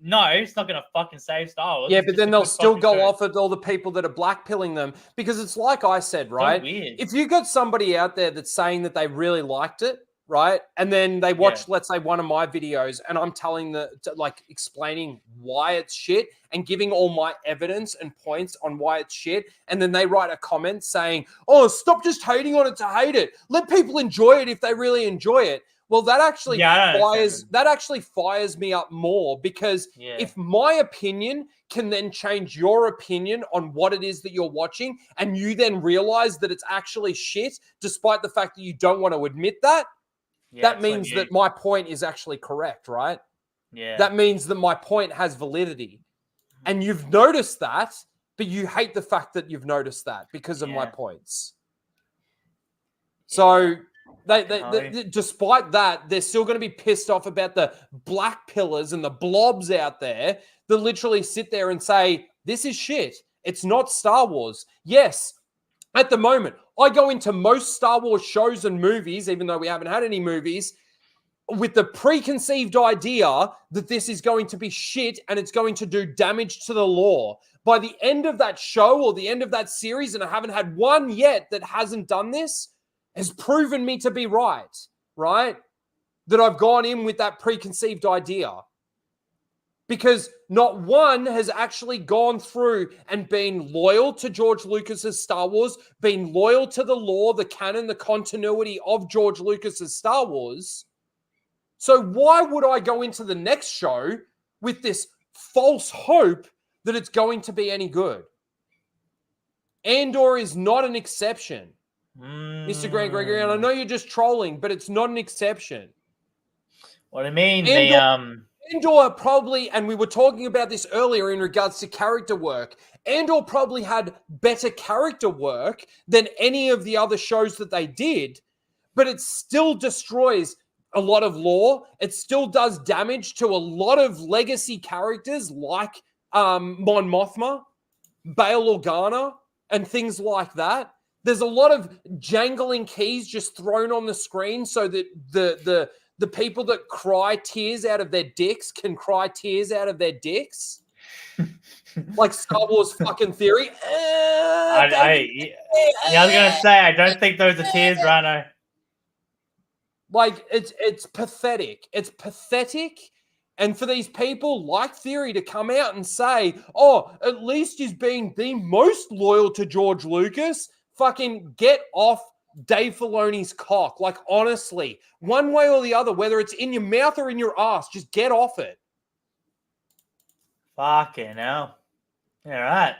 No, it's not going to fucking save Star Wars. Yeah, It's but just then a they'll good still fucking go show. off at all the people that are blackpilling them, because it's like I said, right? weird. If you got somebody out there that's saying that they really liked it, right, and then they watch, let's say, one of my videos, and I'm telling explaining why it's shit and giving all my evidence and points on why it's shit, and then they write a comment saying, "Oh, stop just hating on it to hate it. Let people enjoy it if they really enjoy it." Well, that actually fires me up more, because if my opinion can then change your opinion on what it is that you're watching, and you then realize that it's actually shit, despite the fact that you don't want to admit that, that means that my point is actually correct, right? Yeah. that means that my point has validity. And you've noticed that, but you hate the fact that you've noticed that because of my points. So despite that, they're still going to be pissed off about the black pillars and the blobs out there that literally sit there and say, this is shit. It's not Star Wars. Yes, at the moment, I go into most Star Wars shows and movies, even though we haven't had any movies, with the preconceived idea that this is going to be shit and it's going to do damage to the lore. By the end of that show or the end of that series, and I haven't had one yet that hasn't done this, has proven me to be right? That I've gone in with that preconceived idea. Because not one has actually gone through and been loyal to George Lucas's Star Wars, been loyal to the lore, the canon, the continuity of George Lucas's Star Wars. So why would I go into the next show with this false hope that it's going to be any good? Andor is not an exception, Mr. Grant Gregory, and I know you're just trolling, but it's not an exception. What I mean, Andor probably, and we were talking about this earlier in regards to character work, Andor probably had better character work than any of the other shows that they did, but it still destroys a lot of lore. It still does damage to a lot of legacy characters like Mon Mothma, Bail Organa, and things like that. There's a lot of jangling keys just thrown on the screen so that the people that cry tears out of their dicks can cry tears out of their dicks. Like Star Wars fucking theory. I was going to say, I don't think those are tears, Rhino. Like, it's pathetic. It's pathetic. And for these people like Theory to come out and say, oh, at least he's being the most loyal to George Lucas, fucking get off Dave Filoni's cock. Like, honestly, one way or the other, whether it's in your mouth or in your ass, just get off it. Fucking hell. All right.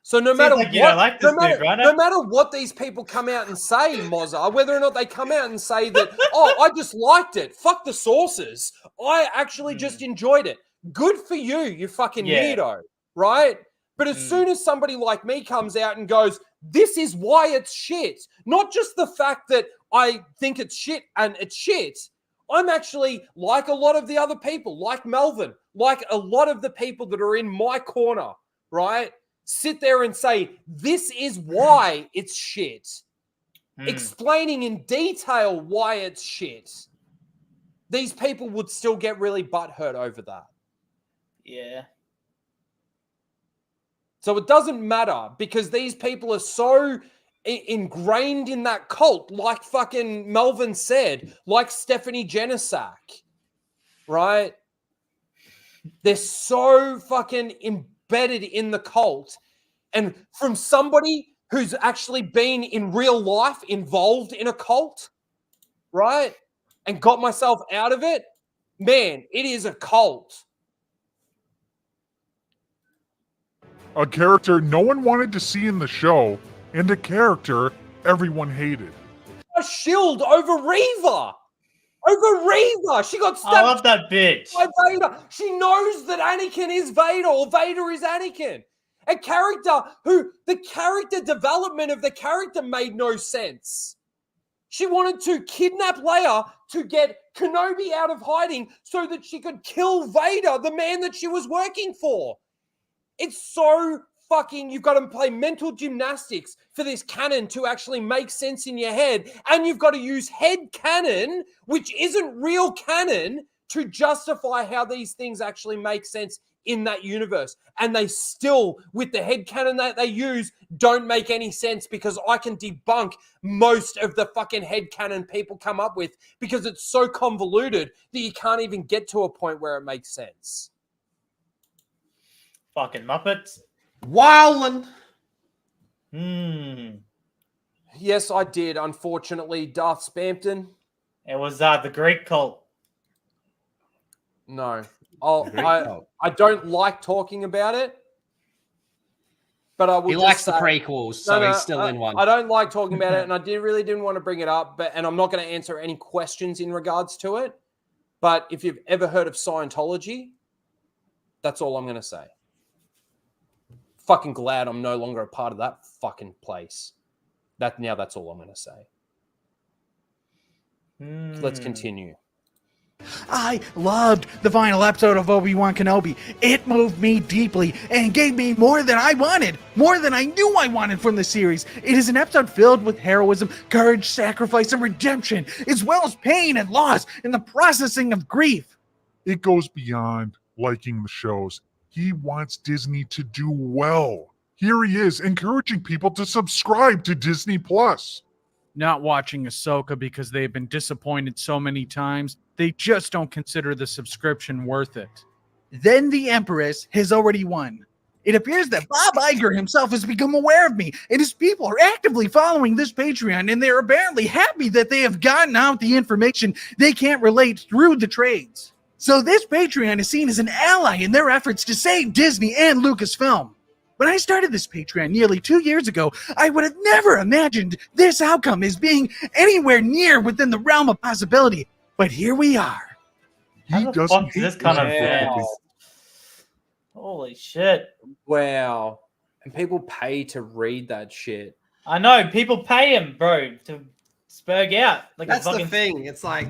So no matter what, you don't like this dude, right? no matter what these people come out and say, Mozza, whether or not they come out and say that, oh, I just liked it. Fuck the sources. I actually just enjoyed it. Good for you, you fucking weirdo, right? But as soon as somebody like me comes out and goes, this is why it's shit, not just the fact that I think it's shit and it's shit. I'm actually, like a lot of the other people, like Melvin, like a lot of the people that are in my corner, right? Sit there and say, this is why it's shit. Explaining in detail why it's shit. These people would still get really butthurt over that. Yeah. So it doesn't matter because these people are so ingrained in that cult, like fucking Melvin said, like Stephanie Genesack, right? They're so fucking embedded in the cult. And from somebody who's actually been in real life involved in a cult, right? And got myself out of it, man, it is a cult. A character no one wanted to see in the show, and a character everyone hated. A shield over Reva. Over Reva. She got stabbed. I love that bitch. By Vader. She knows that Anakin is Vader or Vader is Anakin. A character who the character development of the character made no sense. She wanted to kidnap Leia to get Kenobi out of hiding so that she could kill Vader, the man that she was working for. It's so fucking, you've got to play mental gymnastics for this canon to actually make sense in your head. And you've got to use head canon, which isn't real canon, to justify how these things actually make sense in that universe. And they still, with the head canon that they use, don't make any sense because I can debunk most of the fucking head canon people come up with because it's so convoluted that you can't even get to a point where it makes sense. Fucking Muppets. Wildin'. Yes, I did. Unfortunately, Darth Spampton. It was the Greek cult. No. I don't like talking about it. But I will. He likes the prequels, so he's still in one. I don't like talking about it, and I really didn't want to bring it up. And I'm not going to answer any questions in regards to it. But if you've ever heard of Scientology, that's all I'm going to say. Fucking glad I'm no longer a part of that fucking place. That's all I'm going to say. Let's continue. I loved the final episode of Obi-Wan Kenobi. It moved me deeply and gave me more than I wanted, more than I knew I wanted from the series. It is an episode filled with heroism, courage, sacrifice, and redemption, as well as pain and loss and the processing of grief. It goes beyond liking the shows. He wants Disney to do well. Here he is, encouraging people to subscribe to Disney Plus. Not watching Ahsoka because they've been disappointed so many times, they just don't consider the subscription worth it. Then the Empress has already won. It appears that Bob Iger himself has become aware of me, and his people are actively following this Patreon, and they're apparently happy that they have gotten out the information they can't relate through the trades. So this Patreon is seen as an ally in their efforts to save Disney and Lucasfilm. When I started this Patreon nearly 2 years ago, I would have never imagined this outcome as being anywhere near within the realm of possibility. But here we are. How the fuck is this kind of fans? Holy shit. Wow. And people pay to read that shit. I know, people pay him, bro, to spurg out. Like That's a fucking the thing. It's like,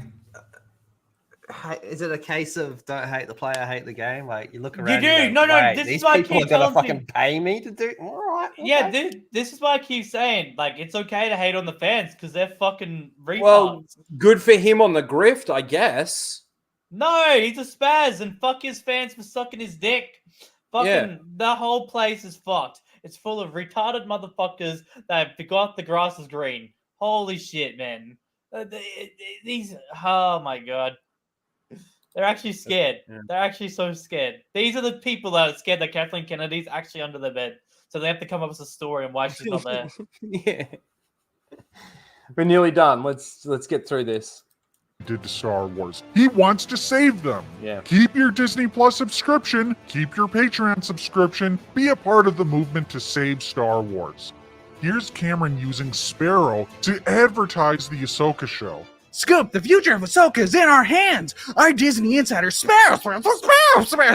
is it a case of don't hate the player, hate the game? Like you look around, do. No, this these is why I people are keep gonna telling fucking pay me to do. All right, Yeah, this is why I keep saying, like, it's okay to hate on the fans because they're fucking retards. Well, good for him on the grift, I guess. No, he's a spaz, and fuck his fans for sucking his dick. Fucking, the whole place is fucked. It's full of retarded motherfuckers that forgot the grass is green. Holy shit, man. These, oh my god. They're actually scared. They're actually so scared. These are the people that are scared that Kathleen Kennedy's actually under their bed. So they have to come up with a story and why she's not there. Yeah. We're nearly done. Let's get through this. Did to Star Wars. He wants to save them. Yeah. Keep your Disney Plus subscription. Keep your Patreon subscription. Be a part of the movement to save Star Wars. Here's Cameron using Sparrow to advertise the Ahsoka show. Scoop, the future of Ahsoka is in our hands. Our Disney insider Sparrow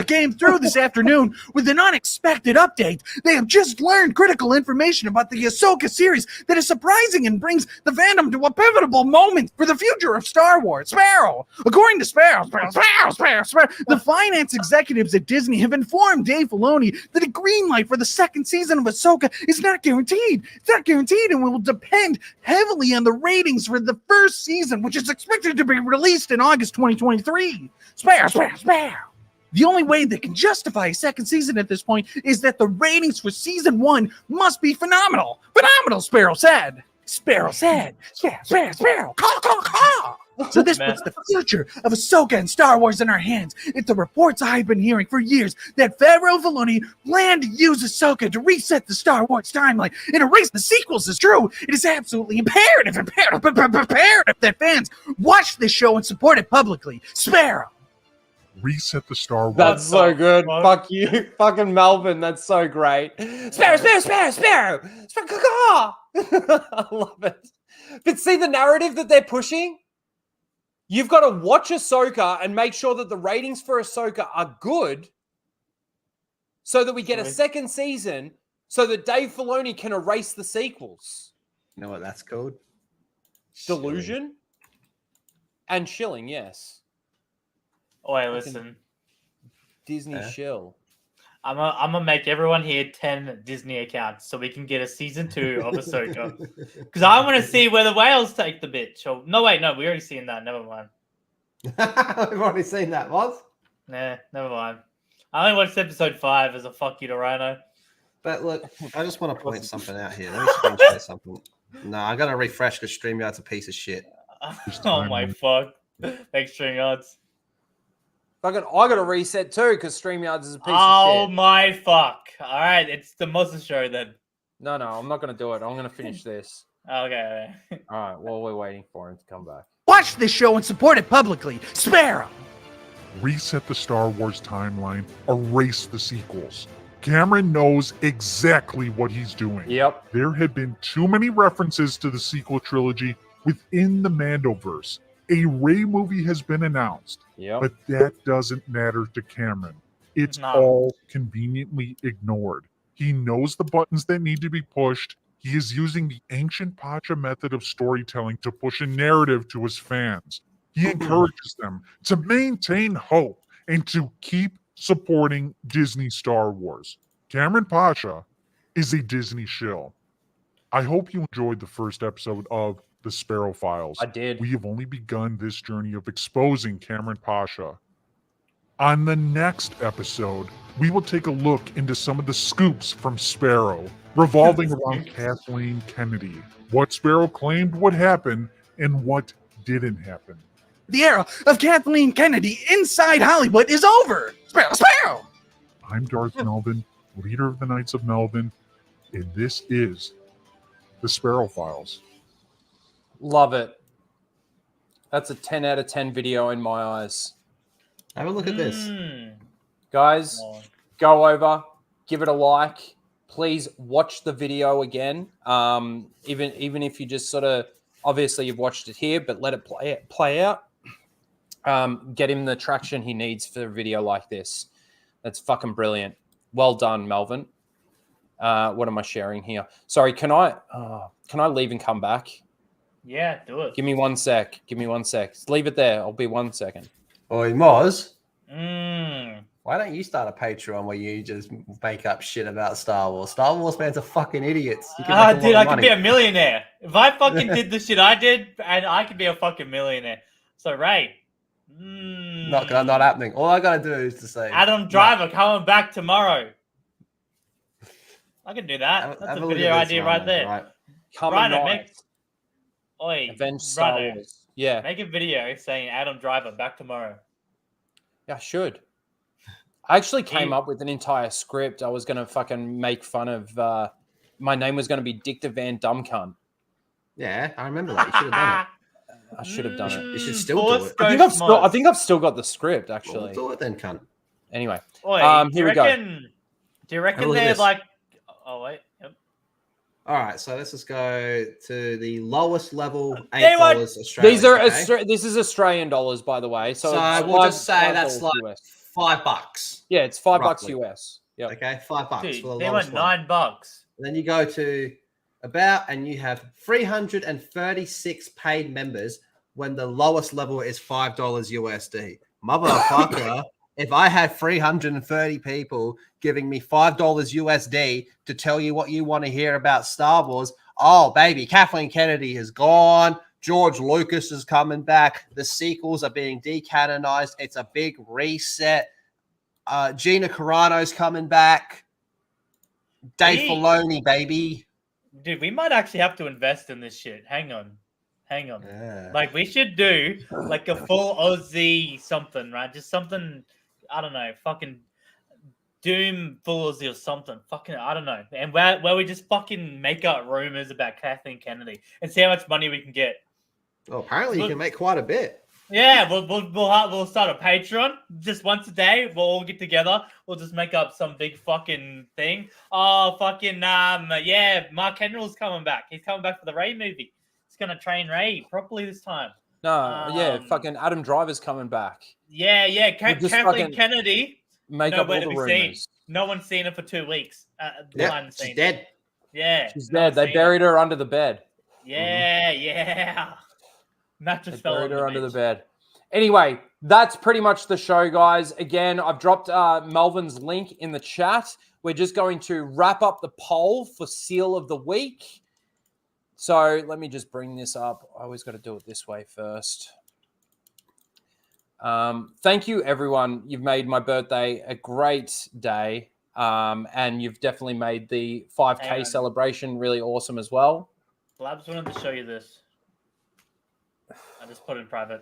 came through this afternoon with an unexpected update. They have just learned critical information about the Ahsoka series that is surprising and brings the fandom to a pivotal moment for the future of Star Wars. Sparrow, according to Sparrow, the finance executives at Disney have informed Dave Filoni that a green light for the second season of Ahsoka is not guaranteed. It's not guaranteed and will depend heavily on the ratings for the first season, which is expected to be released in August 2023. Sparrow. The only way they can justify a second season at this point is that the ratings for season 1 must be phenomenal. Phenomenal, Sparrow said. Sparrow. Caw. So this puts the future of Ahsoka and Star Wars in our hands. It's the reports I've been hearing for years that Favreau Filoni planned to use Ahsoka to reset the Star Wars timeline and erase the sequels is true. It is absolutely imperative that fans watch this show and support it publicly. Sparrow. Reset the Star Wars. That's so good. Fuck you. Fucking Melvin. That's so great. Sparrow. I love it. But see the narrative that they're pushing? You've got to watch Ahsoka and make sure that the ratings for Ahsoka are good so that we get a second season so that Dave Filoni can erase the sequels. You know what that's called? Delusion and shilling, yes. Oh, wait, listen. Disney shill. I'm gonna make everyone here 10 Disney accounts so we can get a season 2 of Ahsoka. Because I want to see where the whales take the bitch. Oh, no, wait, no, we already seen that. Never mind. We've already seen that, what? Nah, never mind. I only watched episode 5 as a fuck you to Rhino. But look, I just want to point something out here. Let me screen share something. No, I gotta refresh because StreamYard's a piece of shit. Oh my fuck. Thanks, StreamYards. I got to reset too because StreamYards is a piece of shit. Oh my fuck. All right, it's the Moses show then. No, I'm not going to do it. I'm going to finish this. Okay. All right, well, we're waiting for him to come back. Watch this show and support it publicly. Sparrow. Reset the Star Wars timeline. Erase the sequels. Cameron knows exactly what he's doing. Yep. There had been too many references to the sequel trilogy within the Mandoverse. A Rey movie has been announced, Yep. but that doesn't matter to Cameron. It's all conveniently ignored. He knows the buttons that need to be pushed. He is using the ancient Pacha method of storytelling to push a narrative to his fans. He encourages them to maintain hope and to keep supporting Disney Star Wars. Cameron Pacha is a Disney shill. I hope you enjoyed the first episode of The Sparrow Files. I did. We have only begun this journey of exposing Cameron Pacha. On the next episode, we will take a look into some of the scoops from Sparrow, revolving around Kathleen Kennedy. What Sparrow claimed would happen and what didn't happen. The era of Kathleen Kennedy inside Hollywood is over. Sparrow, Sparrow! I'm Darth Melvin, leader of the Knights of Melvin, and this is The Sparrow Files. Love it. That's a 10 out of 10 video in my eyes. Have a look at this. Guys, go over, give it a like. Please watch the video again. Even if you just sort of, obviously you've watched it here, but let it play out. Get him the traction he needs for a video like this. That's fucking brilliant. Well done, Melvin. What am I sharing here? Sorry, can I leave and come back? Yeah, do it. Give me 1 sec. Leave it there. I'll be 1 second. Oi, Moz. Mm. Why don't you start a Patreon where you just make up shit about Star Wars? Star Wars fans are fucking idiots. You can make a Dude, lot I of could money. be a millionaire. If I fucking did the shit I did, and I could be a fucking millionaire. So, Ray. Not happening. All I gotta do is to say Adam Driver coming back tomorrow. I can do that. That's a video idea right there. Right. Avenge Star Rhino, Wars. Yeah. Make a video saying Adam Driver back tomorrow. Yeah, I should. I actually came up with an entire script. I was going to fucking make fun of... my name was going to be Dick the Van Dumb Cunt. Yeah, I remember that. You should have done it. I should have done it. You should still do it. I think I've still got the script, actually. Well, do it then, cunt. Anyway, Oi, here we go. Do you reckon look at they're this. like... Oh, wait. Yep. All right, so let's just go to the lowest level, They want- $8 Australian. These are okay? this is Australian dollars, by the way. So, it's we'll just say $5 that's like US. $5. Yeah, it's $5 roughly. US. Yep. Okay, $5 Dude, for the they lowest want one. $9. And then you go to about, and you have 336 paid members when the lowest level is $5 USD. Motherfucker, if I had 330 people giving me $5 USD to tell you what you want to hear about Star Wars, oh, baby, Kathleen Kennedy is gone. George Lucas is coming back. The sequels are being decanonized. It's a big reset. Gina Carano's coming back. Dave Hey. Filoni, baby. Dude, we might actually have to invest in this shit. Hang on. Yeah. Like, we should do like a full Aussie something, right? Just something, I don't know, fucking Doom full Aussie or something. Fucking, I don't know. And where we just fucking make up rumors about Kathleen Kennedy and see how much money we can get. Well, apparently you can make quite a bit. Yeah, we'll start a Patreon just once a day. We'll all get together. We'll just make up some big fucking thing. Oh, fucking yeah, Mark Henrill's coming back. He's coming back for the Ray movie. He's gonna train Ray properly this time. No, yeah, fucking Adam Driver's coming back. Yeah. We'll just Kathleen fucking Kennedy. make up all nowhere the to be seen. rumors. No one's seen her for 2 weeks. Yeah, behind the she's scenes. dead. Yeah, She's no dead. one's They seen buried her under the bed. Yeah. Mattress fell Buried on her under beach. the bed. Anyway, that's pretty much the show, guys. Again, I've dropped Melvin's link in the chat. We're just going to wrap up the poll for Seal of the Week. So let me just bring this up. I always got to do it this way first. Thank you, everyone. You've made my birthday a great day. And you've definitely made the 5K Hang on. celebration really awesome as well. Blabs wanted to show you this. I just put it in private.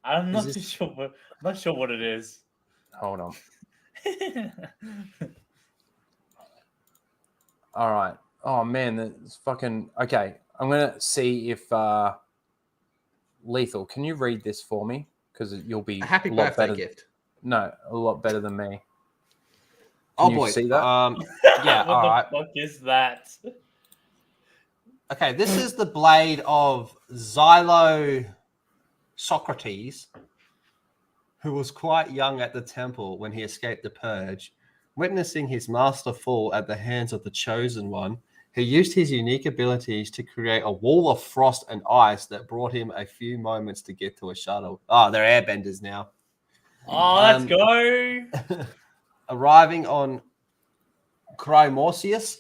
I'm not too sure. I'm not sure what it is. Hold on. All right. Oh man, that's fucking okay. I'm gonna see if Lethal. Can you read this for me? Because you'll be A happy lot birthday better. gift. No, a lot better than me. Oh Can you boy. see that? Yeah. What all the right. fuck is that? Okay, this is the blade of Xylo Socrates, who was quite young at the temple when he escaped the purge, witnessing his master fall at the hands of the Chosen One, he used his unique abilities to create a wall of frost and ice that brought him a few moments to get to a shuttle. Oh, they're airbenders now. Oh, let's go. Arriving on Crymorsius,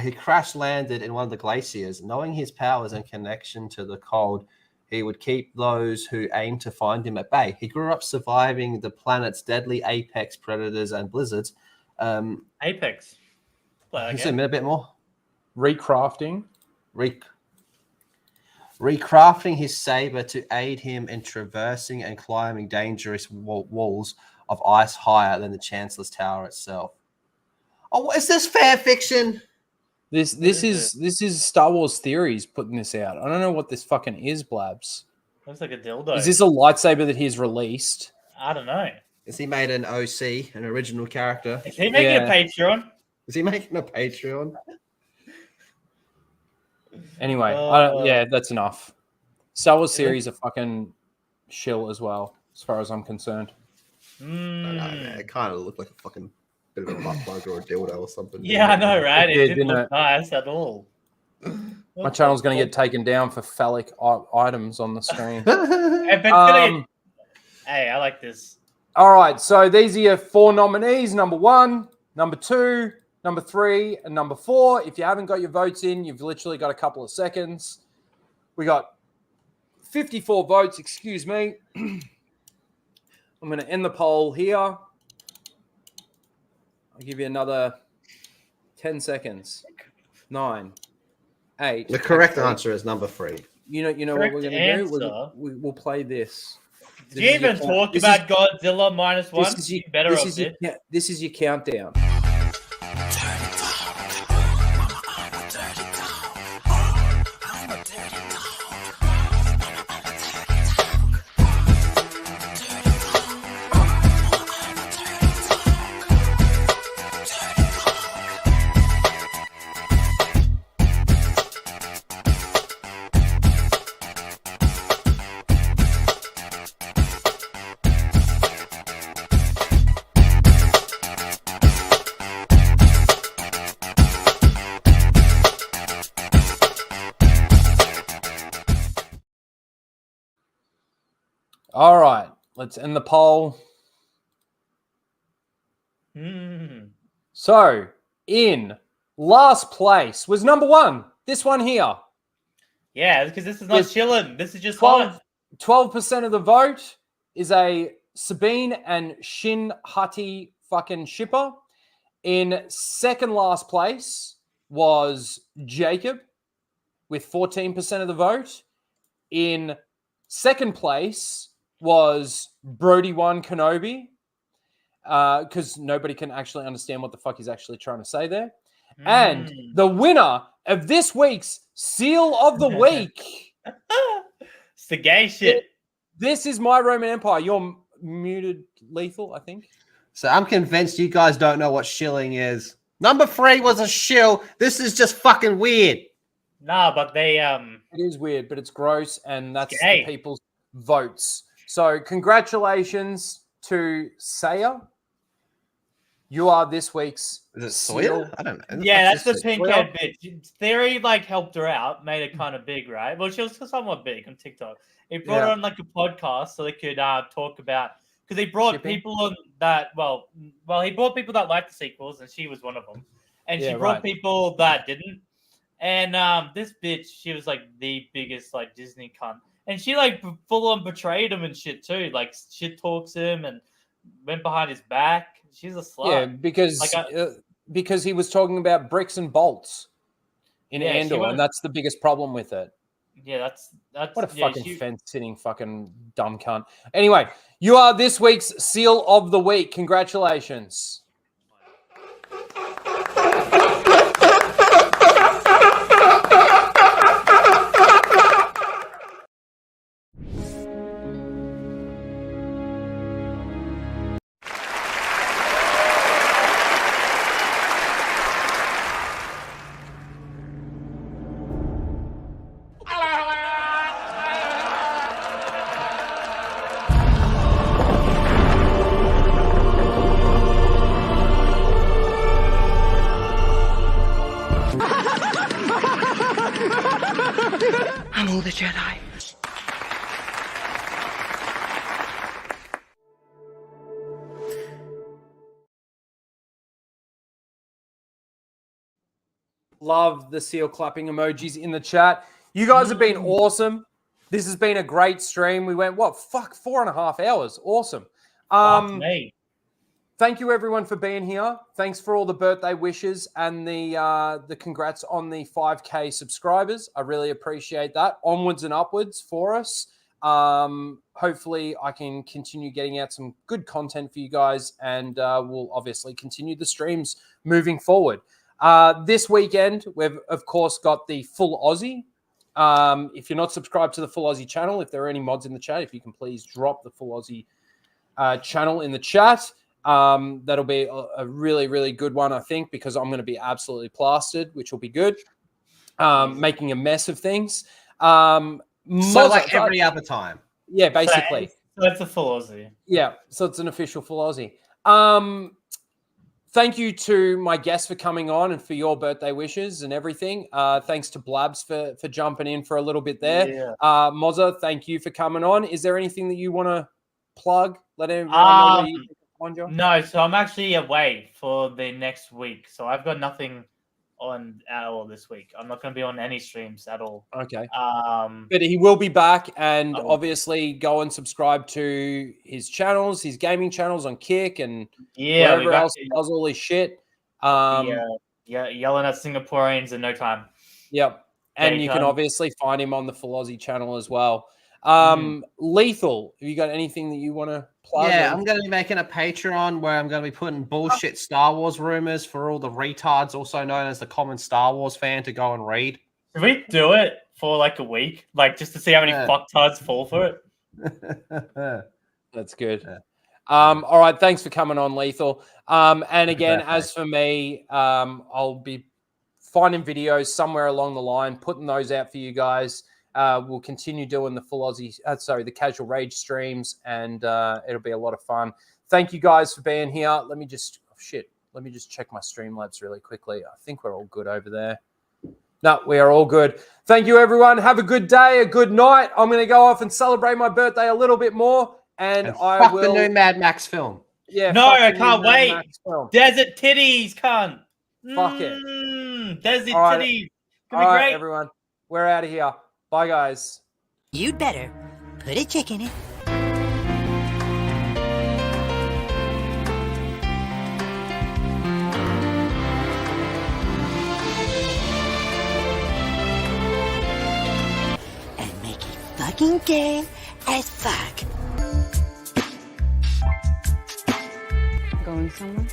he crash landed in one of the glaciers. Knowing his powers and connection to the cold, he would keep those who aimed to find him at bay. He grew up surviving the planet's deadly apex predators and blizzards. Apex. Can you say a bit more? Recrafting. Recrafting his saber to aid him in traversing and climbing dangerous walls of ice higher than the Chancellor's Tower itself. Oh, is this fan fiction? This is Star Wars Theories putting this out. I don't know what this fucking is, Blabs. Looks like a dildo. Is this a lightsaber that he's released? I don't know. Is he made an OC, an original character? Is he making a Patreon? Is he making a Patreon? Anyway, yeah, that's enough. Star Wars Series are fucking shill as well, as far as I'm concerned. I don't know, man. It kind of looked like a fucking bit of a butt plug or a dildo or something. Yeah, I know, right? It didn't didn't look nice at all. My channel's going to get taken down for phallic items on the screen. Hey, I like this. All right, so these are your 4 nominees. Number 1, number 2, number 3, and number 4. If you haven't got your votes in, you've literally got a couple of seconds. We got 54 votes, excuse me. I'm going to end the poll here. I'll give you another 10 seconds. 9, 8. The correct answer is number 3. You know what we're going to do? We'll play this. Did you even talk about Godzilla -1? This is You better this off is your, it. yeah, this is your countdown. All right, let's end the poll. So, in last place was number 1. This one here. Yeah, because this is not With chilling. This is just hot. 12% of the vote is a Sabine and Shin Hati fucking shipper. In second last place was Jacob with 14% of the vote. In second place was Brody One Kenobi, because nobody can actually understand what the fuck he's actually trying to say there. And the winner of this week's Seal of the Week. It's the gay shit. This is My Roman Empire. You're muted, Lethal, I think. So I'm convinced you guys don't know what shilling is. Number 3 was a shill. This is just fucking weird. Nah, but they It is weird, but it's gross, and that's gay. the people's votes. So congratulations to Saya. You are this week's Is it Seal. Sawyer? I don't know. Yeah, that's the Sawyer? pink-haired bitch. Theory helped her out, made it kind of big, right? Well, she was somewhat big on TikTok. He brought her on a podcast so they could talk about, because he brought people on that. Well, he brought people that liked the sequels, and she was one of them. And she brought people that didn't. And this bitch, she was the biggest Disney cunt, and she full on betrayed him and shit too. Shit talks him and went behind his back. She's a slut. Yeah, because he was talking about bricks and bolts in Andor, and that's the biggest problem with it. Yeah, that's what a fucking fence-sitting fucking dumb cunt. Anyway, you are this week's Seal of the Week. Congratulations. Hello, the Jedi. Love the seal clapping emojis in the chat. You guys have been awesome. This has been a great stream. We went, 4.5 hours. Awesome. Thank you everyone for being here. Thanks for all the birthday wishes and the congrats on the 5K subscribers. I really appreciate that. Onwards and upwards for us. Hopefully I can continue getting out some good content for you guys, and we'll obviously continue the streams moving forward. This weekend, we've, of course, got the Full Aussie. If you're not subscribed to the Full Aussie channel, if there are any mods in the chat, if you can please drop the Full Aussie channel in the chat. That'll be a really, really good one, I think, because I'm going to be absolutely plastered, which will be good. Making a mess of things. So like every other time. Yeah, basically. So it's a Full Aussie. Yeah, so it's an official Full Aussie. Thank you to my guests for coming on and for your birthday wishes and everything. Thanks to Blabs for jumping in for a little bit there. Yeah. Mozza, thank you for coming on. Is there anything that you want to plug? Let everyone know where you can find you. No, so I'm actually away for the next week. So I've got nothing on at all this week. I'm not going to be on any streams at all. Okay. But he will be back, and obviously go and subscribe to his channels, his gaming channels on Kick and wherever else he does all his shit. Yelling at Singaporeans in no time. Yep. And you can obviously find him on the Full Aussie channel as well. Lethal, have you got anything that you want to plug? Yeah, I'm going to be making a Patreon where I'm going to be putting bullshit Star Wars rumors for all the retards, also known as the common Star Wars fan, to go and read. Should we do it for like a week? Like just to see how many fucktards fall for it? That's good. All right, thanks for coming on, Lethal. And again, as for me, I'll be finding videos somewhere along the line, putting those out for you guys. We'll continue doing the Full Aussie, the Casual Rage streams, and it'll be a lot of fun. Thank you guys for being here. Let me just check my Streamlabs really quickly. I think we're all good over there. No, we are all good. Thank you, everyone. Have a good day, a good night. I'm going to go off and celebrate my birthday a little bit more, and I will. The new Mad Max film. Yeah. No, I can't wait. Desert titties, cunt. Fuck it. Desert All right. titties. All Gonna be right, great. everyone. We're out of here. Bye, guys. You'd better put a chick in it. And make it fucking gay as fuck. Going somewhere?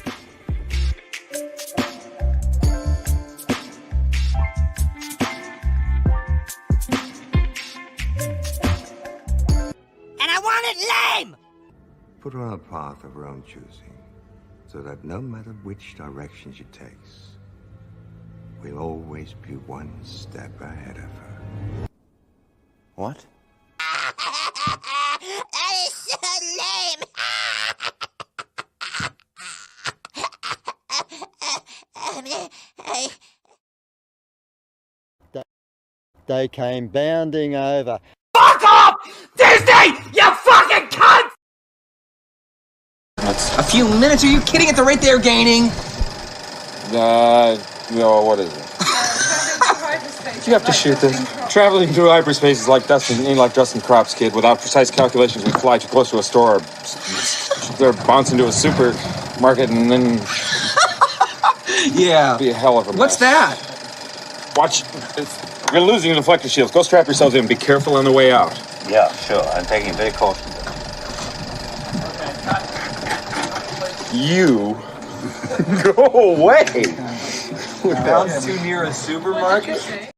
Put her on a path of her own choosing, so that no matter which direction she takes, we'll always be one step ahead of her. What? That is so lame. They came bounding over. Fuck off! Disney! You fucking cunt! A few minutes? Are you kidding? At the rate they're gaining? No, what is it? You have to shoot this. Traveling through hyperspace is like dusting crops, kid. Without precise calculations, we fly too close to a store, or bounce into a supermarket, and then Yeah. be a hell of a mess. What's that? Watch. You're losing the deflector shields. Go strap yourselves in. Be careful on the way out. Yeah, sure. I'm taking very cautious. You go away. We bounced too near a supermarket?